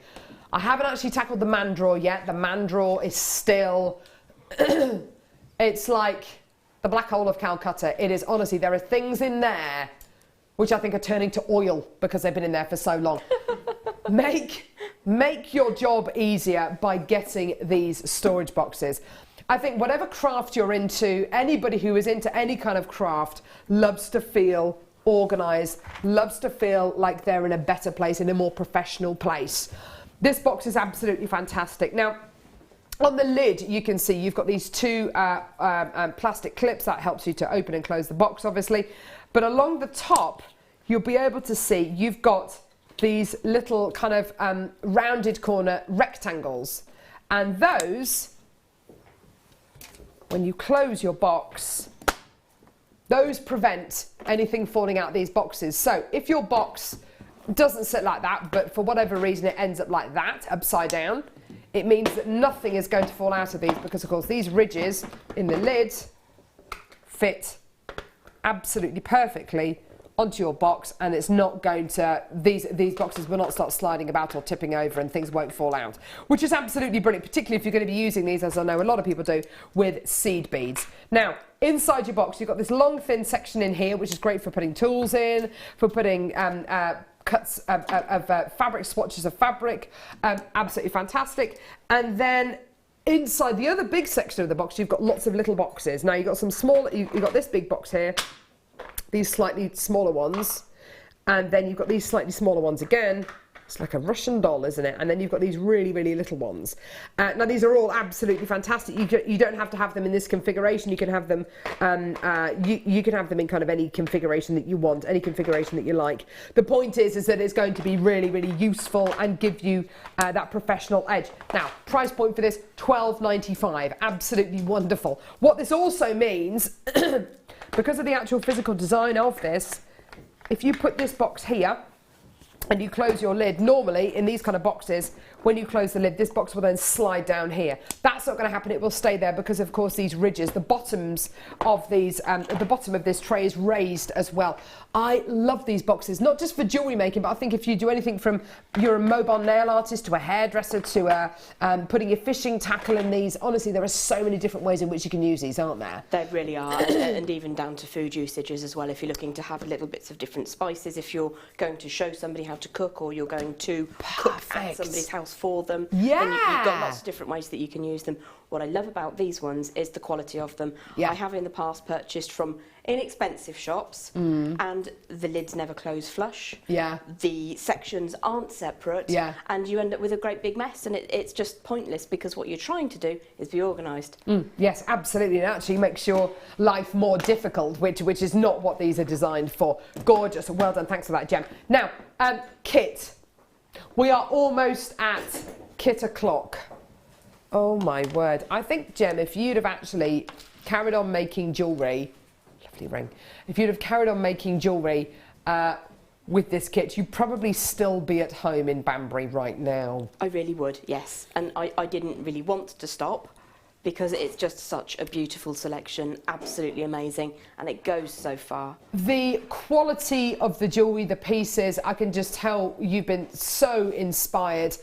I haven't actually tackled the man drawer yet. The man drawer is still... it's like the black hole of Calcutta. It is, honestly, there are things in there which I think are turning to oil because they've been in there for so long. Make your job easier by getting these storage boxes. I think whatever craft you're into, anybody who is into any kind of craft loves to feel organised, loves to feel like they're in a better place, in a more professional place. This box is absolutely fantastic. Now, on the lid, you can see you've got these two plastic clips. That helps you to open and close the box, obviously. But along the top, you'll be able to see you've got these little kind of rounded corner rectangles. And those, when you close your box, those prevent anything falling out of these boxes. So if your box doesn't sit like that, but for whatever reason it ends up like that, upside down, it means that nothing is going to fall out of these because, of course, these ridges in the lid fit absolutely perfectly onto your box, and it's not going to, these boxes will not start sliding about or tipping over and things won't fall out, which is absolutely brilliant, particularly if you're going to be using these, as I know a lot of people do, with seed beads. Now, inside your box, you've got this long, thin section in here, which is great for putting tools in, for putting cuts of fabric, swatches of fabric, absolutely fantastic. And then inside the other big section of the box, you've got lots of little boxes. Now you've got some small, you've got this big box here, these slightly smaller ones, and then you've got these slightly smaller ones again. It's like a Russian doll, isn't it? And then you've got these really, really little ones. Now these are all absolutely fantastic. You don't have to have them in this configuration. You can have them. You can have them in kind of any configuration that you want, any configuration that you like. The point is that it's going to be really, really useful and give you that professional edge. Now, price point for this, £12.95. Absolutely wonderful. What this also means, because of the actual physical design of this, if you put this box here and you close your lid, normally in these kind of boxes, when you close the lid, this box will then slide down here. That's not going to happen. It will stay there because, of course, these ridges, the bottoms of these, the bottom of this tray is raised as well. I love these boxes, not just for jewellery making, but I think if you do anything from you're a mobile nail artist to a hairdresser to putting your fishing tackle in these, honestly, there are so many different ways in which you can use these, aren't there? They really are, and even down to food usages as well. If you're looking to have little bits of different spices, if you're going to show somebody how to cook, or you're going to cook at somebody's house for them, then you've got lots of different ways that you can use them. What I love about these ones is the quality of them. I have in the past purchased from inexpensive shops, and the lids never close flush. The sections aren't separate, and you end up with a great big mess, and it's just pointless because what you're trying to do is be organised. Yes, absolutely, and actually makes your life more difficult, which is not what these are designed for. Gorgeous, well done, thanks for that, Gem. Now, kit. We are almost at kit o'clock. Oh my word. I think, Gem, if you'd have actually carried on making jewellery, lovely ring, if you'd have carried on making jewellery with this kit, you'd probably still be at home in Banbury right now. I really would, yes. And I didn't really want to stop because it's just such a beautiful selection, absolutely amazing, and it goes so far. The quality of the jewellery, the pieces, I can just tell you've been so inspired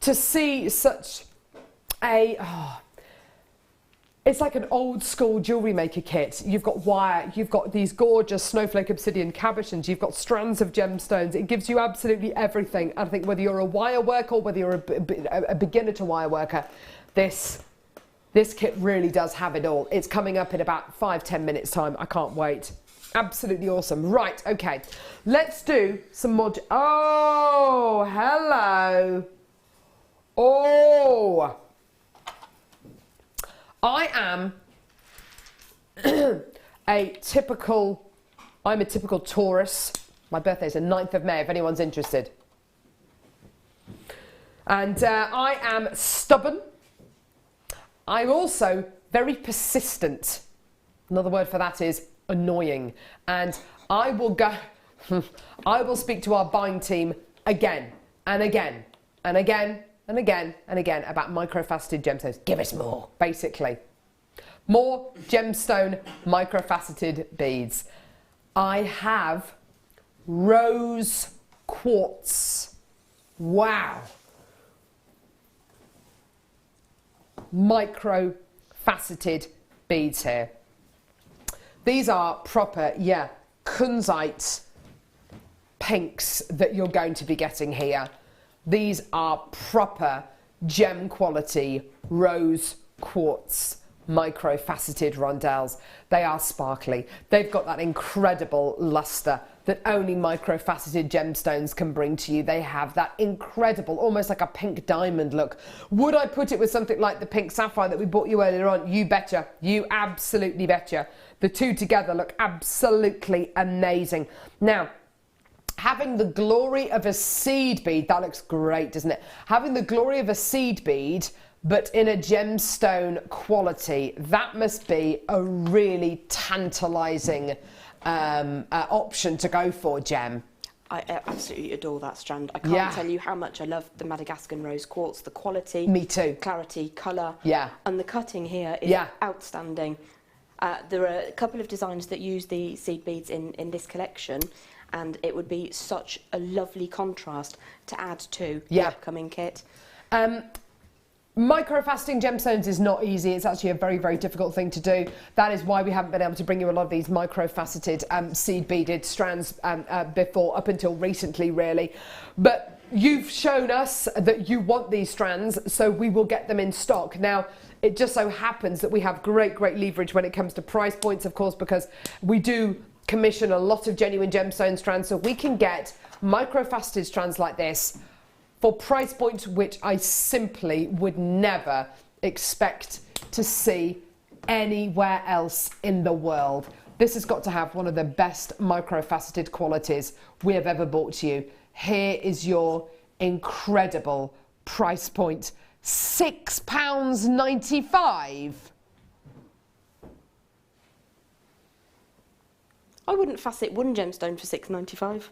to see such a... it's like an old school jewellery maker kit. You've got wire, you've got these gorgeous snowflake obsidian cabochons, you've got strands of gemstones. It gives you absolutely everything. I think whether you're a wire worker or whether you're a beginner to wire worker, this kit really does have it all. It's coming up in about 5-10 minutes time. I can't wait. Absolutely awesome. Right, okay. Let's do some more... Oh, hello. Oh. I am I'm a typical Taurus. My birthday's the 9th of May, if anyone's interested. And I am stubborn. I'm also very persistent. Another word for that is annoying. And I will go, I will speak to our buying team again and again and again and again and again about microfaceted gemstones. Give us more, basically. More gemstone microfaceted beads. I have rose quartz. Wow. Micro-faceted beads here. These are proper, kunzite pinks that you're going to be getting here. These are proper gem quality rose quartz micro-faceted rondelles. They are sparkly. They've got that incredible luster that only micro-faceted gemstones can bring to you. They have that incredible, almost like a pink diamond look. Would I put it with something like the pink sapphire that we bought you earlier on? You betcha. You absolutely betcha. The two together look absolutely amazing. Now, having the glory of a seed bead, that looks great, doesn't it? Having the glory of a seed bead, but in a gemstone quality, that must be a really tantalising option to go for, Gem. I absolutely adore that strand. I can't tell you how much I love the Madagascan rose quartz, the quality. Me too. Clarity, colour. Yeah. And the cutting here is outstanding. There are a couple of designs that use the seed beads in this collection, and it would be such a lovely contrast to add to the upcoming kit. Microfaceting gemstones is not easy. It's actually a very, very difficult thing to do. That is why we haven't been able to bring you a lot of these microfaceted seed beaded strands before, up until recently, really. But you've shown us that you want these strands, so we will get them in stock. Now, it just so happens that we have great, great leverage when it comes to price points, of course, because we do commission a lot of genuine gemstone strands, so we can get microfaceted strands like this for price points which I simply would never expect to see anywhere else in the world. This has got to have one of the best microfaceted qualities we have ever brought to you. Here is your incredible price point, £6.95. I wouldn't facet one gemstone for £6.95.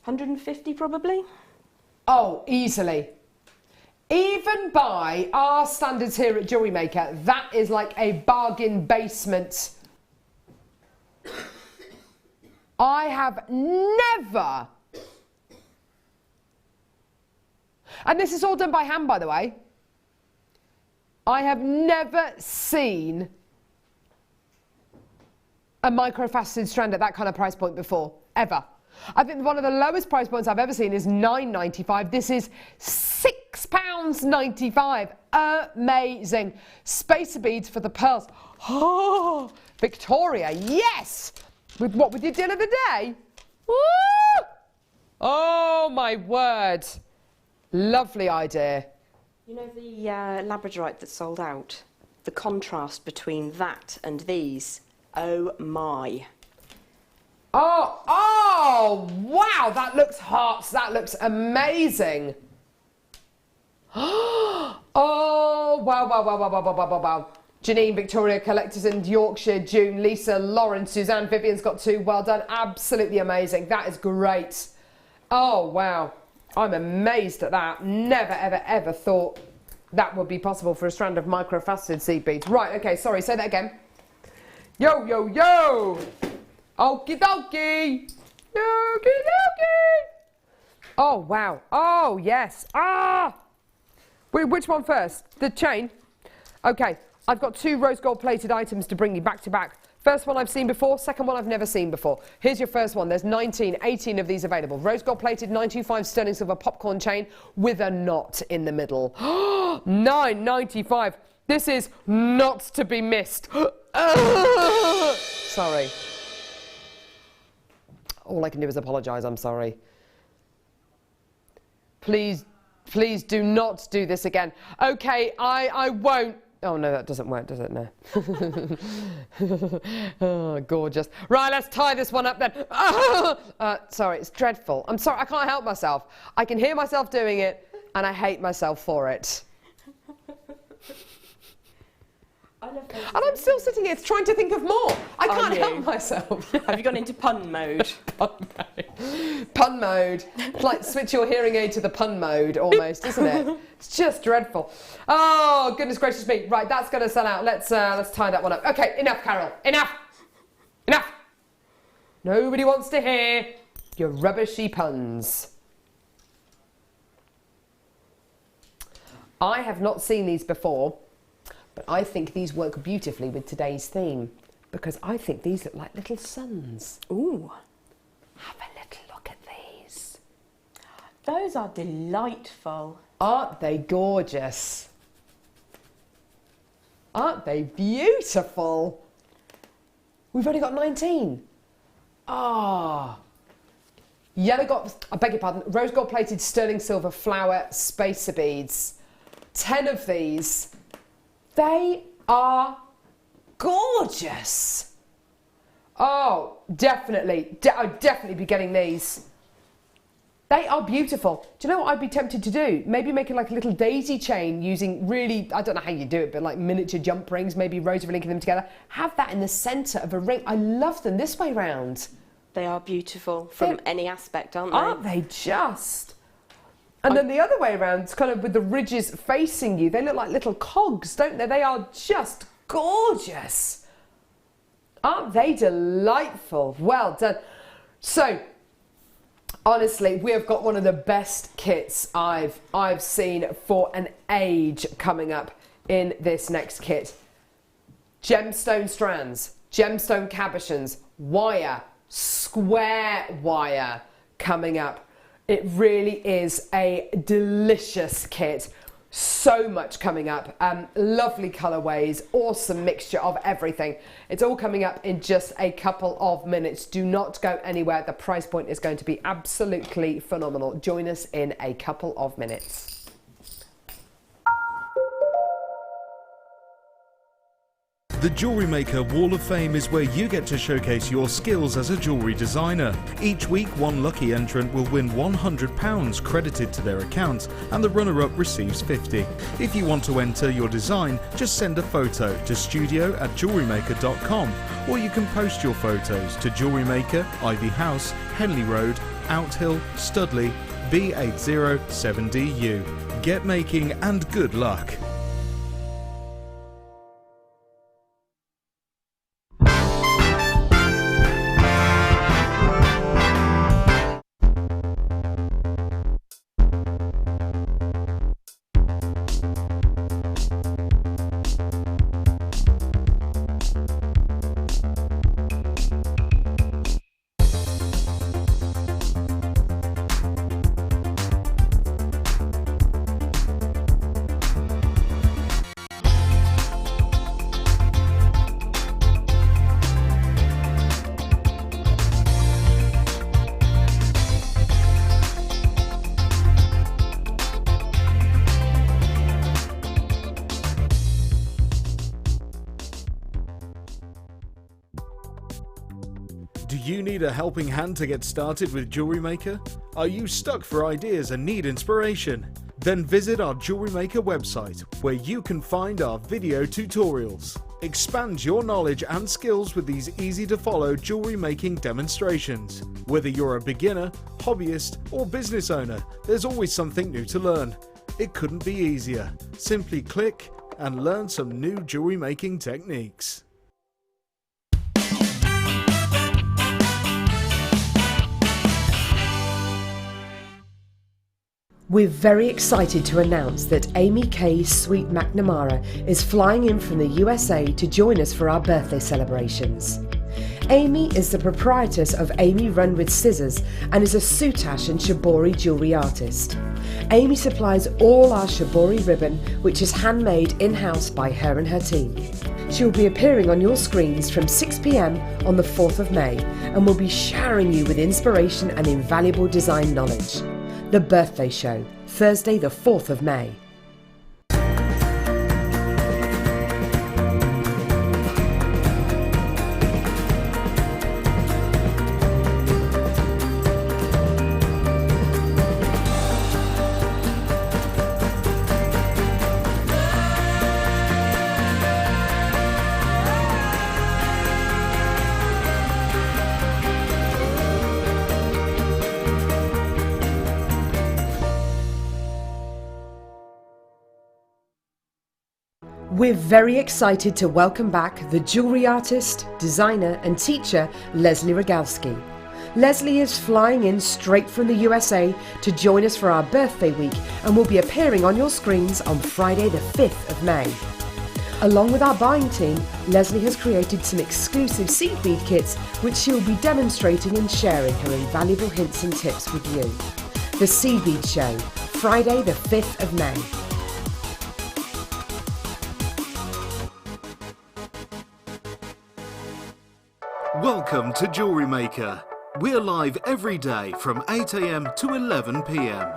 150 probably. Oh, easily. Even by our standards here at Jewellery Maker, that is like a bargain basement. I have never, and this is all done by hand, by the way, I have never seen a microfaceted strand at that kind of price point before, ever. I think one of the lowest price points I've ever seen is £9.95. This is £6.95. Amazing. Spacer beads for the pearls. Oh, Victoria, yes! With what, with your deal of the day? Woo! Oh, my word. Lovely idea. You know the labradorite that sold out? The contrast between that and these. Oh, my. Oh, wow, that looks hot. That looks amazing. Oh, wow. Janine, Victoria, Collectors in Yorkshire, June, Lisa, Lauren, Suzanne, Vivian's got 2. Well done. Absolutely amazing. That is great. Oh, wow. I'm amazed at that. Never, ever, ever thought that would be possible for a strand of microfaceted seed beads. Right, okay, sorry, say that again. Yo, yo, yo. Okie dokie. Okie dokie. Oh, wow. Oh, yes. Ah! Wait, which one first? The chain? Okay, I've got 2 rose gold plated items to bring you back to back. First one I've seen before, second one I've never seen before. Here's your first one. There's 18 of these available. Rose gold plated 925 sterling silver popcorn chain with a knot in the middle. $9.95. This is not to be missed. Sorry. All I can do is apologise, I'm sorry. Please do not do this again. Okay, I won't. Oh no, that doesn't work, does it? No. Oh, gorgeous. Right, let's tie this one up then. Sorry, it's dreadful. I'm sorry, I can't help myself. I can hear myself doing it, and I hate myself for it. And I'm still sitting here trying to think of more. I can't help myself. Have you gone into pun mode? Pun mode. It's like switch your hearing aid to the pun mode almost, isn't it? It's just dreadful. Oh, goodness gracious me. Right, that's going to sell out. Let's tie that one up. Okay, enough, Carol. Enough. Nobody wants to hear your rubbishy puns. I have not seen these before. But I think these work beautifully with today's theme because I think these look like little suns. Ooh. Have a little look at these. Those are delightful. Aren't they gorgeous? Aren't they beautiful? We've only got 19. Ah. Yellow got, I beg your pardon, rose gold plated sterling silver flower spacer beads. 10 of these. They are gorgeous. Oh, definitely. I'd definitely be getting these. They are beautiful. Do you know what I'd be tempted to do? Maybe make it like a little daisy chain using really, I don't know how you do it, but like miniature jump rings, maybe rosary linking them together. Have that in the centre of a ring. I love them this way round. They are beautiful from any aspect, aren't they? Aren't they just? And then the other way around, kind of with the ridges facing you, they look like little cogs, don't they? They are just gorgeous. Aren't they delightful? Well done. So, honestly, we have got one of the best kits I've seen for an age coming up in this next kit. Gemstone strands, gemstone cabochons, wire, square wire coming up. It really is a delicious kit. So much coming up. Lovely colourways, awesome mixture of everything. It's all coming up in just a couple of minutes. Do not go anywhere. The price point is going to be absolutely phenomenal. Join us in a couple of minutes. The Jewellery Maker Wall of Fame is where you get to showcase your skills as a jewellery designer. Each week, one lucky entrant will win £100 credited to their account, and the runner-up receives £50. If you want to enter your design, just send a photo to studio@jewellerymaker.com, or you can post your photos to Jewellery Maker, Ivy House, Henley Road, Outhill, Studley, B807DU. Get making and good luck. Do you need a helping hand to get started with Jewellery Maker? Are you stuck for ideas and need inspiration? Then visit our Jewellery Maker website, where you can find our video tutorials. Expand your knowledge and skills with these easy to follow jewellery making demonstrations. Whether you're a beginner, hobbyist or business owner, there's always something new to learn. It couldn't be easier. Simply click and learn some new jewellery making techniques. We're very excited to announce that Amy Kay Sweet McNamara is flying in from the USA to join us for our birthday celebrations. Amy is the proprietress of Amy Run With Scissors and is a soutache and shibori jewellery artist. Amy supplies all our shibori ribbon, which is handmade in-house by her and her team. She will be appearing on your screens from 6 p.m. on the 4th of May and will be showering you with inspiration and invaluable design knowledge. The Birthday Show, Thursday the 4th of May. We're very excited to welcome back the jewellery artist, designer and teacher Leslie Rogalski. Leslie is flying in straight from the USA to join us for our birthday week and will be appearing on your screens on Friday the 5th of May. Along with our buying team, Leslie has created some exclusive seed bead kits which she will be demonstrating and sharing her invaluable hints and tips with you. The Seed Bead Show, Friday the 5th of May. Welcome to Jewellery Maker. We're live every day from 8 a.m. to 11 p.m.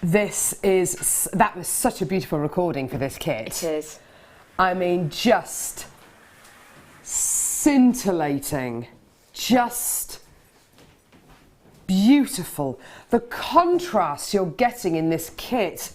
That was such a beautiful recording for this kit. It is. I mean, just scintillating. Just beautiful. The contrast you're getting in this kit,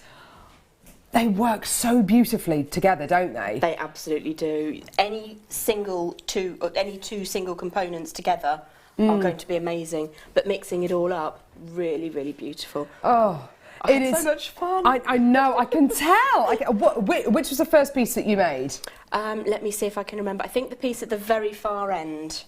they work so beautifully together, don't they? They absolutely do. Any two single components together are going to be amazing, but mixing it all up, really, really beautiful. Oh, it is so much fun. I know, I can tell. Which was the first piece that you made? Let me see if I can remember. I think the piece at the very far end.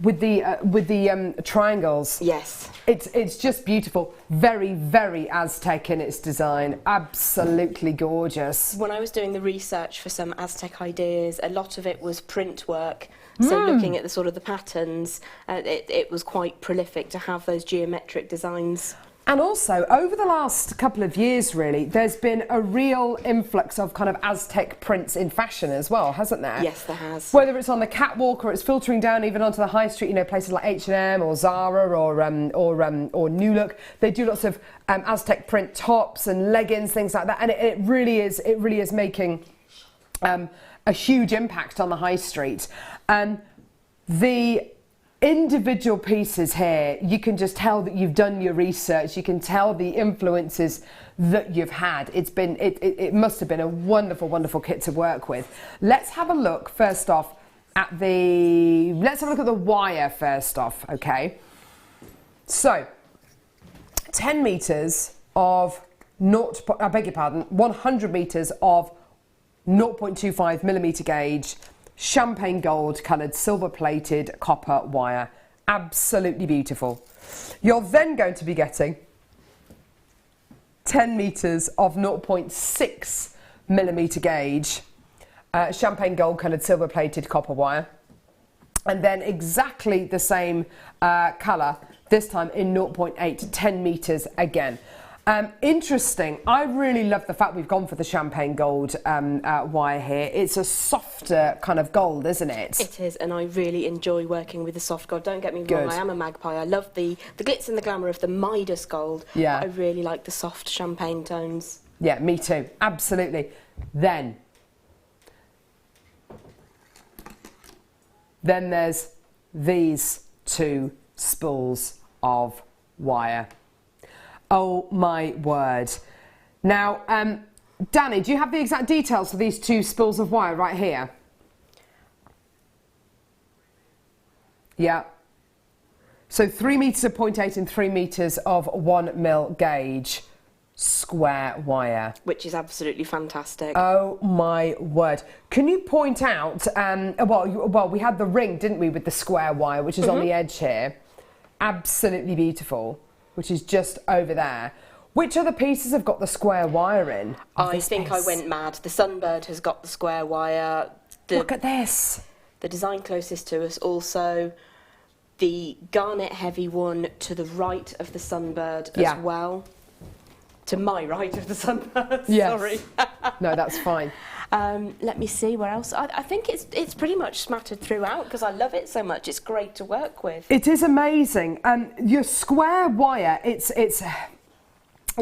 With the triangles. Yes. It's just beautiful. Very, very Aztec in its design. Absolutely gorgeous. When I was doing the research for some Aztec ideas, a lot of it was print work. So looking at the sort of the patterns, it was quite prolific to have those geometric designs. And also, over the last couple of years, really, there's been a real influx of kind of Aztec prints in fashion as well, hasn't there? Yes, there has. Whether it's on the catwalk or it's filtering down even onto the high street, you know, places like H&M or Zara or New Look, they do lots of Aztec print tops and leggings, things like that, and it really is making a huge impact on the high street. individual pieces here, you can just tell that you've done your research. You can tell the influences that you've had. It must have been a wonderful, wonderful kit to work with. Let's have a look first off at the wire first off, okay? So, 10 meters of 100 meters of 0.25 millimeter gauge, champagne gold coloured silver plated copper wire. Absolutely beautiful. You're then going to be getting 10 meters of 0.6 millimeter gauge, champagne gold coloured silver plated copper wire, and then exactly the same colour, this time in 0.8, 10 meters again. Interesting. I really love the fact we've gone for the champagne gold wire here. It's a softer kind of gold, isn't it? It is, and I really enjoy working with the soft gold. Don't get me wrong, I am a magpie. I love the glitz and the glamour of the Midas gold. Yeah. But I really like the soft champagne tones. Yeah, me too. Absolutely. Then there's these two spools of wire. Oh my word. Now, Danny, do you have the exact details for these two spools of wire right here? Yeah. So 3 meters of 0.8 and 3 meters of 1 mil gauge square wire. Which is absolutely fantastic. Oh my word. Can you point out, well, we had the ring, didn't we, with the square wire, which is on the edge here. Absolutely beautiful, which is just over there. Which other pieces have got the square wire in? I think I went mad. The Sunbird has got the square wire. Look at this. The design closest to us also. The garnet heavy one to the right of the Sunbird as well. To my right of the Sunbird, sorry. No, that's fine. Let me see where else. I think it's pretty much smattered throughout because I love it so much. It's great to work with. It is amazing. Your square wire, it's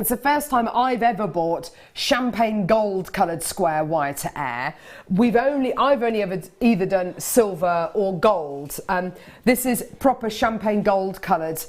the first time I've ever bought champagne gold coloured square wire to air. I've only ever either done silver or gold. This is proper champagne gold coloured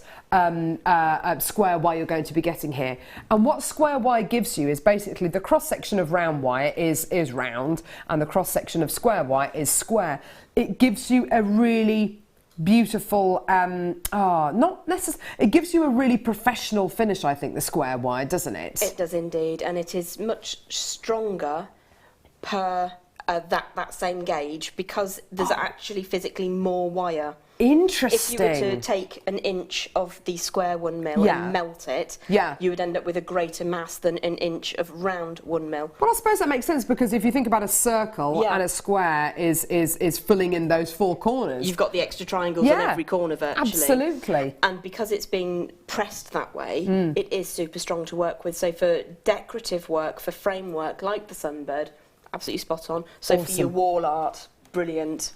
square wire you're going to be getting here. And what square wire gives you is basically the cross section of round wire is round and the cross section of square wire is square. It gives you a really beautiful, it gives you a really professional finish, I think, the square wire, doesn't it? It does indeed, and it is much stronger per that same gauge because there's actually physically more wire. Interesting. If you were to take an inch of the square 1 mil and melt it, you would end up with a greater mass than an inch of round 1 mil. Well, I suppose that makes sense because if you think about a circle and a square is filling in those four corners. You've got the extra triangles on every corner virtually. Absolutely. And because it's being pressed that way, it is super strong to work with. So for decorative work, for frame work like the Sunbird, absolutely spot on. So for your wall art, brilliant.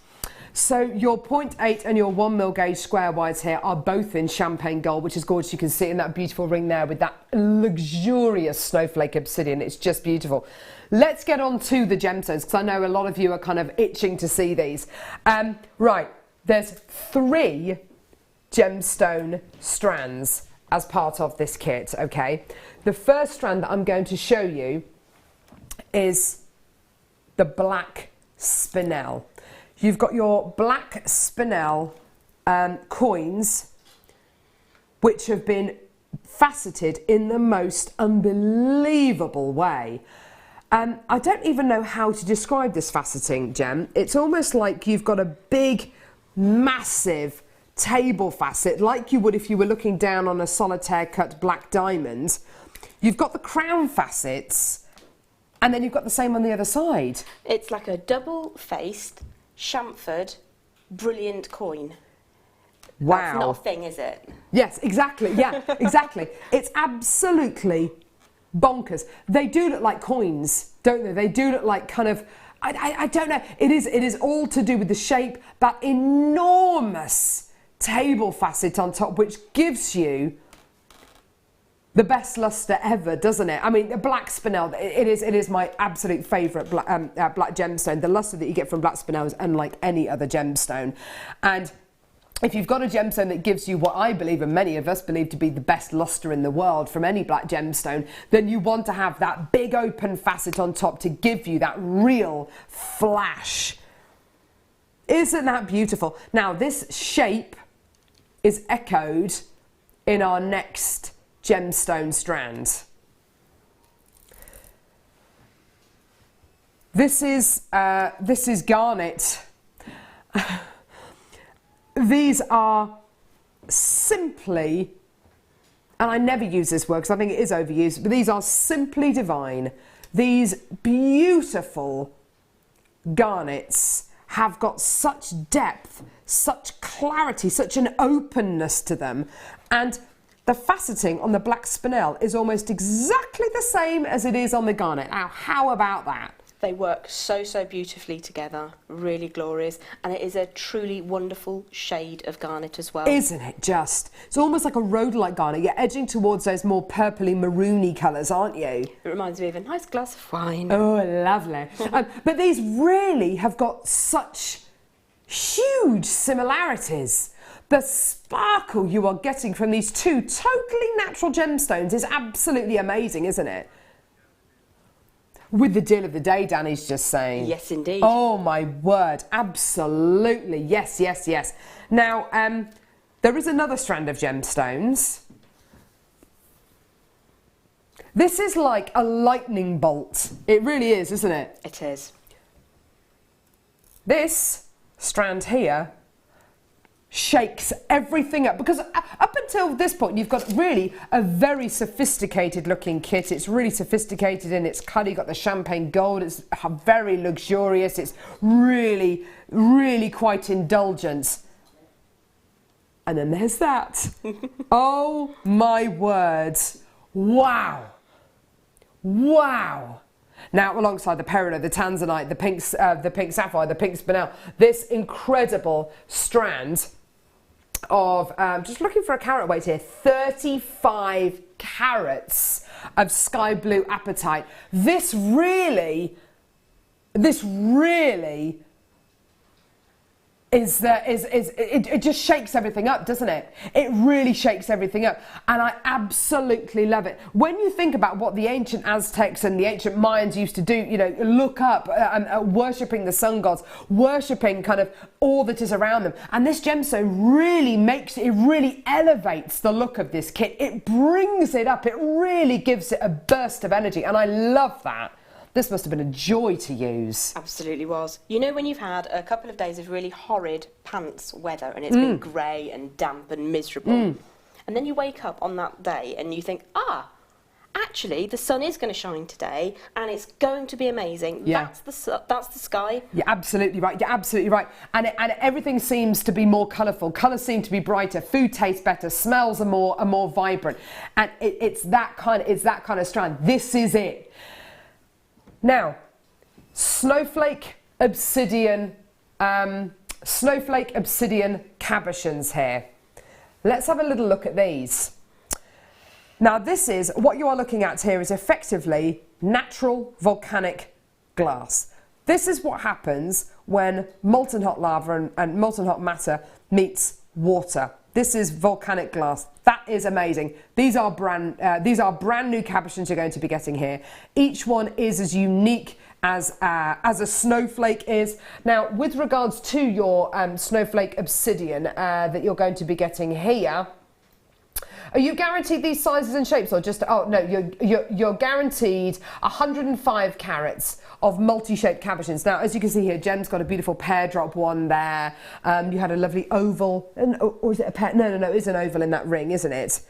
So your 0.8 and your 1 mil gauge square wires here are both in champagne gold, which is gorgeous. You can see it in that beautiful ring there with that luxurious snowflake obsidian. It's just beautiful. Let's get on to the gemstones because I know a lot of you are kind of itching to see these. Right, there's 3 gemstone strands as part of this kit, okay? The first strand that I'm going to show you is the black spinel. You've got your black spinel coins, which have been faceted in the most unbelievable way. I don't even know how to describe this faceting, Gem. It's almost like you've got a big, massive table facet, like you would if you were looking down on a solitaire cut black diamond. You've got the crown facets, and then you've got the same on the other side. It's like a double-faced, chamfered, brilliant coin. Wow. That's not a thing, is it? Yes, exactly. Yeah, exactly. It's absolutely bonkers. They do look like coins, don't they? They do look like kind of, I don't know. It is all to do with the shape, that enormous table facet on top, which gives you the best luster ever, doesn't it? I mean, the black spinel, it is my absolute favourite black gemstone. The luster that you get from black spinel is unlike any other gemstone. And if you've got a gemstone that gives you what I believe and many of us believe to be the best luster in the world from any black gemstone, then you want to have that big open facet on top to give you that real flash. Isn't that beautiful? Now this shape is echoed in our next gemstone strand. This is garnet. These are simply, and I never use this word because I think it is overused, but these are simply divine. These beautiful garnets have got such depth, such clarity, such an openness to them, and the faceting on the black spinel is almost exactly the same as it is on the garnet. Now, how about that? They work so, so beautifully together, really glorious, and it is a truly wonderful shade of garnet as well. Isn't it just? It's almost like a rhodolite garnet. You're edging towards those more purpley maroony colours, aren't you? It reminds me of a nice glass of wine. Oh, lovely. But these really have got such huge similarities. The sparkle you are getting from these two totally natural gemstones is absolutely amazing, isn't it? With the deal of the day, Danny's just saying. Yes, indeed. Oh, my word. Absolutely. Yes, yes, yes. Now, there is another strand of gemstones. This is like a lightning bolt. It really is, isn't it? It is. This strand here shakes everything up, because up until this point you've got really a very sophisticated looking kit. It's really sophisticated in its colour. You've got the champagne gold, it's very luxurious, it's really, really quite indulgent. And then there's that. Oh my word. Wow. Wow. Now, alongside the peridot, the tanzanite, the pink sapphire, the pink spinel, this incredible strand of, just looking for a carat weight here, 35 carats of sky blue apatite. This really it just shakes everything up, doesn't it? It really shakes everything up, and I absolutely love it. When you think about what the ancient Aztecs and the ancient Mayans used to do, you know, look up worshipping the sun gods, worshipping kind of all that is around them, and this gemstone really really elevates the look of this kit. It brings it up, it really gives it a burst of energy, and I love that. This must have been a joy to use. Absolutely was. You know when you've had a couple of days of really horrid pants weather and it's been grey and damp and miserable, and then you wake up on that day and you think, actually the sun is going to shine today and it's going to be amazing. Yeah. That's the sky. You're absolutely right. You're absolutely right. And everything seems to be more colourful. Colours seem to be brighter. Food tastes better. Smells are more vibrant. And it's that kind of strand. This is it. Now, snowflake obsidian cabochons here. Let's have a little look at these. Now, this is what you are looking at here is effectively natural volcanic glass. This is what happens when molten hot lava and molten hot matter meets water. This is volcanic glass. That is amazing. These are brand new cabochons you're going to be getting here. Each one is as unique as a snowflake is. Now, with regards to your snowflake obsidian that you're going to be getting here, are you guaranteed these sizes and shapes, or just, oh no, you're guaranteed 105 carats of multi-shaped cabochons. Now, as you can see here, Gem's got a beautiful pear drop one there. You had a lovely oval, or is it a pear? No, it is an oval in that ring, isn't it?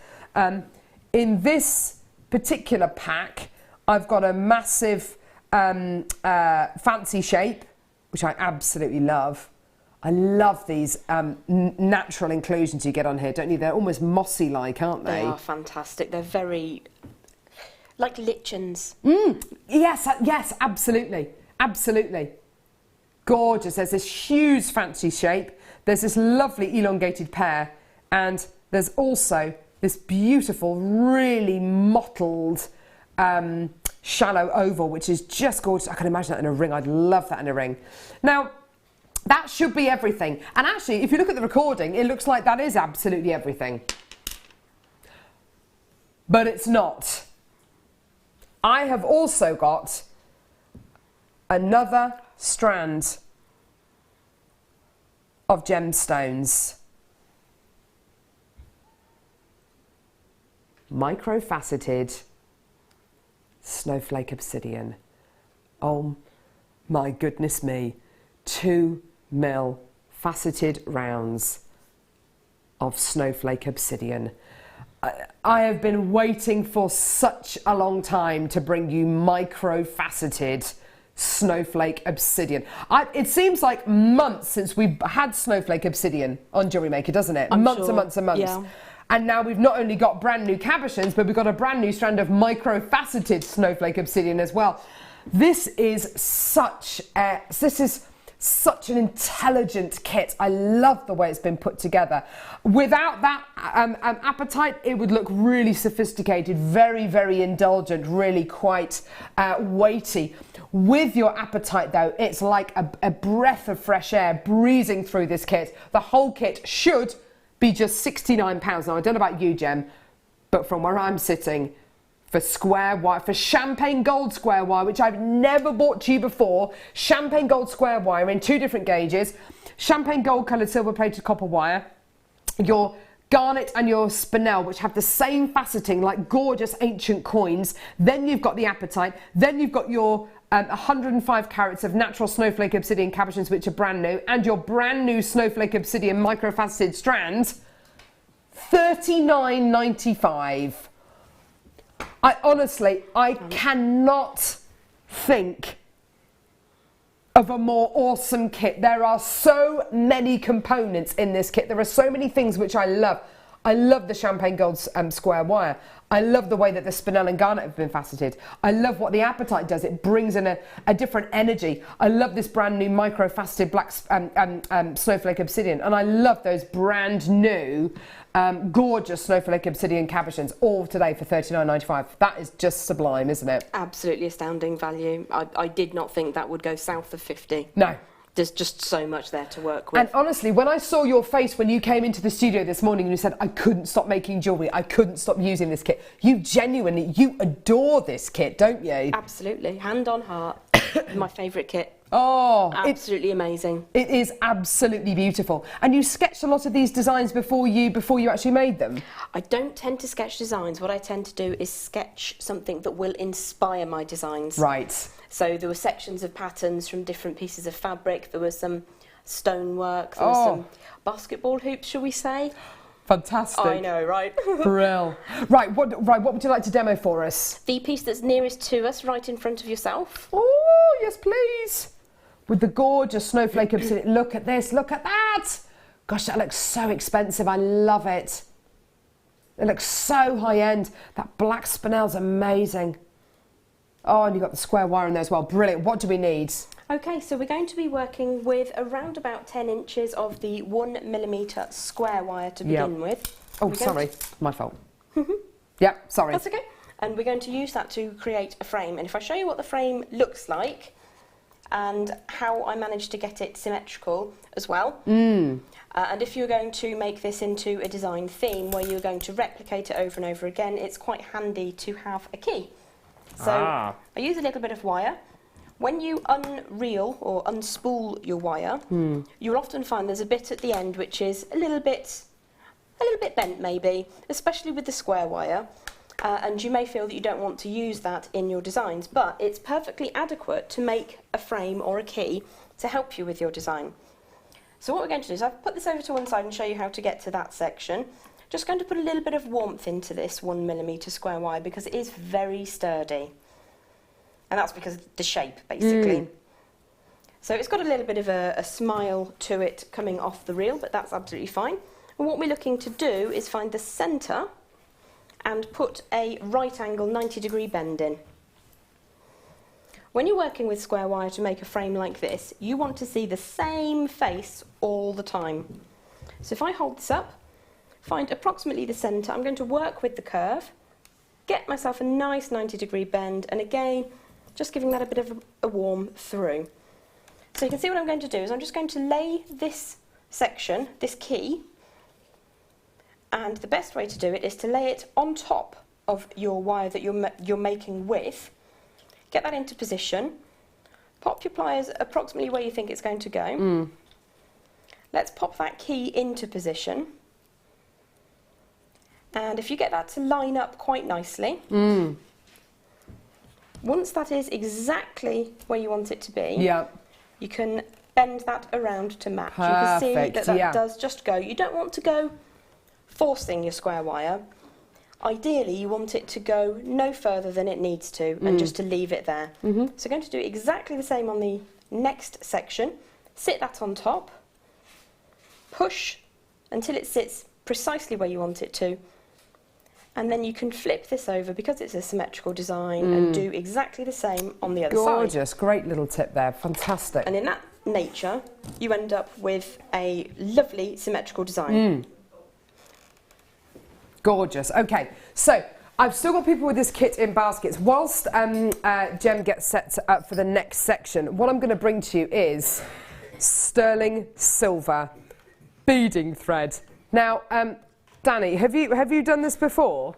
In this particular pack, I've got a massive fancy shape, which I absolutely love. I love these natural inclusions you get on here, don't you? They're almost mossy-like, aren't they? They are fantastic. They're very, like lichens. Yes, absolutely. Absolutely. Gorgeous. There's this huge fancy shape. There's this lovely elongated pear. And there's also this beautiful, really mottled, shallow oval, which is just gorgeous. I can imagine that in a ring. I'd love that in a ring. Now, That should be everything. And actually, if you look at the recording, it looks like that is absolutely everything. But it's not. I have also got another strand of gemstones. Microfaceted snowflake obsidian. Oh my goodness me. 2mm faceted rounds of snowflake obsidian. I have been waiting for such a long time to bring you micro-faceted snowflake obsidian. It seems like months since we've had snowflake obsidian on Jewellery Maker, doesn't it? Months and months and months. Yeah. And now we've not only got brand new cabochons, but we've got a brand new strand of micro-faceted snowflake obsidian as well. This is such an intelligent kit. I love the way it's been put together. Without that apatite, it would look really sophisticated, very, very indulgent, really quite weighty. With your apatite though, it's like a breath of fresh air breezing through this kit. The whole kit should be just £69. Now, I don't know about you, Gem, but from where I'm sitting, for square wire, for champagne gold square wire, which I've never bought to you before, champagne gold square wire in 2 different gauges, champagne gold coloured silver plated copper wire, your garnet and your spinel, which have the same faceting like gorgeous ancient coins. Then you've got the apatite, then you've got your 105 carats of natural snowflake obsidian cabochons, which are brand new, and your brand new snowflake obsidian microfaceted strands, $39.95. I honestly cannot think of a more awesome kit. There are so many components in this kit. There are so many things which I love. I love the champagne gold square wire. I love the way that the spinel and garnet have been faceted. I love what the apatite does. It brings in a different energy. I love this brand new micro-faceted black snowflake obsidian. And I love those brand new gorgeous snowflake obsidian cabochons, all today for $39.95. That is just sublime, isn't it? Absolutely astounding value. I did not think that would go south of 50. No. There's just so much there to work with. And honestly, when I saw your face when you came into the studio this morning and you said, I couldn't stop making jewellery, I couldn't stop using this kit, you adore this kit, don't you? Absolutely. Hand on heart. My favourite kit. Oh, absolutely amazing. It is absolutely beautiful. And you sketched a lot of these designs before you actually made them? I don't tend to sketch designs. What I tend to do is sketch something that will inspire my designs. Right. So there were sections of patterns from different pieces of fabric. There was some stonework. There was some basketball hoops, shall we say? Fantastic. I know, right? Brill. Right, what would you like to demo for us? The piece that's nearest to us, right in front of yourself. Oh, yes, please. With the gorgeous snowflake obsidian. Look at this, look at that. Gosh, that looks so expensive. I love it. It looks so high-end. That black spinel's amazing. Oh, and you've got the square wire in there as well. Brilliant. What do we need? Okay, so we're going to be working with around about 10 inches of the 1mm square wire to begin with. Oh, sorry. My fault. Yeah, sorry. That's okay. And we're going to use that to create a frame. And if I show you what the frame looks like and how I managed to get it symmetrical as well. And if you're going to make this into a design theme where you're going to replicate it over and over again, it's quite handy to have a key. So I use a little bit of wire. When you unreel or unspool your wire, you'll often find there's a bit at the end which is a little bit bent maybe, especially with the square wire. And you may feel that you don't want to use that in your designs, but it's perfectly adequate to make a frame or a key to help you with your design. So what we're going to do is I've put this over to one side and show you how to get to that section. Just going to put a little bit of warmth into this 1mm square wire because it is very sturdy. And that's because of the shape, basically. So it's got a little bit of a smile to it coming off the reel, but that's absolutely fine. And what we're looking to do is find the centre and put a right angle 90-degree bend in. When you're working with square wire to make a frame like this, you want to see the same face all the time. So if I hold this up, find approximately the centre, I'm going to work with the curve, get myself a nice 90-degree bend, and again, just giving that a bit of a warm through. So you can see what I'm going to do is I'm just going to lay this section, this key, and the best way to do it is to lay it on top of your wire that you're making with. Get that into position. Pop your pliers approximately where you think it's going to go. Let's pop that key into position. And if you get that to line up quite nicely, once that is exactly where you want it to be, you can bend that around to match. Perfect, you can see that does just go. You don't want to go forcing your square wire. Ideally, you want it to go no further than it needs to, and just to leave it there. So we're going to do exactly the same on the next section. Sit that on top, push until it sits precisely where you want it to, and then you can flip this over because it's a symmetrical design and do exactly the same on the other side. Gorgeous, great little tip there, fantastic. And in that nature, you end up with a lovely symmetrical design. Gorgeous. Okay, so I've still got people with this kit in baskets. Whilst Gem gets set up for the next section, what I'm going to bring to you is sterling silver beading thread. Now, Danny, have you done this before?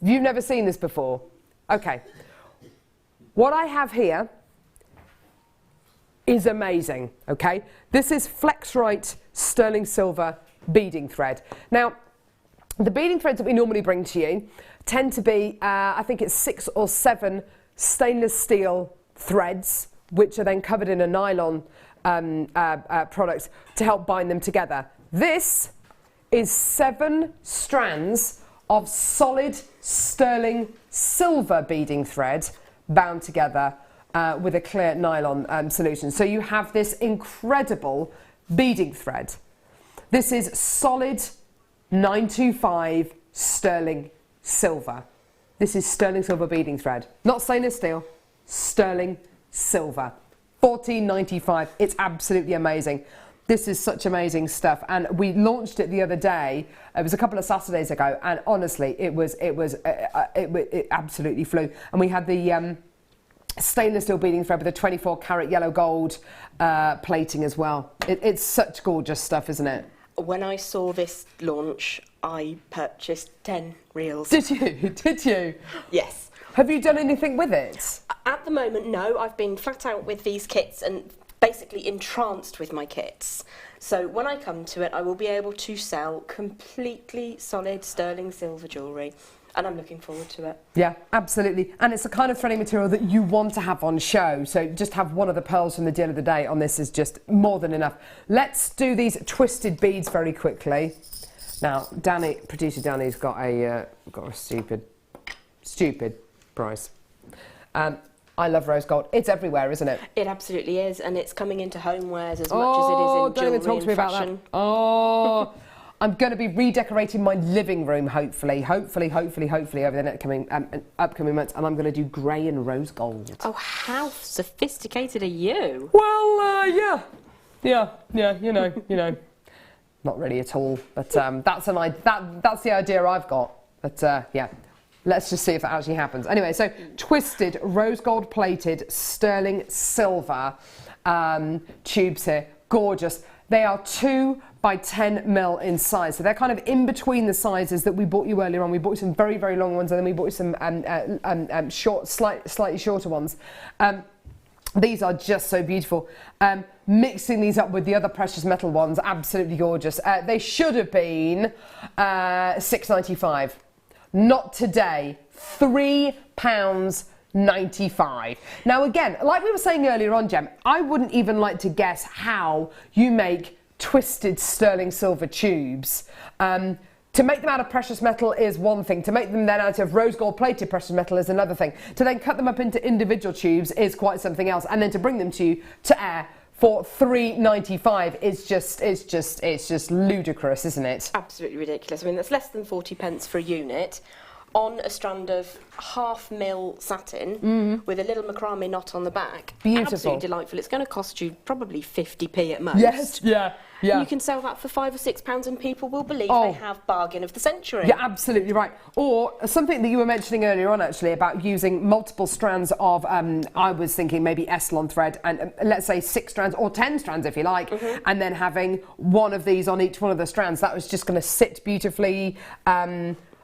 You've never seen this before? Okay. What I have here is amazing, okay? This is Flexrite sterling silver beading thread. Now, the beading threads that we normally bring to you tend to be, I think it's 6 or 7 stainless steel threads, which are then covered in a nylon product to help bind them together. This is 7 strands of solid sterling silver beading thread bound together with a clear nylon solution. So you have this incredible beading thread. This is solid 925 sterling silver. This is sterling silver beading thread. Not stainless steel, sterling silver. $14.95. It's absolutely amazing. This is such amazing stuff, and we launched it the other day. It was a couple of Saturdays ago, and honestly, it absolutely flew. And we had the stainless steel beading thread with a 24 karat yellow gold plating as well. It's such gorgeous stuff, isn't it? When I saw this launch, I purchased 10 reels. Did you? Did you? Yes. Have you done anything with it? At the moment, no. I've been flat out with these kits and basically entranced with my kits. So when I come to it, I will be able to sell completely solid sterling silver jewellery. And I'm looking forward to it. Yeah, absolutely. And it's the kind of threading material that you want to have on show. So just have one of the pearls from the deal of the day on this is just more than enough. Let's do these twisted beads very quickly. Now, producer Danny's got a stupid price. I love rose gold. It's everywhere, isn't it? It absolutely is, and it's coming into homewares as much as it is in jewellery and fashion. Don't even talk to me about that. Oh. I'm going to be redecorating my living room, hopefully over the next upcoming months, and I'm going to do grey and rose gold. Oh, how sophisticated are you? Well, yeah, you know, not really at all, but that's the idea I've got. But yeah, let's just see if that actually happens. Anyway, so twisted rose gold plated sterling silver tubes here, gorgeous. They are 2 by 10 mil in size, so they're kind of in between the sizes that we bought you earlier on. We bought you some very, very long ones, and then we bought you some short, slightly shorter ones. These are just so beautiful. Mixing these up with the other precious metal ones, absolutely gorgeous. They should have been £6.95. Not today. £3.95. Now again, like we were saying earlier on, Gem, I wouldn't even like to guess how you make twisted sterling silver tubes. To make them out of precious metal is one thing. To make them then out of rose gold plated precious metal is another thing. To then cut them up into individual tubes is quite something else. And then to bring them to you to air for £3.95 it's just ludicrous, isn't it? Absolutely ridiculous. I mean, that's less than 40 pence for a unit. on a strand of 1/2 mil satin with a little macrame knot on the back. Beautiful. Absolutely delightful. It's going to cost you probably 50p at most. Yes, yeah. You can sell that for £5 or £6 and people will believe they have bargain of the century. You're absolutely right. Or something that you were mentioning earlier on, actually, about using multiple strands of, I was thinking maybe Essilon thread, and let's say 6 strands or 10 strands if you like, and then having one of these on each one of the strands. That was just going to sit beautifully.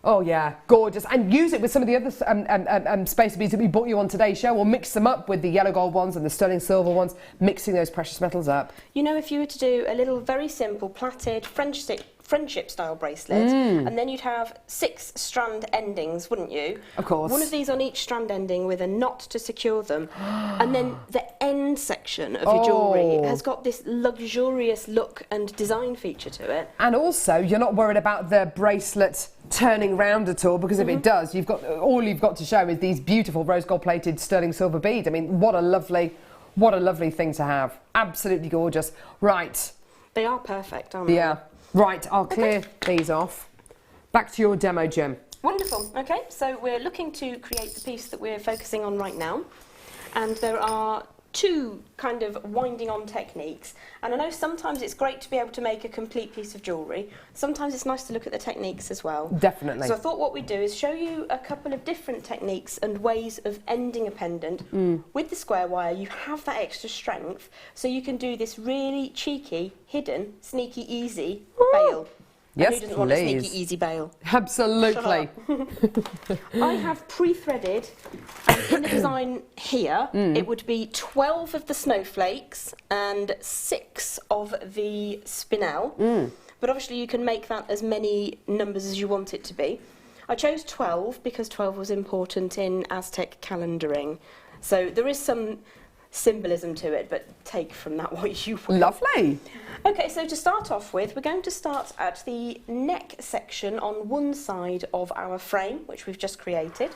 Oh yeah, gorgeous. And use it with some of the other spacer beads that we brought you on today's show, or mix them up with the yellow gold ones and the sterling silver ones, mixing those precious metals up. You know, if you were to do a little very simple plaited friendship style bracelet, and then you'd have 6 strand endings, wouldn't you? Of course. One of these on each strand ending with a knot to secure them. And then the end section of your jewellery has got this luxurious look and design feature to it. And also, you're not worried about the bracelet turning round at all, because if it does, all you've got to show is these beautiful rose gold plated sterling silver beads. I mean, what a lovely thing to have. Absolutely gorgeous. Right. They are perfect, aren't they? Yeah. Right, I'll clear these off. Back to your demo, Jim. Wonderful. Okay, so we're looking to create the piece that we're focusing on right now. And there are 2 kind of winding on techniques. And I know sometimes it's great to be able to make a complete piece of jewellery. Sometimes it's nice to look at the techniques as well. Definitely. So I thought what we'd do is show you a couple of different techniques and ways of ending a pendant. With the square wire, you have that extra strength, so you can do this really cheeky, hidden, sneaky, easy bail. Yes, who doesn't want a sneaky, easy bail? Absolutely. I have pre-threaded, in the design here, it would be 12 of the snowflakes and 6 of the spinel. But obviously you can make that as many numbers as you want it to be. I chose 12 because 12 was important in Aztec calendaring. So there is some symbolism to it, but take from that what you will. Lovely. Okay, so to start off with, we're going to start at the neck section on one side of our frame, which we've just created.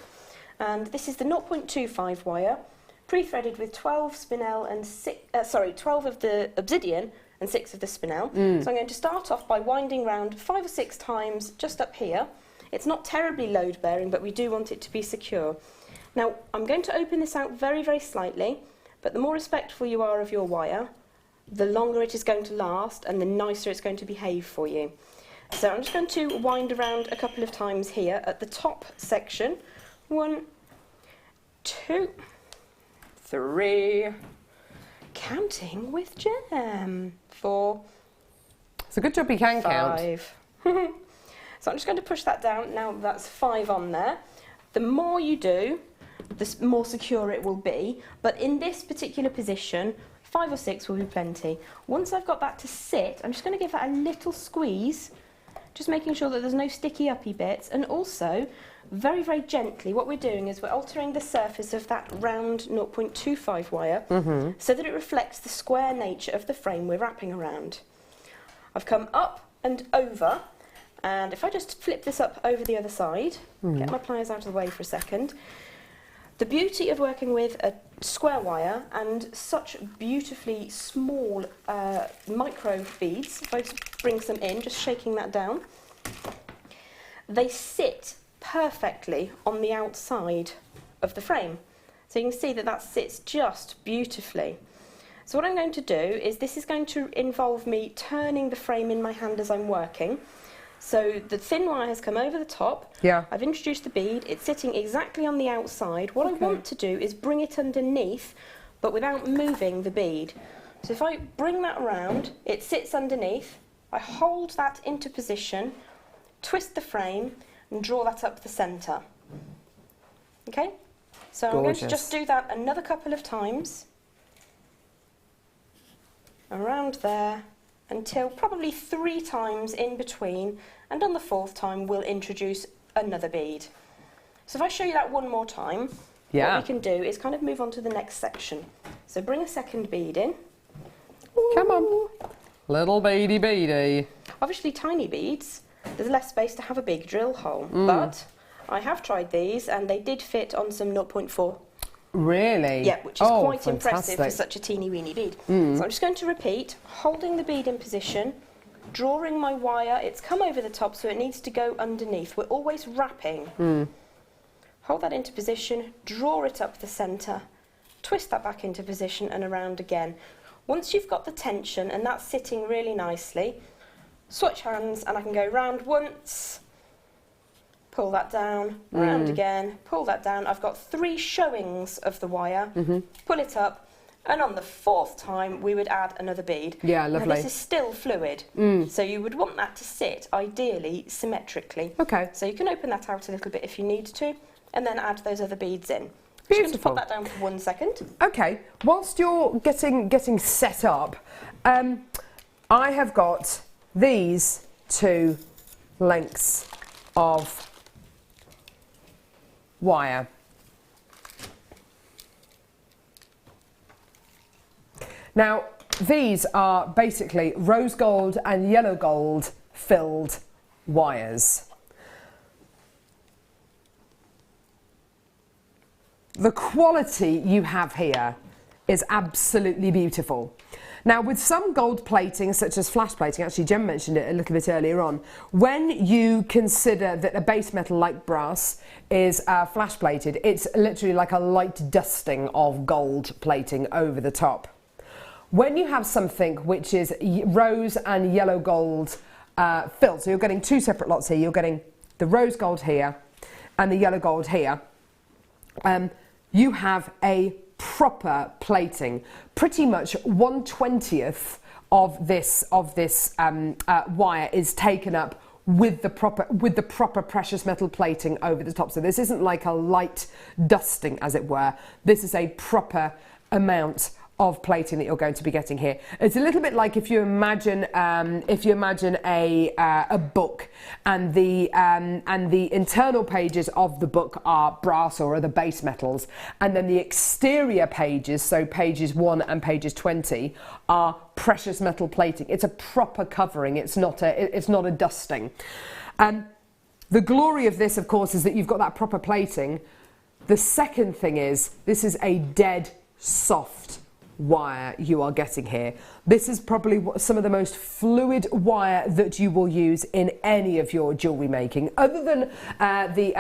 And this is the 0.25 wire, pre-threaded with 12 spinel and 12 of the obsidian and 6 of the spinel. So I'm going to start off by winding round 5 or 6 times just up here. It's not terribly load bearing, but we do want it to be secure. Now, I'm going to open this out very, very slightly, but the more respectful you are of your wire, the longer it is going to last and the nicer it's going to behave for you. So I'm just going to wind around a couple of times here at the top section. 1, 2, 3, counting with Gem. 4, It's a good job you can count. 5. So I'm just going to push that down. Now that's 5 on there. The more you do, the more secure it will be. But in this particular position, 5 or 6 will be plenty. Once I've got that to sit, I'm just going to give that a little squeeze, just making sure that there's no sticky uppy bits. And also, very, very gently, what we're doing is we're altering the surface of that round 0.25 wire so that it reflects the square nature of the frame we're wrapping around. I've come up and over, and if I just flip this up over the other side, get my pliers out of the way for a second. The beauty of working with a square wire and such beautifully small micro beads, if I bring some in, just shaking that down, they sit perfectly on the outside of the frame. So you can see that that sits just beautifully. So what I'm going to do is this is going to involve me turning the frame in my hand as I'm working. So the thin wire has come over the top. Yeah. I've introduced the bead. It's sitting exactly on the outside. What I want to do is bring it underneath, but without moving the bead. So if I bring that around, it sits underneath. I hold that into position, twist the frame, and draw that up the centre. Okay? So I'm going to just do that another couple of times. Around there, until probably 3 times in between, and on the 4th time we'll introduce another bead. So if I show you that one more time, what we can do is kind of move on to the next section. So bring a second bead in. Come on. Little beady beady. Obviously tiny beads, there's less space to have a big drill hole, but I have tried these and they did fit on some 0.4. Really? Yeah, which is quite fantastic. impressive for such a teeny weeny bead. So I'm just going to repeat, holding the bead in position, drawing my wire. It's come over the top, so it needs to go underneath. We're always wrapping. hold that into position, draw it up the centre, twist that back into position and around again. Once you've got the tension and that's sitting really nicely, switch hands and I can go round once, pull that down, round again, pull that down. I've got 3 showings of the wire, pull it up, and on the 4th time we would add another bead. Yeah, lovely. Now this is still fluid, so you would want that to sit ideally symmetrically. Okay. So you can open that out a little bit if you need to, and then add those other beads in. Beautiful. Just pop that down for 1 second. Okay, whilst you're getting set up, I have got these 2 lengths of wire. Now, these are basically rose gold and yellow gold filled wires. The quality you have here is absolutely beautiful. Now, with some gold plating, such as flash plating, actually Jem mentioned it a little bit earlier on, when you consider that a base metal like brass is flash plated, it's literally like a light dusting of gold plating over the top. When you have something which is rose and yellow gold filled, so you're getting 2 separate lots here, you're getting the rose gold here and the yellow gold here, you have a proper plating. Pretty much 1/20th of this wire is taken up with the proper precious metal plating over the top. So this isn't like a light dusting, as it were. This is a proper amount of plating that you're going to be getting here. It's a little bit like if you imagine a book, and the internal pages of the book are brass or other base metals, and then the exterior pages, so pages 1 and pages 20, are precious metal plating. It's a proper covering. It's not a dusting. The glory of this, of course, is that you've got that proper plating. The second thing is this is a dead soft wire you are getting here. This is probably some of the most fluid wire that you will use in any of your jewellery making. Other than the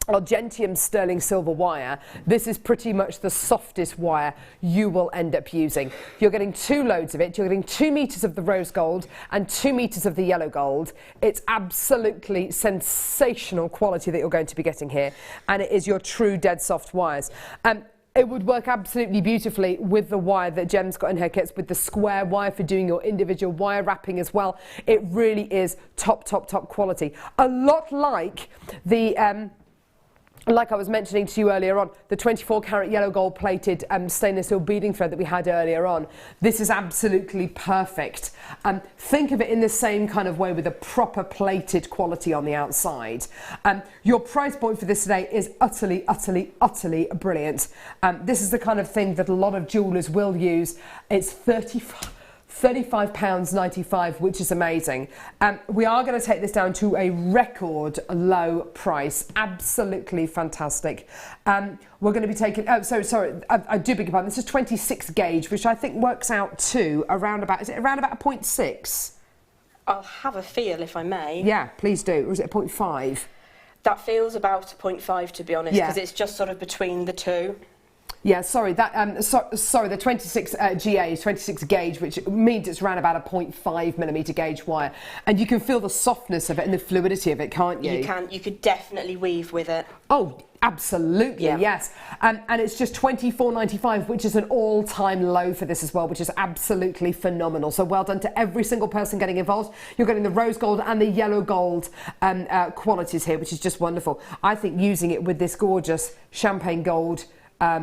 Argentium sterling silver wire, this is pretty much the softest wire you will end up using. You're getting 2 loads of it. You're getting 2 meters of the rose gold and 2 meters of the yellow gold. It's absolutely sensational quality that you're going to be getting here, and it is your true dead soft wires. It would work absolutely beautifully with the wire that Jem's got in her kits, with the square wire for doing your individual wire wrapping as well. It really is top quality. A lot like the like I was mentioning to you earlier on, the 24 karat yellow gold plated stainless steel beading thread that we had earlier on. This is absolutely perfect. Think of it in the same kind of way, with a proper plated quality on the outside. Your price point for this today is utterly brilliant. This is the kind of thing that a lot of jewellers will use. It's £35.95, which is amazing. We are going to take this down to a record low price. Absolutely fantastic. We're going to be taking, I do beg your pardon, this is 26 gauge, which I think works out to around about, is it around about a 0.6? I'll have a feel, if I may. Yeah, please do. Or is it a 0.5? That feels about a 0.5, to be honest, because it's just sort of between the two. Yeah, sorry, that sorry, the 26 GA is 26 gauge, which means it's around about a 0.5 millimetre gauge wire, and you can feel the softness of it and the fluidity of it, can't you? You can. You could definitely weave with it. Oh, absolutely, yeah. Yes. And it's just £24.95, which is an all-time low for this as well, which is absolutely phenomenal. So well done to every single person getting involved. You're getting the rose gold and the yellow gold qualities here, which is just wonderful. I think using it with this gorgeous champagne gold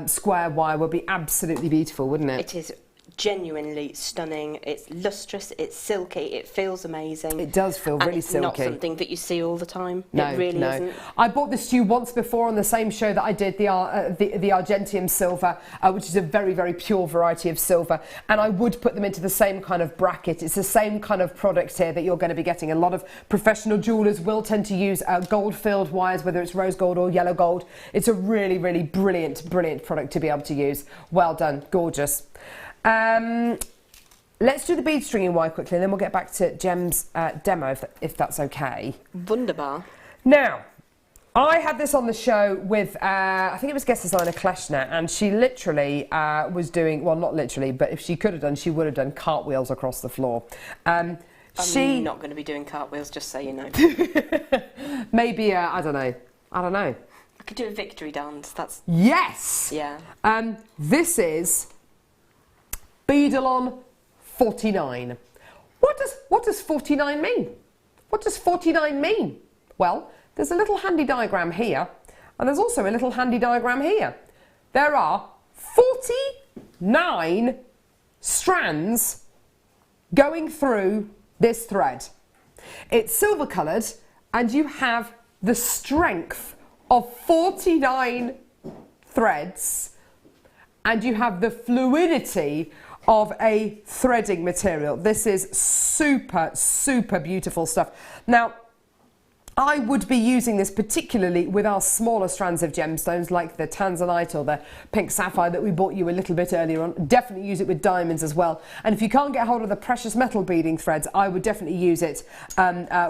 square wire would be absolutely beautiful, wouldn't it? It is genuinely stunning. It's lustrous, it's silky, it feels amazing. It does feel really silky. And it's not something that you see all the time. No, it really isn't. I bought this to you once before on the same show that I did the Argentium silver, which is a very, very pure variety of silver, and I would put them into the same kind of bracket. It's the same kind of product here that you're going to be getting. A lot of professional jewellers will tend to use gold-filled wires, whether it's rose gold or yellow gold. It's a really, really brilliant product to be able to use. Well done, gorgeous. Let's do the bead stringing wire quickly, and then we'll get back to Jem's demo, if that's okay. Wunderbar. Now, I had this on the show with, I think it was guest designer Kleshner, and she literally was doing, well, not literally, but if she could have done, she would have done cartwheels across the floor. I'm not going to be doing cartwheels, just so you know. Maybe, I don't know. I could do a victory dance. That's... Yes! Yeah. This is Beadalon 49. What does 49 mean? What does 49 mean? Well, there's a little handy diagram here, and there's also a little handy diagram here. There are 49 strands going through this thread. It's silver coloured, and you have the strength of 49 threads, and you have the fluidity of a threading material. This is super, super beautiful stuff. Now, I would be using this particularly with our smaller strands of gemstones like the tanzanite or the pink sapphire that we bought you a little bit earlier on. Definitely use it with diamonds as well. And if you can't get hold of the precious metal beading threads, I would definitely use it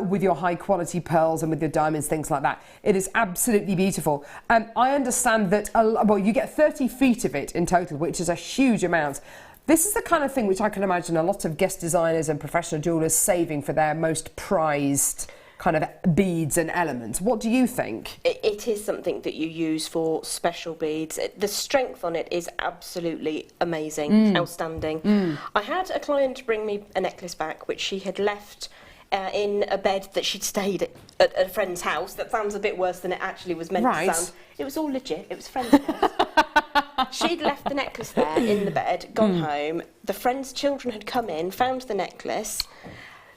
with your high quality pearls and with your diamonds, things like that. It is absolutely beautiful. I understand that, well, you get 30 feet of it in total, which is a huge amount. This is the kind of thing which I can imagine a lot of guest designers and professional jewellers saving for their most prized kind of beads and elements. What do you think? It is something that you use for special beads. The strength on it is absolutely amazing, outstanding. I had a client bring me a necklace back which she had left in a bed that she'd stayed at a friend's house. That sounds a bit worse than it actually was meant to sound. It was all legit, it was a friend's house. She'd left the necklace there in the bed, gone home. The friend's children had come in, found the necklace,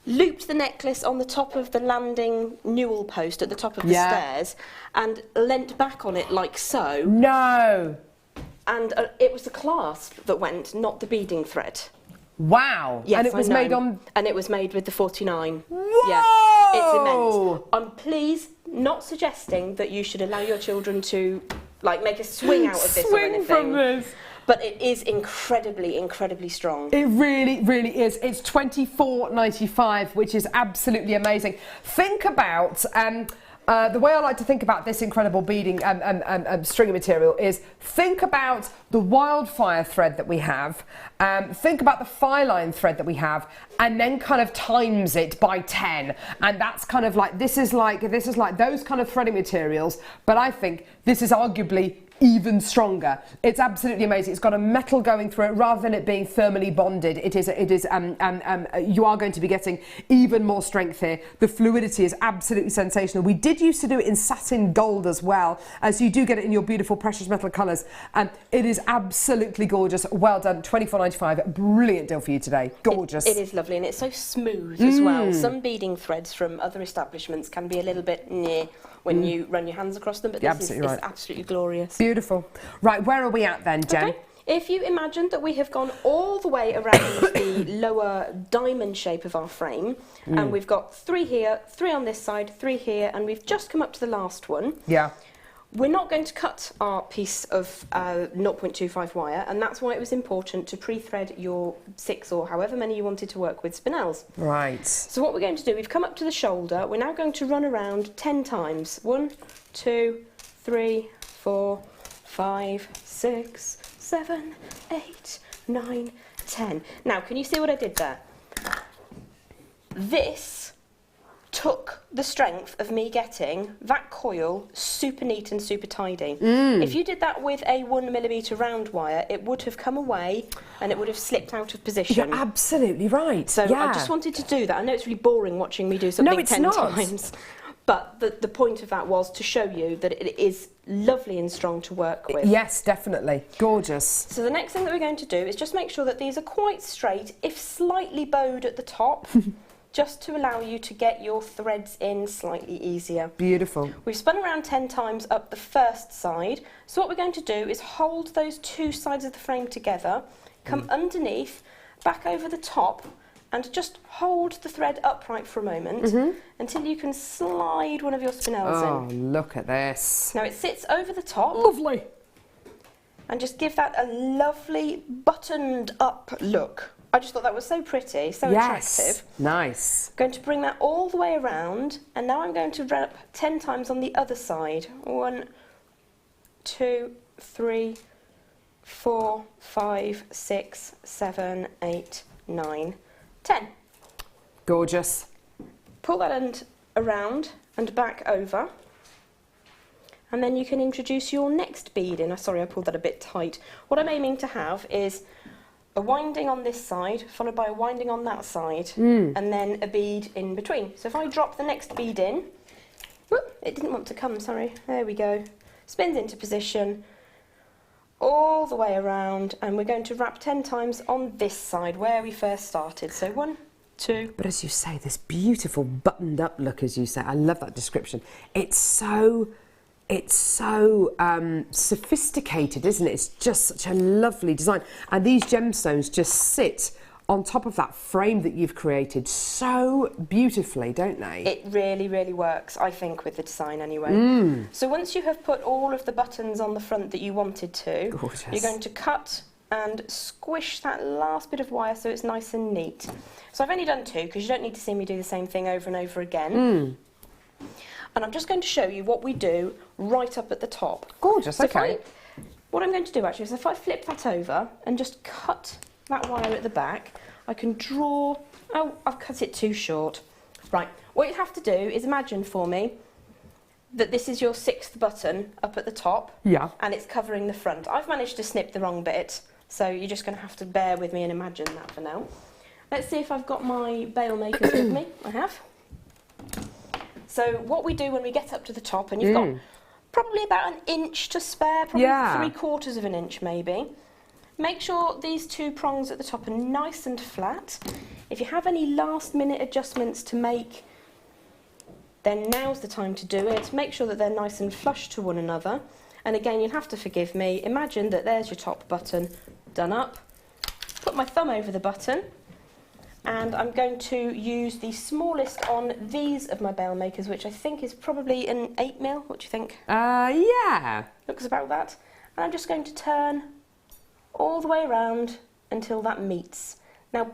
looped the necklace on the top of the landing newel post at the top of the stairs, and leant back on it like so. No! And it was the clasp that went, not the beading thread. Wow! Yes, and it was made on... And it was made with the 49. Whoa! Yeah, it's immense. I'm pleased, not suggesting that you should allow your children to like make a swing out of this or anything. From this. But it is incredibly, incredibly strong. It really, really is. It's $24.95, which is absolutely amazing. Think about the way I like to think about this incredible beading string material is think about the wildfire thread that we have, think about the fire line thread that we have, and then kind of times it by 10. And that's kind of like this is like those kind of threading materials, but I think this is arguably even stronger. It's absolutely amazing. It's got a metal going through it rather than it being thermally bonded. You are going to be getting even more strength here. The fluidity is absolutely sensational. We did used to do it in satin gold as well, as you do get it in your beautiful precious metal colours. It is absolutely gorgeous. Well done. $24.95. Brilliant deal for you today. Gorgeous. It is lovely, and it's so smooth as well. Some beading threads from other establishments can be a little bit meh when you run your hands across them, but this is absolutely glorious. Beautiful. Right, where are we at then, Jen? Okay. If you imagine that we have gone all the way around the lower diamond shape of our frame, and we've got 3 here, 3 on this side, 3 here, and we've just come up to the last one. Yeah. We're not going to cut our piece of 0.25 wire, and that's why it was important to pre-thread your 6 or however many you wanted to work with spinels. Right. So what we're going to do, we've come up to the shoulder, we're now going to run around 10 times. 1, 2, 3, 4, 5, 6, 7, 8, 9, 10. Now, can you see what I did there? This took the strength of me getting that coil super neat and super tidy. If you did that with a 1mm round wire, it would have come away and it would have slipped out of position. You're absolutely right. So I just wanted to do that. I know it's really boring watching me do something 10 times. But the point of that was to show you that it is lovely and strong to work with. Yes, definitely. Gorgeous. So the next thing that we're going to do is just make sure that these are quite straight, if slightly bowed at the top, just to allow you to get your threads in slightly easier. Beautiful. We've spun around 10 times up the first side. So what we're going to do is hold those 2 sides of the frame together, come underneath, back over the top, and just hold the thread upright for a moment until you can slide one of your spinels in. Oh, look at this. Now it sits over the top. Lovely. And just give that a lovely buttoned up look. I just thought that was so pretty, so Yes. attractive. Nice. I'm going to bring that all the way around, and now I'm going to wrap 10 times on the other side. 1, 2, 3, 4, 5, 6, 7, 8, 9, 10. Gorgeous. Pull that end around and back over, and then you can introduce your next bead in. Sorry, I pulled that a bit tight. What I'm aiming to have is a winding on this side, followed by a winding on that side, and then a bead in between. So if I drop the next bead in, whoop, it didn't want to come, sorry, there we go. Spins into position, all the way around, and we're going to wrap 10 times on this side where we first started. So 1, 2. But as you say, this beautiful buttoned up look, as you say, I love that description. It's so sophisticated, isn't it? It's just such a lovely design. And these gemstones just sit on top of that frame that you've created so beautifully, don't they? It really, really works, I think, with the design anyway. So once you have put all of the buttons on the front that you wanted to, Gorgeous. you're going to cut and squish that last bit of wire so it's nice and neat. So I've only done 2 because you don't need to see me do the same thing over and over again. And I'm just going to show you what we do right up at the top. Gorgeous, So okay. what I'm going to do actually is if I flip that over and just cut that wire at the back, I can draw... Oh, I've cut it too short. Right, what you have to do is imagine for me that this is your 6th button up at the top. Yeah. And it's covering the front. I've managed to snip the wrong bit, so you're just going to have to bear with me and imagine that for now. Let's see if I've got my bail makers with me. I have. So what we do when we get up to the top, and you've got probably about 1 inch to spare, probably 3/4 of an inch maybe. Make sure these 2 prongs at the top are nice and flat. If you have any last minute adjustments to make, then now's the time to do it. Make sure that they're nice and flush to one another. And again, you'll have to forgive me. Imagine that there's your top button done up. Put my thumb over the button, and I'm going to use the smallest on these of my bail makers, which I think is probably an 8mm. What do you think? Yeah. Looks about that. And I'm just going to turn all the way around until that meets. Now,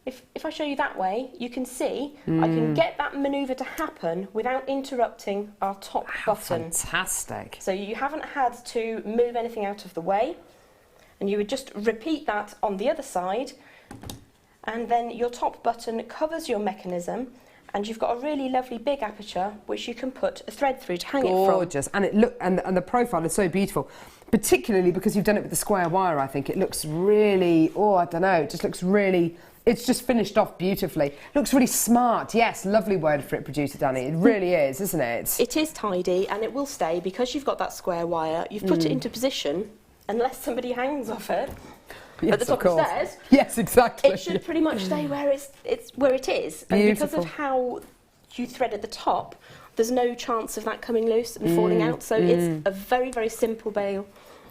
if I show you that way, you can see I can get that manoeuvre to happen without interrupting our top button. Fantastic. So you haven't had to move anything out of the way, and you would just repeat that on the other side, and then your top button covers your mechanism, and you've got a really lovely big aperture which you can put a thread through to hang it from. Gorgeous. And and the profile is so beautiful, particularly because you've done it with the square wire. I think it looks really, I don't know, it just looks really, it's just finished off beautifully. It looks really smart. Yes, lovely word for it, producer Danny. It really is, isn't it? It is tidy, and it will stay because you've got that square wire. You've put it into position unless somebody hangs off it. Yes, at the top of the stairs. Yes, exactly. It should pretty much stay where where it is. And because of how you thread at the top, there's no chance of that coming loose and falling out. So it's a very, very simple bail.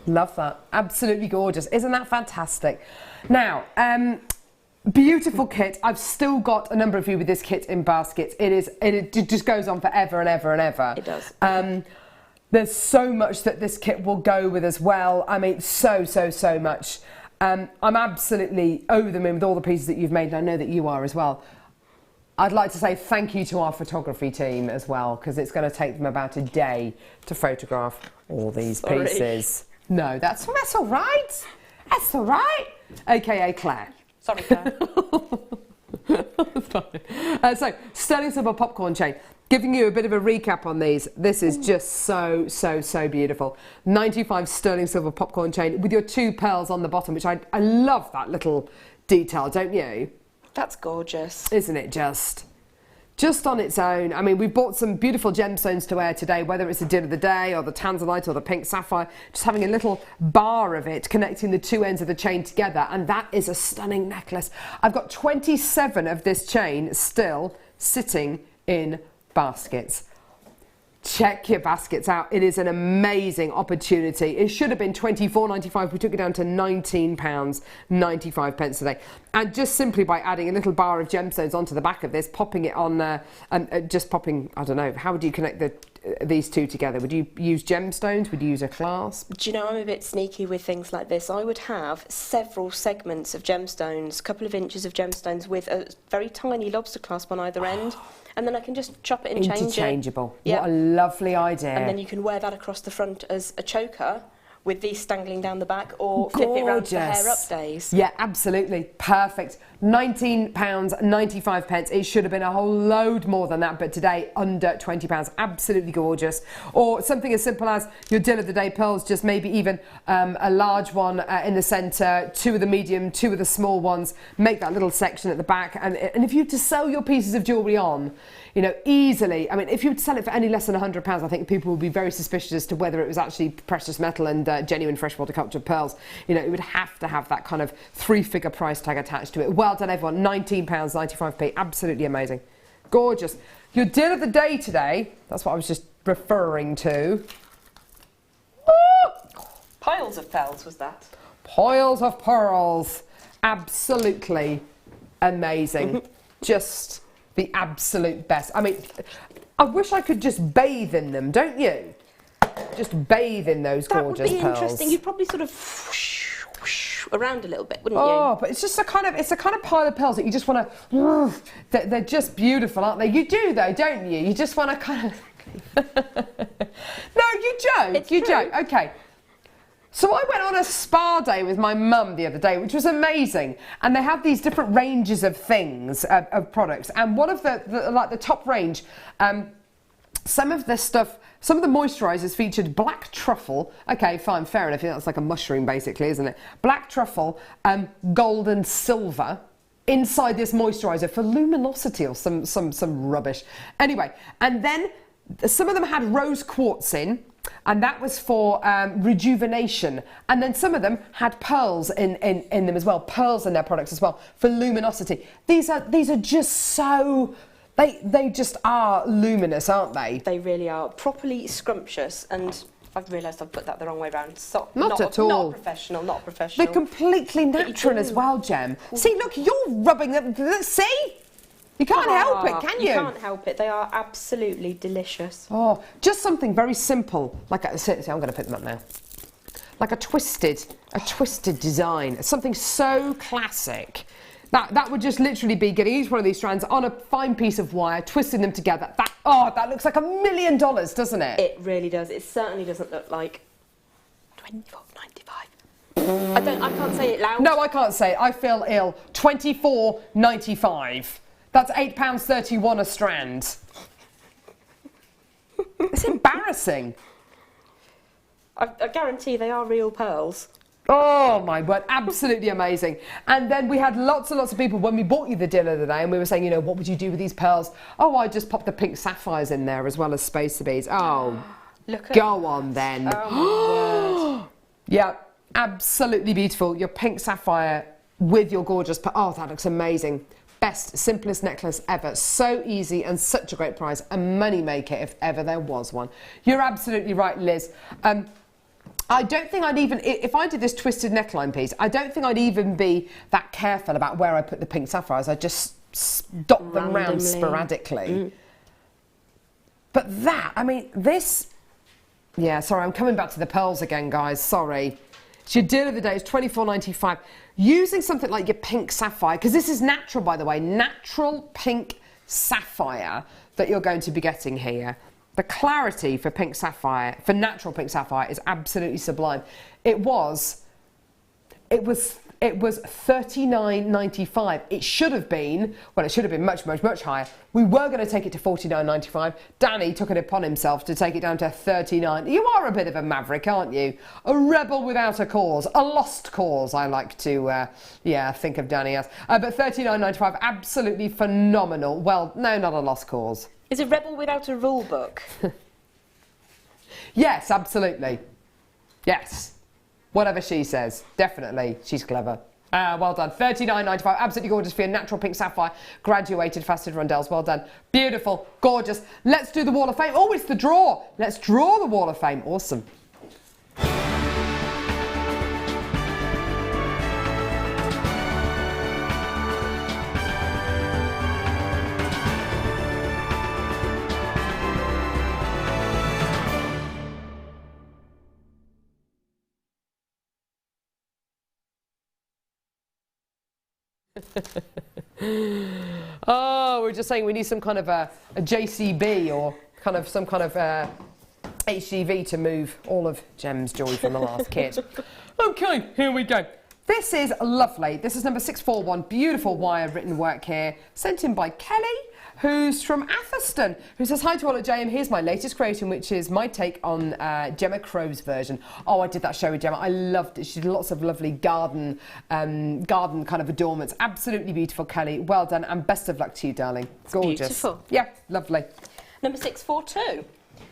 Love that. Absolutely gorgeous. Isn't that fantastic? Now, beautiful kit. I've still got a number of you with this kit in baskets. It just goes on forever and ever and ever. It does. There's so much that this kit will go with as well. I mean, so much. I'm absolutely over the moon with all the pieces that you've made, and I know that you are as well. I'd like to say thank you to our photography team as well, because it's going to take them about a day to photograph all these pieces. No, that's all right. That's all right. AKA Claire. Sorry, Claire. So, sterling silver popcorn chain. Giving you a bit of a recap on these. This is just so beautiful. 95 sterling silver popcorn chain with your 2 pearls on the bottom, which I love that little detail, don't you? That's gorgeous. Isn't it just on its own? I mean, we've bought some beautiful gemstones to wear today, whether it's the deal of the day or the tanzanite or the pink sapphire, just having a little bar of it connecting the 2 ends of the chain together, and that is a stunning necklace. I've got 27 of this chain still sitting in baskets. Check your baskets out. It is an amazing opportunity. It should have been £24.95. We took it down to £19.95 today. And just simply by adding a little bar of gemstones onto the back of this, popping it on, and just popping, I don't know, how would you connect the these two together? Would you use gemstones? Would you use a clasp? Do you know, I'm a bit sneaky with things like this. I would have several segments of gemstones, a couple of inches of gemstones with a very tiny lobster clasp on either end, and then I can just chop it and change it. Interchangeable. Yeah. What a lovely idea. And then you can wear that across the front as a choker with these stangling down the back, or flip it round for hair up days. Yeah, absolutely. Perfect. £19.95. It should have been a whole load more than that, but today under £20. Absolutely gorgeous. Or something as simple as your deal of the day pearls, just maybe even a large one in the centre, 2 of the medium, 2 of the small ones. Make that little section at the back. And if you were to sell your pieces of jewellery on, you know, easily, I mean, if you were to sell it for any less than £100, I think people would be very suspicious as to whether it was actually precious metal and genuine freshwater cultured pearls. You know, it would have to have that kind of 3-figure price tag attached to it. Well done, everyone. £19.95. Absolutely amazing. Gorgeous. Your deal of the day today, that's what I was just referring to. Oh! Piles of pearls was that? Piles of pearls. Absolutely amazing. Just the absolute best. I mean, I wish I could just bathe in them, don't you? Just bathe in those gorgeous pearls. That would be interesting. You'd probably sort of whoosh, whoosh around a little bit, wouldn't you? Oh, but it's just a kind of pile of pearls that you just want to. They're just beautiful, aren't they? You do though, don't you? You just want to kind of. No, you joke. It's you true. joke. Okay. So I went on a spa day with my mum the other day, which was amazing. And they have these different ranges of things, of products. And one of the top range, some of the moisturisers featured black truffle. Okay, fine, fair enough. That's like a mushroom, basically, isn't it? Black truffle, gold and silver inside this moisturiser for luminosity or some rubbish. Anyway, and then some of them had rose quartz in, and that was for rejuvenation. And then some of them had pearls in them as well, pearls in their products as well for luminosity. These are just so. They just are luminous, aren't they? They really are. Properly scrumptious, and I've realised I've put that the wrong way round. So, not at all. Not professional, not professional. They're completely natural as well, Gem. See, look, you're rubbing them. See? You can't help it, can you? You can't help it. They are absolutely delicious. Oh, just something very simple. Like, see, I'm going to put them up now. Like a twisted design. Something so classic. That would just literally be getting each one of these strands on a fine piece of wire, twisting them together. That looks like $1 million, doesn't it? It really does. It certainly doesn't look like $24.95. I can't say it loud. No, I can't say it. I feel ill. $24.95. That's £8.31 a strand. It's embarrassing. I guarantee they are real pearls. Oh my word, absolutely amazing. And then we had lots and lots of people when we bought you the deal of the day, and we were saying, you know, what would you do with these pearls? Oh, I just popped the pink sapphires in there as well as spacer beads. Oh, go on then. Oh my word. Yeah, absolutely beautiful. Your pink sapphire with your gorgeous oh, that looks amazing. Best, simplest necklace ever. So easy and such a great price. A money maker if ever there was one. You're absolutely right, Liz. I don't think I'd even, if I did this twisted neckline piece, I don't think I'd even be that careful about where I put the pink sapphires. I'd just dot them round sporadically. But that, I mean, this, yeah, sorry, I'm coming back to the pearls again, guys, sorry. So your deal of the day is $24.95. Using something like your pink sapphire, because this is natural, by the way, natural pink sapphire that you're going to be getting here. The clarity for pink sapphire, for natural pink sapphire, is absolutely sublime. It was $39.95. It should have been, well, it should have been much, much, much higher. We were going to take it to $49.95. Danny took it upon himself to take it down to $39. You are a bit of a maverick, aren't you? A rebel without a cause, a lost cause, I like to, think of Danny as. But $39.95, absolutely phenomenal. Well, no, not a lost cause. Is a rebel without a rule book? Yes, absolutely. Yes. Whatever she says. Definitely. She's clever. Well done. $39.95. Absolutely gorgeous for your natural pink sapphire. Graduated faceted rondelles. Well done. Beautiful. Gorgeous. Let's do the Wall of Fame. Oh, it's the draw. Let's draw the Wall of Fame. Awesome. Oh, we're just saying we need some kind of a JCB or kind of some kind of HGV to move all of Gem's jewellery from the last kit. Okay, here we go. This is lovely. This is number 641. Beautiful wire written work here. Sent in by Kelly, who's from Atherstone, who says, hi to all at JM. Here's my latest creation, which is my take on Gemma Crow's version. Oh, I did that show with Gemma. I loved it. She did lots of lovely garden kind of adornments. Absolutely beautiful, Kelly. Well done, and best of luck to you, darling. Gorgeous. Beautiful. Yeah, lovely. Number 642,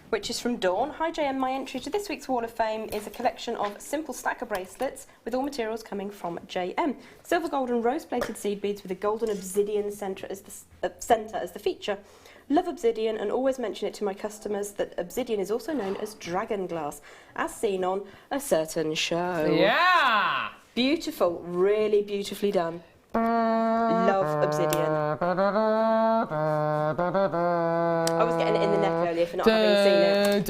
which is from Dawn. Hi JM, my entry to this week's Wall of Fame is a collection of simple stacker bracelets with all materials coming from JM. Silver, gold and rose-plated seed beads with a golden obsidian centre as the feature. Love obsidian and always mention it to my customers that obsidian is also known as dragon glass, as seen on a certain show. Yeah! Beautiful, really beautifully done. Love obsidian. I was getting it in the neck earlier for not having seen it.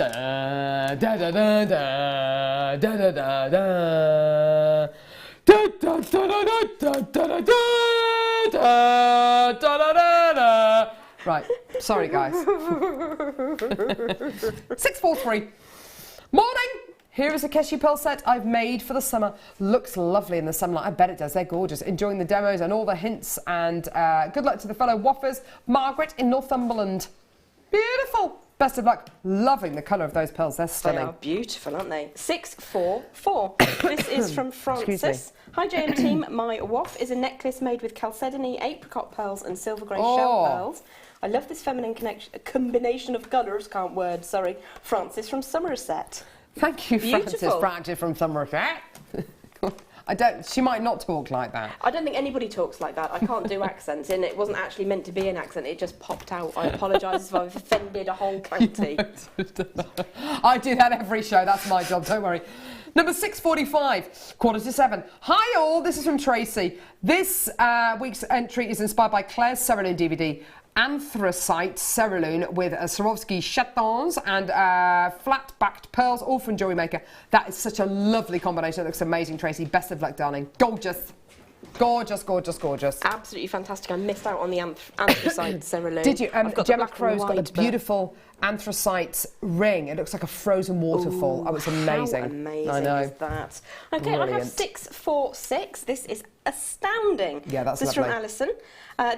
Right, sorry guys. 643. Morning! Here is a Keshi pearl set I've made for the summer. Looks lovely in the sunlight. I bet it does. They're gorgeous. Enjoying the demos and all the hints. And good luck to the fellow waffers. Margaret in Northumberland. Beautiful. Best of luck. Loving the colour of those pearls. They're stunning. They are beautiful, aren't they? 644. This is from Francis. Hi JM team. My waff is a necklace made with chalcedony, apricot pearls and silver grey shell pearls. I love this feminine combination of colours. Can't word, sorry. Francis from Somerset. Thank you, Beautiful. Francis from Somerset. She might not talk like that. I don't think anybody talks like that. I can't do accents, and it wasn't actually meant to be an accent. It just popped out. I apologise if I've offended a whole county. I do that every show. That's my job. Don't worry. Number 645, 6:45. Hi all, this is from Tracy. This week's entry is inspired by Claire's Cerulean DVD. Anthracite Cerulean with Swarovski chatons and flat-backed pearls, all from Jewellery Maker. That is such a lovely combination. It looks amazing, Tracy. Best of luck, darling. Gorgeous. Gorgeous, gorgeous, gorgeous. Absolutely fantastic. I missed out on the anthracite Cerulean. Did you? Gemma Crow's got a beautiful anthracite ring. It looks like a frozen waterfall. Oh, it's amazing. How amazing I know. is that? Okay, Brilliant. I have 646. This is astounding. Yeah, that's This is lovely. from Alison.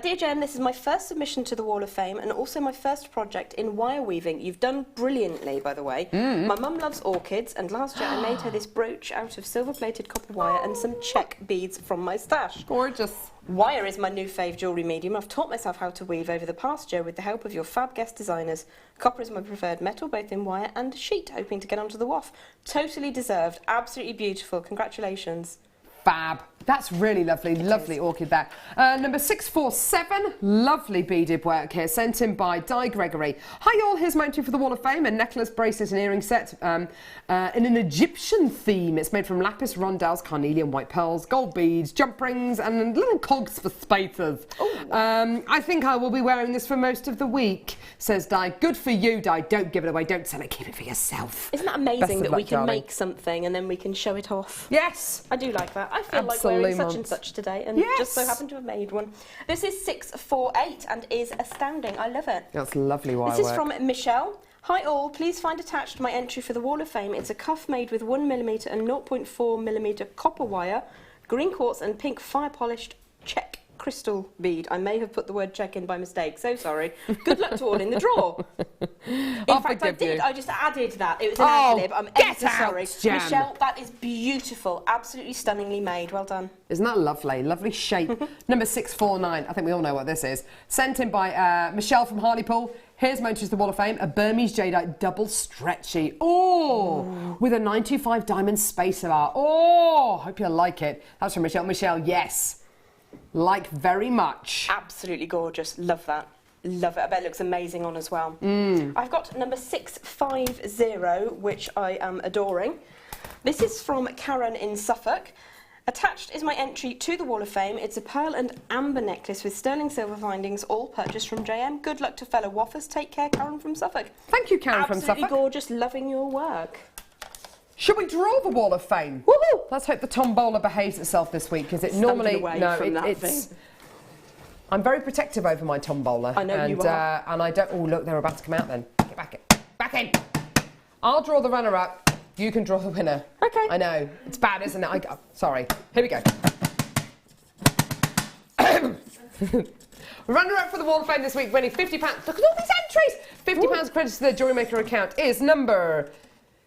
Dear Jen, this is my first submission to the Wall of Fame and also my first project in wire weaving. You've done brilliantly, by the way. My mum loves orchids, and last year I made her this brooch out of silver-plated copper wire and some check beads from my stash. Gorgeous. Wire is my new fave jewellery medium. I've taught myself how to weave over the past year with the help of your fab guest designers. Copper is my preferred metal, both in wire and sheet, hoping to get onto the waff. Totally deserved. Absolutely beautiful. Congratulations. Fab. That's really lovely. Lovely orchid there. Number 647. Lovely beaded work here. Sent in by Di Gregory. Hi all. Here's my entry for the Wall of Fame. A necklace, bracelet and earring set in an Egyptian theme. It's made from lapis, rondelles, carnelian, white pearls, gold beads, jump rings and little cogs for spacers. I think I will be wearing this for most of the week, says Di. Good for you, Di. Don't give it away. Don't sell it. Keep it for yourself. Isn't that amazing that we can darling. make something and then we can show it off? Yes. I do like that. I feel like Absolute wearing such and months. such today and Yes. just so happen to have made one. This is 648 and is astounding. I love it. That's lovely wire This is work. from Michelle. Hi all, please find attached my entry for the Wall of Fame. It's a cuff made with 1mm and 0.4mm copper wire, green quartz and pink fire polished check crystal bead. I may have put the word check in by mistake, so sorry. Good luck to all in the draw. In fact, I did. I just added that. It was an ad lib. I'm ever so sorry. Gem. Michelle, that is beautiful. Absolutely stunningly made. Well done. Isn't that lovely? Lovely shape. Number 649. I think we all know what this is. Sent in by Michelle from Hartlepool. Here's my entry to the Wall of Fame. A Burmese jadeite double stretchy. Oh, with a 925 diamond spacer art. Oh, hope you like it. That's from Michelle. Michelle, yes. Like very much. Absolutely gorgeous. Love that. Love it. I bet it looks amazing on as well. I've got number 650, which I am adoring. This is from Karen in Suffolk. Attached is my entry to the Wall of Fame. It's a pearl and amber necklace with sterling silver findings, all purchased from JM. Good luck to fellow waffers. Take care, Karen from Suffolk. Thank you, Karen from Suffolk. Absolutely gorgeous. Loving your work. Should we draw the Wall of Fame? Woohoo! Let's hope the tombola behaves itself this week, because it normally... it's... I'm very protective over my tombola. I know you are. And I don't... Oh, look, they're about to come out then. Get back in. Back in! I'll draw the runner-up. You can draw the winner. Okay. I know. It's bad, isn't it? Sorry. Here we go. Runner-up for the Wall of Fame this week, winning £50. Look at all these entries! £50 credit to the Jewellery Maker account is number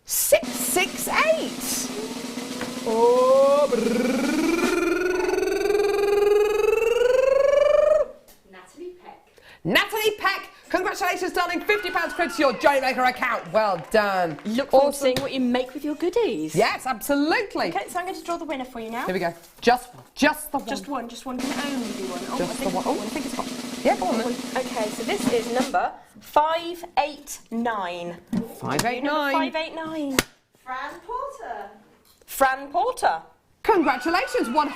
668. Oh, Natalie Peck, congratulations, darling. £50 credit to your Jewellery Maker account. Well done. Look forward to seeing what you make with your goodies. Yes, absolutely. Okay, so I'm going to draw the winner for you now. Here we go. Just the one. Just one. Can only be one. Oh, Just the one. Oh, I think it's one. Yeah, go on then. Okay, so this is number 589. 589. 589. Fran Porter. Congratulations, £100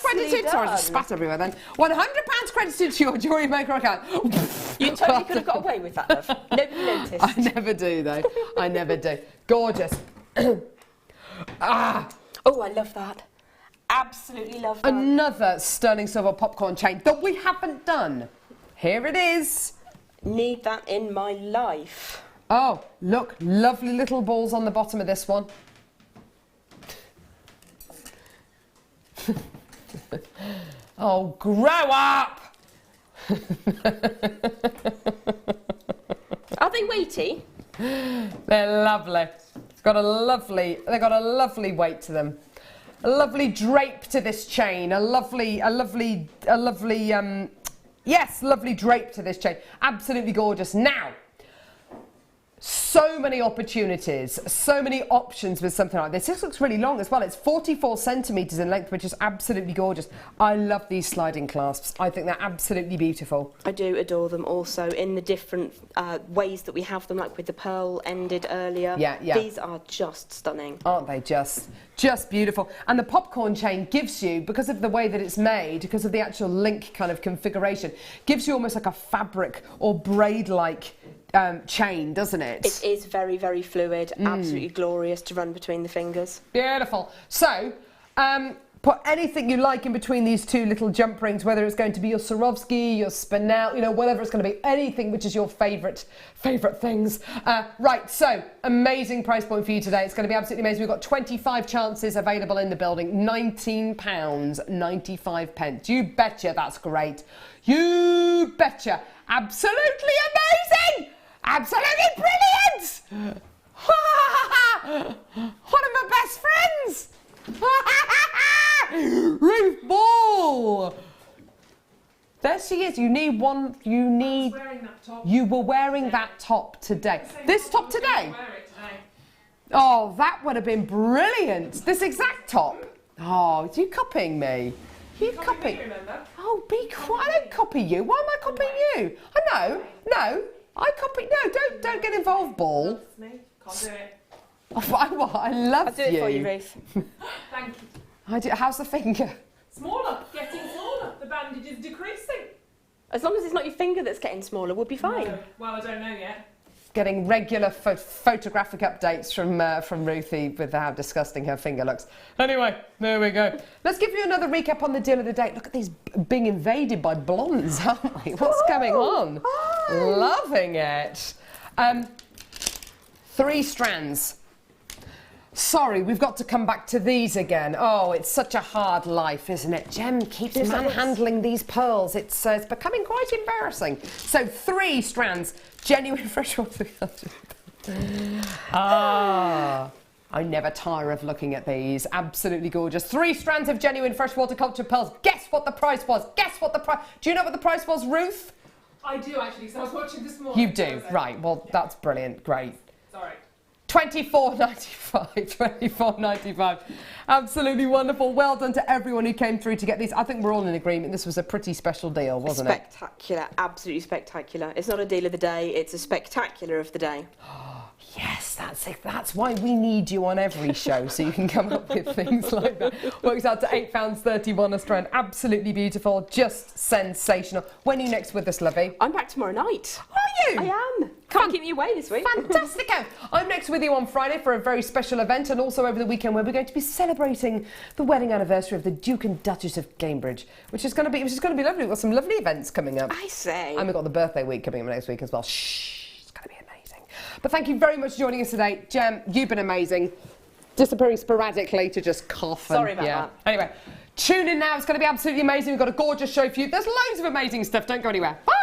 credited. Sorry, I just spat everywhere then. £100 credited to your Jewellery Maker account. You totally could have got away with that, love. Nobody noticed. I never do, though. I never do. Gorgeous. Ah. Oh, I love that. Absolutely love that. Another sterling silver popcorn chain that we haven't done. Here it is. Need that in my life. Oh, look, lovely little balls on the bottom of this one. Oh, grow up! Are they weighty? They're lovely. They've got a lovely weight to them. A lovely drape to this chain. A lovely drape to this chain. Absolutely gorgeous. Now, so many opportunities, so many options with something like this. This looks really long as well. It's 44 centimetres in length, which is absolutely gorgeous. I love these sliding clasps. I think they're absolutely beautiful. I do adore them also in the different ways that we have them, like with the pearl ended earlier. Yeah. These are just stunning. Aren't they just beautiful? And the popcorn chain gives you, because of the way that it's made, because of the actual link kind of configuration, gives you almost like a fabric or braid-like chain, doesn't it? It is very, very fluid, absolutely glorious to run between the fingers. Beautiful. So, put anything you like in between these two little jump rings, whether it's going to be your Swarovski, your Spinel, you know, whatever it's going to be, anything which is your favourite things. Right, so, amazing price point for you today. It's going to be absolutely amazing. We've got 25 chances available in the building, £19.95. You betcha that's great. You betcha. Absolutely amazing! Absolutely brilliant! One of my best friends! Ruth Ball! There she is. You need one. You need. I was wearing that top. You were wearing that top today. This top today? Wear it today. Oh, that would have been brilliant. This exact top. Oh, are you copying me? You copying? Remember? Oh, be quiet. I don't copy you. Why am I copying you? I know. No. I copy. No, don't get involved, Ball. Me? Can't do it. Oh, I love I'll do it for you, Ruth. Thank you. I do. How's the finger? Smaller. Getting smaller. The bandage is decreasing. As long as it's not your finger that's getting smaller, we'll be fine. No. Well, I don't know yet. Getting regular photographic updates from Ruthie with how disgusting her finger looks. Anyway, there we go. Let's give you another recap on the deal of the day. Look at these being invaded by blondes, aren't we? What's going on? Hi. Loving it. 3 strands. Sorry, we've got to come back to these again. Oh, it's such a hard life, isn't it? Gem keeps manhandling these pearls. It's becoming quite embarrassing. So 3 strands, genuine freshwater culture. I never tire of looking at these. Absolutely gorgeous. 3 strands of genuine freshwater culture pearls. Guess what the price was? Guess what the price? Do you know what the price was, Ruth? I do actually, because I was watching this morning. You do, right? Well, that's brilliant. Great. Sorry. £24.95, £24.95. Absolutely wonderful. Well done to everyone who came through to get these. I think we're all in agreement. This was a pretty special deal, wasn't it? Spectacular, absolutely spectacular. It's not a deal of the day, it's a spectacular of the day. Yes, that's it. That's why we need you on every show, so you can come up with things like that. Works out to £8.31 a strand. Absolutely beautiful, just sensational. When are you next with us, Lovey? I'm back tomorrow night. Are you? I am. Can't keep me away this week. Fantastic. I'm next with you on Friday for a very special event, and also over the weekend where we're going to be celebrating the wedding anniversary of the Duke and Duchess of Cambridge, which is going to be lovely. We've got some lovely events coming up. I say. And we've got the birthday week coming up next week as well. Shh, it's going to be amazing. But thank you very much for joining us today. Gem, you've been amazing. Disappearing sporadically to just cough. Sorry about that. Anyway, tune in now. It's going to be absolutely amazing. We've got a gorgeous show for you. There's loads of amazing stuff. Don't go anywhere. Bye.